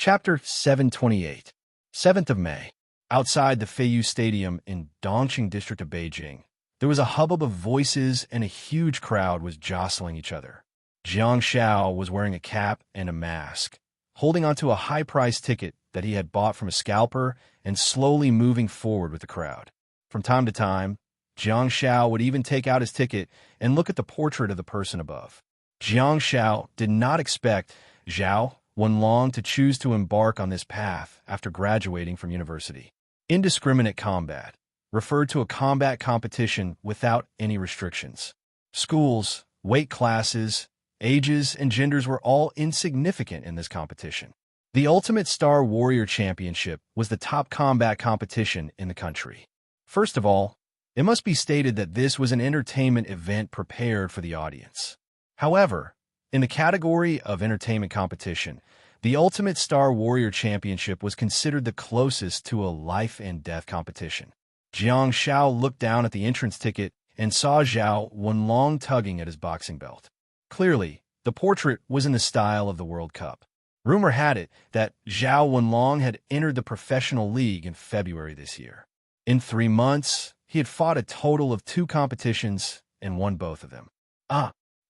Chapter 728, 7th of May. Outside the Feiyu Stadium in Dongqing district of Beijing, there was a hubbub of voices and a huge crowd was jostling each other. Jiang Xiao was wearing a cap and a mask, holding onto a high-priced ticket that he had bought from a scalper and slowly moving forward with the crowd. From time to time, Jiang Xiao would even take out his ticket and look at the portrait of the person above. Jiang Xiao did not expect Zhao Wenlong to choose to embark on this path after graduating from university. Indiscriminate combat referred to a combat competition without any restrictions. Schools, weight classes, ages, and genders were all insignificant in this competition. The Ultimate Star Warrior Championship was the top combat competition in the country. First of all, it must be stated that this was an entertainment event prepared for the audience. However, in the category of entertainment competition, the Ultimate Star Warrior Championship was considered the closest to a life and death competition. Jiang Xiao looked down at the entrance ticket and saw Zhao Wenlong tugging at his boxing belt. Clearly, the portrait was in the style of the World Cup. Rumor had it that Zhao Wenlong had entered the professional league in February this year. In 3 months, he had fought a total of 2 competitions and won both of them.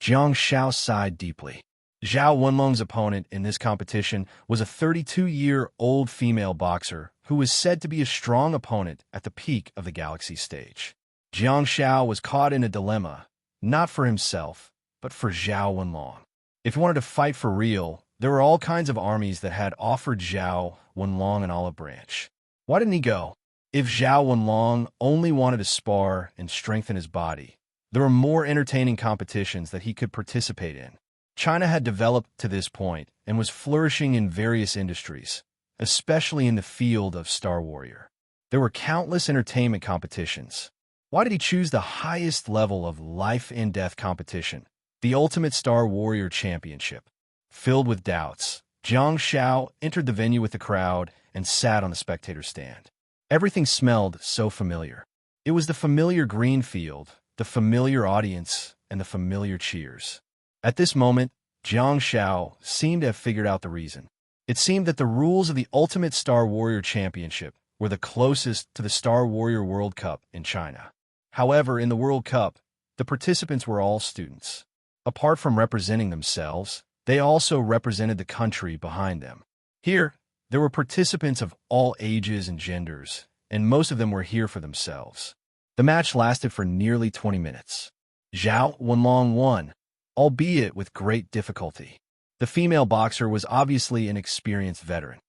Jiang Xiao sighed deeply. Zhao Wenlong's opponent in this competition was a 32-year-old female boxer who was said to be a strong opponent at the peak of the Galaxy stage. Jiang Xiao was caught in a dilemma, not for himself, but for Zhao Wenlong. If he wanted to fight for real, there were all kinds of armies that had offered Zhao Wenlong an olive branch. Why didn't he go? If Zhao Wenlong only wanted to spar and strengthen his body, there were more entertaining competitions that he could participate in. China had developed to this point and was flourishing in various industries, especially in the field of Star Warrior. There were countless entertainment competitions. Why did he choose the highest level of life and death competition, the Ultimate Star Warrior Championship? Filled with doubts, Jiang Xiao entered the venue with the crowd and sat on the spectator stand. Everything smelled so familiar. It was the familiar green field, the familiar audience, and the familiar cheers. At this moment, Jiang Xiao seemed to have figured out the reason. It seemed that the rules of the Ultimate Star Warrior Championship were the closest to the Star Warrior World Cup in China. However, in the World Cup, the participants were all students. Apart from representing themselves, they also represented the country behind them. Here, there were participants of all ages and genders, and most of them were here for themselves. The match lasted for nearly 20 minutes. Zhao Wenlong won, albeit with great difficulty. The female boxer was obviously an experienced veteran.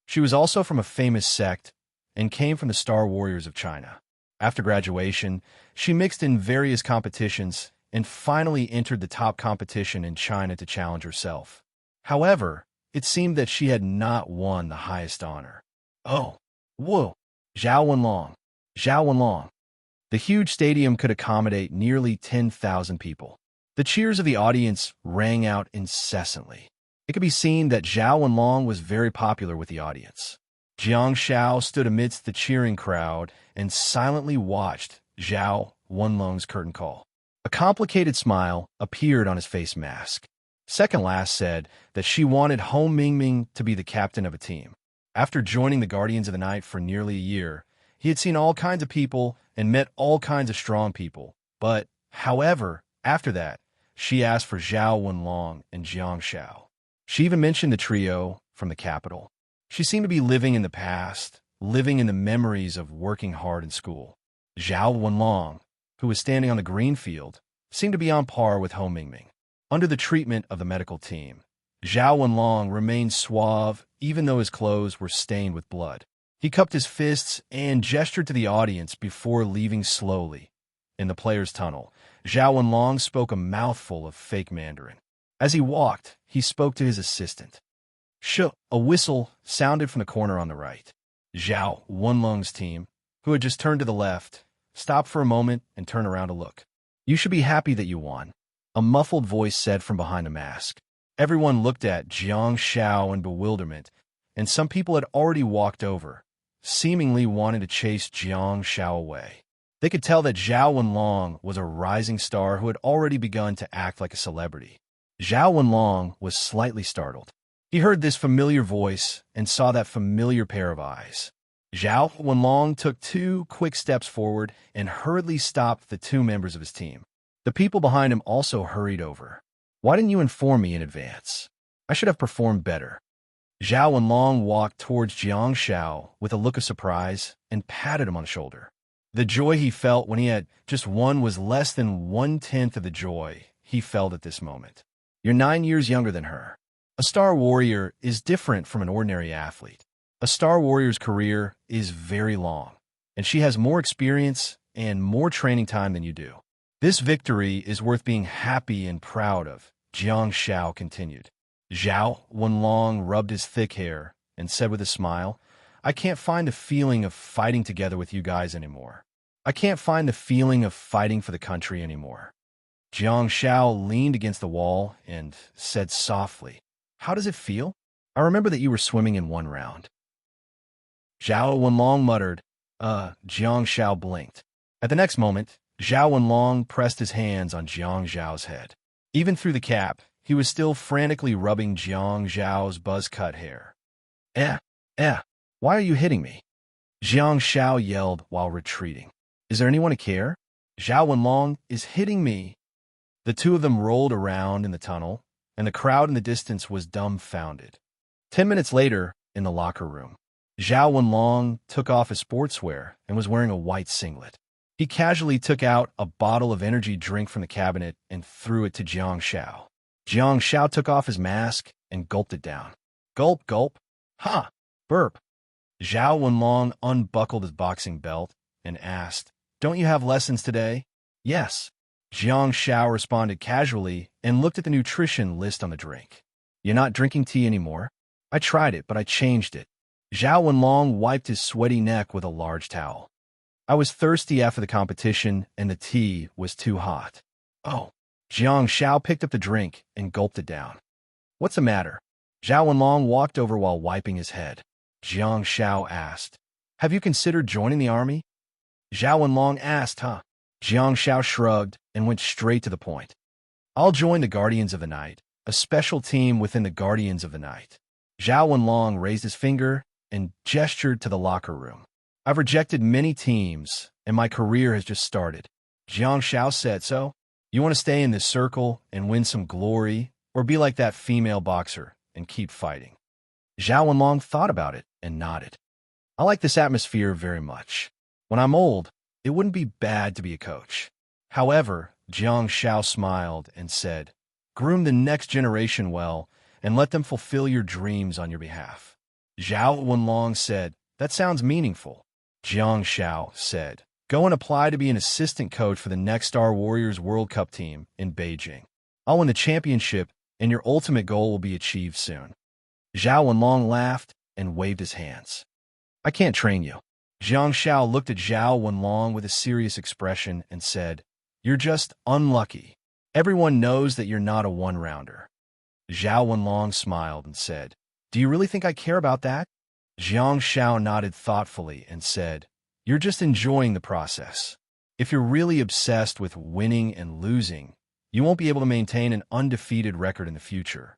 She was also from a famous sect and came from the Star Warriors of China. After graduation, she mixed in various competitions and finally entered the top competition in China to challenge herself. However, it seemed that she had not won the highest honor. Oh, whoa, Zhao Wenlong. Zhao Wenlong. The huge stadium could accommodate nearly 10,000 people. The cheers of the audience rang out incessantly. It could be seen that Zhao Wenlong was very popular with the audience. Jiang Xiao stood amidst the cheering crowd and silently watched Zhao Wenlong's curtain call. A complicated smile appeared on his face mask. Second last said that she wanted Hou Mingming to be the captain of a team. After joining the Guardians of the Night for nearly a year, he had seen all kinds of people and met all kinds of strong people. But, however, after that, she asked for Zhao Wenlong and Jiang Xiao. She even mentioned the trio from the capital. She seemed to be living in the past, living in the memories of working hard in school. Zhao Wenlong, who was standing on the green field, seemed to be on par with Hou Mingming. Under the treatment of the medical team, Zhao Wenlong remained suave even though his clothes were stained with blood. He cupped his fists and gestured to the audience before leaving slowly. In the players' tunnel, Zhao Wenlong spoke a mouthful of fake Mandarin. As he walked, he spoke to his assistant. A whistle sounded from the corner on the right. Zhao Wenlong's team, who had just turned to the left, stopped for a moment and turned around to look. "You should be happy that you won," a muffled voice said from behind a mask. Everyone looked at Jiang Xiao in bewilderment, and some people had already walked over, seemingly wanting to chase Jiang Xiao away. They could tell that Zhao Wenlong was a rising star who had already begun to act like a celebrity. Zhao Wenlong was slightly startled. He heard this familiar voice and saw that familiar pair of eyes. Zhao Wenlong took 2 quick steps forward and hurriedly stopped the 2 members of his team. The people behind him also hurried over. Why didn't you inform me in advance? I should have performed better. Zhao Wenlong walked towards Jiang Shao with a look of surprise and patted him on the shoulder. The joy he felt when he had just won was less than 1/10 of the joy he felt at this moment. You're 9 years younger than her. A Star Warrior is different from an ordinary athlete. A Star Warrior's career is very long, and she has more experience and more training time than you do. This victory is worth being happy and proud of, Jiang Shao continued. Zhao Wenlong rubbed his thick hair and said with a smile, I can't find the feeling of fighting together with you guys anymore. I can't find the feeling of fighting for the country anymore. Jiang Shao leaned against the wall and said softly, How does it feel? I remember that you were swimming in 1 round. Zhao Wenlong muttered, Jiang Shao blinked. At the next moment, Zhao Wenlong pressed his hands on Jiang Zhao's head. Even through the cap, he was still frantically rubbing Jiang Zhao's buzz-cut hair. Why are you hitting me? Jiang Shao yelled while retreating. Is there anyone to care? Zhao Wenlong is hitting me. The 2 of them rolled around in the tunnel, and the crowd in the distance was dumbfounded. 10 minutes later, in the locker room, Zhao Wenlong took off his sportswear and was wearing a white singlet. He casually took out a bottle of energy drink from the cabinet and threw it to Jiang Shao. Jiang Shao took off his mask and gulped it down. Gulp, gulp. Ha! Burp. Zhao Wenlong unbuckled his boxing belt and asked, Don't you have lessons today? Yes. Jiang Shao responded casually and looked at the nutrition list on the drink. You're not drinking tea anymore? I tried it, but I changed it. Zhao Wenlong wiped his sweaty neck with a large towel. I was thirsty after the competition, and the tea was too hot. Oh. Jiang Shao picked up the drink and gulped it down. What's the matter? Zhao Wenlong walked over while wiping his head. Jiang Shao asked, Have you considered joining the army? Zhao Wenlong asked, Jiang Shao shrugged and went straight to the point. I'll join the Guardians of the Night, a special team within the Guardians of the Night. Zhao Wenlong raised his finger and gestured to the locker room. I've rejected many teams, and my career has just started. Jiang Shao said, So, you want to stay in this circle and win some glory, or be like that female boxer and keep fighting? Zhao Wenlong thought about it and nodded. I like this atmosphere very much. When I'm old, it wouldn't be bad to be a coach. However, Jiang Shao smiled and said, Groom the next generation well and let them fulfill your dreams on your behalf. Zhao Wenlong said, That sounds meaningful. Jiang Shao said, Go and apply to be an assistant coach for the next Star Warriors World Cup team in Beijing. I'll win the championship, and your ultimate goal will be achieved soon. Zhao Wenlong laughed and waved his hands. I can't train you. Jiang Shao looked at Zhao Wenlong with a serious expression and said, You're just unlucky. Everyone knows that you're not a one-rounder. Zhao Wenlong smiled and said, Do you really think I care about that? Jiang Shao nodded thoughtfully and said, You're just enjoying the process. If you're really obsessed with winning and losing, you won't be able to maintain an undefeated record in the future.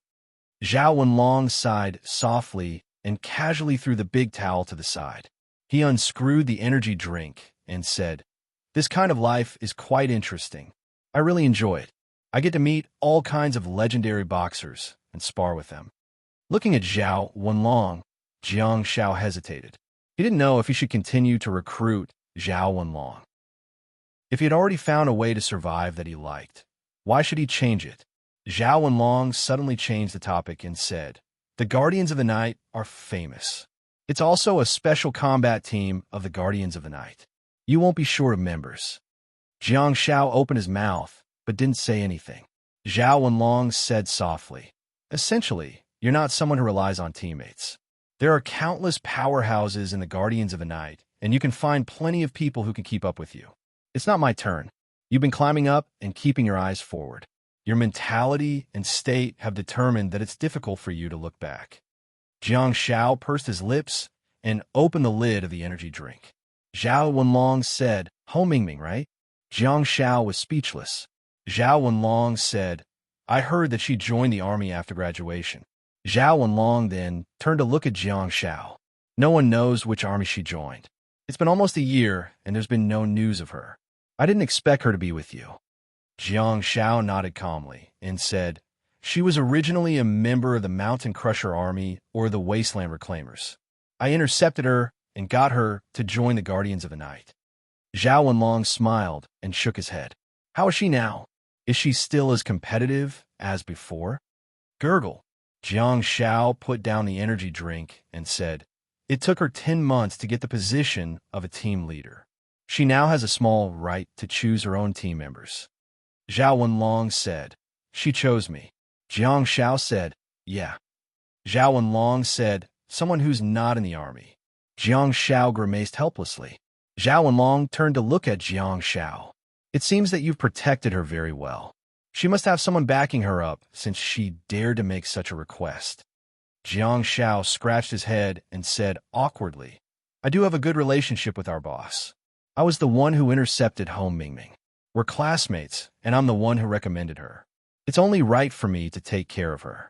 Zhao Wenlong sighed softly and casually threw the big towel to the side. He unscrewed the energy drink and said, This kind of life is quite interesting. I really enjoy it. I get to meet all kinds of legendary boxers and spar with them. Looking at Zhao Wenlong, Jiang Shao hesitated. He didn't know if he should continue to recruit Zhao Wenlong. If he had already found a way to survive that he liked, why should he change it? Zhao Wenlong suddenly changed the topic and said, The Guardians of the Night are famous. It's also a special combat team of the Guardians of the Night. You won't be short of members. Jiang Shao opened his mouth, but didn't say anything. Zhao Wenlong said softly, Essentially, you're not someone who relies on teammates. There are countless powerhouses in the Guardians of the Night, and you can find plenty of people who can keep up with you. It's not my turn. You've been climbing up and keeping your eyes forward. Your mentality and state have determined that it's difficult for you to look back. Jiang Shao pursed his lips and opened the lid of the energy drink. Zhao Wenlong said, Ho Mingming, right? Jiang Shao was speechless. Zhao Wenlong said, I heard that she joined the army after graduation. Zhao Wenlong then turned to look at Jiang Shao. No one knows which army she joined. It's been almost a year, and there's been no news of her. I didn't expect her to be with you. Jiang Shao nodded calmly and said, she was originally a member of the Mountain Crusher Army or the Wasteland Reclaimers. I intercepted her and got her to join the Guardians of the Night. Zhao Wenlong smiled and shook his head. How is she now? Is she still as competitive as before? Gurgle. Jiang Shao put down the energy drink and said, it took her 10 months to get the position of a team leader. She now has a small right to choose her own team members. Zhao Wenlong said, she chose me. Jiang Shao said, yeah. Zhao Wenlong said, someone who's not in the army. Jiang Shao grimaced helplessly. Zhao Wenlong turned to look at Jiang Shao. It seems that you've protected her very well. She must have someone backing her up since she dared to make such a request. Jiang Shao scratched his head and said awkwardly, I do have a good relationship with our boss. I was the one who intercepted Home Mingming. We're classmates, and I'm the one who recommended her. It's only right for me to take care of her.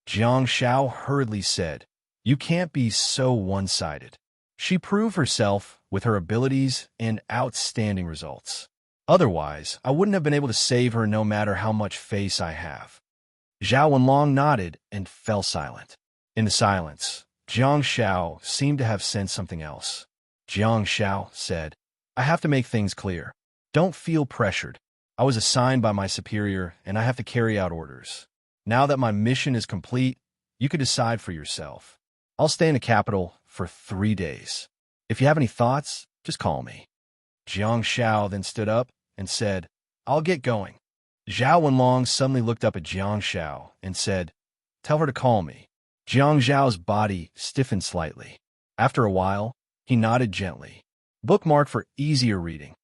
Jiang Shao hurriedly said, you can't be so one-sided. She proved herself with her abilities and outstanding results. Otherwise, I wouldn't have been able to save her no matter how much face I have. Zhao Wenlong nodded and fell silent. In the silence, Jiang Shao seemed to have sensed something else. Jiang Shao said, I have to make things clear. Don't feel pressured. I was assigned by my superior, and I have to carry out orders. Now that my mission is complete, you can decide for yourself. I'll stay in the capital for 3 days. If you have any thoughts, just call me. Jiang Shao then stood up and said, I'll get going. Zhao Wenlong suddenly looked up at Jiang Shao and said, tell her to call me. Jiang Zhao's body stiffened slightly. After a while, he nodded gently. Bookmark for easier reading.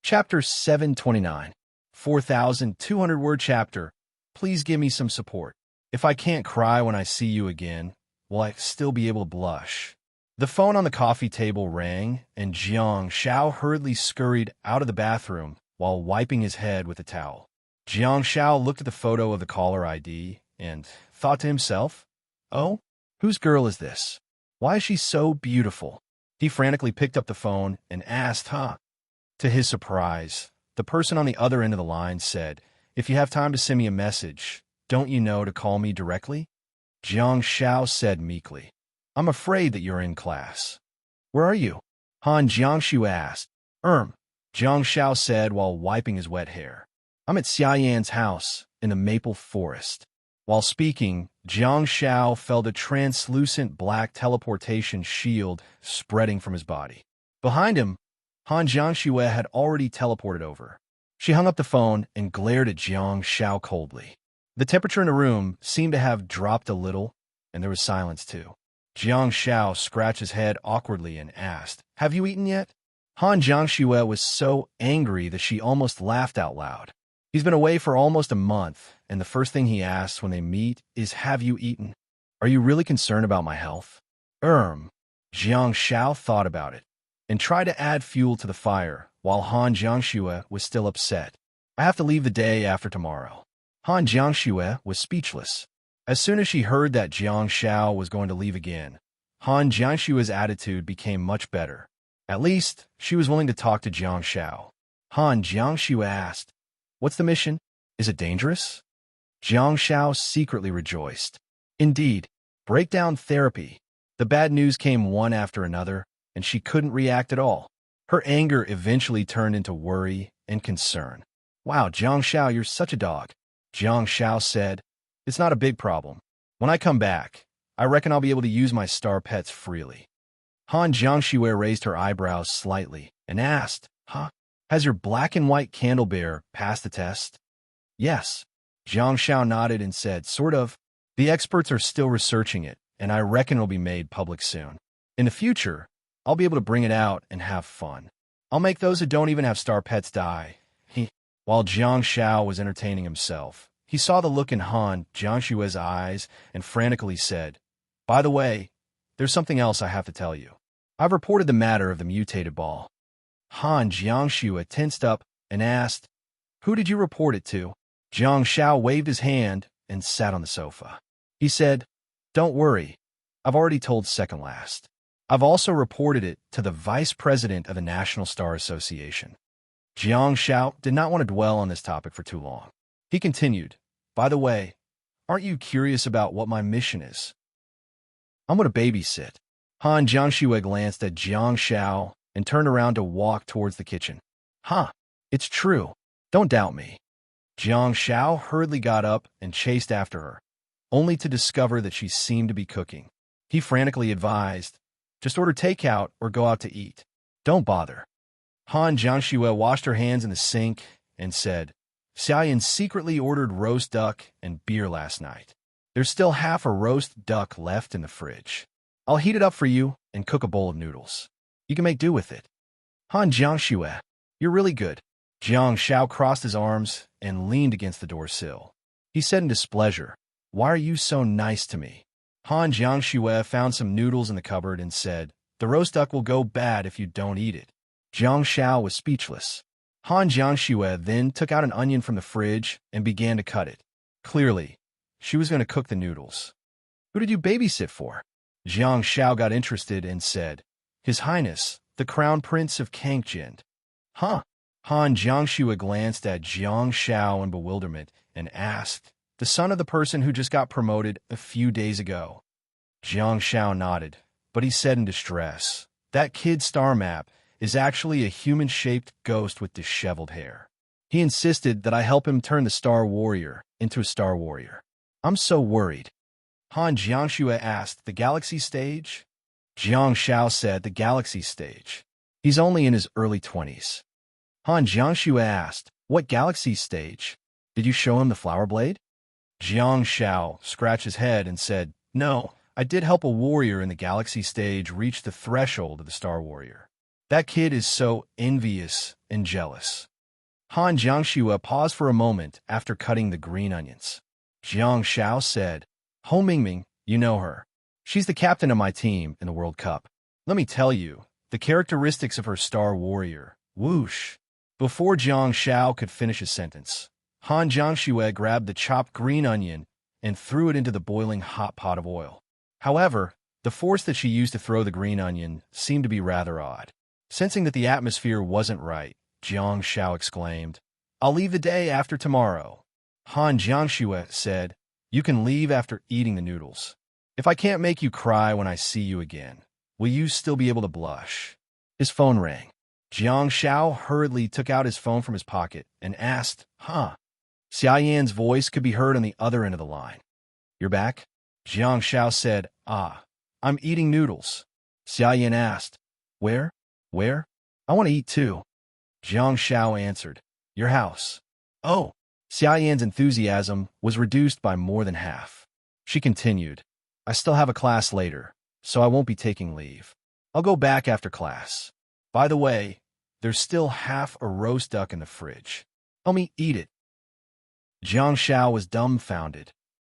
Chapter 729, 4,200-word chapter. Please give me some support. If I can't cry when I see you again, will I still be able to blush? The phone on the coffee table rang, and Jiang Shao hurriedly scurried out of the bathroom while wiping his head with a towel. Jiang Shao looked at the photo of the caller ID and thought to himself, oh, whose girl is this? Why is she so beautiful? He frantically picked up the phone and asked, To his surprise, the person on the other end of the line said, if you have time to send me a message, don't you know to call me directly? Jiang Shao said meekly, I'm afraid that you're in class. Where are you? Han Jiangshu asked. Jiang Shao said while wiping his wet hair. I'm at Xia Yan's house in the maple forest. While speaking, Jiang Shao felt a translucent black teleportation shield spreading from his body. Behind him, Han Jiangshu had already teleported over. She hung up the phone and glared at Jiang Shao coldly. The temperature in the room seemed to have dropped a little, and there was silence too. Jiang Shao scratched his head awkwardly and asked, have you eaten yet? Han Jiangshu was so angry that she almost laughed out loud. He's been away for almost a month, and the first thing he asks when they meet is, have you eaten? Are you really concerned about my health? Jiang Shao thought about it and tried to add fuel to the fire while Han Jiangshu was still upset. I have to leave the day after tomorrow. Han Jiangshu was speechless. As soon as she heard that Jiang Shao was going to leave again, Han Jiangshu's attitude became much better. At least, she was willing to talk to Jiang Shao. Han Jiangshu asked, what's the mission? Is it dangerous? Jiang Shao secretly rejoiced. Indeed, breakdown therapy. The bad news came one after another, and she couldn't react at all. Her anger eventually turned into worry and concern. Wow, Jiang Shao, you're such a dog. Jiang Shao said, it's not a big problem. When I come back, I reckon I'll be able to use my star pets freely. Han Jiangshu raised her eyebrows slightly and asked, has your black and white candle bear passed the test? Yes. Jiang Shao nodded and said, sort of. The experts are still researching it, and I reckon it'll be made public soon. In the future, I'll be able to bring it out and have fun. I'll make those who don't even have star pets die. While Jiang Shao was entertaining himself, he saw the look in Han Jiangshu's eyes and frantically said, by the way, there's something else I have to tell you. I've reported the matter of the mutated ball. Han Jiangshu tensed up and asked, who did you report it to? Jiang Shao waved his hand and sat on the sofa. He said, "Don't worry. I've already told second last. I've also reported it to the vice president of the National Star Association." Jiang Shao did not want to dwell on this topic for too long. He continued, "By the way, aren't you curious about what my mission is?" "I'm going to babysit." Han Jiangxue glanced at Jiang Shao and turned around to walk towards the kitchen. "Huh, it's true. Don't doubt me." Jiang Shao hurriedly got up and chased after her, only to discover that she seemed to be cooking. He frantically advised, "Just order takeout or go out to eat. Don't bother." Han Jiangxue washed her hands in the sink and said, "Xiaoyan secretly ordered roast duck and beer last night. There's still half a roast duck left in the fridge. I'll heat it up for you and cook a bowl of noodles. You can make do with it." "Han Jiangxue, you're really good." Jiang Shao crossed his arms and leaned against the door sill. He said in displeasure, "Why are you so nice to me?" Han Jiangxue found some noodles in the cupboard and said, "The roast duck will go bad if you don't eat it." Jiang Shao was speechless. Han Jiangxue then took out an onion from the fridge and began to cut it. Clearly, she was going to cook the noodles. "Who did you babysit for?" Jiang Shao got interested and said, "His Highness, the Crown Prince of Kangjian." "Huh?" Han Jiangxue glanced at Jiang Shao in bewilderment and asked, "The son of the person who just got promoted a few days ago?" Jiang Shao nodded, but he said in distress, "That kid's star map is actually a human-shaped ghost with disheveled hair. He insisted that I help him turn the Star Warrior into a Star Warrior. I'm so worried." Han Jiangxue asked, "The Galaxy Stage?" Jiang Shao said, "The Galaxy Stage. He's only in his early 20s. Han Jiangxue asked, "What Galaxy Stage? Did you show him the flower blade?" Jiang Shao scratched his head and said, "No, I did help a warrior in the Galaxy Stage reach the threshold of the Star Warrior. That kid is so envious and jealous." Han Jiangxue paused for a moment after cutting the green onions. Jiang Shao said, "Ho Mingming, you know her. She's the captain of my team in the World Cup. Let me tell you, the characteristics of her Star Warrior, whoosh." Before Jiang Shao could finish his sentence, Han Jiangxue grabbed the chopped green onion and threw it into the boiling hot pot of oil. However, the force that she used to throw the green onion seemed to be rather odd. Sensing that the atmosphere wasn't right, Jiang Shao exclaimed, "I'll leave the day after tomorrow." Han Jiangxue said, "You can leave after eating the noodles. If I can't make you cry when I see you again, will you still be able to blush?" His phone rang. Jiang Shao hurriedly took out his phone from his pocket and asked, "Huh?" Xiaoyan's voice could be heard on the other end of the line. "You're back?" Jiang Shao said, "Ah, I'm eating noodles." Xiaoyan asked, Where? Where? I want to eat too." Jiang Shao answered, "Your house." "Oh." Xiaoyan's enthusiasm was reduced by more than half. She continued, "I still have a class later, so I won't be taking leave. I'll go back after class. By the way, there's still half a roast duck in the fridge. Help me eat it." Jiang Shao was dumbfounded.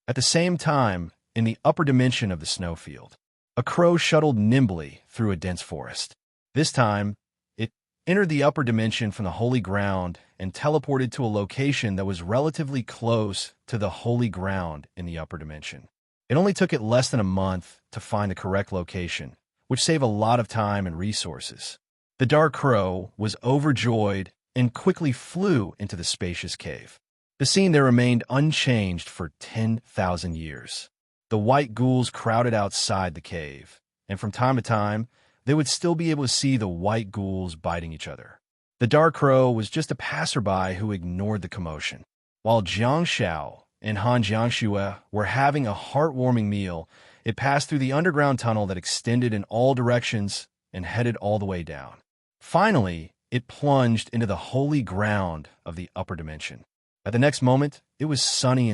At the same time, in the upper dimension of the snowfield, a crow shuttled nimbly through a dense forest. This time, it entered the upper dimension from the holy ground and teleported to a location that was relatively close to the holy ground in the upper dimension. It only took it less than a month to find the correct location, which saved a lot of time and resources. The dark crow was overjoyed and quickly flew into the spacious cave. The scene there remained unchanged for 10,000 years. The white ghouls crowded outside the cave, and from time to time, they would still be able to see the white ghouls biting each other. The dark crow was just a passerby who ignored the commotion. While Jiang Shao and Han Jiangxue were having a heartwarming meal, it passed through the underground tunnel that extended in all directions and headed all the way down. Finally, it plunged into the holy ground of the upper dimension. At the next moment, it was sunny,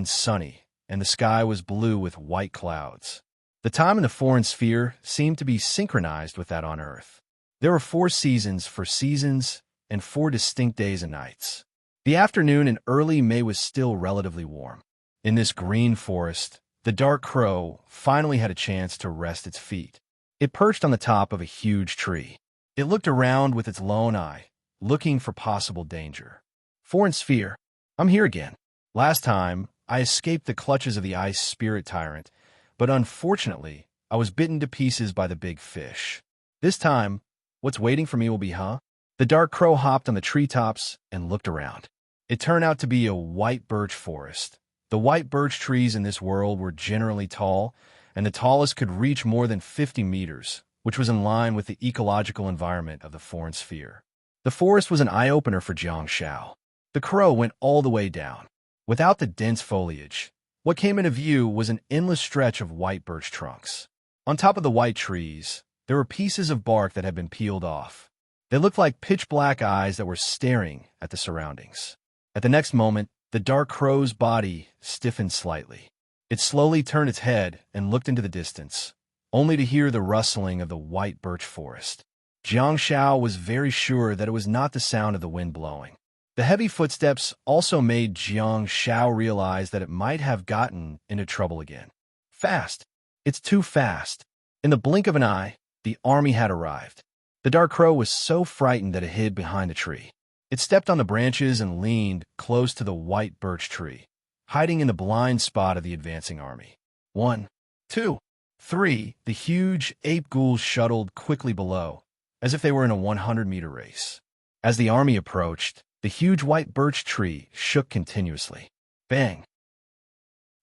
and the sky was blue with white clouds. The time in the foreign sphere seemed to be synchronized with that on Earth. There were 4 seasons for seasons and 4 distinct days and nights. The afternoon in early May was still relatively warm. In this green forest, the dark crow finally had a chance to rest its feet. It perched on the top of a huge tree. It looked around with its lone eye, looking for possible danger. "Foreign sphere, I'm here again. Last time, I escaped the clutches of the ice spirit tyrant, but unfortunately, I was bitten to pieces by the big fish. This time, what's waiting for me will be, huh? The dark crow hopped on the treetops and looked around. It turned out to be a white birch forest. The white birch trees in this world were generally tall, and the tallest could reach more than 50 meters, which was in line with the ecological environment of the foreign sphere. The forest was an eye-opener for Jiang Shao. The crow went all the way down. Without the dense foliage, what came into view was an endless stretch of white birch trunks. On top of the white trees, there were pieces of bark that had been peeled off. They looked like pitch-black eyes that were staring at the surroundings. At the next moment, the dark crow's body stiffened slightly. It slowly turned its head and looked into the distance, only to hear the rustling of the white birch forest. Jiang Shao was very sure that it was not the sound of the wind blowing. The heavy footsteps also made Jiang Shao realize that it might have gotten into trouble again. Fast! It's too fast! In the blink of an eye, the army had arrived. The dark crow was so frightened that it hid behind a tree. It stepped on the branches and leaned close to the white birch tree, hiding in the blind spot of the advancing army. 1, 2, 3. The huge ape ghouls shuttled quickly below, as if they were in a 100-meter race. As the army approached, the huge white birch tree shook continuously. Bang!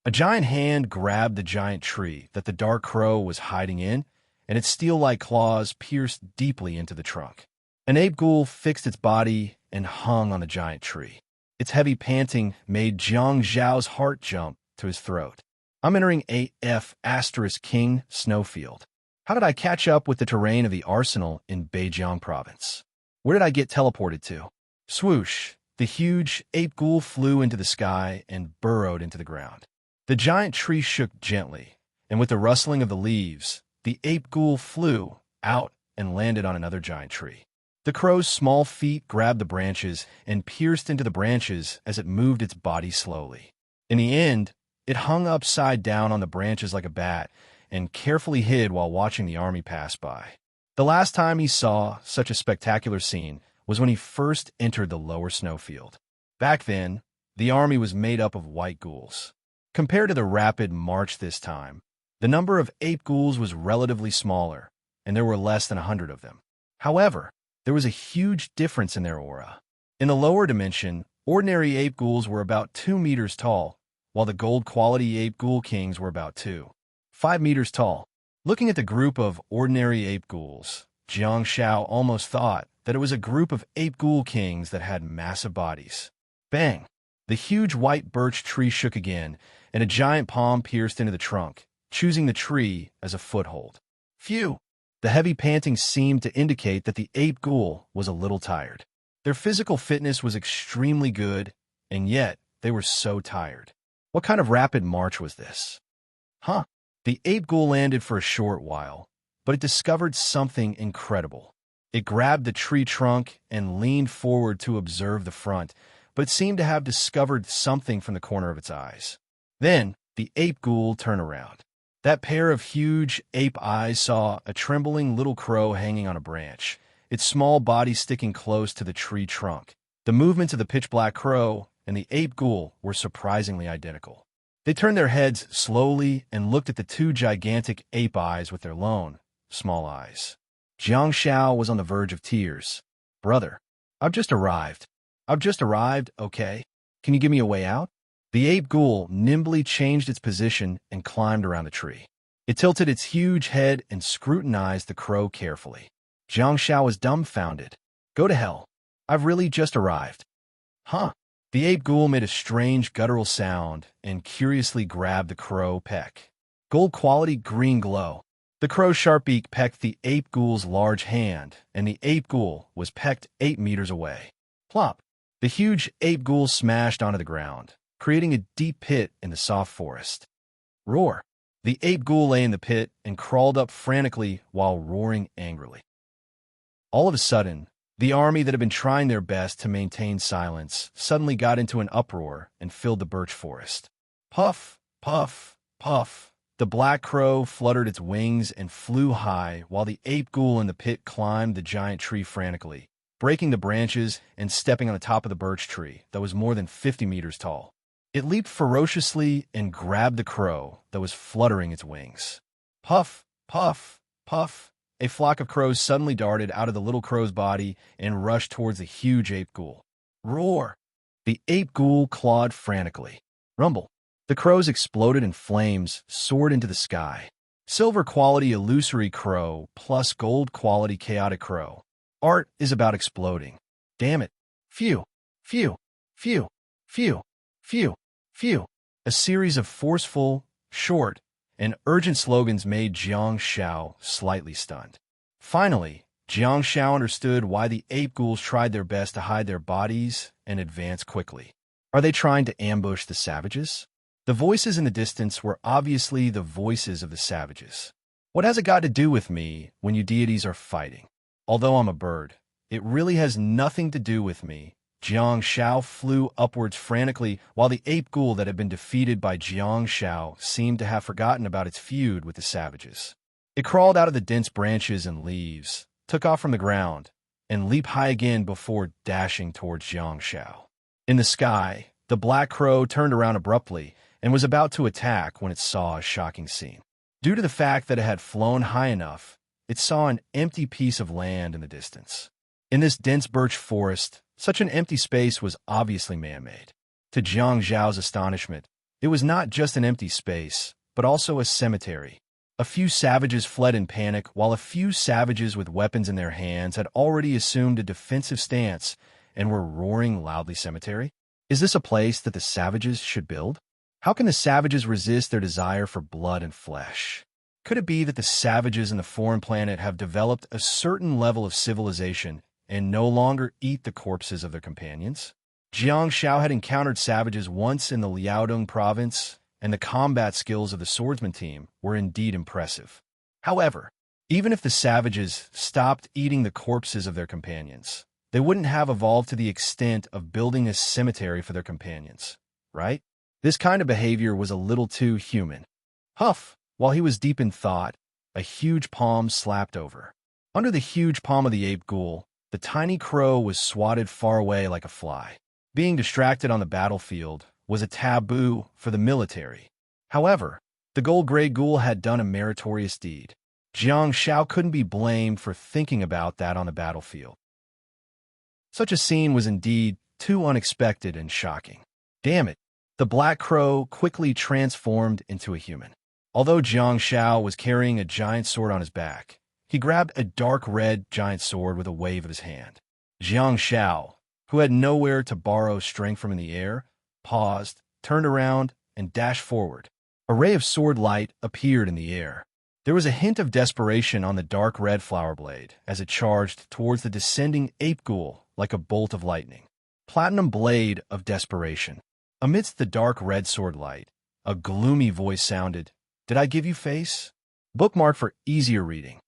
A giant hand grabbed the giant tree that the dark crow was hiding in, and its steel-like claws pierced deeply into the trunk. An ape ghoul fixed its body and hung on the giant tree. Its heavy panting made Jiang Zhao's heart jump to his throat. I'm entering AF * King Snowfield. How did I catch up with the terrain of the arsenal in Beijiang province? Where did I get teleported to? Swoosh! The huge ape ghoul flew into the sky and burrowed into the ground. The giant tree shook gently, and with the rustling of the leaves, the ape ghoul flew out and landed on another giant tree. The crow's small feet grabbed the branches and pierced into the branches as it moved its body slowly. In the end, it hung upside down on the branches like a bat and carefully hid while watching the army pass by. The last time he saw such a spectacular scene was when he first entered the lower snowfield. Back then, the army was made up of white ghouls. Compared to the rapid march this time, the number of ape ghouls was relatively smaller, and there were less than 100 of them. However, there was a huge difference in their aura. In the lower dimension, ordinary ape ghouls were about 2 meters tall, while the gold-quality ape ghoul kings were about 5 meters tall. Looking at the group of ordinary ape ghouls, Jiang Shao almost thought that it was a group of ape ghoul kings that had massive bodies. Bang! The huge white birch tree shook again, and a giant palm pierced into the trunk, choosing the tree as a foothold. Phew! The heavy panting seemed to indicate that the ape ghoul was a little tired. Their physical fitness was extremely good, and yet they were so tired. What kind of rapid march was this? Huh? The ape ghoul landed for a short while, but it discovered something incredible. It grabbed the tree trunk and leaned forward to observe the front, but seemed to have discovered something from the corner of its eyes. Then, the ape ghoul turned around. That pair of huge ape eyes saw a trembling little crow hanging on a branch, its small body sticking close to the tree trunk. The movements of the pitch-black crow and the ape ghoul were surprisingly identical. They turned their heads slowly and looked at the two gigantic ape eyes with their lone, small eyes. Jiang Shao was on the verge of tears. Brother, I've just arrived, okay? Can you give me a way out? The ape ghoul nimbly changed its position and climbed around the tree. It tilted its huge head and scrutinized the crow carefully. Jiang Shao was dumbfounded. Go to hell. I've really just arrived. Huh? The ape ghoul made a strange guttural sound and curiously grabbed the crow peck. Gold-quality green glow. The crow's sharp beak pecked the ape ghoul's large hand, and the ape ghoul was pecked 8 meters away. Plop! The huge ape ghoul smashed onto the ground, creating a deep pit in the soft forest. Roar! The ape ghoul lay in the pit and crawled up frantically while roaring angrily. All of a sudden, the army that had been trying their best to maintain silence suddenly got into an uproar and filled the birch forest. Puff, puff, puff. The black crow fluttered its wings and flew high while the ape ghoul in the pit climbed the giant tree frantically, breaking the branches and stepping on the top of the birch tree that was more than 50 meters tall. It leaped ferociously and grabbed the crow that was fluttering its wings. Puff, puff, puff. A flock of crows suddenly darted out of the little crow's body and rushed towards the huge ape ghoul. Roar! The ape ghoul clawed frantically. Rumble! The crows exploded and flames soared into the sky. Silver quality illusory crow plus gold quality chaotic crow. Art is about exploding. Damn it. Phew, phew, phew, phew, phew, phew. A series of forceful, short, and urgent slogans made Jiang Xiao slightly stunned. Finally, Jiang Xiao understood why the ape ghouls tried their best to hide their bodies and advance quickly. Are they trying to ambush the savages? The voices in the distance were obviously the voices of the savages. What has it got to do with me when you deities are fighting? Although I'm a bird, it really has nothing to do with me. Jiang Xiao flew upwards frantically while the ape ghoul that had been defeated by Jiang Xiao seemed to have forgotten about its feud with the savages. It crawled out of the dense branches and leaves, took off from the ground, and leaped high again before dashing towards Jiang Xiao. In the sky, the black crow turned around abruptly and was about to attack when it saw a shocking scene. Due to the fact that it had flown high enough, it saw an empty piece of land in the distance. In this dense birch forest, such an empty space was obviously man-made. To Jiang Zhao's astonishment, it was not just an empty space, but also a cemetery. A few savages fled in panic, while a few savages with weapons in their hands had already assumed a defensive stance and were roaring loudly. Cemetery? Is this a place that the savages should build? How can the savages resist their desire for blood and flesh? Could it be that the savages in the foreign planet have developed a certain level of civilization and no longer eat the corpses of their companions? Jiang Xiao had encountered savages once in the Liaodong province, and the combat skills of the swordsman team were indeed impressive. However, even if the savages stopped eating the corpses of their companions, they wouldn't have evolved to the extent of building a cemetery for their companions, right? This kind of behavior was a little too human. Huff! While he was deep in thought, a huge palm slapped over. Under the huge palm of the ape ghoul, the tiny crow was swatted far away like a fly. Being distracted on the battlefield was a taboo for the military. However, the gold-gray ghoul had done a meritorious deed. Jiang Xiao couldn't be blamed for thinking about that on the battlefield. Such a scene was indeed too unexpected and shocking. Damn it! The black crow quickly transformed into a human. Although Jiang Xiao was carrying a giant sword on his back, he grabbed a dark red giant sword with a wave of his hand. Jiang Xiao, who had nowhere to borrow strength from in the air, paused, turned around, and dashed forward. A ray of sword light appeared in the air. There was a hint of desperation on the dark red flower blade as it charged towards the descending ape ghoul like a bolt of lightning. Platinum blade of desperation. Amidst the dark red sword light, a gloomy voice sounded, "Did I give you face?" Bookmark for easier reading.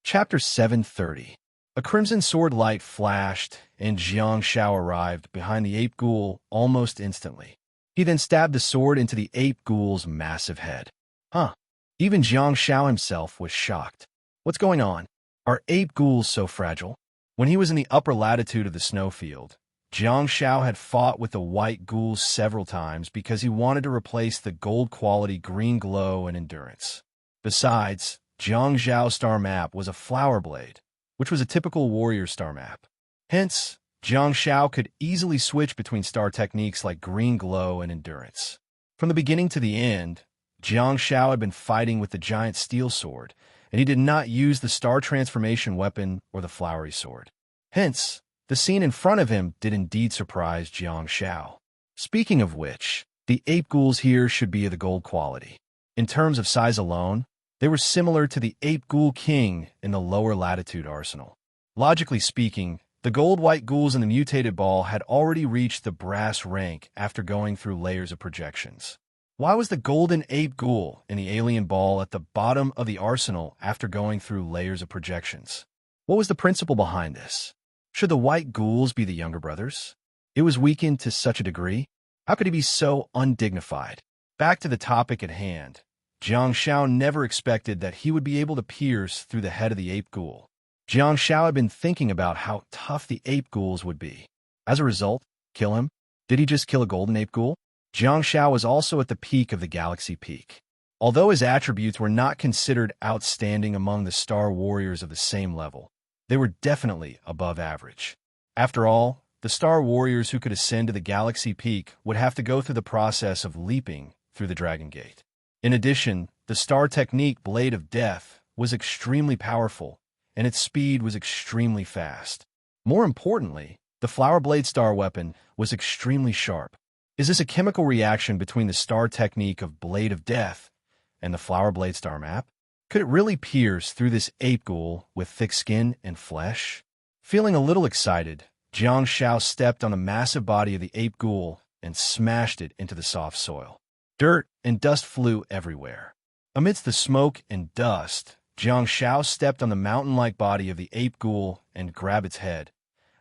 Chapter 730. A crimson sword light flashed, and Jiang Xiao arrived behind the ape ghoul almost instantly. He then stabbed the sword into the ape ghoul's massive head. Huh. Even Jiang Xiao himself was shocked. What's going on? Are ape ghouls so fragile? When he was in the upper latitude of the snowfield, Jiang Xiao had fought with the white ghouls several times because he wanted to replace the gold-quality green glow and endurance. Besides, Jiang Zhao's star map was a flower blade, which was a typical warrior star map. Hence, Jiang Xiao could easily switch between star techniques like green glow and endurance. From the beginning to the end, Jiang Xiao had been fighting with the giant steel sword, and he did not use the star transformation weapon or the flowery sword. Hence, the scene in front of him did indeed surprise Jiang Xiao. Speaking of which, the ape ghouls here should be of the gold quality. In terms of size alone, they were similar to the ape ghoul king in the lower latitude arsenal. Logically speaking, the gold-white ghouls in the mutated ball had already reached the brass rank after going through layers of projections. Why was the golden ape ghoul in the alien ball at the bottom of the arsenal after going through layers of projections? What was the principle behind this? Should the white ghouls be the younger brothers? It was weakened to such a degree? How could he be so undignified? Back to the topic at hand. Jiang Xiao never expected that he would be able to pierce through the head of the ape ghoul. Jiang Xiao had been thinking about how tough the ape ghouls would be. As a result, kill him? Did he just kill a golden ape ghoul? Jiang Shao was also at the peak of the galaxy peak. Although his attributes were not considered outstanding among the star warriors of the same level, they were definitely above average. After all, the star warriors who could ascend to the galaxy peak would have to go through the process of leaping through the Dragon Gate. In addition, the star technique Blade of Death was extremely powerful, and its speed was extremely fast. More importantly, the Flower Blade star weapon was extremely sharp. Is this a chemical reaction between the star technique of Blade of Death and the Flower Blade star map? Could it really pierce through this ape ghoul with thick skin and flesh? Feeling a little excited, Jiang Shao stepped on the massive body of the ape ghoul and smashed it into the soft soil. Dirt and dust flew everywhere. Amidst the smoke and dust, Jiang Shao stepped on the mountain-like body of the ape ghoul and grabbed its head,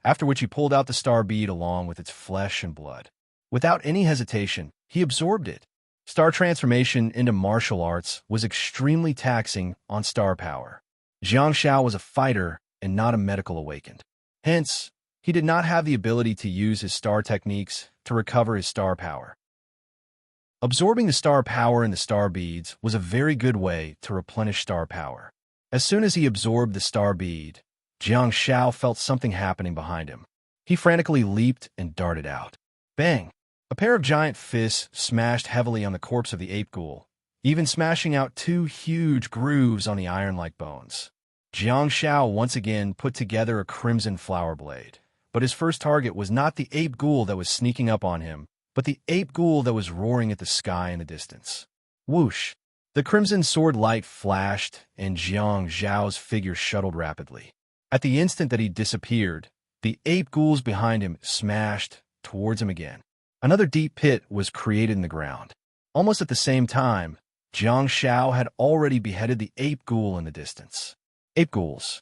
after which he pulled out the star bead along with its flesh and blood. Without any hesitation, he absorbed it. Star transformation into martial arts was extremely taxing on star power. Jiang Shao was a fighter and not a medical awakened. Hence, he did not have the ability to use his star techniques to recover his star power. Absorbing the star power in the star beads was a very good way to replenish star power. As soon as he absorbed the star bead, Jiang Shao felt something happening behind him. He frantically leaped and darted out. Bang! A pair of giant fists smashed heavily on the corpse of the ape ghoul, even smashing out 2 huge grooves on the iron-like bones. Jiang Shao once again put together a crimson flower blade, but his first target was not the ape ghoul that was sneaking up on him, but the ape ghoul that was roaring at the sky in the distance. Whoosh! The crimson sword light flashed, and Jiang Shao's figure shuttled rapidly. At the instant that he disappeared, the ape ghouls behind him smashed towards him again. Another deep pit was created in the ground. Almost at the same time, Jiang Shao had already beheaded the ape ghoul in the distance. Ape ghouls.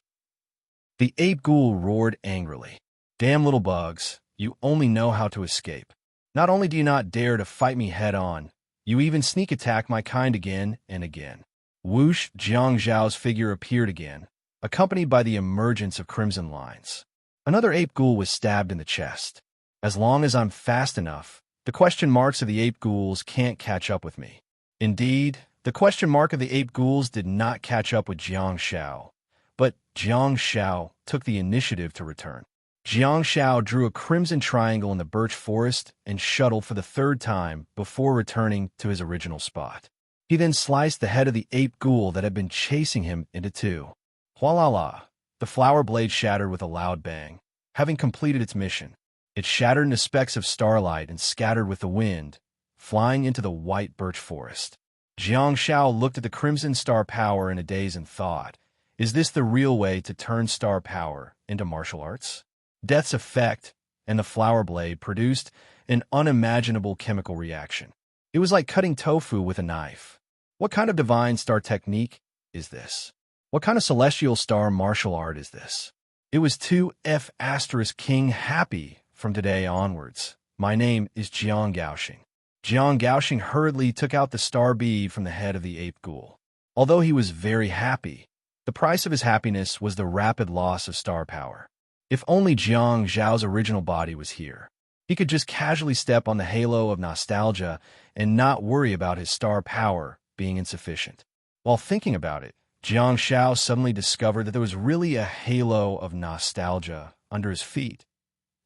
The ape ghoul roared angrily. Damn little bugs, you only know how to escape. Not only do you not dare to fight me head-on, you even sneak attack my kind again and again. Whoosh! Jiang Zhao's figure appeared again, accompanied by the emergence of crimson lines. Another ape ghoul was stabbed in the chest. As long as I'm fast enough, the question marks of the ape ghouls can't catch up with me. Indeed, the question mark of the ape ghouls did not catch up with Jiang Shao, but Jiang Shao took the initiative to return. Jiang Shao drew a crimson triangle in the birch forest and shuttled for the 3rd time before returning to his original spot. He then sliced the head of the ape ghoul that had been chasing him into 2. Hualala! The flower blade shattered with a loud bang, having completed its mission. It shattered into specks of starlight and scattered with the wind, flying into the white birch forest. Jiang Shao looked at the crimson star power in a daze and thought, is this the real way to turn star power into martial arts? Death's effect and the flower blade produced an unimaginable chemical reaction. It was like cutting tofu with a knife. What kind of divine star technique is this? What kind of celestial star martial art is this? It was 2F** King happy. From today onwards, my name is Jiang Gaoxing. Jiang Gaoxing hurriedly took out the star bead from the head of the ape ghoul. Although he was very happy, the price of his happiness was the rapid loss of star power. If only Jiang Zhao's original body was here, he could just casually step on the halo of nostalgia and not worry about his star power being insufficient. While thinking about it, Jiang Shao suddenly discovered that there was really a halo of nostalgia under his feet.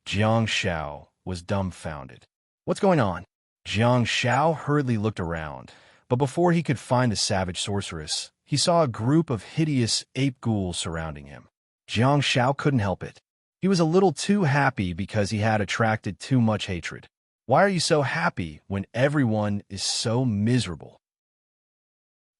Jiang Shao was dumbfounded. What's going on? Jiang Shao hurriedly looked around, but before he could find the savage sorceress, he saw a group of hideous ape ghouls surrounding him. Jiang Shao couldn't help it. He was a little too happy because he had attracted too much hatred. Why are you so happy when everyone is so miserable?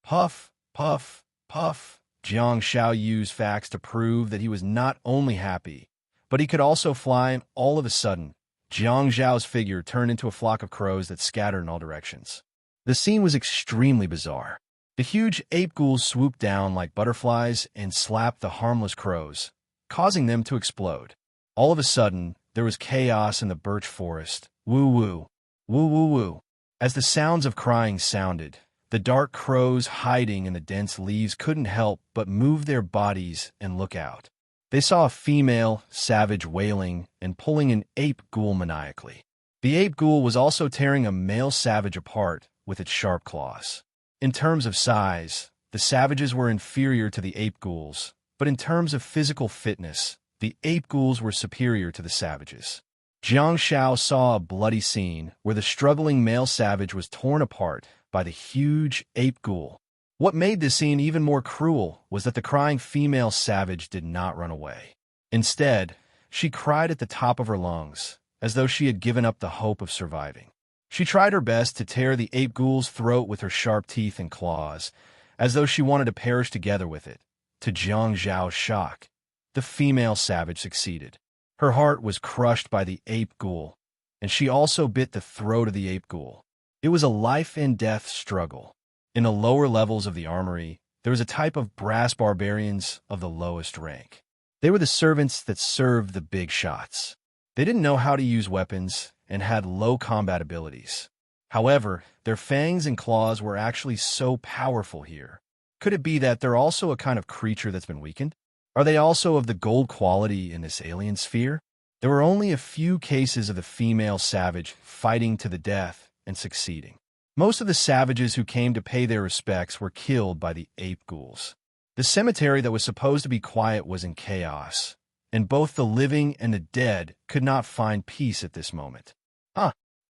Puff, puff, puff. Jiang Shao used facts to prove that he was not only happy, but he could also fly, and all of a sudden, Jiang Zhao's figure turned into a flock of crows that scattered in all directions. The scene was extremely bizarre. The huge ape ghouls swooped down like butterflies and slapped the harmless crows, causing them to explode. All of a sudden, there was chaos in the birch forest. Woo-woo, woo-woo-woo. As the sounds of crying sounded, the dark crows hiding in the dense leaves couldn't help but move their bodies and look out. They saw a female, savage wailing and pulling an ape ghoul maniacally. The ape ghoul was also tearing a male savage apart with its sharp claws. In terms of size, the savages were inferior to the ape ghouls, but in terms of physical fitness, the ape ghouls were superior to the savages. Jiang Shao saw a bloody scene where the struggling male savage was torn apart by the huge ape ghoul. What made this scene even more cruel was that the crying female savage did not run away. Instead, she cried at the top of her lungs, as though she had given up the hope of surviving. She tried her best to tear the ape ghoul's throat with her sharp teeth and claws, as though she wanted to perish together with it. To Jiang Zhao's shock, the female savage succeeded. Her heart was crushed by the ape ghoul, and she also bit the throat of the ape ghoul. It was a life-and-death struggle. In the lower levels of the armory, there was a type of brass barbarians of the lowest rank. They were the servants that served the big shots. They didn't know how to use weapons and had low combat abilities. However, their fangs and claws were actually so powerful here. Could it be that they're also a kind of creature that's been weakened? Are they also of the gold quality in this alien sphere? There were only a few cases of the female savage fighting to the death and succeeding. Most of the savages who came to pay their respects were killed by the ape ghouls. The cemetery that was supposed to be quiet was in chaos, and both the living and the dead could not find peace at this moment.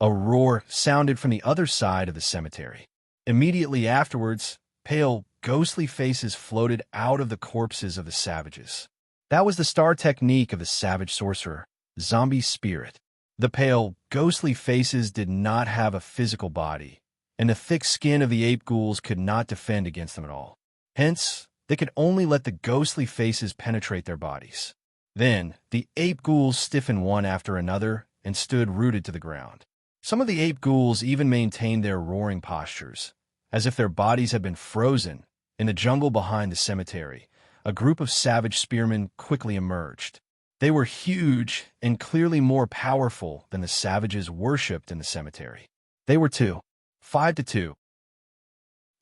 A roar sounded from the other side of the cemetery. Immediately afterwards, pale, ghostly faces floated out of the corpses of the savages. That was the star technique of the savage sorcerer, zombie spirit. The pale, ghostly faces did not have a physical body, and the thick skin of the ape ghouls could not defend against them at all. Hence, they could only let the ghostly faces penetrate their bodies. Then, the ape ghouls stiffened one after another and stood rooted to the ground. Some of the ape ghouls even maintained their roaring postures, as if their bodies had been frozen. In the jungle behind the cemetery, a group of savage spearmen quickly emerged. They were huge and clearly more powerful than the savages worshipped in the cemetery. They were 5 to 2,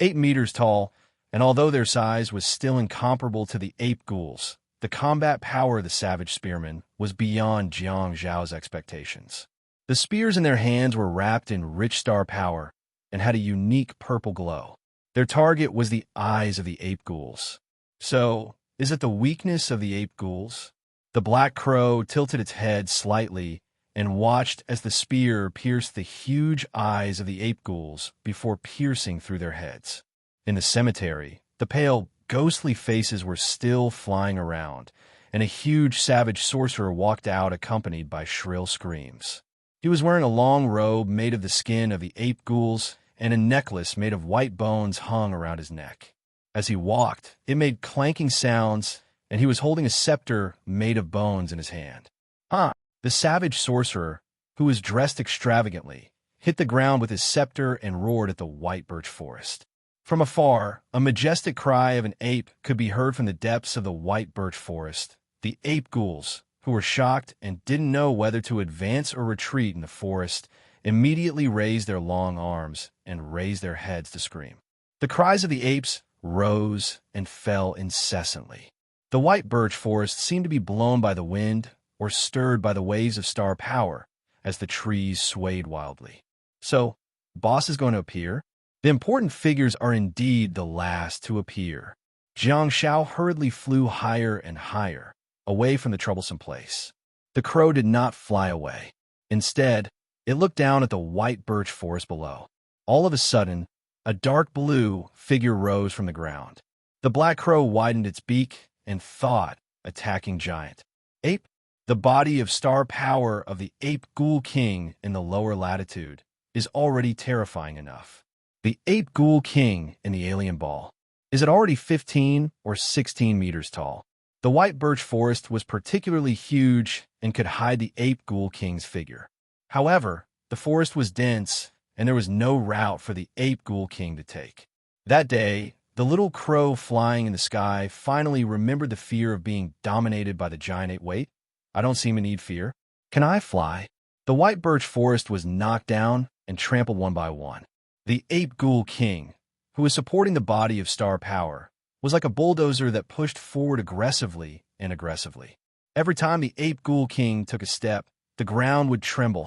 8 meters tall, and although their size was still incomparable to the ape ghouls, the combat power of the savage spearmen was beyond Jiang Zhao's expectations. The spears in their hands were wrapped in rich star power and had a unique purple glow. Their target was the eyes of the ape ghouls. So, is it the weakness of the ape ghouls? The black crow tilted its head slightly and watched as the spear pierced the huge eyes of the ape ghouls before piercing through their heads. In the cemetery, the pale, ghostly faces were still flying around, and a huge savage sorcerer walked out accompanied by shrill screams. He was wearing a long robe made of the skin of the ape ghouls, and a necklace made of white bones hung around his neck. As he walked, it made clanking sounds, and he was holding a scepter made of bones in his hand. The savage sorcerer, who was dressed extravagantly, hit the ground with his scepter and roared at the white birch forest. From afar, a majestic cry of an ape could be heard from the depths of the white birch forest. The ape ghouls, who were shocked and didn't know whether to advance or retreat in the forest, immediately raised their long arms and raised their heads to scream. The cries of the apes rose and fell incessantly. The white birch forest seemed to be blown by the wind or stirred by the waves of star power as the trees swayed wildly. So, boss is going to appear? The important figures are indeed the last to appear. Jiang Shao hurriedly flew higher and higher, away from the troublesome place. The crow did not fly away. Instead, it looked down at the white birch forest below. All of a sudden, a dark blue figure rose from the ground. The black crow widened its beak and thought, attacking giant. Ape, the body of star power of the ape ghoul king in the lower latitude, is already terrifying enough. The ape ghoul king in the alien ball. Is it already 15 or 16 meters tall? The white birch forest was particularly huge and could hide the ape ghoul king's figure. However, the forest was dense, and there was no route for the ape ghoul king to take. That day, the little crow flying in the sky finally remembered the fear of being dominated by the giant ape. Wait, I don't seem to need fear. Can I fly? The white birch forest was knocked down and trampled one by one. The ape ghoul king, who was supporting the body of star power, was like a bulldozer that pushed forward aggressively and aggressively. Every time the ape ghoul king took a step, the ground would tremble.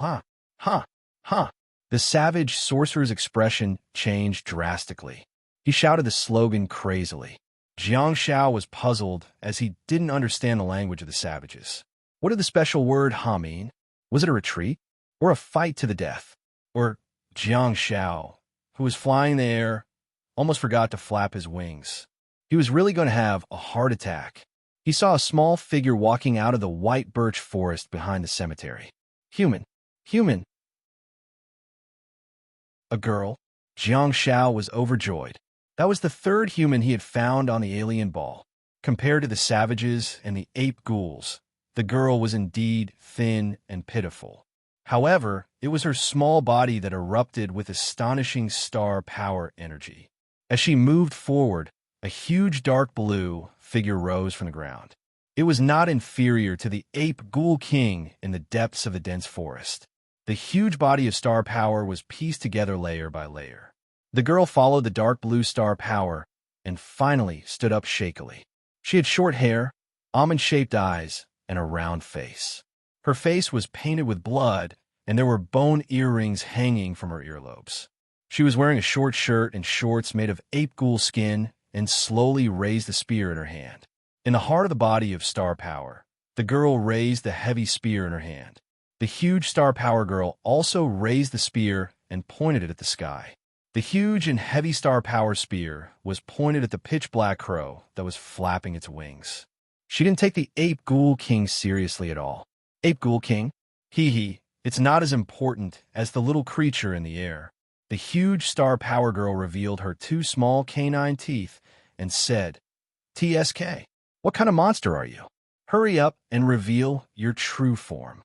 Huh. The savage sorcerer's expression changed drastically. He shouted the slogan crazily. Jiang Shao was puzzled as he didn't understand the language of the savages. What did the special word ha mean? Was it a retreat? Or a fight to the death? Or Jiang Shao, who was flying in the air, almost forgot to flap his wings. He was really going to have a heart attack. He saw a small figure walking out of the white birch forest behind the cemetery. Human. Human. A girl. Jiang Shao was overjoyed. That was the third human he had found on the alien ball. Compared to the savages and the ape ghouls, the girl was indeed thin and pitiful. However, it was her small body that erupted with astonishing star power energy. As she moved forward, a huge dark blue figure rose from the ground. It was not inferior to the ape ghoul king in the depths of the dense forest. The huge body of star power was pieced together layer by layer. The girl followed the dark blue star power and finally stood up shakily. She had short hair, almond-shaped eyes, and a round face. Her face was painted with blood, and there were bone earrings hanging from her earlobes. She was wearing a short shirt and shorts made of ape ghoul skin and slowly raised the spear in her hand. In the heart of the body of star power, the girl raised the heavy spear in her hand. The huge star power girl also raised the spear and pointed it at the sky. The huge and heavy star power spear was pointed at the pitch-black crow that was flapping its wings. She didn't take the ape ghoul king seriously at all. Ape ghoul king? Hee, it's not as important as the little creature in the air. The huge star power girl revealed her two small canine teeth and said, TSK, what kind of monster are you? Hurry up and reveal your true form.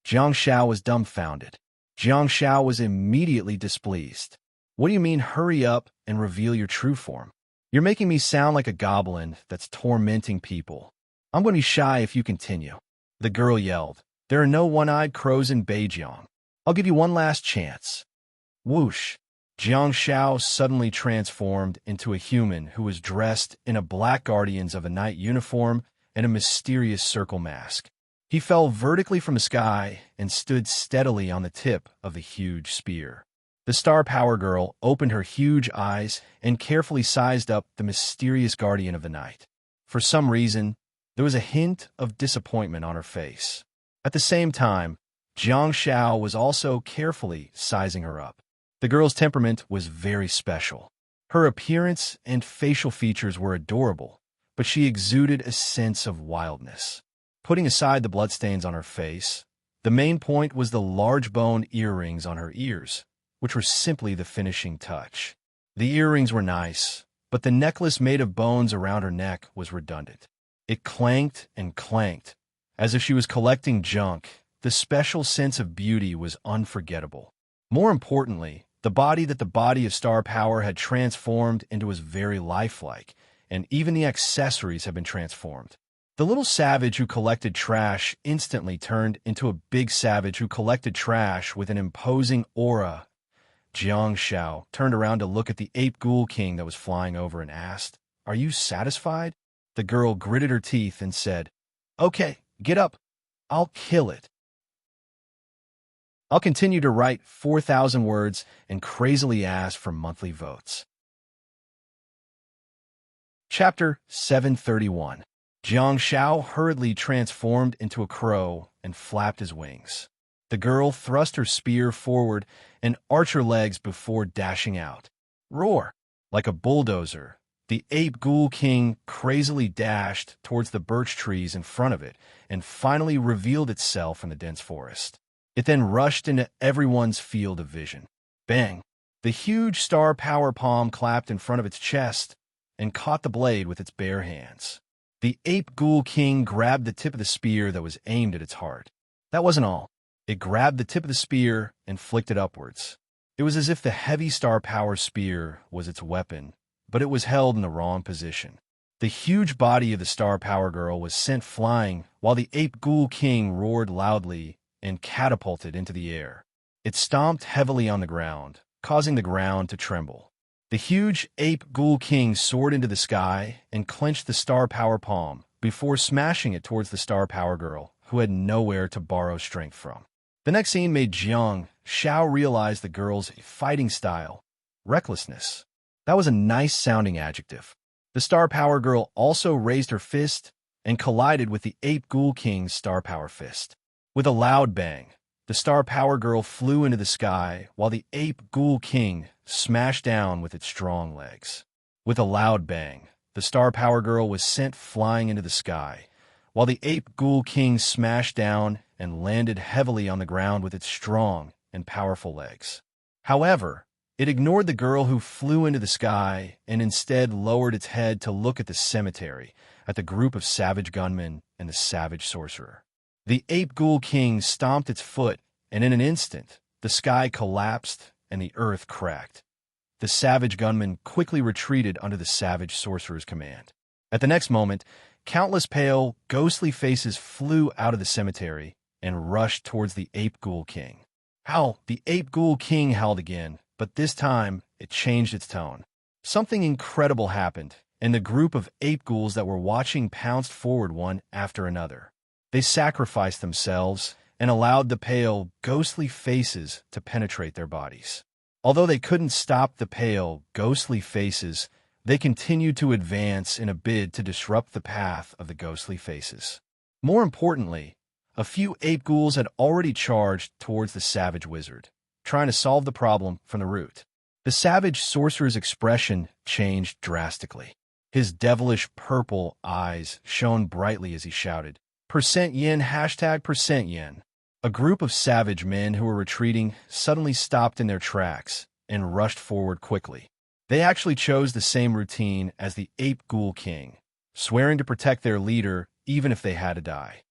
Jiang Shao was dumbfounded. Jiang Shao was immediately displeased. What do you mean, hurry up and reveal your true form? You're making me sound like a goblin that's tormenting people. I'm going to be shy if you continue. The girl yelled, There are no one-eyed crows in Beijiang. I'll give you one last chance. Whoosh! Jiang Shao suddenly transformed into a human who was dressed in a black Guardians of the Night uniform and a mysterious circle mask. He fell vertically from the sky and stood steadily on the tip of the huge spear. The Star Power Girl opened her huge eyes and carefully sized up the mysterious Guardian of the Night. For some reason, there was a hint of disappointment on her face. At the same time, Jiang Shao was also carefully sizing her up. The girl's temperament was very special. Her appearance and facial features were adorable, but she exuded a sense of wildness. Putting aside the bloodstains on her face, the main point was the large bone earrings on her ears, which were simply the finishing touch. The earrings were nice, but the necklace made of bones around her neck was redundant. It clanked and clanked, as if she was collecting junk. The special sense of beauty was unforgettable. More importantly, the body of star power had transformed into was very lifelike, and even the accessories had been transformed. The little savage who collected trash instantly turned into a big savage who collected trash with an imposing aura. Jiang Shao turned around to look at the ape ghoul king that was flying over and asked, Are you satisfied? The girl gritted her teeth and said, Okay, get up. I'll kill it. I'll continue to write 4,000 words and crazily ask for monthly votes. Chapter 731. Jiang Shao hurriedly transformed into a crow and flapped his wings. The girl thrust her spear forward and arched her legs before dashing out. Roar! Like a bulldozer, the ape ghoul king crazily dashed towards the birch trees in front of it and finally revealed itself in the dense forest. It then rushed into everyone's field of vision. Bang! The huge star power palm clapped in front of its chest and caught the blade with its bare hands. The ape ghoul king grabbed the tip of the spear that was aimed at its heart. That wasn't all. It grabbed the tip of the spear and flicked it upwards. It was as if the heavy star power spear was its weapon, but it was held in the wrong position. The huge body of the star power girl was sent flying while the ape ghoul king roared loudly and catapulted into the air. It stomped heavily on the ground, causing the ground to tremble. The huge ape ghoul king soared into the sky and clenched the star power palm before smashing it towards the star power girl, who had nowhere to borrow strength from. The next scene made Jiang Xiao realized the girl's fighting style, recklessness. That was a nice-sounding adjective. The Star Power Girl also raised her fist and collided with the Ape Ghoul King's Star Power fist. With a loud bang, the Star Power Girl flew into the sky while the Ape Ghoul King smashed down with its strong legs. With a loud bang, the Star Power Girl was sent flying into the sky, while the Ape Ghoul King smashed down and landed heavily on the ground with its strong and powerful legs. However, it ignored the girl who flew into the sky and instead lowered its head to look at the cemetery, at the group of savage gunmen and the savage sorcerer. The Ape Ghoul King stomped its foot, and in an instant, the sky collapsed and the earth cracked. The savage gunmen quickly retreated under the savage sorcerer's command. At the next moment, countless pale, ghostly faces flew out of the cemetery and rushed towards the Ape Ghoul King. Howl! The Ape Ghoul King howled again, but this time it changed its tone. Something incredible happened, and the group of ape ghouls that were watching pounced forward one after another. They sacrificed themselves and allowed the pale, ghostly faces to penetrate their bodies. Although they couldn't stop the pale, ghostly faces, they continued to advance in a bid to disrupt the path of the ghostly faces. More importantly, a few ape ghouls had already charged towards the savage wizard, trying to solve the problem from the root. The savage sorcerer's expression changed drastically. His devilish purple eyes shone brightly as he shouted, %yen, #%yen. A group of savage men who were retreating suddenly stopped in their tracks and rushed forward quickly. They actually chose the same routine as the Ape Ghoul King, swearing to protect their leader even if they had to die.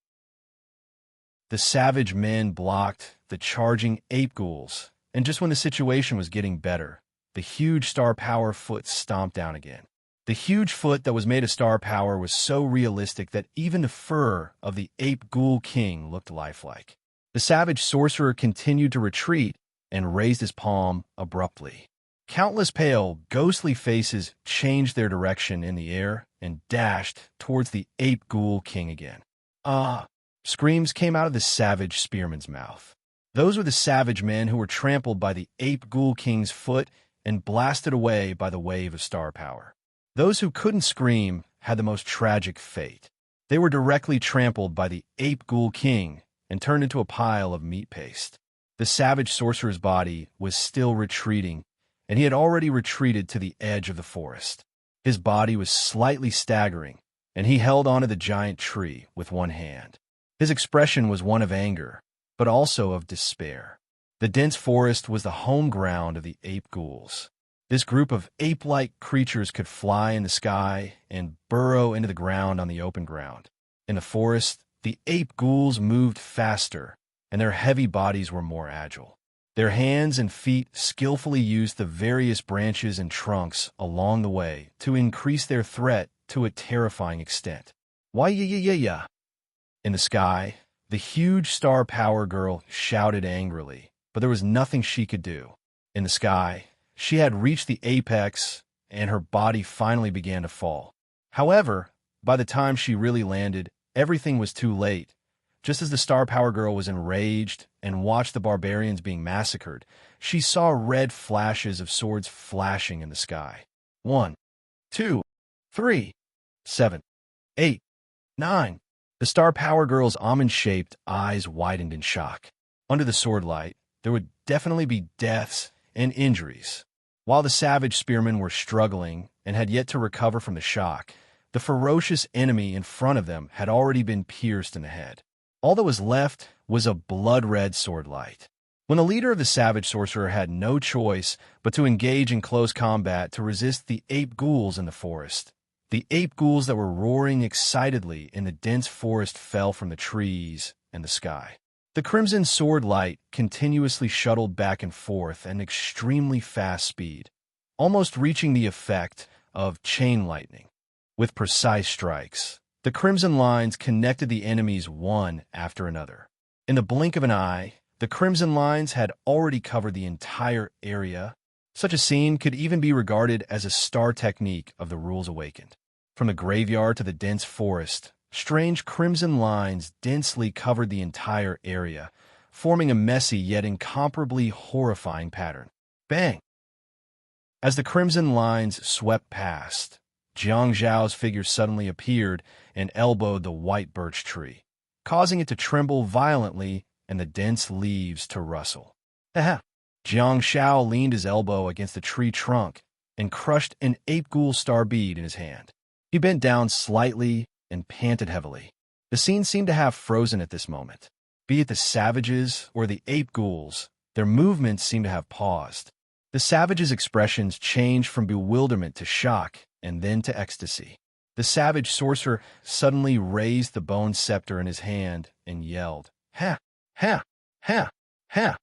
The savage men blocked the charging ape ghouls, and just when the situation was getting better, the huge star power foot stomped down again. The huge foot that was made of star power was so realistic that even the fur of the Ape Ghoul King looked lifelike. The savage sorcerer continued to retreat and raised his palm abruptly. Countless pale, ghostly faces changed their direction in the air and dashed towards the Ape Ghoul King again. Ah! Screams came out of the savage spearman's mouth. Those were the savage men who were trampled by the Ape Ghoul King's foot and blasted away by the wave of star power. Those who couldn't scream had the most tragic fate. They were directly trampled by the Ape Ghoul King and turned into a pile of meat paste. The savage sorcerer's body was still retreating, and he had already retreated to the edge of the forest. His body was slightly staggering, and he held onto the giant tree with one hand. His expression was one of anger, but also of despair. The dense forest was the home ground of the ape ghouls. This group of ape-like creatures could fly in the sky and burrow into the ground on the open ground. In the forest, the ape ghouls moved faster, and their heavy bodies were more agile. Their hands and feet skillfully used the various branches and trunks along the way to increase their threat to a terrifying extent. Why-ya-ya-ya-ya! In the sky, the huge star power girl shouted angrily, but there was nothing she could do. In the sky, she had reached the apex, and her body finally began to fall. However, by the time she really landed, everything was too late. Just as the Star Power Girl was enraged and watched the barbarians being massacred, she saw red flashes of swords flashing in the sky. 1, 2, 3, 7, 8, 9. The Star Power Girl's almond-shaped eyes widened in shock. Under the sword light, there would definitely be deaths and injuries. While the savage spearmen were struggling and had yet to recover from the shock, the ferocious enemy in front of them had already been pierced in the head. All that was left was a blood-red sword light. When the leader of the savage sorcerer had no choice but to engage in close combat to resist the ape ghouls in the forest, the ape ghouls that were roaring excitedly in the dense forest fell from the trees and the sky. The crimson sword light continuously shuttled back and forth at an extremely fast speed, almost reaching the effect of chain lightning. With precise strikes, the crimson lines connected the enemies one after another. In the blink of an eye, the crimson lines had already covered the entire area. Such a scene could even be regarded as a star technique of the Rules Awakened. From the graveyard to the dense forest, strange crimson lines densely covered the entire area, forming a messy yet incomparably horrifying pattern. Bang! As the crimson lines swept past, Jiang Zhao's figure suddenly appeared and elbowed the white birch tree, causing it to tremble violently and the dense leaves to rustle. Jiang Zhao leaned his elbow against the tree trunk and crushed an ape ghoul star bead in his hand. He bent down slightly and panted heavily. The scene seemed to have frozen at this moment. Be it the savages or the ape ghouls, their movements seemed to have paused. The savages' expressions changed from bewilderment to shock and then to ecstasy. The savage sorcerer suddenly raised the bone scepter in his hand and yelled, "Ha! Ha! Ha! Ha!"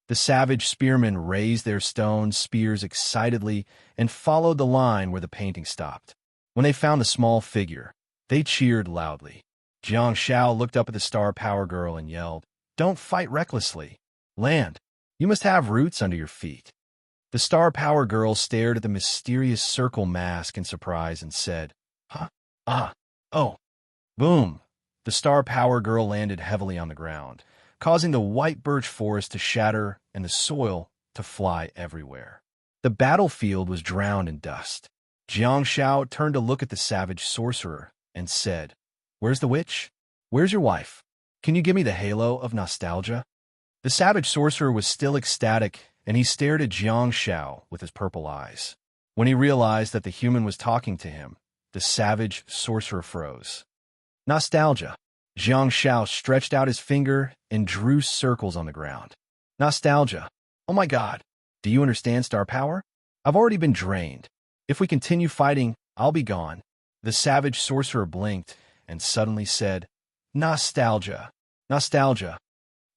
The savage spearmen raised their stone spears excitedly and followed the line where the painting stopped. When they found the small figure, they cheered loudly. Jiang Zhao looked up at the star power girl and yelled, "Don't fight recklessly. Land. You must have roots under your feet." The star power girl stared at the mysterious circle mask in surprise and said, "Huh? Ah. Oh." Boom! The star power girl landed heavily on the ground, causing the white birch forest to shatter and the soil to fly everywhere. The battlefield was drowned in dust. Jiang Zhao turned to look at the savage sorcerer and said, "Where's the witch? Where's your wife? Can you give me the halo of nostalgia?" The savage sorcerer was still ecstatic, and he stared at Jiang Zhao with his purple eyes. When he realized that the human was talking to him, the savage sorcerer froze. Nostalgia. Jiang Zhao stretched out his finger and drew circles on the ground. Nostalgia. Oh my God. Do you understand star power? I've already been drained. If we continue fighting, I'll be gone. The savage sorcerer blinked and suddenly said, "Nostalgia. Nostalgia."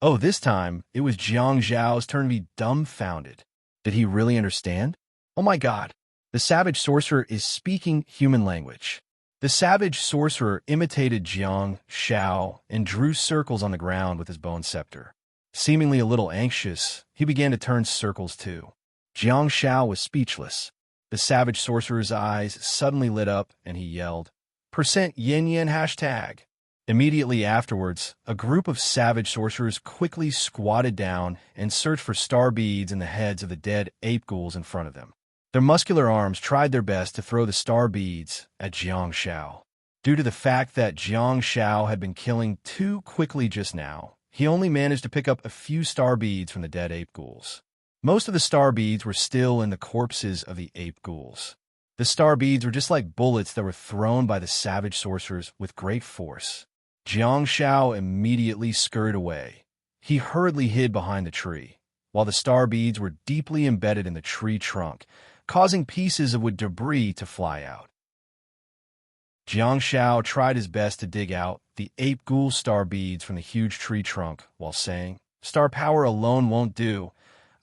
Oh, this time, it was Jiang Zhao's turn to be dumbfounded. Did he really understand? Oh my God. The savage sorcerer is speaking human language. The savage sorcerer imitated Jiang Zhao and drew circles on the ground with his bone scepter. Seemingly a little anxious, he began to turn circles too. Jiang Zhao was speechless. The savage sorcerer's eyes suddenly lit up and he yelled, %yin hashtag. Immediately afterwards, a group of savage sorcerers quickly squatted down and searched for star beads in the heads of the dead ape ghouls in front of them. Their muscular arms tried their best to throw the star beads at Jiang Zhao. Due to the fact that Jiang Zhao had been killing too quickly just now, he only managed to pick up a few star beads from the dead ape ghouls. Most of the star beads were still in the corpses of the ape ghouls. The star beads were just like bullets that were thrown by the savage sorcerers with great force. Jiang Zhao immediately scurried away. He hurriedly hid behind the tree, while the star beads were deeply embedded in the tree trunk, causing pieces of wood debris to fly out. Jiang Zhao tried his best to dig out the ape ghoul star beads from the huge tree trunk while saying, "Star power alone won't do.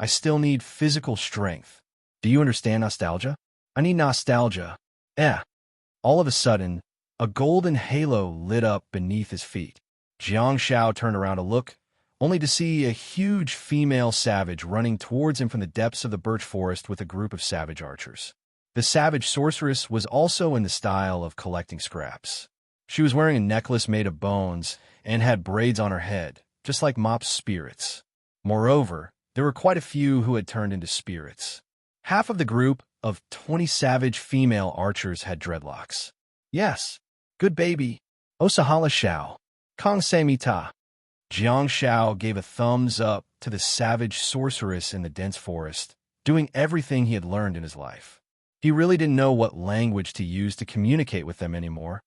I still need physical strength. Do you understand nostalgia? I need nostalgia." All of a sudden, a golden halo lit up beneath his feet. Jiang Zhao turned around to look, only to see a huge female savage running towards him from the depths of the birch forest with a group of savage archers. The savage sorceress was also in the style of collecting scraps. She was wearing a necklace made of bones and had braids on her head, just like Mop's spirits. Moreover, there were quite a few who had turned into spirits. Half of the group of 20 savage female archers had dreadlocks. "Yes, good baby. Osahala Shao. Kong Se Mita." Jiang Zhao gave a thumbs up to the savage sorceress in the dense forest, doing everything he had learned in his life. He really didn't know what language to use to communicate with them anymore.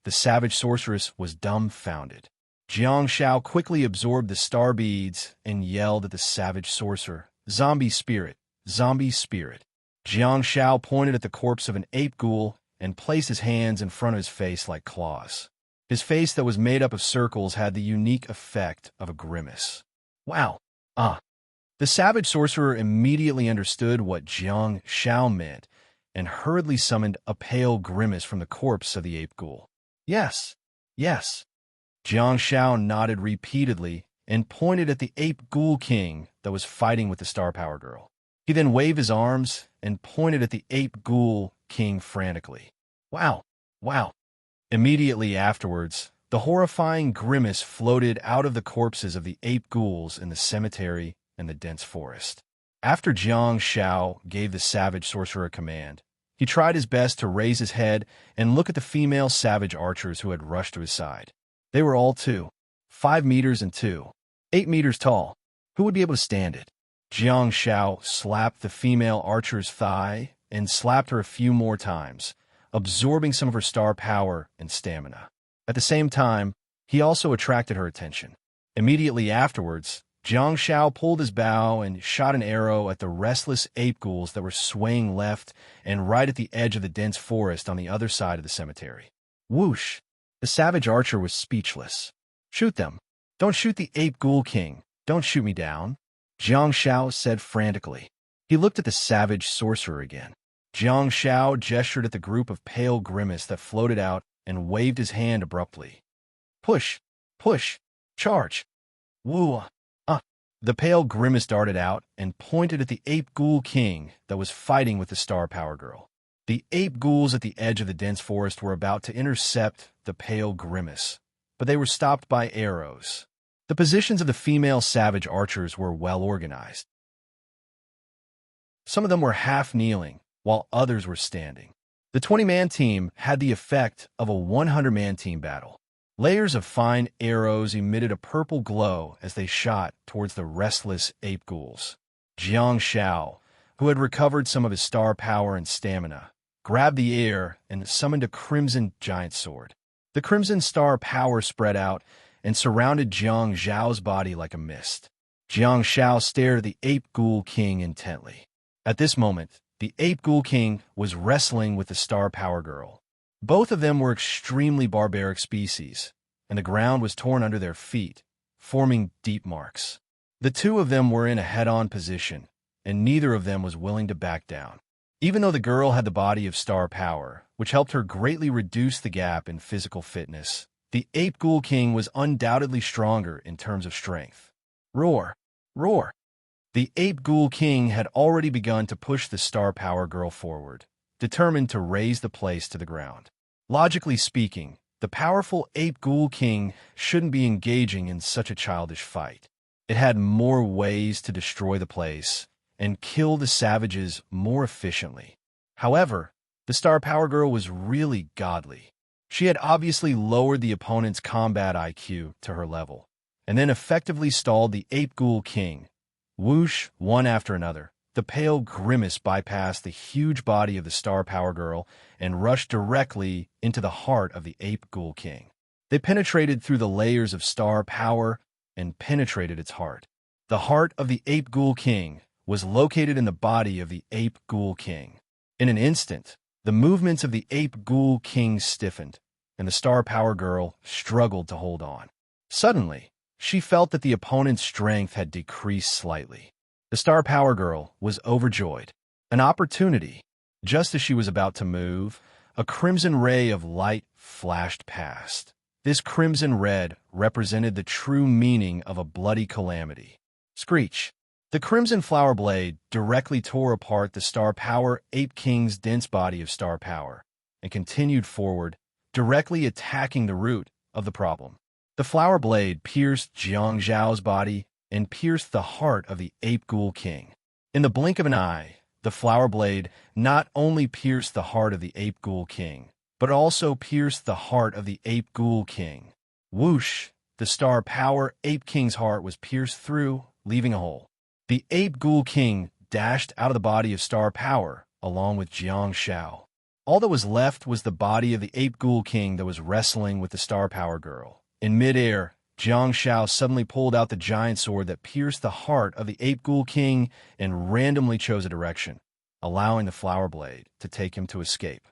The savage sorceress was dumbfounded. Jiang Zhao quickly absorbed the star beads and yelled at the savage sorcerer, "Zombie spirit, zombie spirit." Jiang Zhao pointed at the corpse of an ape ghoul and placed his hands in front of his face like claws. His face that was made up of circles had the unique effect of a grimace. Wow. The savage sorcerer immediately understood what Jiang Zhao meant and hurriedly summoned a pale grimace from the corpse of the ape ghoul. "Yes, yes." Jiang Zhao nodded repeatedly and pointed at the ape ghoul king that was fighting with the star power girl. He then waved his arms and pointed at the ape ghoul king frantically. Wow, wow. Immediately afterwards, The horrifying grimace floated out of the corpses of the ape ghouls in the cemetery and the dense forest. After Jiang Shao gave the savage sorcerer a command, he tried his best to raise his head and look at the female savage archers who had rushed to his side. They were all 5 meters and 8 meters tall. Who would be able to stand it? Jiang Shao slapped the female archer's thigh and slapped her a few more times, absorbing some of her star power and stamina. At the same time, he also attracted her attention. Immediately afterwards, Jiang Shao pulled his bow and shot an arrow at the restless ape ghouls that were swaying left and right at the edge of the dense forest on the other side of the cemetery. Whoosh! The savage archer was speechless. Shoot them! Don't shoot the ape ghoul king! Don't shoot me down! Jiang Shao said frantically. He looked at the savage sorcerer again. Jiang Shao gestured at the group of pale grimace that floated out and waved his hand abruptly. Push! Push! Charge! Woo! The pale grimace darted out and pointed at the ape ghoul king that was fighting with the star power girl. The ape ghouls at the edge of the dense forest were about to intercept the pale grimace, but they were stopped by arrows. The positions of the female savage archers were well organized. Some of them were half kneeling, while others were standing. The 20-man team had the effect of a 100-man team battle. Layers of fine arrows emitted a purple glow as they shot towards the restless ape ghouls. Jiang Shao, who had recovered some of his star power and stamina, grabbed the air and summoned a crimson giant sword. The crimson star power spread out and surrounded Jiang Zhao's body like a mist. Jiang Shao stared at the ape ghoul king intently. At this moment, the ape ghoul king was wrestling with the star power girl. Both of them were extremely barbaric species, and the ground was torn under their feet, forming deep marks. The two of them were in a head-on position, and neither of them was willing to back down. Even though the girl had the body of star power, which helped her greatly reduce the gap in physical fitness, the ape ghoul king was undoubtedly stronger in terms of strength. Roar! Roar! The ape ghoul king had already begun to push the star power girl forward, determined to raise the place to the ground. Logically speaking, the powerful ape ghoul king shouldn't be engaging in such a childish fight. It had more ways to destroy the place and kill the savages more efficiently. However, the star power girl was really godly. She had obviously lowered the opponent's combat IQ to her level, and then effectively stalled the ape ghoul king. Whoosh, one after another, the pale grimace bypassed the huge body of the star power girl and rushed directly into the heart of the ape ghoul king. They penetrated through the layers of star power and penetrated its heart. The heart of the ape ghoul king was located in the body of the ape ghoul king. In an instant, the movements of the ape ghoul king stiffened, and the star power girl struggled to hold on. Suddenly, she felt that the opponent's strength had decreased slightly. The star power girl was overjoyed. An opportunity. Just as she was about to move, a crimson ray of light flashed past. This crimson red represented the true meaning of a bloody calamity. Screech! The crimson flower blade directly tore apart the star power ape king's dense body of star power and continued forward, directly attacking the root of the problem. The flower blade pierced Jiang Zhao's body and pierced the heart of the ape ghoul king. In the blink of an eye, the flower blade not only pierced the heart of the ape ghoul king, but also pierced the heart of the ape ghoul king. Whoosh! The star power ape king's heart was pierced through, leaving a hole. The ape ghoul king dashed out of the body of star power, along with Jiang Shao. All that was left was the body of the ape ghoul king that was wrestling with the star power girl. In midair, Jiang Shao suddenly pulled out the giant sword that pierced the heart of the ape ghoul king and randomly chose a direction, allowing the flower blade to take him to escape.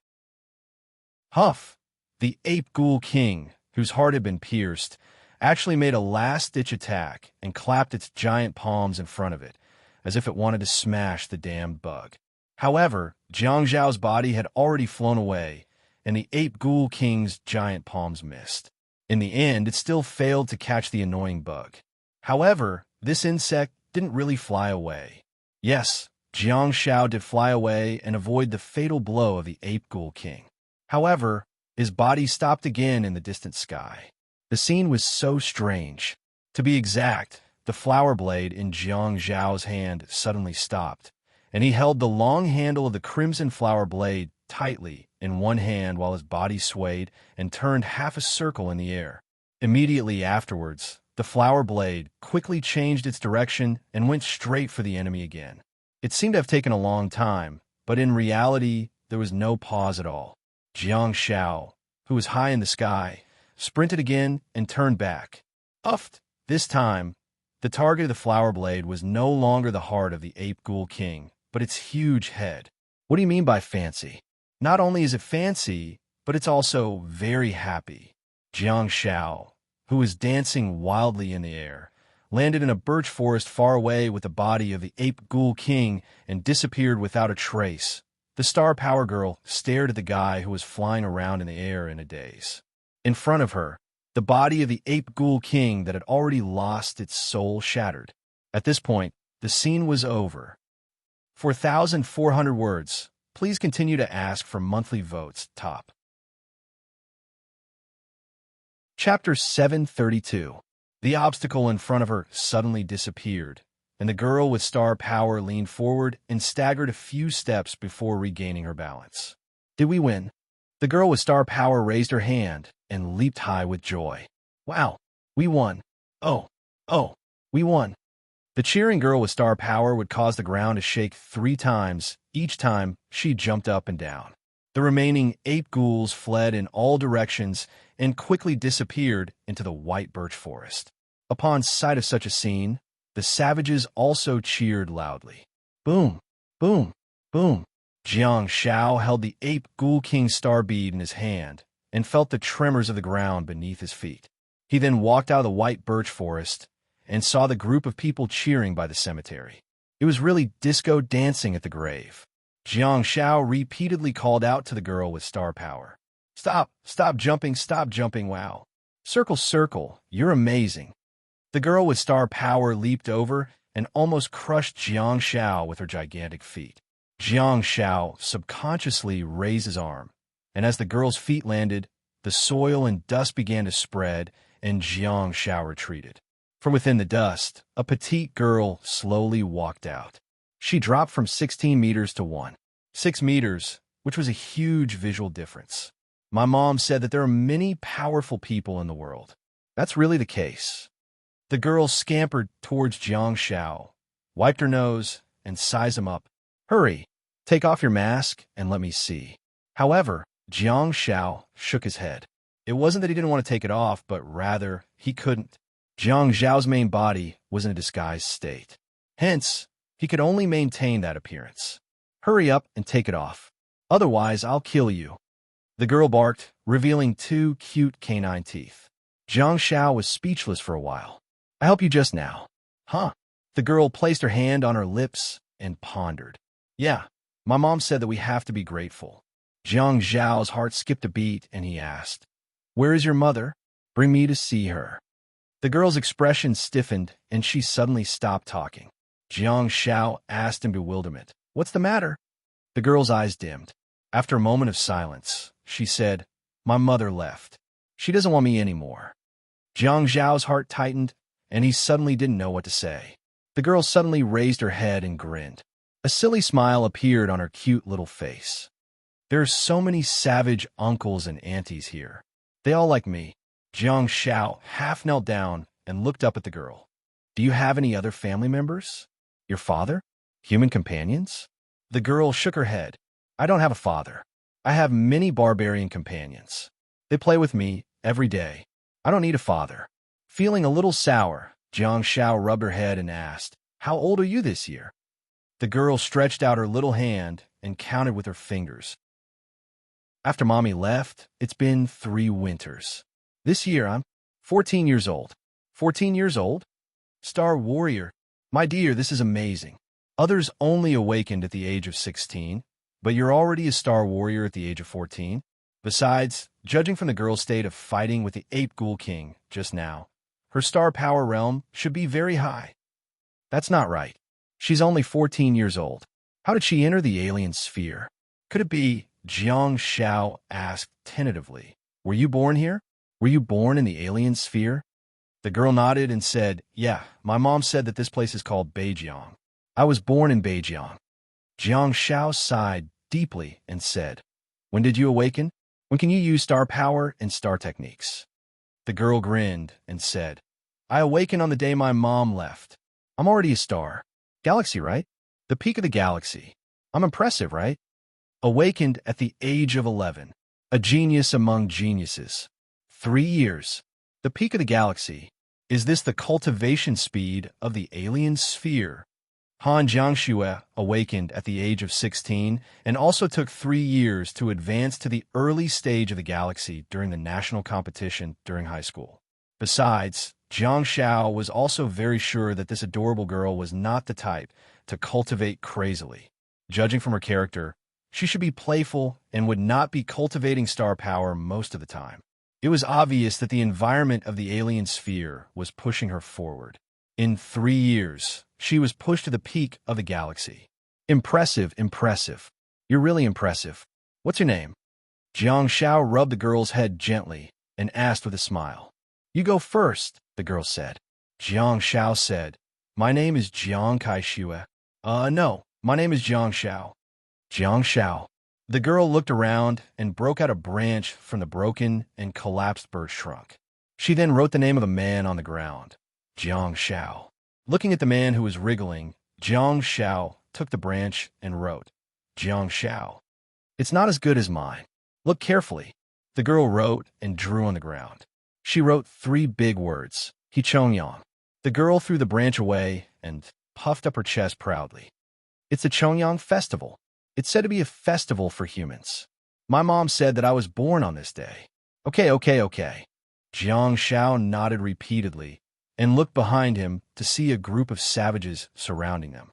Huff! The ape ghoul king, whose heart had been pierced, actually made a last-ditch attack and clapped its giant palms in front of it, as if it wanted to smash the damned bug. However, Jiang Zhao's body had already flown away, and the ape ghoul king's giant palms missed. In the end, it still failed to catch the annoying bug. However, this insect didn't really fly away. Yes, Jiang Shao did fly away and avoid the fatal blow of the ape ghoul king. However, his body stopped again in the distant sky. The scene was so strange. To be exact, the flower blade in Jiang Zhao's hand suddenly stopped, and he held the long handle of the crimson flower blade tightly in one hand while his body swayed and turned half a circle in the air. Immediately afterwards, the flower blade quickly changed its direction and went straight for the enemy again. It seemed to have taken a long time, but in reality, there was no pause at all. Jiang Xiao, who was high in the sky, sprinted again and turned back. Uffed! This time, the target of the flower blade was no longer the heart of the ape ghoul king, but its huge head. What do you mean by fancy? Not only is it fancy, but it's also very happy. Jiang Xiao, who was dancing wildly in the air, landed in a birch forest far away with the body of the ape ghoul king and disappeared without a trace. The star power girl stared at the guy who was flying around in the air in a daze. In front of her, the body of the ape ghoul king that had already lost its soul shattered. At this point, the scene was over. For 1,400 words, please continue to ask for monthly votes. Top. Chapter 732. The obstacle in front of her suddenly disappeared, and the girl with star power leaned forward and staggered a few steps before regaining her balance. Did we win? The girl with star power raised her hand and leaped high with joy. Wow, we won. Oh, we won. The cheering girl with star power would cause the ground to shake 3 times each time she jumped up and down. The remaining 8 ghouls fled in all directions and quickly disappeared into the white birch forest. Upon sight of such a scene, the savages also cheered loudly. Boom, boom, boom. Jiang Xiao held the ape ghoul king star bead in his hand and felt the tremors of the ground beneath his feet. He then walked out of the white birch forest and saw the group of people cheering by the cemetery. It was really disco dancing at the grave. Jiang Xiao repeatedly called out to the girl with star power. Stop jumping, wow. Circle, circle, you're amazing. The girl with star power leaped over and almost crushed Jiang Xiao with her gigantic feet. Jiang Xiao subconsciously raised his arm, and as the girl's feet landed, the soil and dust began to spread, and Jiang Xiao retreated. From within the dust, a petite girl slowly walked out. She dropped from 16 meters to 6 meters, which was a huge visual difference. My mom said that there are many powerful people in the world. That's really the case. The girl scampered towards Jiang Xiao, wiped her nose, and sized him up. Hurry, take off your mask and let me see. However, Jiang Xiao shook his head. It wasn't that he didn't want to take it off, but rather he couldn't. Jiang Zhao's main body was in a disguised state. Hence, he could only maintain that appearance. Hurry up and take it off. Otherwise, I'll kill you. The girl barked, revealing 2 cute canine teeth. Jiang Xiao was speechless for a while. I help you just now. Huh? The girl placed her hand on her lips and pondered. Yeah, my mom said that we have to be grateful. Jiang Zhao's heart skipped a beat and he asked, Where is your mother? Bring me to see her. The girl's expression stiffened and she suddenly stopped talking. Jiang Xiao asked in bewilderment, What's the matter? The girl's eyes dimmed. After a moment of silence, she said, My mother left. She doesn't want me anymore. Jiang Zhao's heart tightened, and he suddenly didn't know what to say. The girl suddenly raised her head and grinned. A silly smile appeared on her cute little face. There are so many savage uncles and aunties here. They all like me. Jiang Xiao half knelt down and looked up at the girl. Do you have any other family members? Your father? Human companions? The girl shook her head. I don't have a father. I have many barbarian companions. They play with me every day. I don't need a father. Feeling a little sour, Jiang Xiao rubbed her head and asked, How old are you this year? The girl stretched out her little hand and counted with her fingers. After Mommy left, it's been 3 winters. This year, I'm 14 years old. 14 years old? Star Warrior. My dear, this is amazing. Others only awakened at the age of 16, but you're already a Star Warrior at the age of 14. Besides, judging from the girl's state of fighting with the Ape Ghoul King just now, her star power realm should be very high. That's not right. She's only 14 years old. How did she enter the alien sphere? Could it be? Jiang Xiao asked tentatively. Were you born here? Were you born in the alien sphere? The girl nodded and said, yeah, my mom said that this place is called Beijiang. I was born in Beijiang. Jiang Shao sighed deeply and said, when did you awaken? When can you use star power and star techniques? The girl grinned and said, I awakened on the day my mom left. I'm already a star. Galaxy, right? The peak of the galaxy. I'm impressive, right? Awakened at the age of 11. A genius among geniuses. 3 years. The peak of the galaxy. Is this the cultivation speed of the alien sphere? Han Jiangxue awakened at the age of 16 and also took 3 years to advance to the early stage of the galaxy during the national competition during high school. Besides, Jiang Shao was also very sure that this adorable girl was not the type to cultivate crazily. Judging from her character, she should be playful and would not be cultivating star power most of the time. It was obvious that the environment of the alien sphere was pushing her forward. In 3 years, she was pushed to the peak of the galaxy. Impressive, impressive. You're really impressive. What's your name? Jiang Shao rubbed the girl's head gently and asked with a smile. You go first, the girl said. Jiang Shao said, my name is Jiang Kaixue. No, my name is Jiang Shao. Jiang Shao. The girl looked around and broke out a branch from the broken and collapsed birch trunk. She then wrote the name of the man on the ground, Jiang Shao. Looking at the man who was wriggling, Jiang Shao took the branch and wrote, Jiang Shao. It's not as good as mine. Look carefully. The girl wrote and drew on the ground. She wrote 3 big words, Hichongyang. The girl threw the branch away and puffed up her chest proudly. It's the Chongyang Festival. It's said to be a festival for humans. My mom said that I was born on this day. Okay. Jiang Shao nodded repeatedly and looked behind him to see a group of savages surrounding them.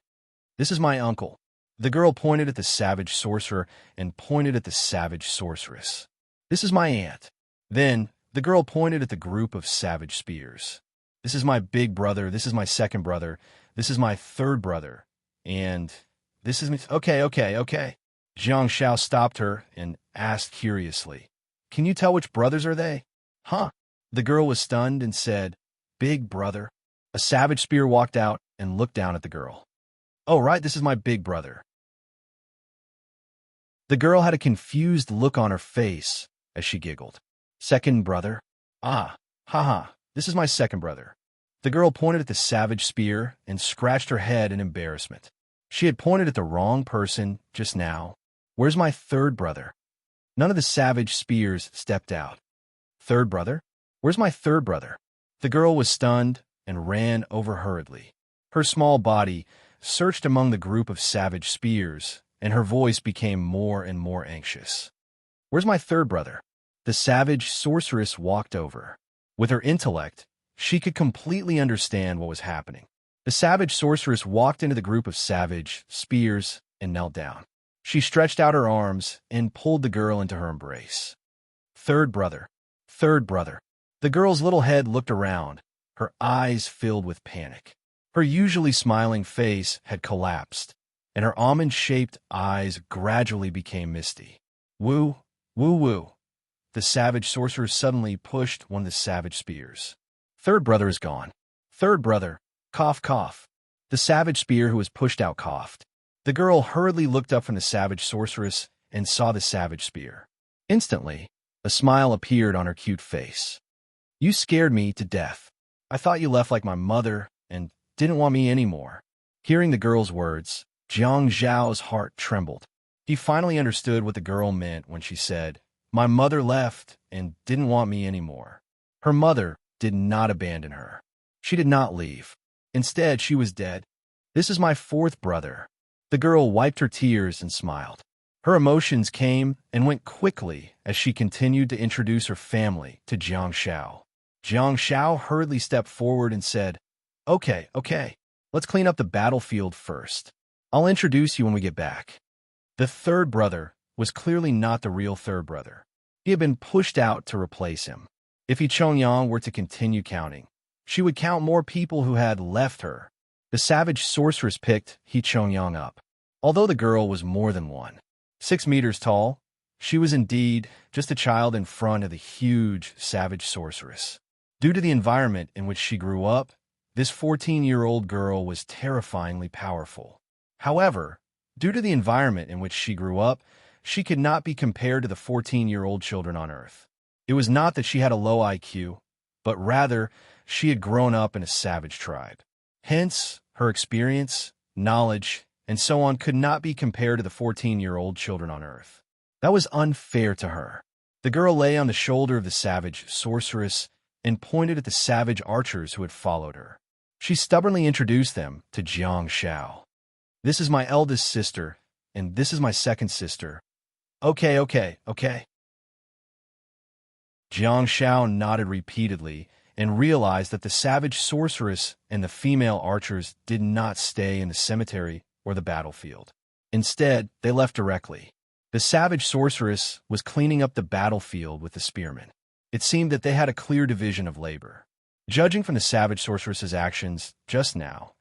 This is my uncle. The girl pointed at the savage sorcerer and pointed at the savage sorceress. This is my aunt. Then the girl pointed at the group of savage spears. This is my big brother. This is my second brother. This is my third brother. And this is me. Okay. Jiang Shao stopped her and asked curiously, can you tell which brothers are they? Huh? The girl was stunned and said, big brother. A savage spear walked out and looked down at the girl. Oh, right, this is my big brother. The girl had a confused look on her face as she giggled. Second brother? Ah, haha, this is my second brother. The girl pointed at the savage spear and scratched her head in embarrassment. She had pointed at the wrong person just now. Where's my third brother? None of the savage spears stepped out. Third brother? Where's my third brother? The girl was stunned and ran over hurriedly. Her small body searched among the group of savage spears, and her voice became more and more anxious. Where's my third brother? The savage sorceress walked over. With her intellect, she could completely understand what was happening. The savage sorceress walked into the group of savage spears and knelt down. She stretched out her arms and pulled the girl into her embrace. Third brother. Third brother. The girl's little head looked around, her eyes filled with panic. Her usually smiling face had collapsed, and her almond-shaped eyes gradually became misty. Woo, woo, woo. The savage sorcerer suddenly pushed one of the savage spears. Third brother is gone. Third brother. Cough, cough. The savage spear who was pushed out coughed. The girl hurriedly looked up from the savage sorceress and saw the savage spear. Instantly, a smile appeared on her cute face. You scared me to death. I thought you left like my mother and didn't want me anymore. Hearing the girl's words, Jiang Zhao's heart trembled. He finally understood what the girl meant when she said, my mother left and didn't want me anymore. Her mother did not abandon her. She did not leave. Instead, she was dead. This is my fourth brother. The girl wiped her tears and smiled. Her emotions came and went quickly as she continued to introduce her family to Jiang Shao. Jiang Shao hurriedly stepped forward and said, Okay, let's clean up the battlefield first. I'll introduce you when we get back. The third brother was clearly not the real third brother. He had been pushed out to replace him. If Yi Chongyang were to continue counting, she would count more people who had left her. The savage sorceress picked Yi Chongyang up. Although the girl was more than 6 meters tall, She was indeed just a child in front of the huge, savage sorceress. Due to the environment in which she grew up, this 14-year-old girl was terrifyingly powerful. However, due to the environment in which she grew up, she could not be compared to the 14-year-old children on Earth. It was not that she had a low IQ, but rather she had grown up in a savage tribe. Hence, her experience, knowledge, and so on could not be compared to the 14-year-old children on Earth. That was unfair to her. The girl lay on the shoulder of the savage sorceress and pointed at the savage archers who had followed her. She stubbornly introduced them to Jiang Shao. "This is my eldest sister, and this is my second sister. Okay. Jiang Shao nodded repeatedly and realized that the savage sorceress and the female archers did not stay in the cemetery or the battlefield. Instead, they left directly. The savage sorceress was cleaning up the battlefield with the spearmen. It seemed that they had a clear division of labor. Judging from the savage sorceress's actions just now,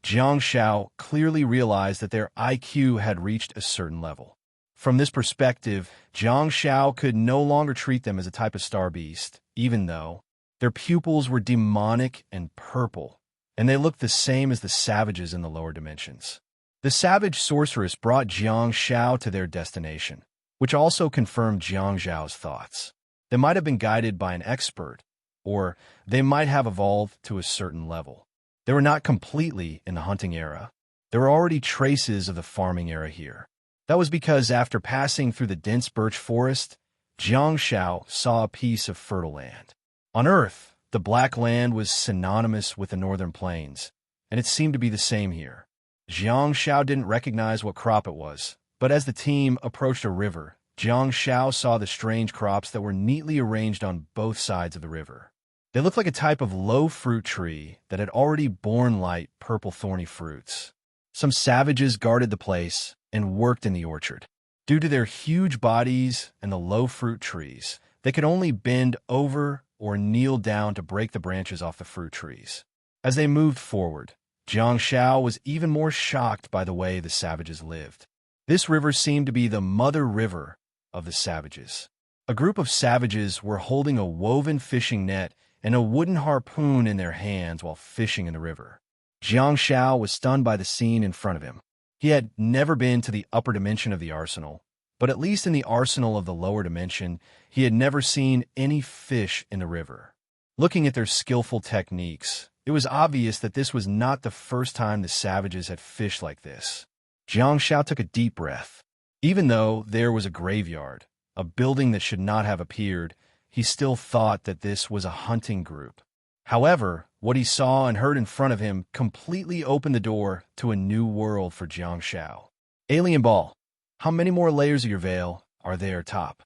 Jiang Shao clearly realized that their IQ had reached a certain level. From this perspective, Jiang Shao could no longer treat them as a type of star beast, even though their pupils were demonic and purple, and they looked the same as the savages in the lower dimensions. The savage sorceress brought Jiang Shao to their destination, which also confirmed Jiang Zhao's thoughts. They might have been guided by an expert, or they might have evolved to a certain level. They were not completely in the hunting era. There were already traces of the farming era here. That was because after passing through the dense birch forest, Jiang Shao saw a piece of fertile land. On Earth, the black land was synonymous with the northern plains, and it seemed to be the same here. Jiang Shao didn't recognize what crop it was, but as the team approached a river, Jiang Shao saw the strange crops that were neatly arranged on both sides of the river. They looked like a type of low fruit tree that had already borne light purple thorny fruits. Some savages guarded the place and worked in the orchard. Due to their huge bodies and the low fruit trees, they could only bend over or kneel down to break the branches off the fruit trees. As they moved forward, Jiang Shao was even more shocked by the way the savages lived. This river seemed to be the mother river of the savages. A group of savages were holding a woven fishing net and a wooden harpoon in their hands while fishing in the river. Jiang Shao was stunned by the scene in front of him. He had never been to the upper dimension of the arsenal, but at least in the arsenal of the lower dimension, he had never seen any fish in the river. Looking at their skillful techniques, it was obvious that this was not the first time the savages had fished like this. Jiang Shao took a deep breath. Even though there was a graveyard, a building that should not have appeared, he still thought that this was a hunting group. However, what he saw and heard in front of him completely opened the door to a new world for Jiang Shao. Alien Ball, how many more layers of your veil are there top?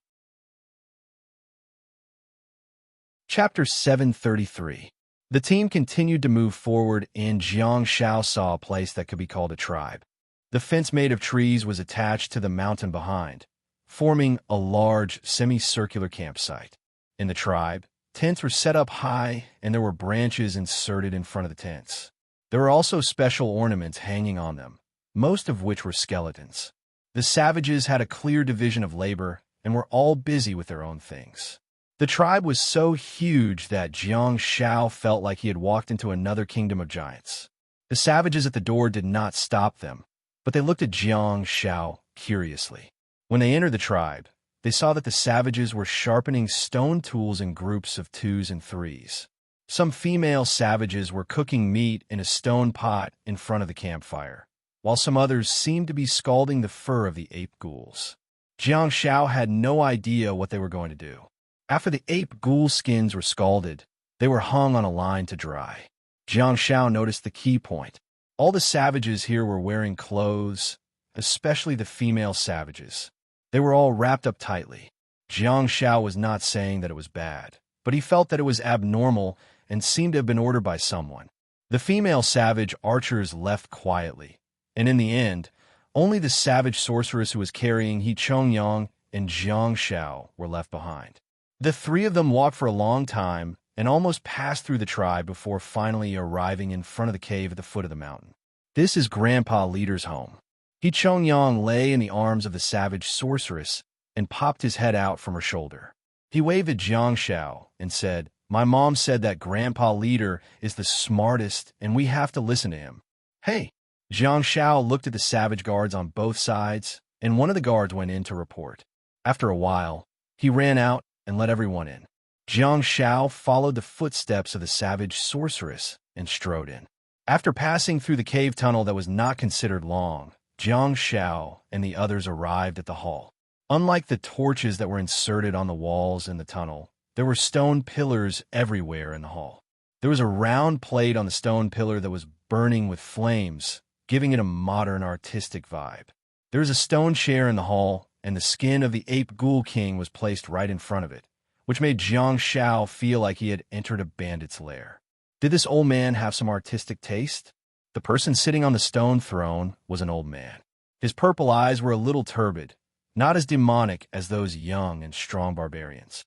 Chapter 733. The team continued to move forward, and Jiang Shao saw a place that could be called a tribe. The fence made of trees was attached to the mountain behind, forming a large semicircular campsite. In the tribe, tents were set up high, and there were branches inserted in front of the tents. There were also special ornaments hanging on them, most of which were skeletons. The savages had a clear division of labor and were all busy with their own things. The tribe was so huge that Jiang Shao felt like he had walked into another kingdom of giants. The savages at the door did not stop them, but they looked at Jiang Shao curiously. When they entered the tribe, they saw that the savages were sharpening stone tools in groups of 2s and 3s. Some female savages were cooking meat in a stone pot in front of the campfire, while some others seemed to be scalding the fur of the ape ghouls. Jiang Shao had no idea what they were going to do. After the ape ghoul skins were scalded, they were hung on a line to dry. Jiang Shao noticed the key point. All the savages here were wearing clothes, especially the female savages. They were all wrapped up tightly. Jiang Shao was not saying that it was bad, but he felt that it was abnormal and seemed to have been ordered by someone. The female savage archers left quietly, and in the end, only the savage sorceress who was carrying He Chongyang and Jiang Shao were left behind. The three of them walked for a long time and almost passed through the tribe before finally arriving in front of the cave at the foot of the mountain. This is Grandpa Leader's home. He Chongyang lay in the arms of the savage sorceress, and popped his head out from her shoulder. He waved at Jiang Shao and said, "My mom said that Grandpa Leader is the smartest and we have to listen to him." "Hey!" Jiang Shao looked at the savage guards on both sides, and one of the guards went in to report. After a while, he ran out and let everyone in. Jiang Shao followed the footsteps of the savage sorceress and strode in. After passing through the cave tunnel that was not considered long, Jiang Shao and the others arrived at the hall. Unlike the torches that were inserted on the walls in the tunnel, there were stone pillars everywhere in the hall. There was a round plate on the stone pillar that was burning with flames, giving it a modern artistic vibe. There was a stone chair in the hall, and the skin of the ape ghoul king was placed right in front of it, which made Jiang Shao feel like he had entered a bandit's lair. Did this old man have some artistic taste? The person sitting on the stone throne was an old man. His purple eyes were a little turbid, not as demonic as those young and strong barbarians.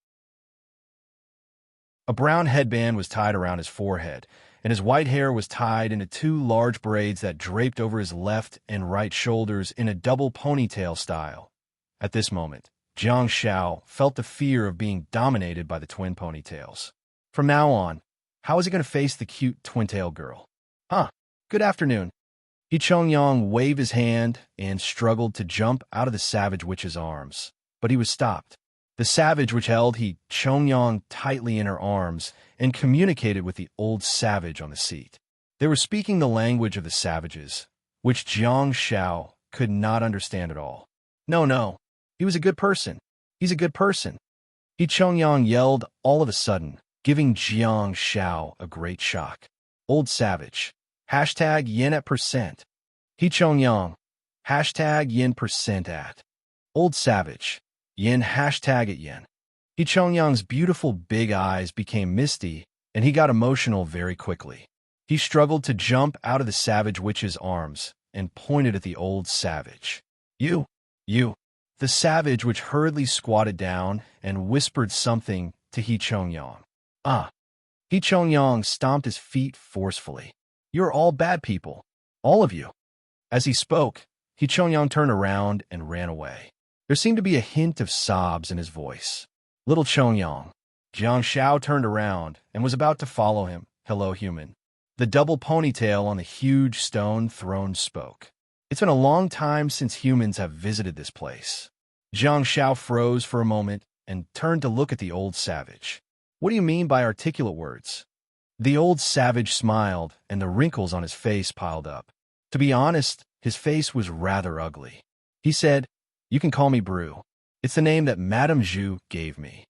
A brown headband was tied around his forehead, and his white hair was tied into two large braids that draped over his left and right shoulders in a double ponytail style. At this moment, Jiang Shao felt the fear of being dominated by the twin ponytails. From now on, how was he going to face the cute twin-tail girl? Good afternoon. He Chongyang waved his hand and struggled to jump out of the savage witch's arms, but he was stopped. The savage witch held He Chongyang tightly in her arms and communicated with the old savage on the seat. They were speaking the language of the savages, which Jiang Shao could not understand at all. No, he was a good person. He's a good person. He Chongyang yelled all of a sudden, giving Jiang Shao a great shock. Old savage. Hashtag yen at percent. He Chongyang. Hashtag yen percent at. Old savage. Yen hashtag at yen. He Chongyang's beautiful big eyes became misty, and he got emotional very quickly. He struggled to jump out of the savage witch's arms and pointed at the old savage. You. The savage witch hurriedly squatted down and whispered something to He Chongyang. He Chongyang stomped his feet forcefully. You're all bad people. All of you. As he spoke, He Chongyang turned around and ran away. There seemed to be a hint of sobs in his voice. Little Chongyang. Jiang Shao turned around and was about to follow him. Hello, human. The double ponytail on the huge stone throne spoke. It's been a long time since humans have visited this place. Jiang Shao froze for a moment and turned to look at the old savage. What do you mean by articulate words? The old savage smiled, and the wrinkles on his face piled up. To be honest, his face was rather ugly. He said, "You can call me Brew. It's the name that Madame Zhu gave me."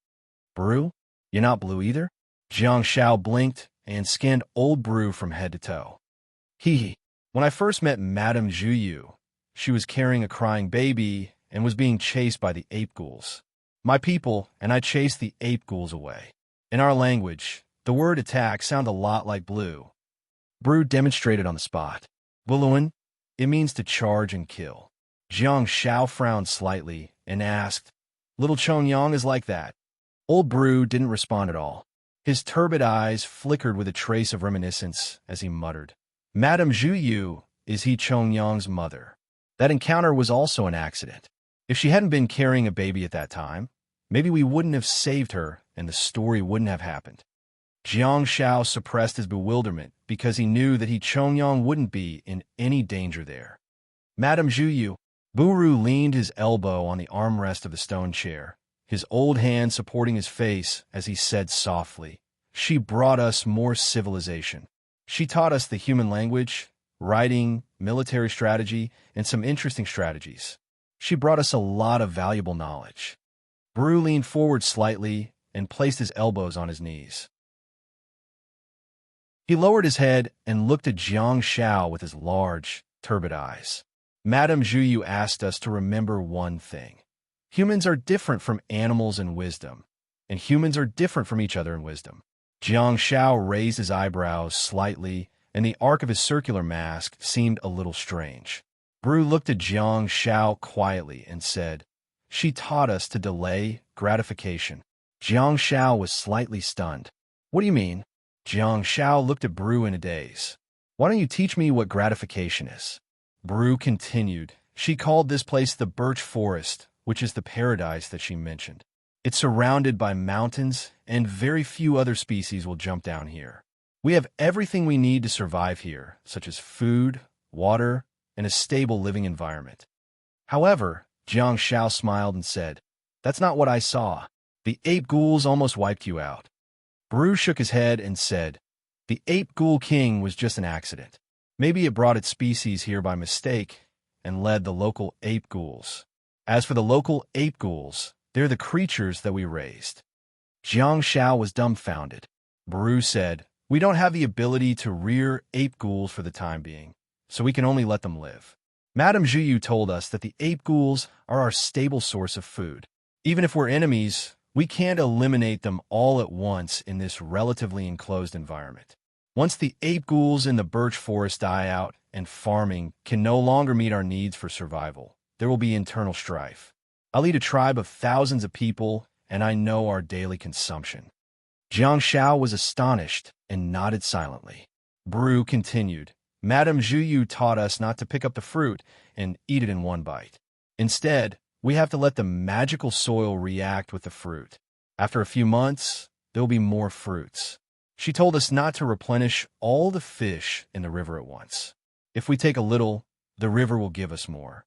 Brew? You're not blue either? Jiang Shao blinked and scanned old Brew from head to toe. When I first met Madame Zhu, she was carrying a crying baby and was being chased by the ape ghouls. My people and I chased the ape ghouls away. In our language, the word attack sounds a lot like blue. Brew demonstrated on the spot. Buluan, it means to charge and kill. Jiang Shao frowned slightly and asked, "Little Chongyang is like that?" Old Brew didn't respond at all. His turbid eyes flickered with a trace of reminiscence as he muttered, "Madame Zhu is He Chongyang's mother. That encounter was also an accident. If she hadn't been carrying a baby at that time, maybe we wouldn't have saved her and the story wouldn't have happened." Jiang Shao suppressed his bewilderment because he knew that He Chongyang wouldn't be in any danger there. "Madame Zhu." Buru leaned his elbow on the armrest of the stone chair, his old hand supporting his face as he said softly, "She brought us more civilization. She taught us the human language, writing, military strategy, and some interesting strategies. She brought us a lot of valuable knowledge." Bru leaned forward slightly and placed his elbows on his knees. He lowered his head and looked at Jiang Shao with his large, turbid eyes. "Madame Zhu asked us to remember one thing. Humans are different from animals in wisdom, and humans are different from each other in wisdom." Jiang Shao raised his eyebrows slightly, and the arc of his circular mask seemed a little strange. Bru looked at Jiang Shao quietly and said, "She taught us to delay gratification." Jiang Shao was slightly stunned. "What do you mean?" Jiang Shao looked at Bru in a daze. "Why don't you teach me what gratification is?" Bru continued, "She called this place the Birch Forest, which is the paradise that she mentioned. It's surrounded by mountains, and very few other species will jump down here. We have everything we need to survive here, such as food, water, and a stable living environment. However, Jiang Shao smiled and said, "That's not what I saw. The ape ghouls almost wiped you out." Bru shook his head and said, "The ape ghoul king was just an accident. Maybe it brought its species here by mistake and led the local ape ghouls. As for the local ape ghouls, they're the creatures that we raised." Jiang Shao was dumbfounded. Bru said, "We don't have the ability to rear ape ghouls for the time being, so we can only let them live. Madame Zhuyu told us that the ape ghouls are our stable source of food. Even if we're enemies, we can't eliminate them all at once in this relatively enclosed environment. Once the ape ghouls in the birch forest die out and farming can no longer meet our needs for survival, there will be internal strife. I lead a tribe of thousands of people, and I know our daily consumption." Jiang Shao was astonished and nodded silently. Bru continued, "Madame Zhuyu taught us not to pick up the fruit and eat it in one bite. Instead, we have to let the magical soil react with the fruit. After a few months, there will be more fruits. She told us not to replenish all the fish in the river at once. If we take a little, the river will give us more."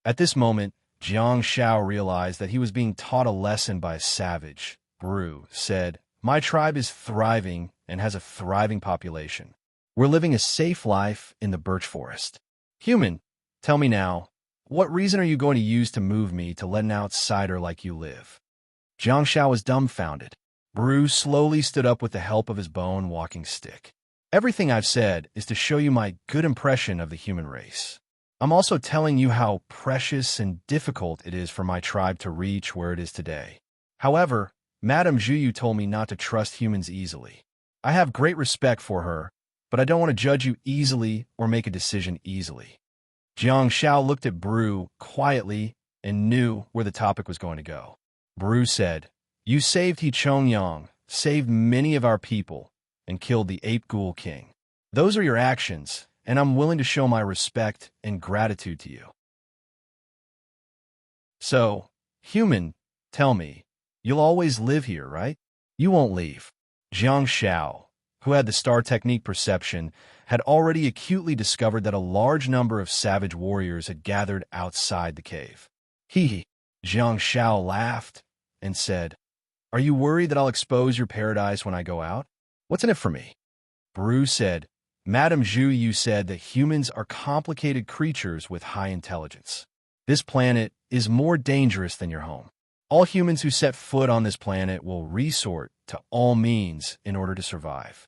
At this moment, Jiang Shao realized that he was being taught a lesson by a savage. Bru said, "My tribe is thriving and has a thriving population. We're living a safe life in the birch forest. Human, tell me now, what reason are you going to use to move me to let an outsider like you live?" Jiang Shao was dumbfounded. Bru slowly stood up with the help of his bone walking stick. "Everything I've said is to show you my good impression of the human race. I'm also telling you how precious and difficult it is for my tribe to reach where it is today. However, Madame Zhuyu told me not to trust humans easily. I have great respect for her, but I don't want to judge you easily or make a decision easily." Jiang Shao looked at Bru quietly and knew where the topic was going to go. Bru said, "You saved He Chongyang, saved many of our people, and killed the ape ghoul king. Those are your actions, and I'm willing to show my respect and gratitude to you. So, human, tell me, you'll always live here, right? You won't leave." Jiang Shao, who had the star technique perception, had already acutely discovered that a large number of savage warriors had gathered outside the cave. He, Jiang Shao laughed and said, "Are you worried that I'll expose your paradise when I go out? What's in it for me?" Bru said, "Madame Zhuyu said that humans are complicated creatures with high intelligence. This planet is more dangerous than your home. All humans who set foot on this planet will resort to all means in order to survive.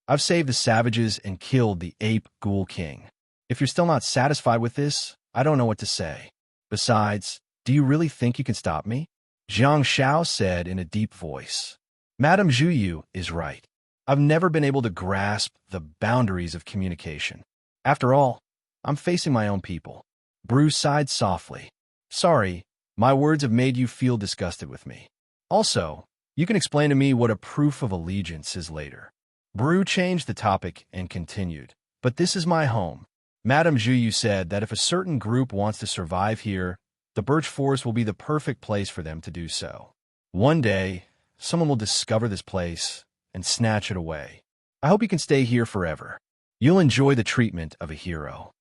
I've saved the savages and killed the ape ghoul king. If you're still not satisfied with this, I don't know what to say. Besides, do you really think you can stop me?" Jiang Shao said in a deep voice, "Madame Zhuyu is right. I've never been able to grasp the boundaries of communication. After all, I'm facing my own people." Bru sighed softly. "Sorry, my words have made you feel disgusted with me. Also, you can explain to me what a proof of allegiance is later." Bru changed the topic and continued, "But this is my home. Madame Zhuyu said that if a certain group wants to survive here, the birch forest will be the perfect place for them to do so. One day, someone will discover this place and snatch it away. I hope you can stay here forever. You'll enjoy the treatment of a hero."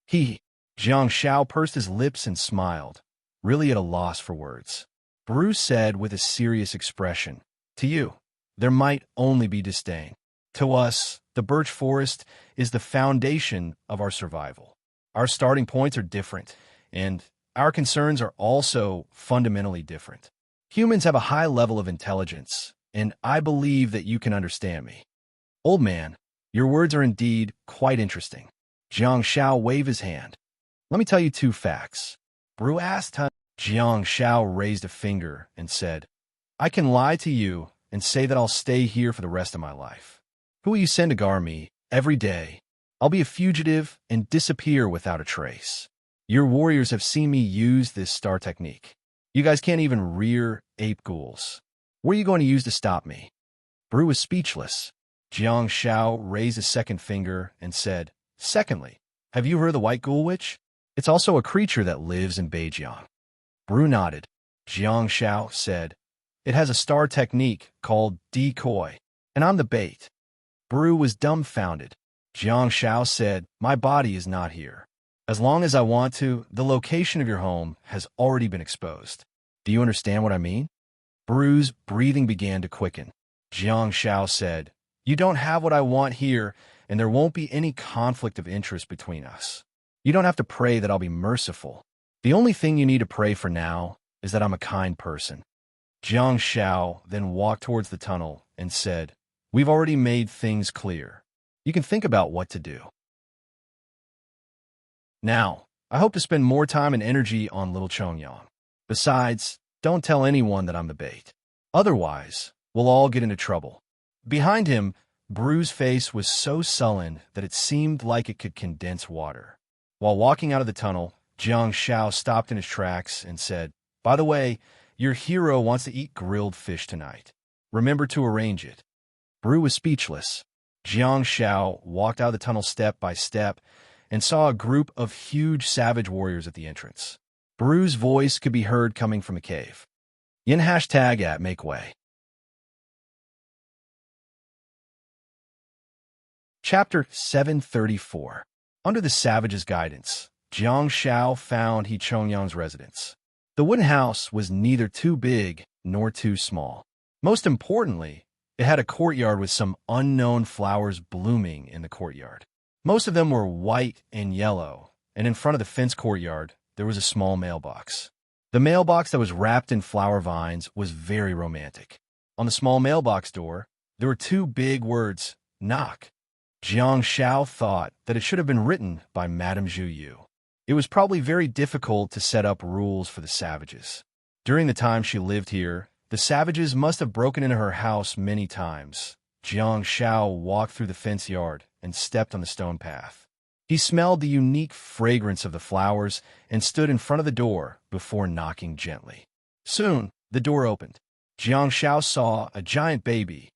Jiang Shao pursed his lips and smiled, really at a loss for words. Bru said with a serious expression, "To you, there might only be disdain. To us, the birch forest is the foundation of our survival. Our starting points are different, and our concerns are also fundamentally different. Humans have a high level of intelligence, and I believe that you can understand me. Old man, your words are indeed quite interesting." Jiang Shao waved his hand. "Let me tell you 2 facts. Bru asked how. Jiang Shao raised a finger and said, "I can lie to you and say that I'll stay here for the rest of my life. Who will you send to guard me every day? I'll be a fugitive and disappear without a trace. Your warriors have seen me use this star technique. You guys can't even rear ape ghouls. What are you going to use to stop me?" Bru was speechless. Jiang Shao raised a second finger and said, "Secondly, have you heard of the white ghoul witch? It's also a creature that lives in Beijiang. Bru nodded. Jiang Shao said, "It has a star technique called decoy, and I'm the bait." Bru was dumbfounded. Jiang Shao said, "My body is not here. As long as I want to, the location of your home has already been exposed. Do you understand what I mean?" Bru's breathing began to quicken. Jiang Shao said, "You don't have what I want here, and there won't be any conflict of interest between us. You don't have to pray that I'll be merciful. The only thing you need to pray for now is that I'm a kind person." Jiang Shao then walked towards the tunnel and said, "We've already made things clear. You can think about what to do. Now, I hope to spend more time and energy on little Chongyang. Besides, don't tell anyone that I'm the bait. Otherwise, we'll all get into trouble." Behind him, Bru's face was so sullen that it seemed like it could condense water. While walking out of the tunnel, Jiang Shao stopped in his tracks and said, "By the way, your hero wants to eat grilled fish tonight. Remember to arrange it." Bru was speechless. Jiang Shao walked out of the tunnel step by step and saw a group of huge savage warriors at the entrance. Bru's voice could be heard coming from the cave. Yin hashtag at make way. Chapter 734. Under the savage's guidance, Jiang Shao found He Chongyang's residence. The wooden house was neither too big nor too small. Most importantly, it had a courtyard with some unknown flowers blooming in the courtyard. Most of them were white and yellow, and in front of the fenced courtyard, there was a small mailbox. The mailbox that was wrapped in flower vines was very romantic. On the small mailbox door, there were two big words, "Knock." Jiang Shao thought that it should have been written by Madame Zhu Yu. It was probably very difficult to set up rules for the savages. During the time she lived here, the savages must have broken into her house many times. Jiang Shao walked through the fence yard and stepped on the stone path. He smelled the unique fragrance of the flowers and stood in front of the door before knocking gently. Soon, the door opened. Jiang Shao saw a giant baby.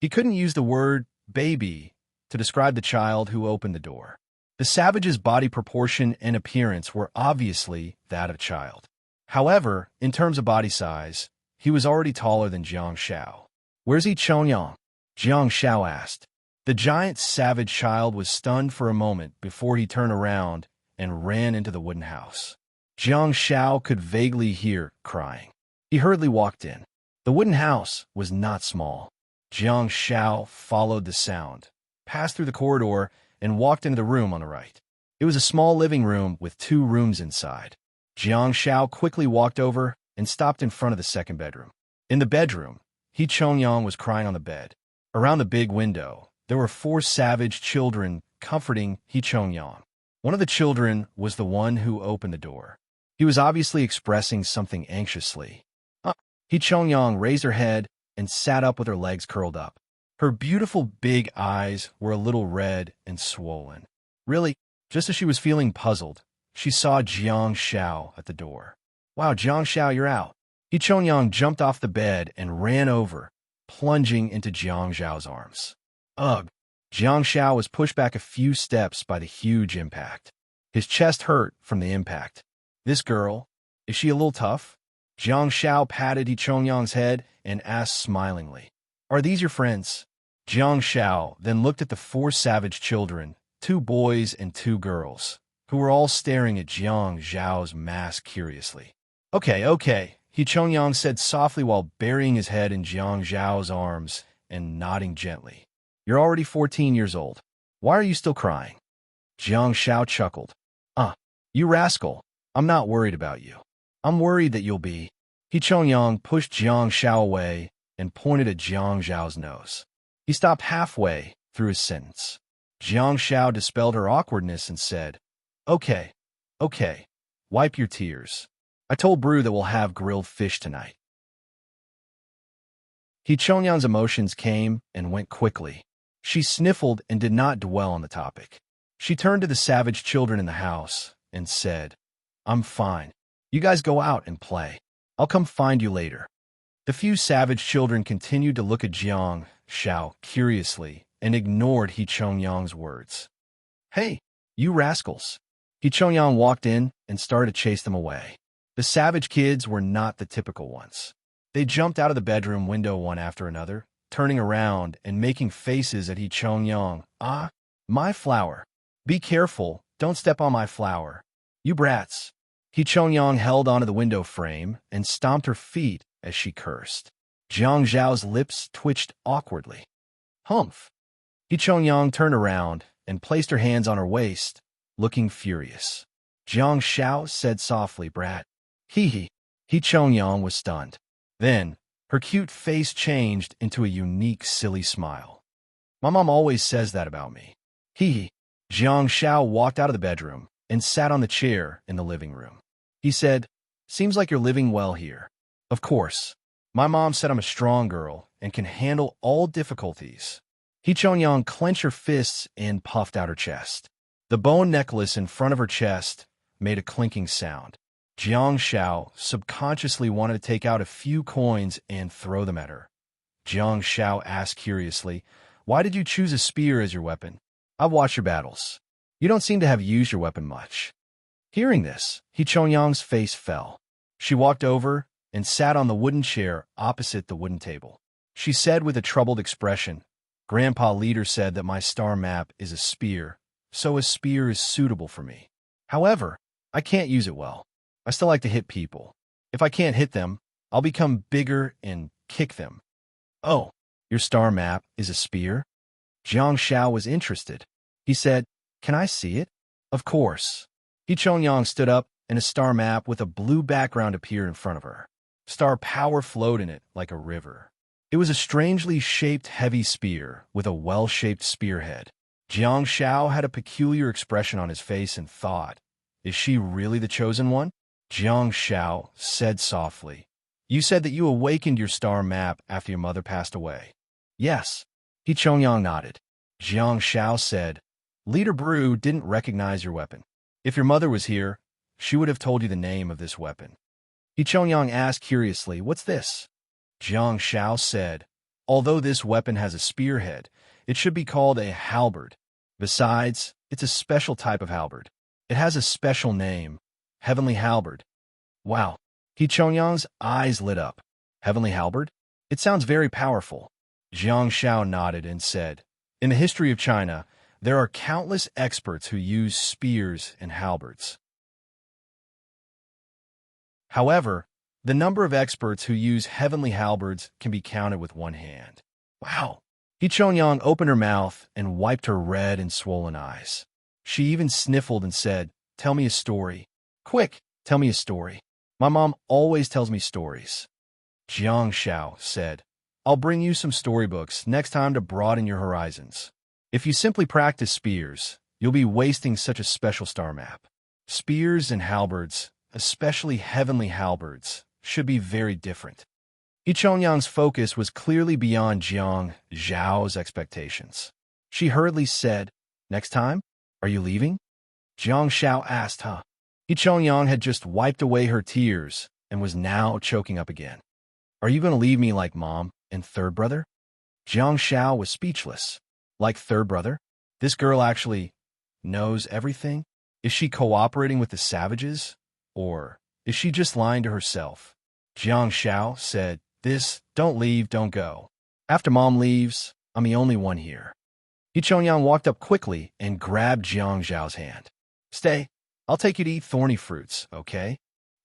He couldn't use the word baby to describe the child who opened the door. The savage's body proportion and appearance were obviously that of a child. However, in terms of body size, he was already taller than Jiang Shao. "Where's He Chongyang?" Jiang Shao asked. The giant savage child was stunned for a moment before he turned around and ran into the wooden house. Jiang Shao could vaguely hear crying. He hurriedly walked in. The wooden house was not small. Jiang Shao followed the sound, passed through the corridor, and walked into the room on the right. It was a small living room with two rooms inside. Jiang Shao quickly walked over and stopped in front of the second bedroom. In the bedroom, He Chongyang was crying on the bed. Around the big window, there were four savage children comforting He Chongyang. One of the children was the one who opened the door. He was obviously expressing something anxiously. He Chongyang raised her head and sat up with her legs curled up. Her beautiful big eyes were a little red and swollen. Really, just as she was feeling puzzled, she saw Jiang Shao at the door. "Wow, Jiang Shao, you're out." He Chongyang jumped off the bed and ran over, plunging into Jiang Shao's arms. Ugh! Jiang Shao was pushed back a few steps by the huge impact. His chest hurt from the impact. "This girl, is she a little tough?" Jiang Shao patted He Chongyang's head and asked smilingly, "Are these your friends?" Jiang Shao then looked at the four savage children, two boys and two girls, who were all staring at Jiang Zhao's mask curiously. Okay, He Chongyang said softly while burying his head in Jiang Zhao's arms and nodding gently. "You're already 14 years old. Why are you still crying?" Jiang Shao chuckled. You rascal, I'm not worried about you. I'm worried that you'll be." He Chongyang pushed Jiang Shao away and pointed at Jiang Zhao's nose. He stopped halfway through his sentence. Jiang Shao dispelled her awkwardness and said, Okay, wipe your tears. I told Bru that we'll have grilled fish tonight." He Chongyang's emotions came and went quickly. She sniffled and did not dwell on the topic. She turned to the savage children in the house and said, "I'm fine. You guys go out and play. I'll come find you later." The few savage children continued to look at Jiang Shao curiously and ignored He Chongyang's words. "Hey, you rascals." He Chongyang walked in and started to chase them away. The savage kids were not the typical ones. They jumped out of the bedroom window one after another, turning around and making faces at He Chongyang. Ah, my flower. Be careful, don't step on my flower. You brats. He Chongyang held onto the window frame and stomped her feet as she cursed. Jiang Zhao's lips twitched awkwardly. Humph. He Chongyang turned around and placed her hands on her waist, looking furious. Jiang Xiao said softly, brat. Hee. He Chongyang was stunned. Then, her cute face changed into a unique, silly smile. My mom always says that about me. Hee. Jiang Xiao walked out of the bedroom and sat on the chair in the living room. He said, seems like you're living well here. Of course. My mom said I'm a strong girl and can handle all difficulties. He Chongyang clenched her fists and puffed out her chest. The bone necklace in front of her chest made a clinking sound. Jiang Xiao subconsciously wanted to take out a few coins and throw them at her. Jiang Xiao asked curiously, why did you choose a spear as your weapon? I've watched your battles. You don't seem to have used your weapon much. Hearing this, He Chongyang's face fell. She walked over and sat on the wooden chair opposite the wooden table. She said with a troubled expression, Grandpa Leader said that my star map is a spear, so a spear is suitable for me. However, I can't use it well. I still like to hit people. If I can't hit them, I'll become bigger and kick them. Oh, your star map is a spear? Jiang Xiao was interested. He said, can I see it? Of course. He Chongyang stood up and a star map with a blue background appeared in front of her. Star power flowed in it like a river. It was a strangely shaped heavy spear with a well-shaped spearhead. Jiang Xiao had a peculiar expression on his face and thought, is she really the chosen one? Jiang Xiao said softly, you said that you awakened your star map after your mother passed away. Yes. He Chongyang nodded. Jiang Xiao said, Leader Brew didn't recognize your weapon. If your mother was here, she would have told you the name of this weapon. He Chongyang asked curiously, what's this? Jiang Xiao said, although this weapon has a spearhead, it should be called a halberd. Besides, it's a special type of halberd. It has a special name, Heavenly Halberd. Wow. He Chongyang's eyes lit up. Heavenly Halberd? It sounds very powerful. Jiang Xiao nodded and said, in the history of China, there are countless experts who use spears and halberds. However, the number of experts who use heavenly halberds can be counted with one hand. Wow. He Chongyang opened her mouth and wiped her red and swollen eyes. She even sniffled and said, tell me a story. Quick, tell me a story. My mom always tells me stories. Jiang Xiao said, I'll bring you some storybooks next time to broaden your horizons. If you simply practice spears, you'll be wasting such a special star map. Spears and halberds, especially heavenly halberds, should be very different. He Chongyang's focus was clearly beyond Jiang Zhao's expectations. She hurriedly said, next time? Are you leaving? Jiang Xiao asked, huh? He Chongyang had just wiped away her tears and was now choking up again. Are you going to leave me like Mom and third brother? Jiang Xiao was speechless. Like third brother? This girl actually knows everything? Is she cooperating with the savages? Or is she just lying to herself? Jiang Xiao said, don't leave, don't go. After Mom leaves, I'm the only one here. He Chongyang walked up quickly and grabbed Jiang Zhao's hand. Stay, I'll take you to eat thorny fruits, okay?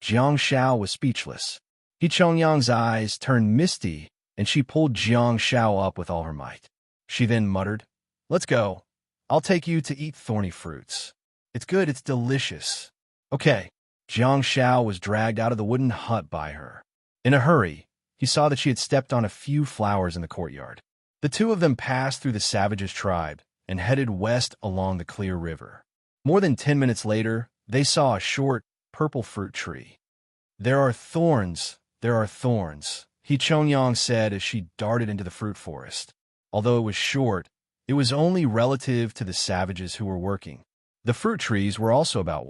Jiang Xiao was speechless. He Chongyang's eyes turned misty, and she pulled Jiang Xiao up with all her might. She then muttered, let's go. I'll take you to eat thorny fruits. It's good, it's delicious. Okay. Jiang Xiao was dragged out of the wooden hut by her. In a hurry, he saw that she had stepped on a few flowers in the courtyard. The two of them passed through the savages' tribe and headed west along the clear river. More than 10 minutes later, they saw a short, purple fruit tree. There are thorns, He Chongyang said as she darted into the fruit forest. Although it was short, it was only relative to the savages who were working. The fruit trees were also about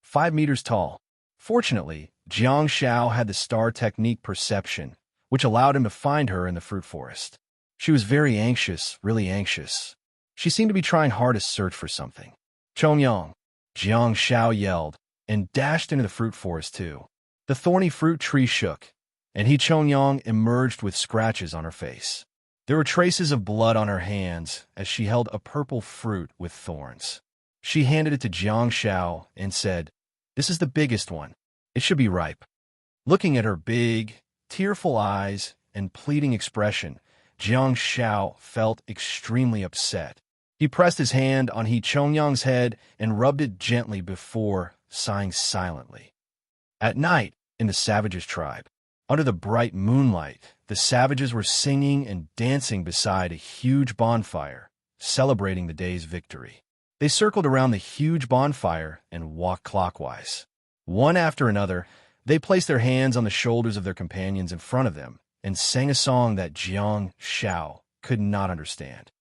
5 meters tall. Fortunately, Jiang Xiao had the star technique perception, which allowed him to find her in the fruit forest. She was very anxious, really anxious. She seemed to be trying hard to search for something. Chongyang, Jiang Xiao yelled, and dashed into the fruit forest too. The thorny fruit tree shook, and He Chongyang emerged with scratches on her face. There were traces of blood on her hands as she held a purple fruit with thorns. She handed it to Jiang Shao and said, "This is the biggest one. It should be ripe." Looking at her big, tearful eyes and pleading expression, Jiang Shao felt extremely upset. He pressed his hand on He Chongyang's head and rubbed it gently before sighing silently. At night, in the savages' tribe, under the bright moonlight, the savages were singing and dancing beside a huge bonfire, celebrating the day's victory. They circled around the huge bonfire and walked clockwise. One after another, they placed their hands on the shoulders of their companions in front of them and sang a song that Jiang Shao could not understand.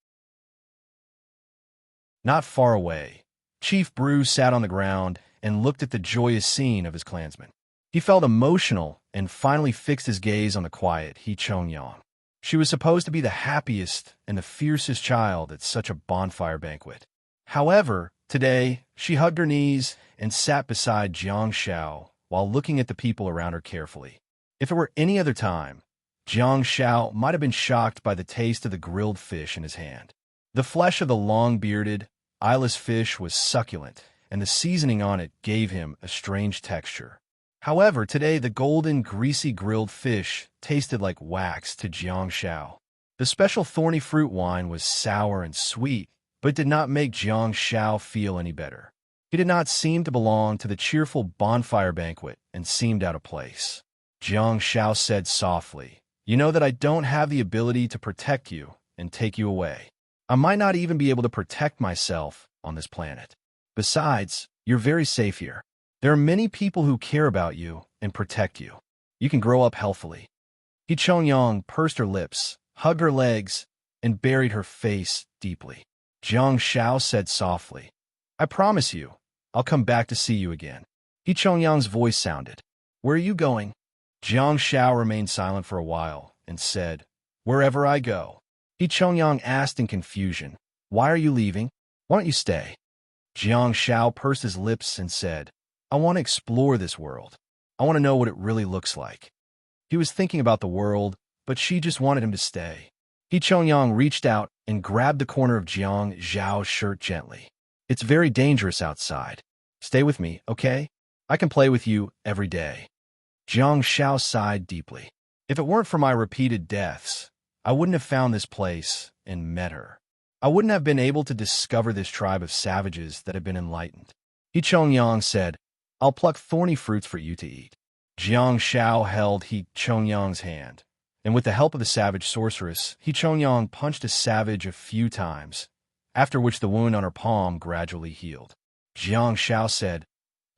Not far away, Chief Brew sat on the ground and looked at the joyous scene of his clansmen. He felt emotional and finally fixed his gaze on the quiet He Chongyang. She was supposed to be the happiest and the fiercest child at such a bonfire banquet. However, today, she hugged her knees and sat beside Jiang Shao while looking at the people around her carefully. If it were any other time, Jiang Shao might have been shocked by the taste of the grilled fish in his hand. The flesh of the long-bearded, eyeless fish was succulent, and the seasoning on it gave him a strange texture. However, today the golden, greasy grilled fish tasted like wax to Jiang Shao. The special thorny fruit wine was sour and sweet, but did not make Jiang Shao feel any better. He did not seem to belong to the cheerful bonfire banquet and seemed out of place. Jiang Shao said softly, "You know that I don't have the ability to protect you and take you away. I might not even be able to protect myself on this planet. Besides, you're very safe here. There are many people who care about you and protect you. You can grow up healthily." He Chongyang pursed her lips, hugged her legs, and buried her face deeply. Jiang Shao said softly, "I promise you, I'll come back to see you again." He Chongyang's voice sounded. "Where are you going?" Jiang Shao remained silent for a while and said, "Wherever I go." He Chongyang asked in confusion, "Why are you leaving? Why don't you stay?" Jiang Shao pursed his lips and said, "I want to explore this world. I want to know what it really looks like." He was thinking about the world, but she just wanted him to stay. He Chongyang reached out and grabbed the corner of Jiang Zhao's shirt gently. "It's very dangerous outside. Stay with me, okay? I can play with you every day." Jiang Shao sighed deeply. "If it weren't for my repeated deaths, I wouldn't have found this place and met her. I wouldn't have been able to discover this tribe of savages that have been enlightened." He Chongyang said, "I'll pluck thorny fruits for you to eat." Jiang Shao held He Chongyang's hand, and with the help of the savage sorceress, He Chongyang punched a savage a few times, after which the wound on her palm gradually healed. Jiang Shao said,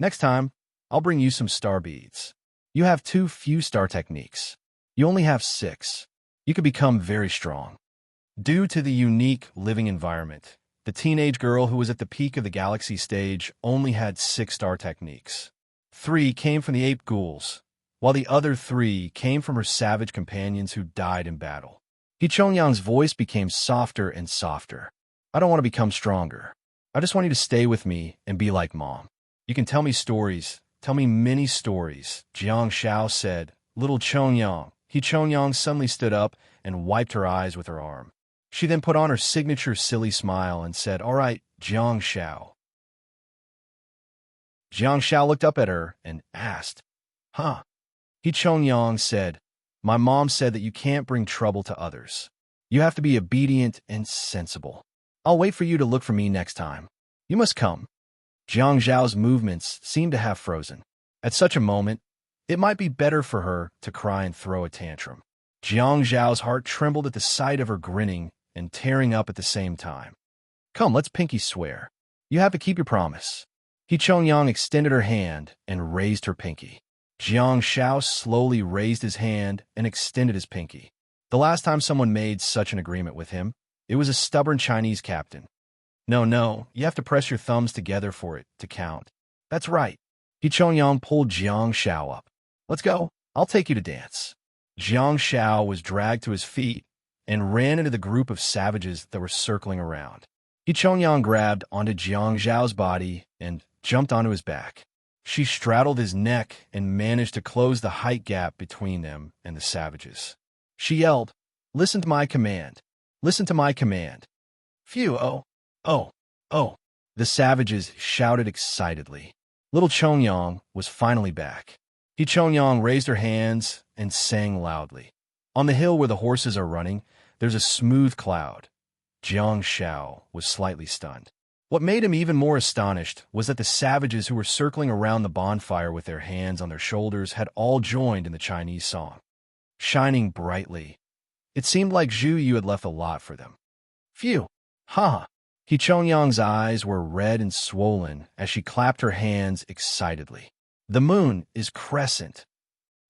"Next time, I'll bring you some star beads. You have too few star techniques. You only have 6. You could become very strong." Due to the unique living environment, the teenage girl who was at the peak of the galaxy stage only had 6 star techniques. 3 came from the ape ghouls, while the other 3 came from her savage companions who died in battle. He Chongyang's voice became softer and softer. "I don't want to become stronger. I just want you to stay with me and be like Mom. You can tell me stories. Tell me many stories," Jiang Shao said. "Little Chongyang." He Chongyang suddenly stood up and wiped her eyes with her arm. She then put on her signature silly smile and said, "All right, Jiang Shao." Jiang Shao looked up at her and asked, "Huh?" He Chongyang said, "My mom said that you can't bring trouble to others. You have to be obedient and sensible. I'll wait for you to look for me next time. You must come." Jiang Zhao's movements seemed to have frozen. At such a moment, it might be better for her to cry and throw a tantrum. Jiang Zhao's heart trembled at the sight of her grinning and tearing up at the same time. "Come, let's pinky swear. You have to keep your promise." He Chongyang extended her hand and raised her pinky. Jiang Shao slowly raised his hand and extended his pinky. The last time someone made such an agreement with him, it was a stubborn Chinese captain. No, you have to press your thumbs together for it to count. That's right. He Chongyang pulled Jiang Shao up. "Let's go. I'll take you to dance." Jiang Shao was dragged to his feet and ran into the group of savages that were circling around. He Chongyang grabbed onto Jiang Zhao's body and jumped onto his back. She straddled his neck and managed to close the height gap between them and the savages. She yelled, "Listen to my command! Listen to my command!" Phew, oh, oh, oh. The savages shouted excitedly. Little Chongyang was finally back. Chongyang raised her hands and sang loudly. On the hill where the horses are running, there's a smooth cloud. Jiang Shao was slightly stunned. What made him even more astonished was that the savages who were circling around the bonfire with their hands on their shoulders had all joined in the Chinese song. Shining brightly, it seemed like Zhu Yu had left a lot for them. Phew! Ha! Chongyang's eyes were red and swollen as she clapped her hands excitedly. The moon is crescent.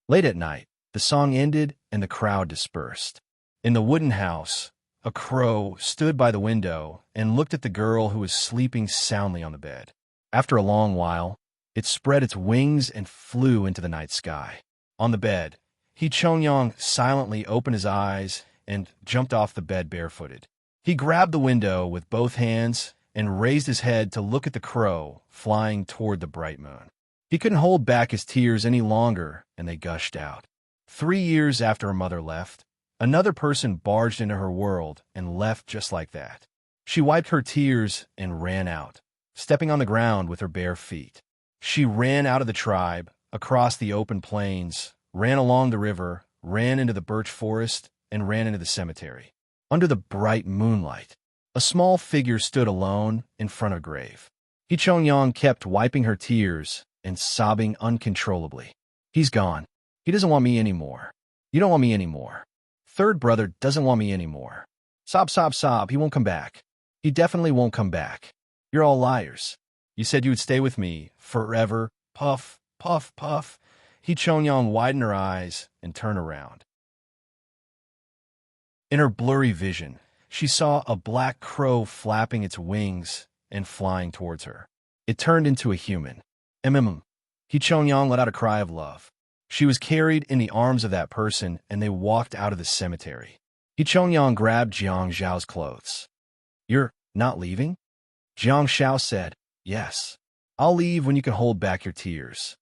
Late at night, the song ended and the crowd dispersed. In the wooden house, a crow stood by the window and looked at the girl who was sleeping soundly on the bed. After a long while, it spread its wings and flew into the night sky. On the bed, Chongyang silently opened his eyes and jumped off the bed barefooted. He grabbed the window with both hands and raised his head to look at the crow flying toward the bright moon. He couldn't hold back his tears any longer, and they gushed out. 3 years after her mother left, another person barged into her world and left just like that. She wiped her tears and ran out, stepping on the ground with her bare feet. She ran out of the tribe, across the open plains, ran along the river, ran into the birch forest, and ran into the cemetery. Under the bright moonlight, a small figure stood alone in front of a grave. Chongyang kept wiping her tears and sobbing uncontrollably. He's gone. He doesn't want me anymore. You don't want me anymore. Third brother doesn't want me anymore. Sob, sob, sob. He won't come back. He definitely won't come back. You're all liars. You said you would stay with me forever. Puff, puff, puff. Chongyang widened her eyes and turned around. In her blurry vision, she saw a black crow flapping its wings and flying towards her. It turned into a human. Chongyang let out a cry of love. She was carried in the arms of that person, and they walked out of the cemetery. Chongyang grabbed Jiang Zhao's clothes. "You're not leaving?" Jiang Zhao said, "Yes. I'll leave when you can hold back your tears."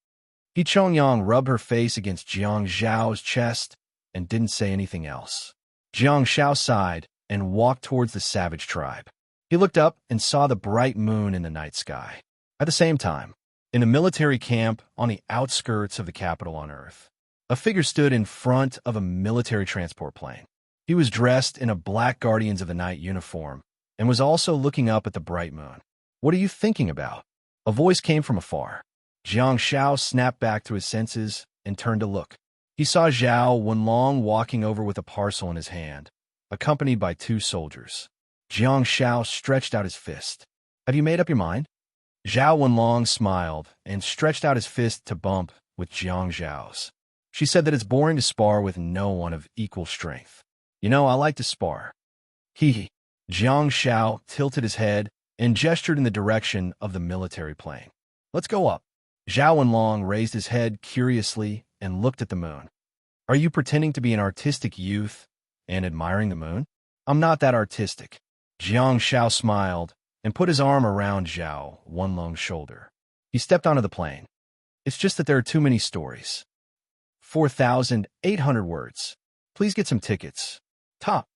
Chongyang rubbed her face against Jiang Zhao's chest and didn't say anything else. Jiang Zhao sighed and walked towards the savage tribe. He looked up and saw the bright moon in the night sky. At the same time, in the military camp on the outskirts of the capital on Earth, a figure stood in front of a military transport plane. He was dressed in a black Guardians of the Night uniform and was also looking up at the bright moon. "What are you thinking about?" A voice came from afar. Jiang Zhao snapped back to his senses and turned to look. He saw Zhao Wenlong walking over with a parcel in his hand, accompanied by 2 soldiers. Jiang Zhao stretched out his fist. "Have you made up your mind?" Zhao Wenlong smiled and stretched out his fist to bump with Jiang Zhao's. She said that it's boring to spar with no one of equal strength. "You know, I like to spar." Hee. Jiang Zhao tilted his head and gestured in the direction of the military plane. "Let's go up." Zhao Wenlong raised his head curiously and looked at the moon. "Are you pretending to be an artistic youth and admiring the moon?" "I'm not that artistic." Jiang Zhao smiled and put his arm around Zhao Wenlong's shoulder. He stepped onto the plane. "It's just that there are too many stories." 4,800 words. Please get some tickets. Top.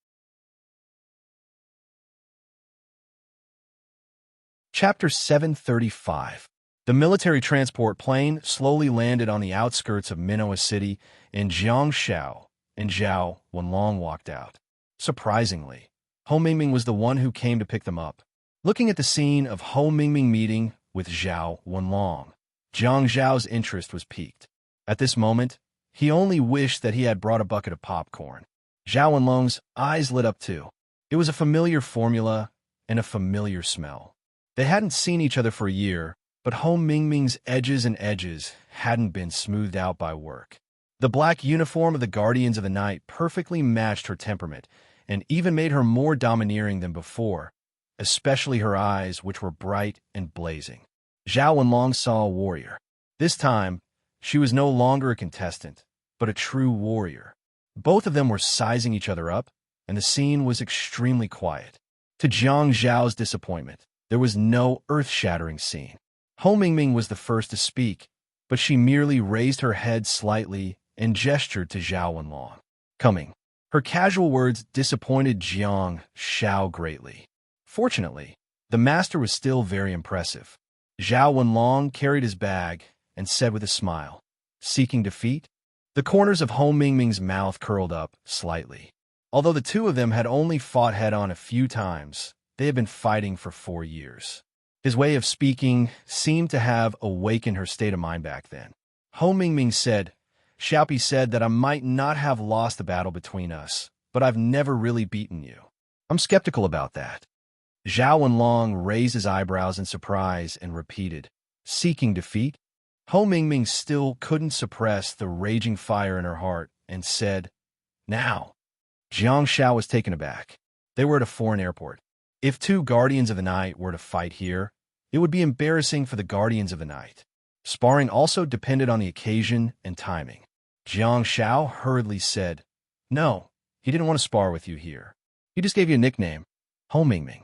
Chapter 735. The military transport plane slowly landed on the outskirts of Minoa City, and Jiang Zhao and Zhao Wenlong walked out. Surprisingly, Ho Mingming was the one who came to pick them up. Looking at the scene of Ho Mingming meeting with Zhao Wenlong, Jiang Zhao's interest was piqued. At this moment, he only wished that he had brought a bucket of popcorn. Zhao Wenlong's eyes lit up too. It was a familiar formula and a familiar smell. They hadn't seen each other for a year, but Ho Mingming's edges and edges hadn't been smoothed out by work. The black uniform of the Guardians of the Night perfectly matched her temperament and even made her more domineering than before, especially her eyes, which were bright and blazing. Zhao Wenlong saw a warrior. This time, she was no longer a contestant, but a true warrior. Both of them were sizing each other up, and the scene was extremely quiet. To Jiang Zhao's disappointment, there was no earth-shattering scene. Ho Mingming was the first to speak, but she merely raised her head slightly and gestured to Zhao Wenlong. Coming. Her casual words disappointed Jiang Shao greatly. Fortunately, the master was still very impressive. Zhao Wenlong carried his bag and said with a smile, "Seeking defeat?" The corners of Ho Mingming's mouth curled up slightly. Although the two of them had only fought head-on a few times, they had been fighting for 4 years. His way of speaking seemed to have awakened her state of mind back then. Ho Mingming said, "Xiaopi said that I might not have lost the battle between us, but I've never really beaten you. I'm skeptical about that." Zhao Wenlong raised his eyebrows in surprise and repeated, "Seeking defeat?" Ho Mingming still couldn't suppress the raging fire in her heart and said, "Now." Jiang Shao was taken aback. They were at a foreign airport. If 2 Guardians of the Night were to fight here, it would be embarrassing for the Guardians of the Night. Sparring also depended on the occasion and timing. Jiang Shao hurriedly said, "No, he didn't want to spar with you here. He just gave you a nickname, Ho Mingming."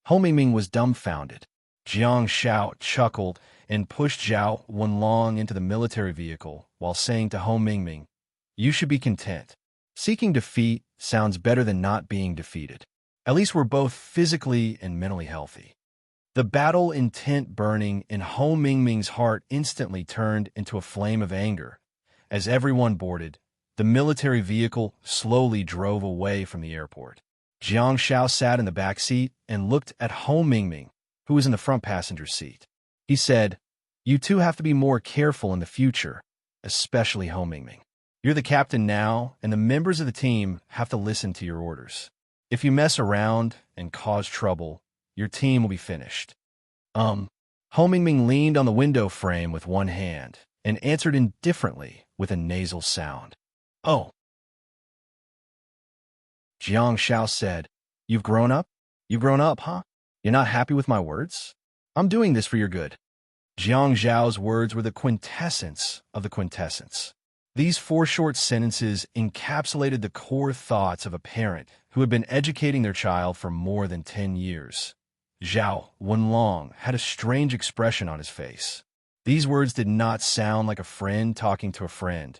Ho Mingming was dumbfounded. Jiang Shao chuckled and pushed Zhao Wenlong into the military vehicle while saying to Ho Mingming, "You should be content. Seeking defeat sounds better than not being defeated. At least we're both physically and mentally healthy." The battle intent burning in Ho Mingming's heart instantly turned into a flame of anger. As everyone boarded, the military vehicle slowly drove away from the airport. Jiang Shao sat in the back seat and looked at Ho Mingming, who was in the front passenger seat. He said, "You two have to be more careful in the future, especially Ho Mingming. You're the captain now, and the members of the team have to listen to your orders. If you mess around and cause trouble, your team will be finished." Ho Mingming leaned on the window frame with one hand and answered indifferently with a nasal sound. "Oh." Jiang Shao said, "You've grown up? You've grown up, huh? You're not happy with my words? I'm doing this for your good." Jiang Zhao's words were the quintessence of the quintessence. These 4 short sentences encapsulated the core thoughts of a parent who had been educating their child for more than 10 years. Zhao Wenlong had a strange expression on his face. These words did not sound like a friend talking to a friend,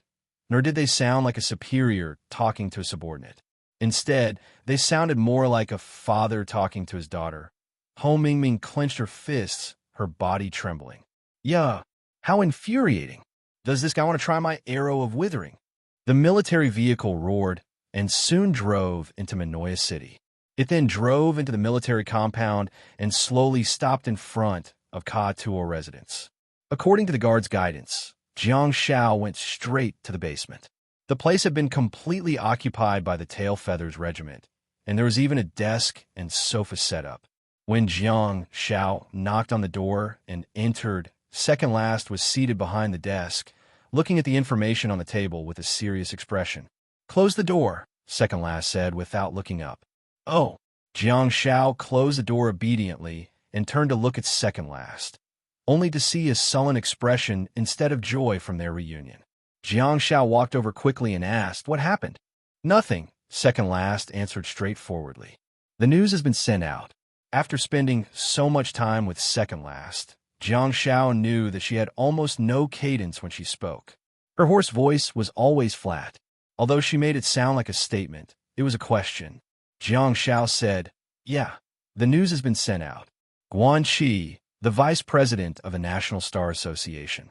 nor did they sound like a superior talking to a subordinate. Instead, they sounded more like a father talking to his daughter. Ho Mingming clenched her fists, her body trembling. "Yeah, how infuriating. Does this guy want to try my arrow of withering?" The military vehicle roared and soon drove into Manoia City. It then drove into the military compound and slowly stopped in front of Ka Tuo residence. According to the guard's guidance, Jiang Shao went straight to the basement. The place had been completely occupied by the Tail Feathers Regiment, and there was even a desk and sofa set up. When Jiang Shao knocked on the door and entered, Second Last was seated behind the desk, looking at the information on the table with a serious expression. "Close the door," Second Last said without looking up. "Oh." Jiang Shao closed the door obediently and turned to look at Second Last, only to see a sullen expression instead of joy from their reunion. Jiang Shao walked over quickly and asked, "What happened?" "Nothing," Second Last answered straightforwardly. "The news has been sent out." After spending so much time with Second Last, Jiang Shao knew that she had almost no cadence when she spoke. Her hoarse voice was always flat. Although she made it sound like a statement, it was a question. Jiang Shao said, "Yeah, the news has been sent out. Guan Qi, the vice president of the National Star Association."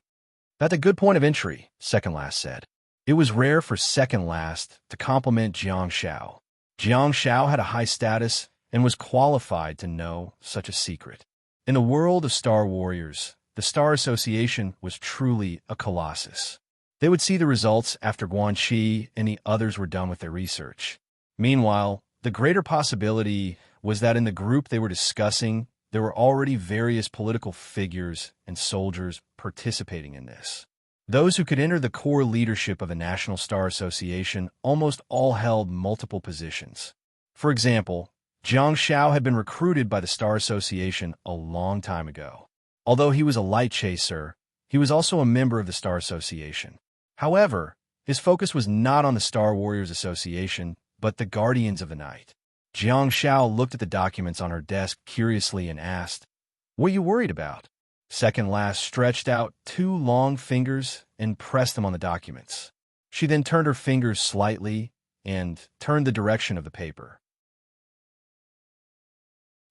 "That's a good point of entry," Second Last said. It was rare for Second Last to compliment Jiang Shao. Jiang Shao had a high status and was qualified to know such a secret. In the world of Star Warriors, the Star Association was truly a colossus. They would see the results after Guan Qi and the others were done with their research. Meanwhile, the greater possibility was that in the group they were discussing, there were already various political figures and soldiers participating in this. Those who could enter the core leadership of the National Star Association almost all held multiple positions. For example, Jiang Shao had been recruited by the Star Association a long time ago. Although he was a light chaser, he was also a member of the Star Association. However, his focus was not on the Star Warriors Association, but the Guardians of the Night. Jiang Shao looked at the documents on her desk curiously and asked, "What are you worried about?" Second last stretched out two long fingers and pressed them on the documents. She then turned her fingers slightly and turned the direction of the paper.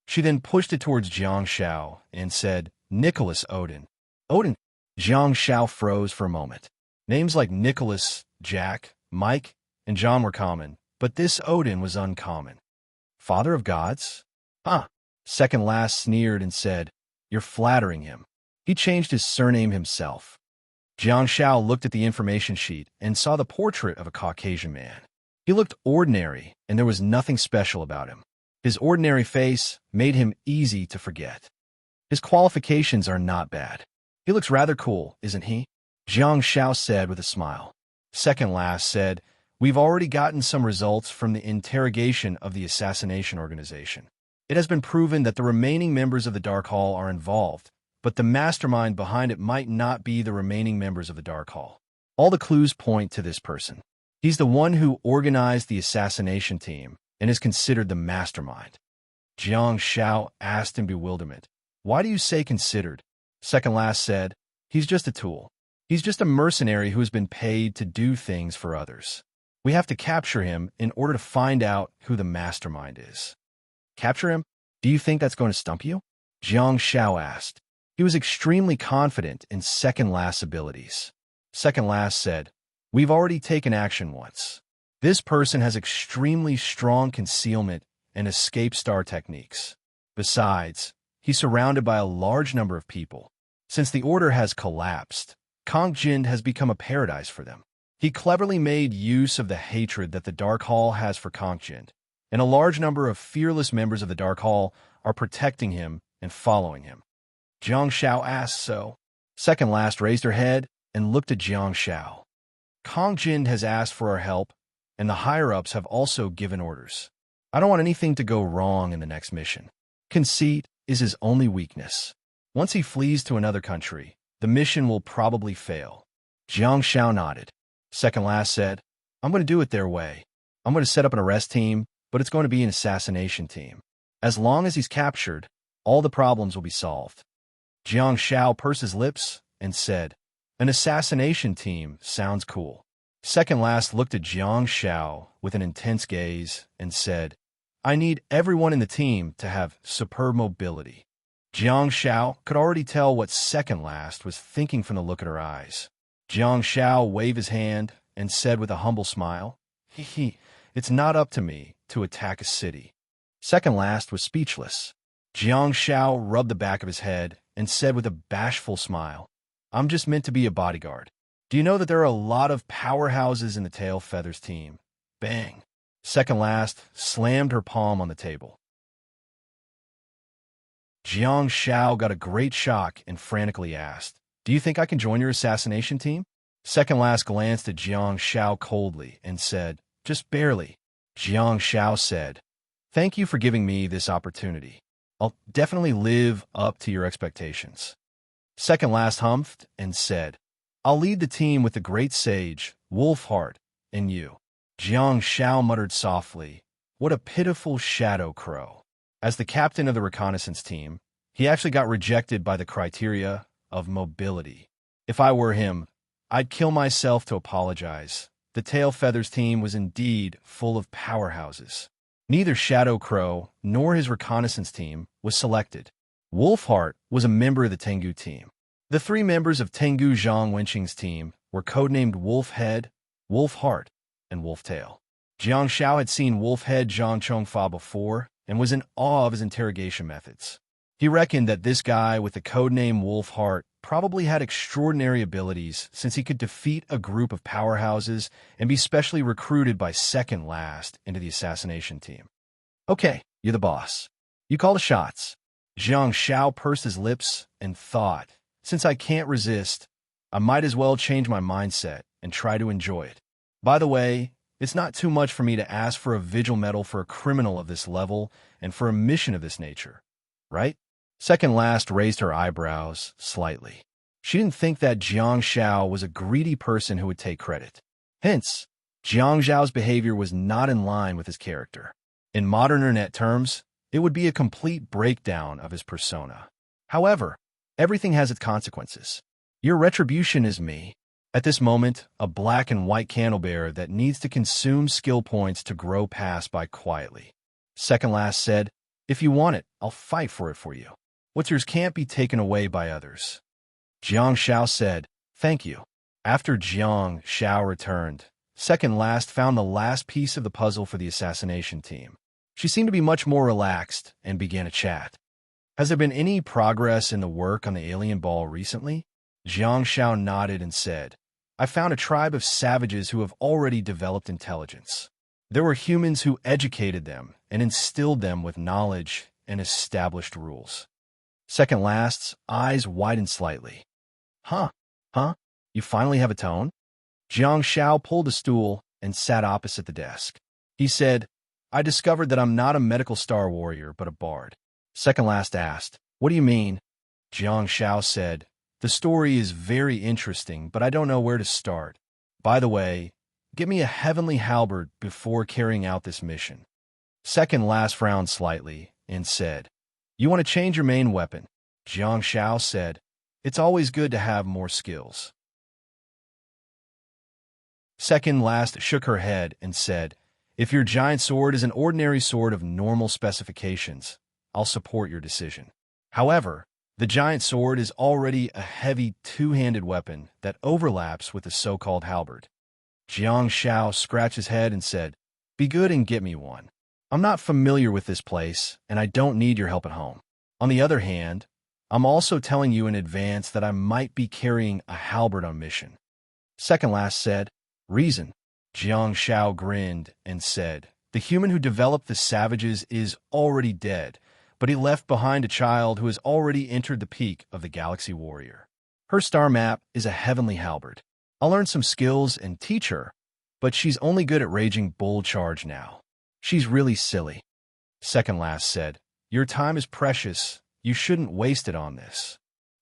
She then pushed it towards Jiang Shao and said, Nicholas Odin. Odin. Jiang Shao froze for a moment. Names like Nicholas, Jack, Mike, and John were common, but this Odin was uncommon. Father of gods? Huh. Second last sneered and said, You're flattering him. He changed his surname himself. Jiang Shao looked at the information sheet and saw the portrait of a Caucasian man. He looked ordinary, and there was nothing special about him. His ordinary face made him easy to forget. His qualifications are not bad. He looks rather cool, isn't he? Jiang Shao said with a smile. Second last said, We've already gotten some results from the interrogation of the assassination organization. It has been proven that the remaining members of the Dark Hall are involved, but the mastermind behind it might not be the remaining members of the Dark Hall. All the clues point to this person. He's the one who organized the assassination team and is considered the mastermind. Jiang Shao asked in bewilderment, Why do you say considered? Second last said, He's just a tool. He's just a mercenary who has been paid to do things for others. We have to capture him in order to find out who the mastermind is. Capture him? Do you think that's going to stump you? Jiang Shao asked. He was extremely confident in Second Last's abilities. Second Last said, We've already taken action once. This person has extremely strong concealment and escape star techniques. Besides, he's surrounded by a large number of people. Since the order has collapsed, Kongjin has become a paradise for them. He cleverly made use of the hatred that the Dark Hall has for Kongjin, and a large number of fearless members of the Dark Hall are protecting him and following him. Jiang Shao asked so. Second Last raised her head and looked at Jiang Shao. Kongjin has asked for our help, and the higher-ups have also given orders. I don't want anything to go wrong in the next mission. Conceit is his only weakness. Once he flees to another country, the mission will probably fail. Jiang Shao nodded. Second Last said, I'm going to do it their way. I'm going to set up an arrest team, but it's going to be an assassination team. As long as he's captured, all the problems will be solved. Jiang Shao pursed his lips and said, An assassination team sounds cool. Second Last looked at Jiang Shao with an intense gaze and said, I need everyone in the team to have superb mobility. Jiang Shao could already tell what Second Last was thinking from the look at her eyes. Jiang Shao waved his hand and said with a humble smile, It's not up to me to attack a city. Second Last was speechless. Jiang Shao rubbed the back of his head and said with a bashful smile, I'm just meant to be a bodyguard. Do you know that there are a lot of powerhouses in the Tail Feathers team? Bang. Second Last slammed her palm on the table. Jiang Shao got a great shock and frantically asked, Do you think I can join your assassination team? Second Last glanced at Jiang Shao coldly and said, Just barely. Jiang Shao said, Thank you for giving me this opportunity. I'll definitely live up to your expectations. Second Last humphed and said, I'll lead the team with the great sage, Wolfheart, and you. Jiang Shao muttered softly, What a pitiful shadow crow. As the captain of the reconnaissance team, he actually got rejected by the criteria of mobility. If I were him, I'd kill myself to apologize. The Tail Feathers team was indeed full of powerhouses. Neither Shadow Crow nor his reconnaissance team was selected. Wolfheart was a member of the Tengu team. The three members of Tengu Zhang Wenqing's team were codenamed Wolfhead, Wolfheart, and Wolftail. Jiang Shao had seen Wolfhead Zhang Chongfa before and was in awe of his interrogation methods. He reckoned that this guy with the codename Wolfheart probably had extraordinary abilities since he could defeat a group of powerhouses and be specially recruited by Second Last into the assassination team. Okay, you're the boss. You call the shots. Jiang Shao pursed his lips and thought, since I can't resist, I might as well change my mindset and try to enjoy it. By the way, it's not too much for me to ask for a vigil medal for a criminal of this level and for a mission of this nature, right? Second Last raised her eyebrows slightly. She didn't think that Jiang Shao was a greedy person who would take credit. Hence, Jiang Zhao's behavior was not in line with his character. In modern internet terms, it would be a complete breakdown of his persona. However, Everything has its consequences. Your retribution is me. At this moment, a black and white candlebearer that needs to consume skill points to grow past by quietly. Second last said, if you want it, I'll fight for it for you. What's yours can't be taken away by others. Jiang Shao said, thank you. After Jiang Shao returned, second last found the last piece of the puzzle for the assassination team. She seemed to be much more relaxed and began a chat. Has there been any progress in the work on the alien ball recently? Jiang Shao nodded and said, I found a tribe of savages who have already developed intelligence. There were humans who educated them and instilled them with knowledge and established rules. Second last's eyes widened slightly. Huh? You finally have a tone? Jiang Shao pulled a stool and sat opposite the desk. He said, I discovered that I'm not a medical star warrior, but a bard. Second last asked, what do you mean? Jiang Shao said, the story is very interesting, but I don't know where to start. By the way, get me a heavenly halberd before carrying out this mission. Second last frowned slightly and said, you want to change your main weapon? Jiang Shao said, it's always good to have more skills. Second last shook her head and said, if your giant sword is an ordinary sword of normal specifications, I'll support your decision. However, the giant sword is already a heavy two-handed weapon that overlaps with the so-called halberd. Jiang Shao scratched his head and said, be good and get me one. I'm not familiar with this place, and I don't need your help at home. On the other hand, I'm also telling you in advance that I might be carrying a halberd on mission. Second last said, reason. Jiang Shao grinned and said, the human who developed the savages is already dead, but he left behind a child who has already entered the peak of the galaxy warrior. Her star map is a heavenly halberd. I'll learn some skills and teach her, but she's only good at raging bull charge now. She's really silly. Second last said, your time is precious. You shouldn't waste it on this.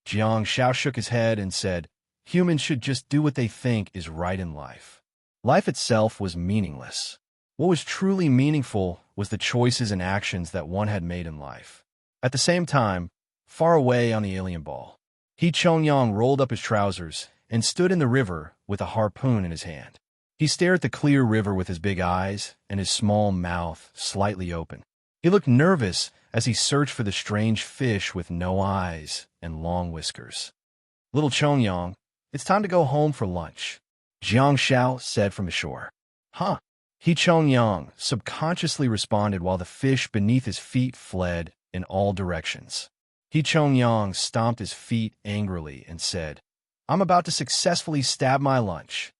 Jiang Shao shook his head and said, humans should just do what they think is right in life. Life itself was meaningless. What was truly meaningful was the choices and actions that one had made in life. At the same time, far away on the alien ball, He Chongyang rolled up his trousers and stood in the river with a harpoon in his hand. He stared at the clear river with his big eyes and his small mouth slightly open. He looked nervous as he searched for the strange fish with no eyes and long whiskers. Little Chongyang, it's time to go home for lunch, Jiang Shao said from the shore. Huh? He Chongyang subconsciously responded while the fish beneath his feet fled in all directions. He Chongyang stomped his feet angrily and said, I'm about to successfully stab my lunch.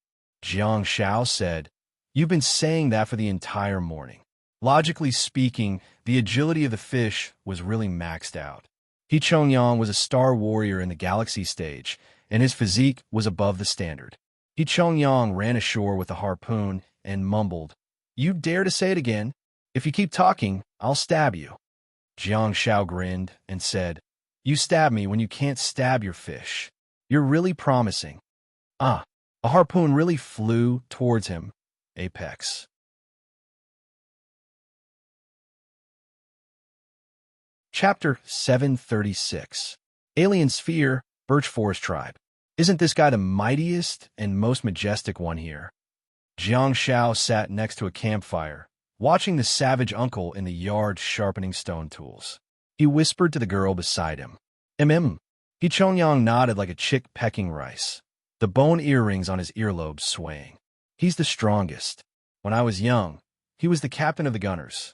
Jiang Shao said, you've been saying that for the entire morning. Logically speaking, the agility of the fish was really maxed out. He Chongyang was a star warrior in the galaxy stage, and his physique was above the standard. He Chongyang ran ashore with a harpoon and mumbled, you dare to say it again? If you keep talking, I'll stab you. Jiang Shao grinned and said, you stab me when you can't stab your fish. You're really promising. A harpoon really flew towards him. Apex. Chapter 736. Alien Sphere, Birch Forest Tribe. Isn't this guy the mightiest and most majestic one here? Jiang Shao sat next to a campfire, watching the savage uncle in the yard sharpening stone tools. He whispered to the girl beside him. He Chongyang nodded like a chick pecking rice, the bone earrings on his earlobes swaying. He's the strongest. When I was young, he was the captain of the gunners.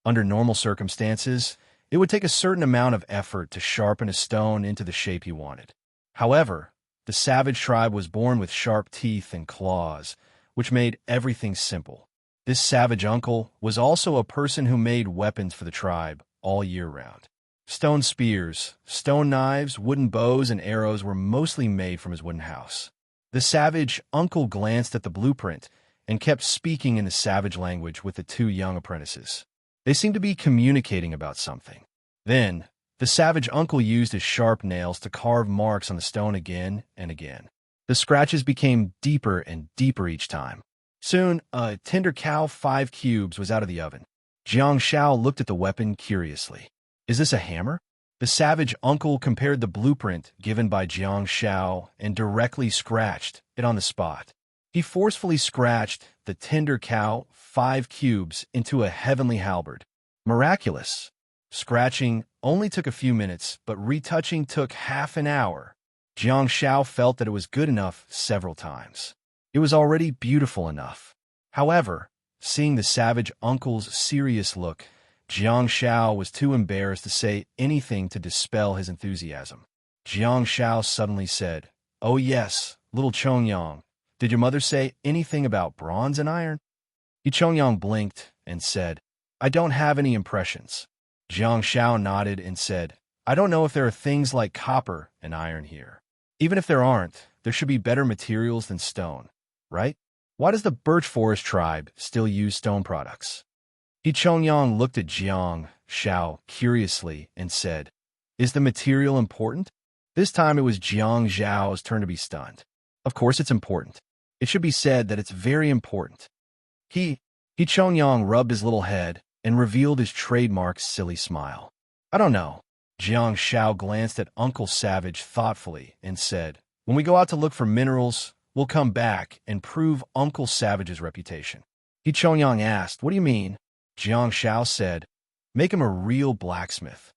Under normal circumstances, it would take a certain amount of effort to sharpen a stone into the shape he wanted. However, the savage tribe was born with sharp teeth and claws, which made everything simple. This savage uncle was also a person who made weapons for the tribe all year round. Stone spears, stone knives, wooden bows, and arrows were mostly made from his wooden house. The savage uncle glanced at the blueprint and kept speaking in the savage language with the two young apprentices. They seemed to be communicating about something. Then, the savage uncle used his sharp nails to carve marks on the stone again and again. The scratches became deeper and deeper each time. Soon, a tender cow 5 cubes was out of the oven. Jiang Shao looked at the weapon curiously. Is this a hammer? The savage uncle compared the blueprint given by Jiang Shao and directly scratched it on the spot. He forcefully scratched the tender cow 5 cubes into a heavenly halberd. Miraculous. Scratching only took a few minutes, but retouching took half an hour. Jiang Shao felt that it was good enough several times. It was already beautiful enough. However, seeing the savage uncle's serious look, Jiang Shao was too embarrassed to say anything to dispel his enthusiasm. Jiang Shao suddenly said, "Oh yes, little Chongyang, did your mother say anything about bronze and iron?" Chongyang blinked and said, "I don't have any impressions." Jiang Shao nodded and said, "I don't know if there are things like copper and iron here. Even if there aren't, there should be better materials than stone, right? Why does the birch forest tribe still use stone products?" Chongyang looked at Jiang Shao curiously and said, "Is the material important?" This time it was Jiang Zhao's turn to be stunned. "Of course it's important. It should be said that it's very important." Chongyang rubbed his little head and revealed his trademark silly smile. "I don't know." Jiang Shao glanced at Uncle Savage thoughtfully and said, "When we go out to look for minerals, we'll come back and prove Uncle Savage's reputation." Chongyang asked, "What do you mean?" Jiang Shao said, "Make him a real blacksmith."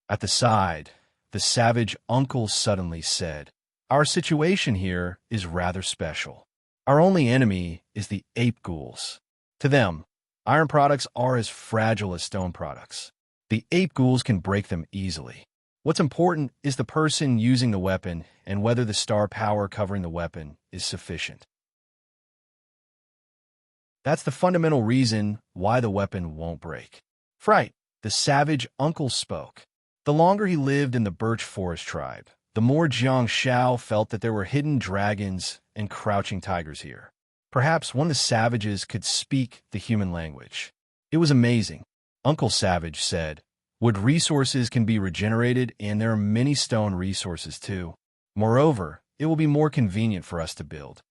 At the side, the savage uncle suddenly said, "Our situation here is rather special. Our only enemy is the ape ghouls. To them, iron products are as fragile as stone products. The ape ghouls can break them easily. What's important is the person using the weapon and whether the star power covering the weapon is sufficient. That's the fundamental reason why the weapon won't break." Fright, the savage uncle spoke. The longer he lived in the birch forest tribe, the more Jiang Shao felt that there were hidden dragons and crouching tigers here. Perhaps one of the savages could speak the human language. It was amazing. Uncle Savage said, "Wood resources can be regenerated, and there are many stone resources too. Moreover, it will be more convenient for us to build.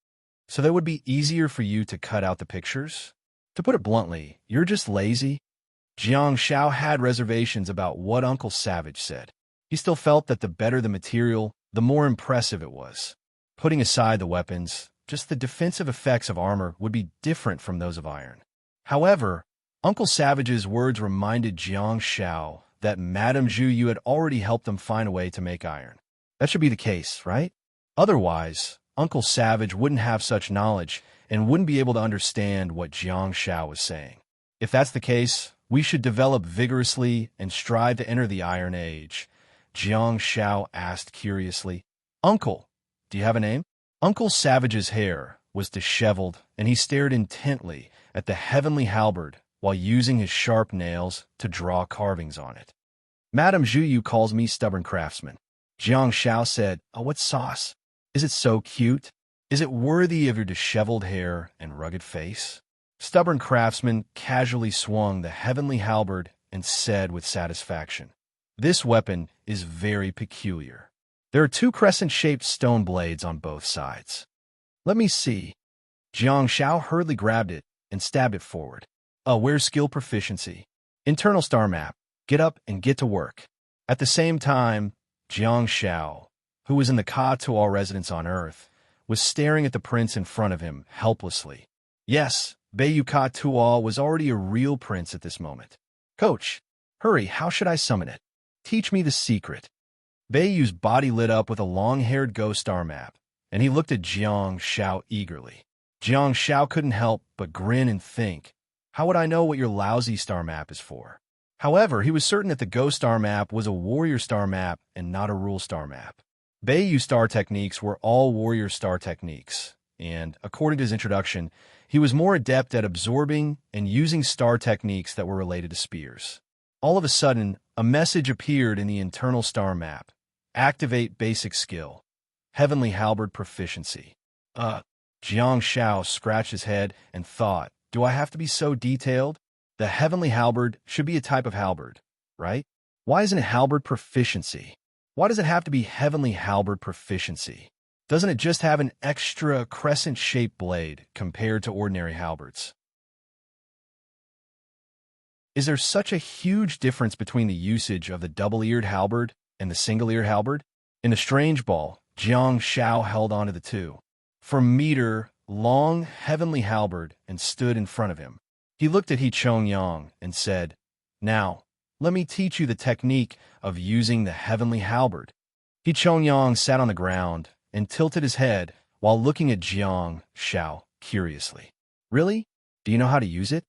So that would be easier for you to cut out the pictures? To put it bluntly, you're just lazy." Jiang Shao had reservations about what Uncle Savage said. He still felt that the better the material, the more impressive it was. Putting aside the weapons, just the defensive effects of armor would be different from those of iron. However, Uncle Savage's words reminded Jiang Shao that Madame Zhuyu had already helped them find a way to make iron. That should be the case, right? Otherwise, Uncle Savage wouldn't have such knowledge and wouldn't be able to understand what Jiang Shao was saying. If that's the case, we should develop vigorously and strive to enter the Iron Age. Jiang Shao asked curiously, "Uncle, do you have a name?" Uncle Savage's hair was disheveled, and he stared intently at the heavenly halberd while using his sharp nails to draw carvings on it. "Madame Zhuyu calls me stubborn craftsman." Jiang Shao said, "Oh, what sauce? Is it so cute? Is it worthy of your disheveled hair and rugged face?" Stubborn craftsman casually swung the heavenly halberd and said with satisfaction, "This weapon is very peculiar. There are 2 crescent-shaped stone blades on both sides. Let me see." Jiang Shao hurriedly grabbed it and stabbed it forward. Where's skill proficiency? Internal star map. Get up and get to work." At the same time, Jiang Shao, who was in the Ka-Tual residence on Earth, was staring at the prince in front of him helplessly. Yes, Bayu Ka-Tual was already a real prince at this moment. "Coach, hurry, how should I summon it? Teach me the secret." Bayu's body lit up with a long-haired ghost star map, and he looked at Jiang Shao eagerly. Jiang Shao couldn't help but grin and think, "How would I know what your lousy star map is for?" However, he was certain that the ghost star map was a warrior star map and not a rule star map. Bayu star techniques were all warrior star techniques, and, according to his introduction, he was more adept at absorbing and using star techniques that were related to spears. All of a sudden, a message appeared in the internal star map. Activate basic skill. Heavenly halberd proficiency. Jiang Shao scratched his head and thought, do I have to be so detailed? The heavenly halberd should be a type of halberd, right? Why isn't it halberd proficiency? Why does it have to be heavenly halberd proficiency? Doesn't it just have an extra crescent-shaped blade compared to ordinary halberds? Is there such a huge difference between the usage of the double-eared halberd And the single-ear halberd? In a strange ball, Jiang Shao held onto the two. For meter, long, heavenly halberd and stood in front of him. He looked at He Chongyang and said, "Now, let me teach you the technique of using the heavenly halberd." He Chongyang sat on the ground and tilted his head while looking at Jiang Shao curiously. "Really? Do you know how to use it?"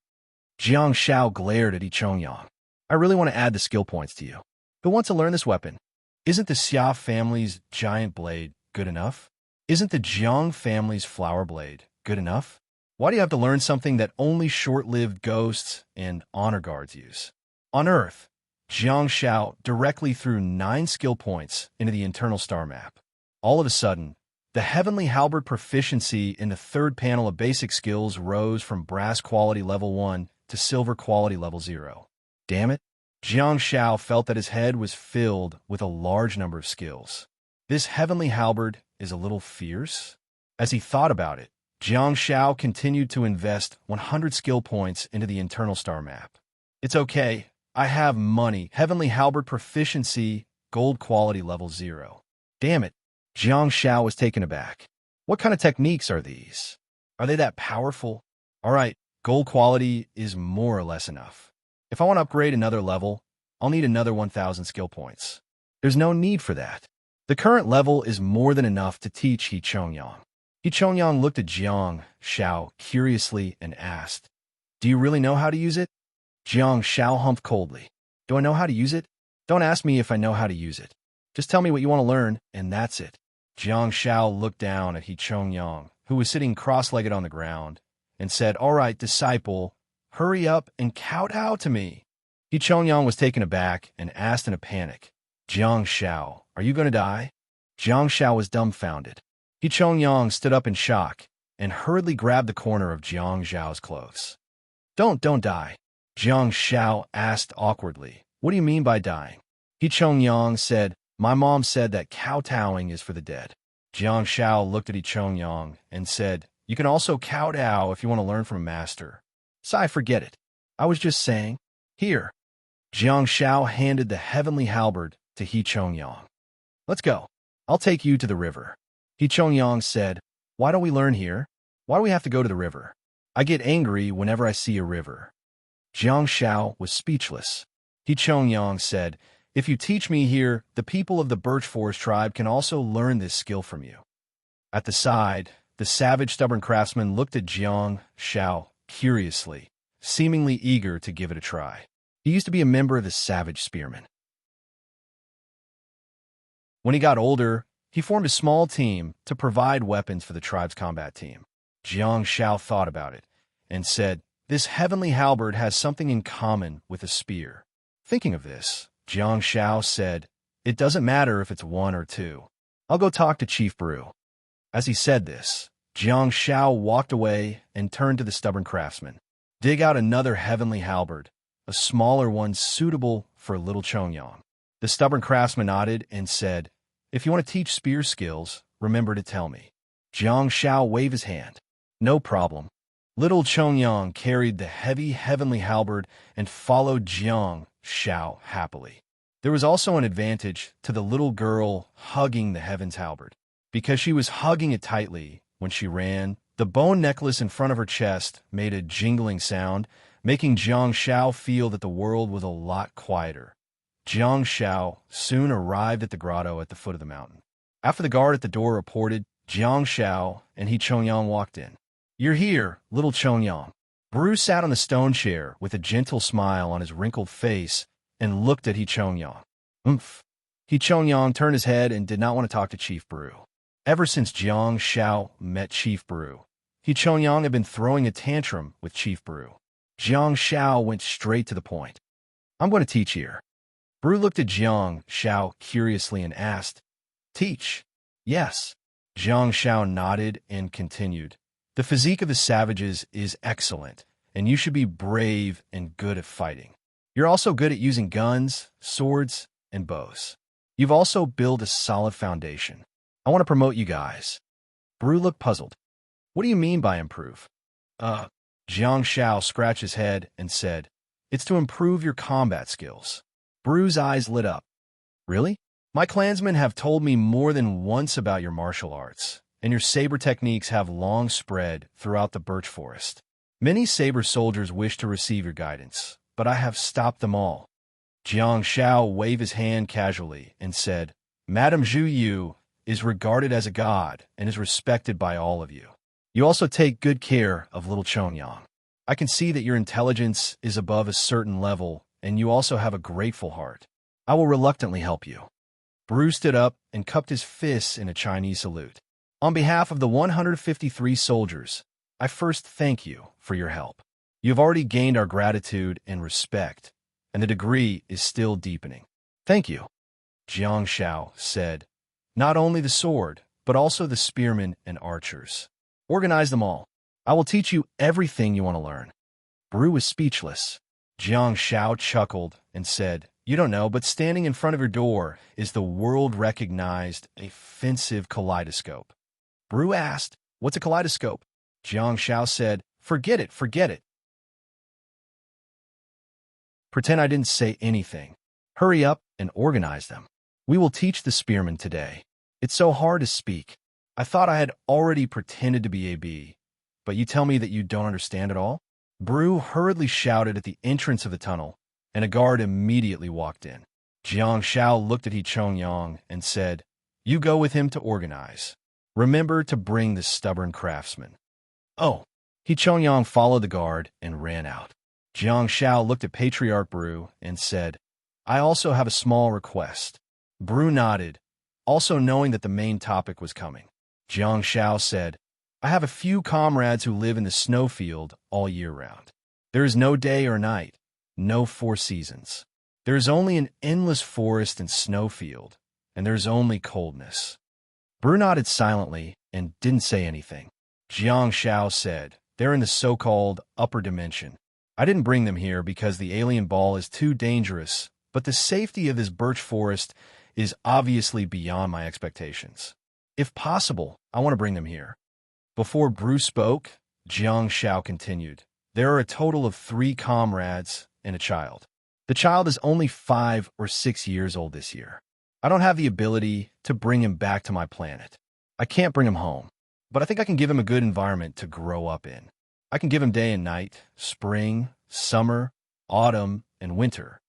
Jiang Shao glared at He Chongyang. "I really want to add the skill points to you. Who wants to learn this weapon? Isn't the Xia family's giant blade good enough? Isn't the Jiang family's flower blade good enough? Why do you have to learn something that only short-lived ghosts and honor guards use?" On Earth, Jiang Shao directly threw 9 skill points into the internal star map. All of a sudden, the heavenly halberd proficiency in the third panel of basic skills rose from brass quality level 1 to silver quality level 0. Damn it. Jiang Shao felt that his head was filled with a large number of skills. This heavenly halberd is a little fierce. As he thought about it, Jiang Shao continued to invest 100 skill points into the internal star map. "It's okay. I have money. Heavenly halberd proficiency, gold quality level 0. Damn it. Jiang Shao was taken aback. What kind of techniques are these? Are they that powerful? All right, gold quality is more or less enough. If I want to upgrade another level, I'll need another 1,000 skill points. There's no need for that. The current level is more than enough to teach He Chongyang." He Chongyang looked at Jiang Shao curiously and asked, "Do you really know how to use it?" Jiang Shao humped coldly. "Do I know how to use it? Don't ask me if I know how to use it. Just tell me what you want to learn, and that's it." Jiang Shao looked down at He Chongyang, who was sitting cross-legged on the ground, and said, "All right, disciple, hurry up and kowtow to me." He Chongyang was taken aback and asked in a panic, "Jiang Shao, are you going to die?" Jiang Shao was dumbfounded. He Chongyang stood up in shock and hurriedly grabbed the corner of Jiang Shao's clothes. Don't die." Jiang Shao asked awkwardly, "What do you mean by dying?" He Chongyang said, "My mom said that kowtowing is for the dead." Jiang Shao looked at He Chongyang and said, "You can also kowtow if you want to learn from a master." "Sai, forget it. I was just saying. Here." Jiang Shao handed the heavenly halberd to He Chongyang. "Let's go. I'll take you to the river." He Chongyang said, "Why don't we learn here? Why do we have to go to the river? I get angry whenever I see a river." Jiang Shao was speechless. He Chongyang said, "If you teach me here, the people of the Birch Forest tribe can also learn this skill from you." At the side, the savage, stubborn craftsman looked at Jiang Shao curiously, seemingly eager to give it a try. He used to be a member of the Savage Spearmen. When he got older, he formed a small team to provide weapons for the tribe's combat team. Jiang Shao thought about it and said, "This heavenly halberd has something in common with a spear." Thinking of this, Jiang Shao said, "It doesn't matter if it's 1 or 2. I'll go talk to Chief Brew." As he said this, Jiang Shao walked away and turned to the stubborn craftsman. "Dig out another heavenly halberd, a smaller one suitable for little Chongyang." The stubborn craftsman nodded and said, "If you want to teach spear skills, remember to tell me." Jiang Shao waved his hand. "No problem." Little Chongyang carried the heavy heavenly halberd and followed Jiang Shao happily. There was also an advantage to the little girl hugging the heaven's halberd. Because she was hugging it tightly when she ran, the bone necklace in front of her chest made a jingling sound, making Jiang Shao feel that the world was a lot quieter. Jiang Shao soon arrived at the grotto at the foot of the mountain. After the guard at the door reported, Jiang Shao and He Chongyang walked in. "You're here, little Chongyang." Bruce sat on the stone chair with a gentle smile on his wrinkled face and looked at He Chongyang. "Oomph." He Chongyang turned his head and did not want to talk to Chief Brew. Ever since Jiang Shao met Chief Brew, He Chongyang had been throwing a tantrum with Chief Brew. Jiang Shao went straight to the point. "I'm going to teach here." Brew looked at Jiang Shao curiously and asked, "Teach?" "Yes." Jiang Shao nodded and continued, "The physique of the savages is excellent, and you should be brave and good at fighting. You're also good at using guns, swords, and bows. You've also built a solid foundation. I want to promote you guys." Brew looked puzzled. "What do you mean by improve?" Jiang Shao scratched his head and said, "It's to improve your combat skills." Brew's eyes lit up. "Really? My clansmen have told me more than once about your martial arts, and your saber techniques have long spread throughout the birch forest. Many saber soldiers wish to receive your guidance, but I have stopped them all. Jiang Shao waved his hand casually and said, Madame Zhu Yu is regarded as a god and is respected by all of you. You also take good care of little Chongyang. I can see that your intelligence is above a certain level, and you also have a grateful heart. I will reluctantly help you. Bru stood up and cupped his fists in a Chinese salute. On behalf of the 153 soldiers, I first thank you for your help. You have already gained our gratitude and respect, and the degree is still deepening. Thank you, Jiang Shao said. Not only the sword, but also the spearmen and archers. Organize them all. I will teach you everything you want to learn. Bru was speechless. Jiang Shao chuckled and said, You don't know, but standing in front of your door is the world-recognized offensive kaleidoscope. Bru asked, What's a kaleidoscope? Jiang Shao said, Forget it, forget it. Pretend I didn't say anything. Hurry up and organize them. We will teach the spearmen today. It's so hard to speak. I thought I had already pretended to be a bee, but you tell me that you don't understand at all? Bru hurriedly shouted at the entrance of the tunnel, and a guard immediately walked in. Jiang Shao looked at He Chongyang and said, You go with him to organize. Remember to bring the stubborn craftsman. Oh, He Chongyang followed the guard and ran out. Jiang Shao looked at Patriarch Bru and said, I also have a small request. Bru nodded, also knowing that the main topic was coming. Jiang Shao said, I have a few comrades who live in the snowfield all year round. There is no day or night, no 4 seasons. There is only an endless forest and snowfield, and there is only coldness. Bru nodded silently and didn't say anything. Jiang Shao said, They're in the so-called upper dimension. I didn't bring them here because the alien ball is too dangerous, but the safety of this birch forest is obviously beyond my expectations. If possible, I want to bring them here. Before Bru spoke, Jiang Shao continued, There are a total of 3 comrades and a child. The child is only 5 or 6 years old this year. I don't have the ability to bring him back to my planet. I can't bring him home, but I think I can give him a good environment to grow up in. I can give him day and night, spring, summer, autumn, and winter.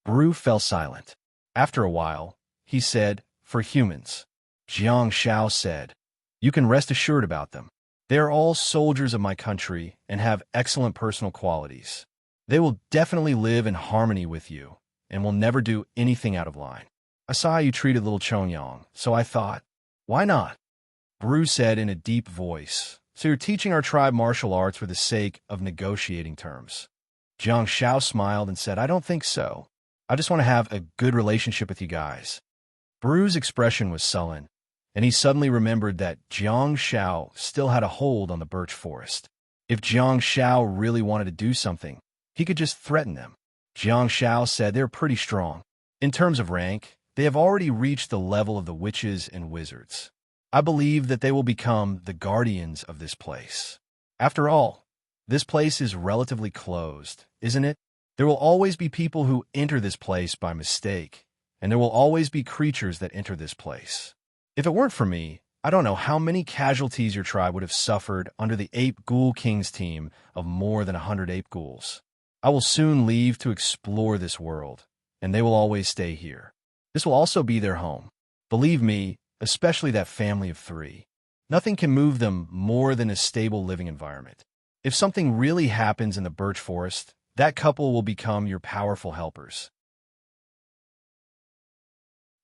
Bru fell silent. After a while, he said, For humans. Jiang Shao said, You can rest assured about them. They are all soldiers of my country and have excellent personal qualities. They will definitely live in harmony with you and will never do anything out of line. I saw how you treated little Chongyang, so I thought, why not? Bru said in a deep voice, So you're teaching our tribe martial arts for the sake of negotiating terms. Jiang Shao smiled and said, I don't think so. I just want to have a good relationship with you guys. Bru's expression was sullen, and he suddenly remembered that Jiang Shao still had a hold on the birch forest. If Jiang Shao really wanted to do something, he could just threaten them. Jiang Shao said they're pretty strong. In terms of rank, they have already reached the level of the witches and wizards. I believe that they will become the guardians of this place. After all, this place is relatively closed, isn't it? There will always be people who enter this place by mistake, and there will always be creatures that enter this place. If it weren't for me, I don't know how many casualties your tribe would have suffered under the Ape Ghoul King's team of more than 100 ape ghouls. I will soon leave to explore this world, and they will always stay here. This will also be their home. Believe me, especially that family of 3. Nothing can move them more than a stable living environment. If something really happens in the birch forest, that couple will become your powerful helpers.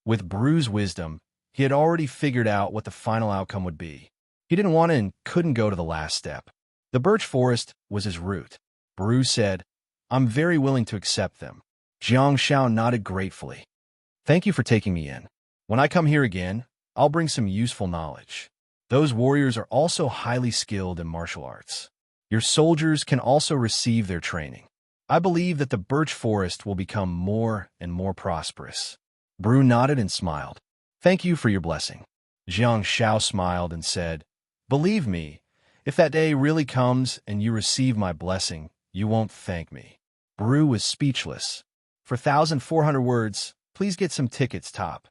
With Bru's wisdom, he had already figured out what the final outcome would be. He didn't want to and couldn't go to the last step. The birch forest was his route. Bru said, I'm very willing to accept them. Jiang Shao nodded gratefully. Thank you for taking me in. When I come here again, I'll bring some useful knowledge. Those warriors are also highly skilled in martial arts. Your soldiers can also receive their training. I believe that the birch forest will become more and more prosperous. Bru nodded and smiled. Thank you for your blessing. Jiang Shao smiled and said, Believe me, if that day really comes and you receive my blessing, you won't thank me. Bru was speechless. For 1,400 words, please get some tickets top.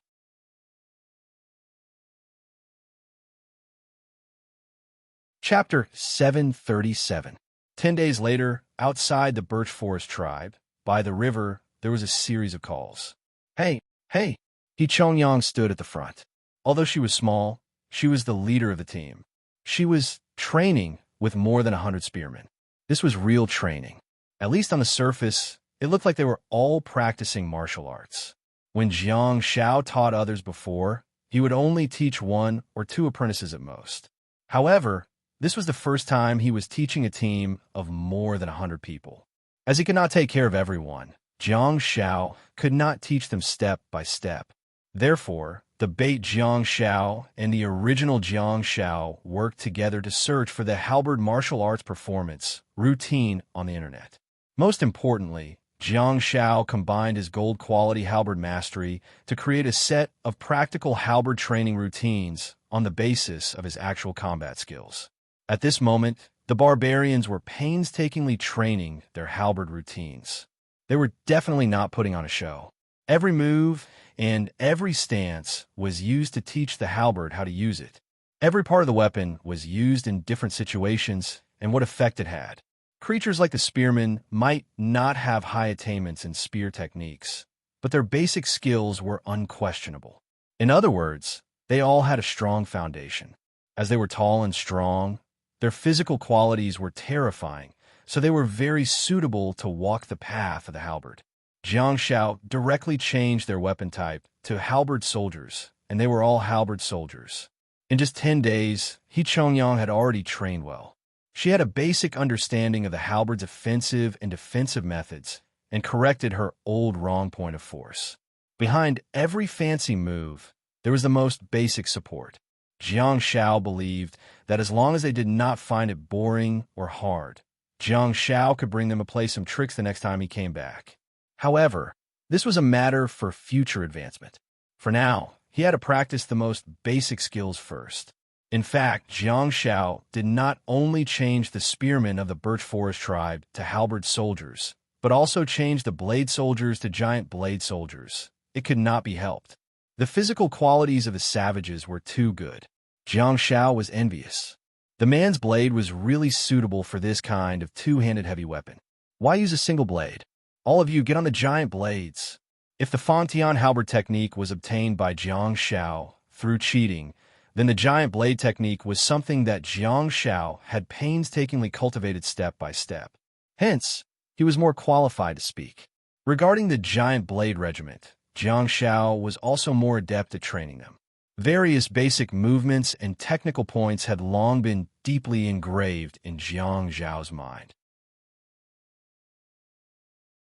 Chapter 737. 10 days later, outside the birch forest tribe, by the river, there was a series of calls. Hey, hey! He Chongyang stood at the front. Although she was small, she was the leader of the team. She was training with more than 100 spearmen. This was real training. At least on the surface, it looked like they were all practicing martial arts. When Jiang Xiao taught others before, he would only teach 1 or 2 apprentices at most. However, this was the first time he was teaching a team of more than 100 people. As he could not take care of everyone, Jiang Xiao could not teach them step by step. Therefore, the bait Jiang Xiao and the original Jiang Xiao worked together to search for the halberd martial arts performance routine on the internet. Most importantly, Jiang Xiao combined his gold quality halberd mastery to create a set of practical halberd training routines on the basis of his actual combat skills. At this moment, the barbarians were painstakingly training their halberd routines. They were definitely not putting on a show. Every move and every stance was used to teach the halberd how to use it. Every part of the weapon was used in different situations and what effect it had. Creatures like the spearmen might not have high attainments in spear techniques, but their basic skills were unquestionable. In other words, they all had a strong foundation. As they were tall and strong, their physical qualities were terrifying, so they were very suitable to walk the path of the halberd. Jiang Xiao directly changed their weapon type to halberd soldiers, and they were all halberd soldiers. In just 10 days, He Chongyang had already trained well. She had a basic understanding of the halberd's offensive and defensive methods and corrected her old wrong point of force. Behind every fancy move, there was the most basic support. Jiang Xiao believed that as long as they did not find it boring or hard, Jiang Xiao could bring them to play some tricks the next time he came back. However, this was a matter for future advancement. For now, he had to practice the most basic skills first. In fact, Jiang Xiao did not only change the spearmen of the birch forest tribe to halberd soldiers, but also changed the blade soldiers to giant blade soldiers. It could not be helped. The physical qualities of the savages were too good. Jiang Xiao was envious. The man's blade was really suitable for this kind of two-handed heavy weapon. Why use a single blade? All of you get on the giant blades. If the Fantian halberd technique was obtained by Jiang Xiao through cheating, then the giant blade technique was something that Jiang Xiao had painstakingly cultivated step by step. Hence, he was more qualified to speak. Regarding the giant blade regiment, Jiang Xiao was also more adept at training them. Various basic movements and technical points had long been deeply engraved in Jiang Xiao's mind.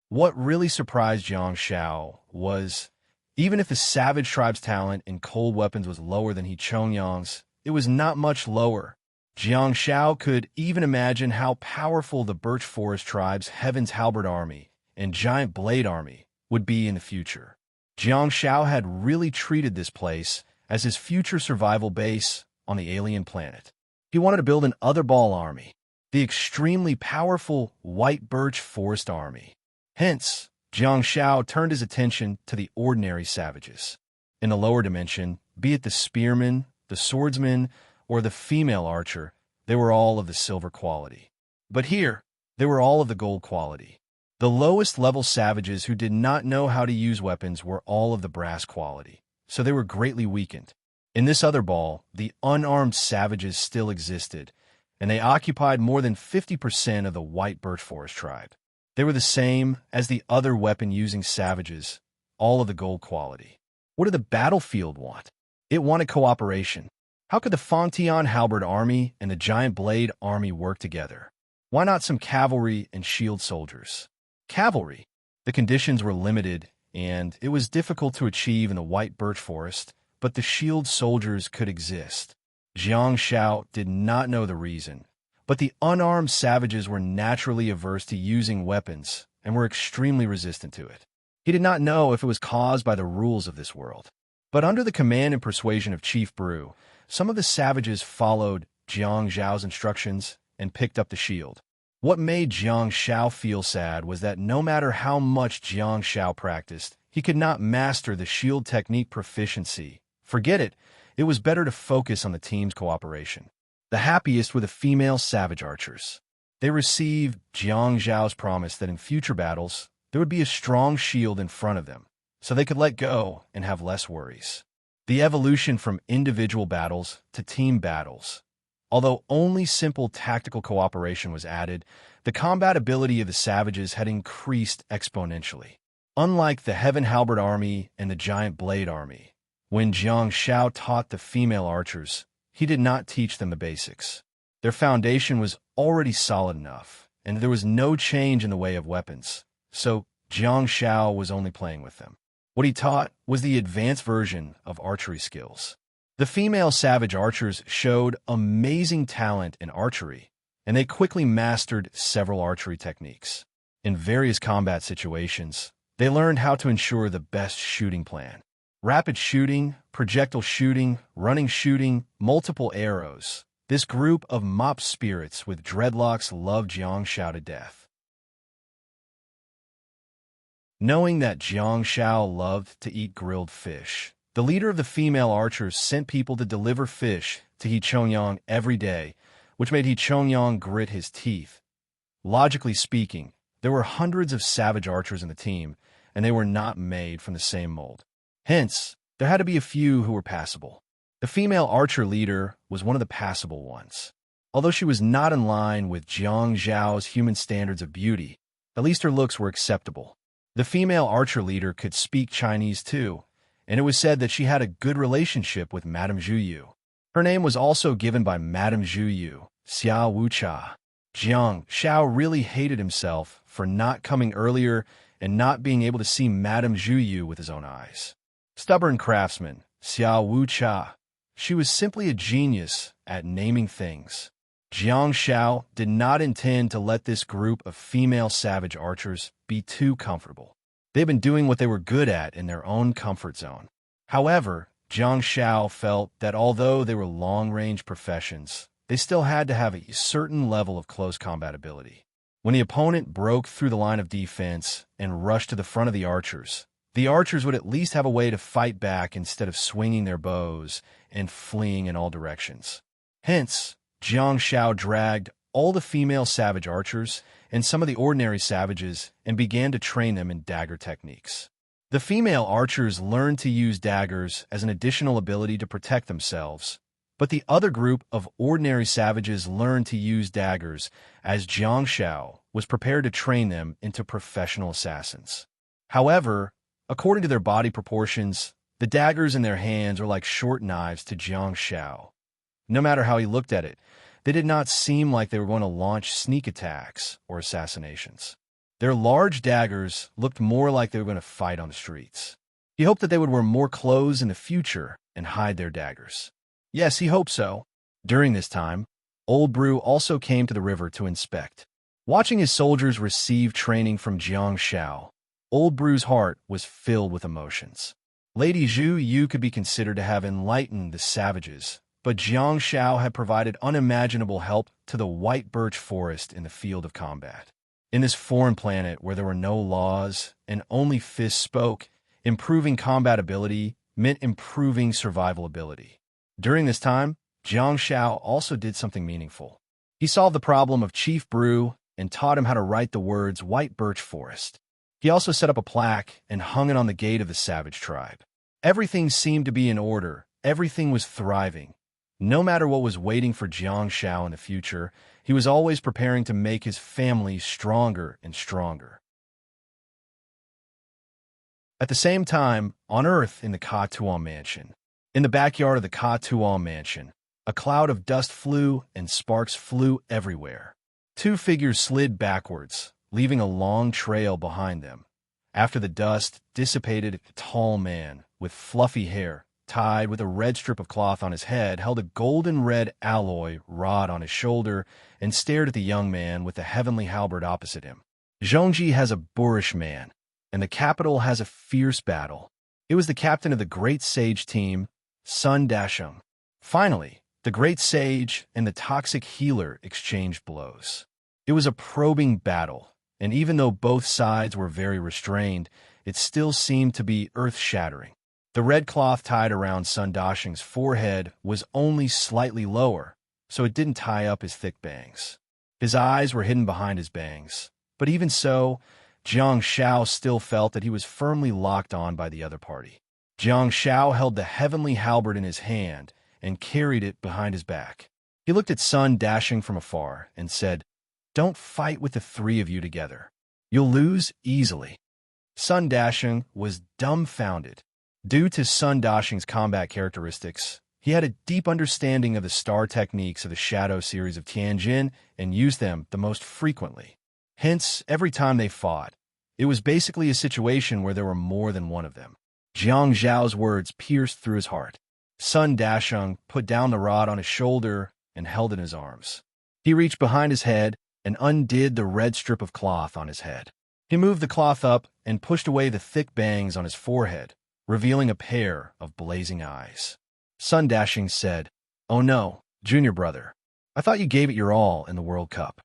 What really surprised Jiang Xiao was, even if the savage tribe's talent in cold weapons was lower than He Chongyang's, it was not much lower. Jiang Xiao could even imagine how powerful the birch forest tribe's Heaven's Halberd Army and Giant Blade Army would be in the future. Jiang Xiao had really treated this place as his future survival base on the alien planet. He wanted to build an Otherball army, the extremely powerful White Birch Forest Army. Hence, Jiang Xiao turned his attention to the ordinary savages. In the lower dimension, be it the spearman, the swordsman, or the female archer, they were all of the silver quality. But here, they were all of the gold quality. The lowest level savages who did not know how to use weapons were all of the brass quality, so they were greatly weakened. In this other ball, the unarmed savages still existed, and they occupied more than 50% of the White Birch Forest tribe. They were the same as the other weapon-using savages, all of the gold quality. What did the battlefield want? It wanted cooperation. How could the Fantian Halberd Army and the Giant Blade Army work together? Why not some cavalry and shield soldiers? Cavalry. The conditions were limited, and it was difficult to achieve in the White Birch Forest, but the shield soldiers could exist. Jiang Xiao did not know the reason, but the unarmed savages were naturally averse to using weapons and were extremely resistant to it. He did not know if it was caused by the rules of this world. But under the command and persuasion of Chief Brew, some of the savages followed Jiang Xiao's instructions and picked up the shield. What made Jiang Xiao feel sad was that no matter how much Jiang Xiao practiced, he could not master the shield technique proficiency. Forget it, it was better to focus on the team's cooperation. The happiest were the female savage archers. They received Jiang Zhao's promise that in future battles, there would be a strong shield in front of them, so they could let go and have less worries. The evolution from individual battles to team battles. Although only simple tactical cooperation was added, the combat ability of the savages had increased exponentially. Unlike the Heaven Halberd Army and the Giant Blade Army, when Jiang Xiao taught the female archers, he did not teach them the basics. Their foundation was already solid enough, and there was no change in the way of weapons, so Jiang Xiao was only playing with them. What he taught was the advanced version of archery skills. The female savage archers showed amazing talent in archery, and they quickly mastered several archery techniques. In various combat situations, they learned how to ensure the best shooting plan. Rapid shooting, projectile shooting, running shooting, multiple arrows. This group of mop spirits with dreadlocks loved Jiang Xiao to death. Knowing that Jiang Xiao loved to eat grilled fish, the leader of the female archers sent people to deliver fish to He Chongyang every day, which made He Chongyang grit his teeth. Logically speaking, there were hundreds of savage archers in the team, and they were not made from the same mold. Hence, there had to be a few who were passable. The female archer leader was one of the passable ones. Although she was not in line with Jiang Zhao's human standards of beauty, at least her looks were acceptable. The female archer leader could speak Chinese too, and it was said that she had a good relationship with Madame Zhu Yu. Her name was also given by Madame Zhu Yu, Xiao Wucha. Jiang Xiao really hated himself for not coming earlier and not being able to see Madame Zhu Yu with his own eyes. Stubborn craftsman, Xiao Wucha. She was simply a genius at naming things. Jiang Xiao did not intend to let this group of female savage archers be too comfortable. They'd been doing what they were good at in their own comfort zone. However, Jiang Xiao felt that although they were long-range professions, they still had to have a certain level of close combat ability. When the opponent broke through the line of defense and rushed to the front of the archers would at least have a way to fight back instead of swinging their bows and fleeing in all directions. Hence, Jiang Xiao dragged all the female savage archers and some of the ordinary savages and began to train them in dagger techniques. The female archers learned to use daggers as an additional ability to protect themselves, but the other group of ordinary savages learned to use daggers as Jiang Xiao was prepared to train them into professional assassins. However, according to their body proportions, the daggers in their hands were like short knives to Jiang Xiao. No matter how he looked at it, they did not seem like they were going to launch sneak attacks or assassinations. Their large daggers looked more like they were going to fight on the streets. He hoped that they would wear more clothes in the future and hide their daggers. Yes, he hoped so. During this time, Old Brew also came to the river to inspect. Watching his soldiers receive training from Jiang Xiao, Old Brew's heart was filled with emotions. Lady Zhu Yu could be considered to have enlightened the savages, but Jiang Xiao had provided unimaginable help to the white birch forest in the field of combat. In this foreign planet where there were no laws and only fists spoke, improving combat ability meant improving survival ability. During this time, Jiang Xiao also did something meaningful. He solved the problem of Chief Brew and taught him how to write the words white birch forest. He also set up a plaque and hung it on the gate of the savage tribe. Everything seemed to be in order. Everything was thriving. No matter what was waiting for Jiang Xiao in the future, he was always preparing to make his family stronger and stronger. At the same time, on Earth in the Ka Tuan mansion, in the backyard of the Ka Tuan mansion, a cloud of dust flew and sparks flew everywhere. Two figures slid backwards, leaving a long trail behind them. After the dust dissipated, a tall man with fluffy hair, tied with a red strip of cloth on his head, held a golden-red alloy rod on his shoulder and stared at the young man with the heavenly halberd opposite him. Zhongji has a boorish man, and the capital has a fierce battle. It was the captain of the Great Sage team, Sun Dasheng. Finally, the Great Sage and the Toxic Healer exchanged blows. It was a probing battle, and even though both sides were very restrained, it still seemed to be earth-shattering. The red cloth tied around Sun Dasheng's forehead was only slightly lower, so it didn't tie up his thick bangs. His eyes were hidden behind his bangs, but even so, Jiang Shao still felt that he was firmly locked on by the other party. Jiang Shao held the heavenly halberd in his hand and carried it behind his back. He looked at Sun Dashing from afar and said, "Don't fight with the three of you together. You'll lose easily." Sun Dashing was dumbfounded. Due to Sun Dashing's combat characteristics, he had a deep understanding of the star techniques of the Shadow series of Tianjin and used them the most frequently. Hence, every time they fought, it was basically a situation where there were more than one of them. Jiang Zhao's words pierced through his heart. Sun Dasheng put down the rod on his shoulder and held it in his arms. He reached behind his head and undid the red strip of cloth on his head. He moved the cloth up and pushed away the thick bangs on his forehead, revealing a pair of blazing eyes. Sun Dashing said, "Oh no, junior brother. I thought you gave it your all in the World Cup."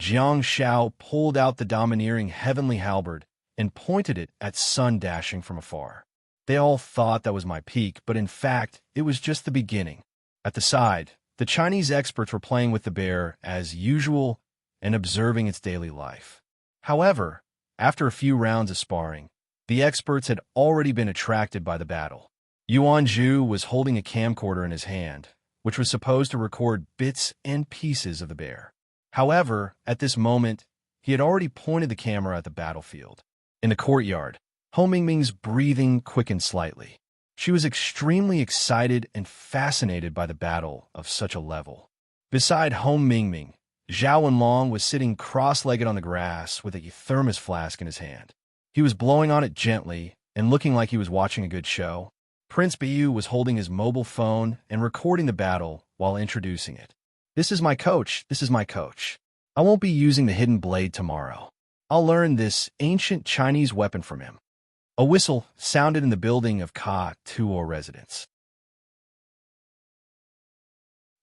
Jiang Shao pulled out the domineering heavenly halberd and pointed it at Sun Dashing from afar. They all thought that was my peak, but in fact, it was just the beginning. At the side, the Chinese experts were playing with the bear as usual and observing its daily life. However, after a few rounds of sparring, the experts had already been attracted by the battle. Yuan Zhu was holding a camcorder in his hand, which was supposed to record bits and pieces of the bear. However, at this moment, he had already pointed the camera at the battlefield. In the courtyard, Ho Mingming's breathing quickened slightly. She was extremely excited and fascinated by the battle of such a level. Beside Ho Mingming, Zhao Wenlong was sitting cross-legged on the grass with a thermos flask in his hand. He was blowing on it gently and looking like he was watching a good show. Prince Biyu was holding his mobile phone and recording the battle while introducing it. "This is my coach. This is my coach. I won't be using the hidden blade tomorrow. I'll learn this ancient Chinese weapon from him." A whistle sounded in the building of Ka Tuo residence.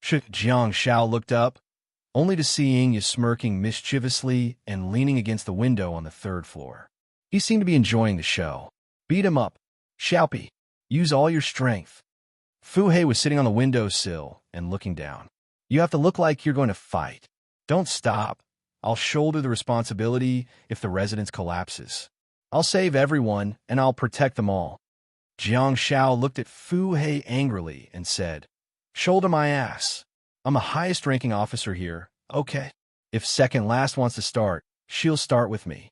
Jiang Shao looked up, only to see Yingya smirking mischievously and leaning against the window on the third floor. He seemed to be enjoying the show. "Beat him up, Xiaopi. Use all your strength." Fu Hei was sitting on the windowsill and looking down. "You have to look like you're going to fight. Don't stop. I'll shoulder the responsibility if the residence collapses. I'll save everyone, and I'll protect them all." Jiang Shao looked at Fu Hei angrily and said, "Shoulder my ass. I'm the highest-ranking officer here, okay? If second last wants to start, she'll start with me."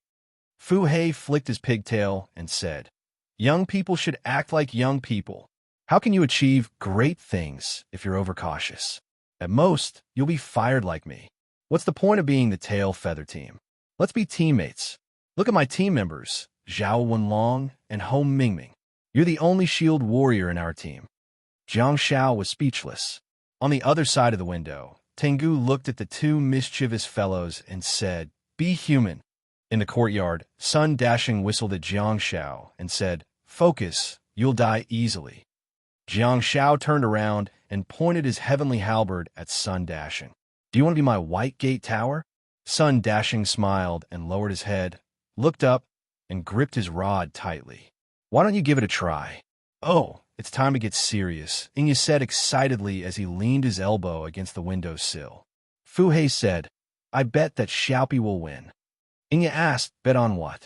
Fu Hei flicked his pigtail and said, "Young people should act like young people. How can you achieve great things if you're overcautious? At most, you'll be fired like me. What's the point of being the tail feather team? Let's be teammates. Look at my team members, Zhao Wenlong and Ho Mingming. You're the only shield warrior in our team." Jiang Shao was speechless. On the other side of the window, Tengu looked at the two mischievous fellows and said, "Be human." In the courtyard, Sun Dashing whistled at Jiang Shao and said, "Focus, you'll die easily." Jiang Shao turned around and pointed his heavenly halberd at Sun Dashing. "Do you want to be my White Gate Tower?" Sun Dashing smiled and lowered his head, looked up, and gripped his rod tightly. "Why don't you give it a try?" "Oh, it's time to get serious," Yingya said excitedly as he leaned his elbow against the windowsill. Fu Hei said, "I bet that Xiaopi will win." Yingya asked, "Bet on what?"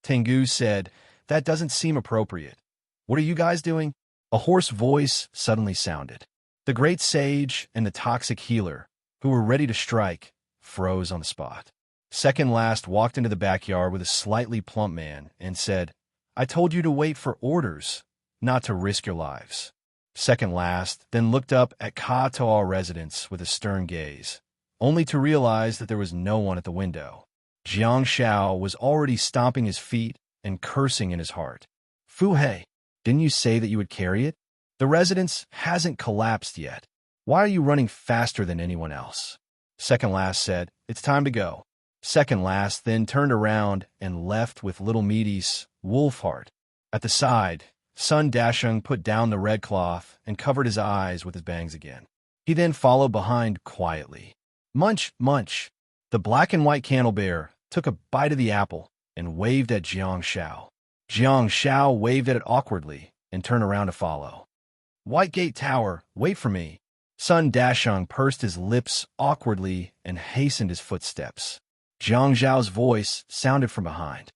Tengu said, "That doesn't seem appropriate. What are you guys doing?" A hoarse voice suddenly sounded. The great sage and the toxic healer, who were ready to strike, froze on the spot. Second last walked into the backyard with a slightly plump man and said, "I told you to wait for orders, not to risk your lives." Second last then looked up at Ka Toa residence with a stern gaze, only to realize that there was no one at the window. Jiang Shao was already stomping his feet and cursing in his heart. "Fu Hei, didn't you say that you would carry it? The residence hasn't collapsed yet. Why are you running faster than anyone else?" Second last said, "It's time to go." Second last then turned around and left with little Meaty's Wolfheart. At the side, Sun Dasheng put down the red cloth and covered his eyes with his bangs again. He then followed behind quietly. "Munch, munch." The black and white candle bear took a bite of the apple and waved at Jiang Shao. Jiang Shao waved at it awkwardly and turned around to follow. "White Gate Tower, wait for me." Sun Dasheng pursed his lips awkwardly and hastened his footsteps. Jiang Zhao's voice sounded from behind.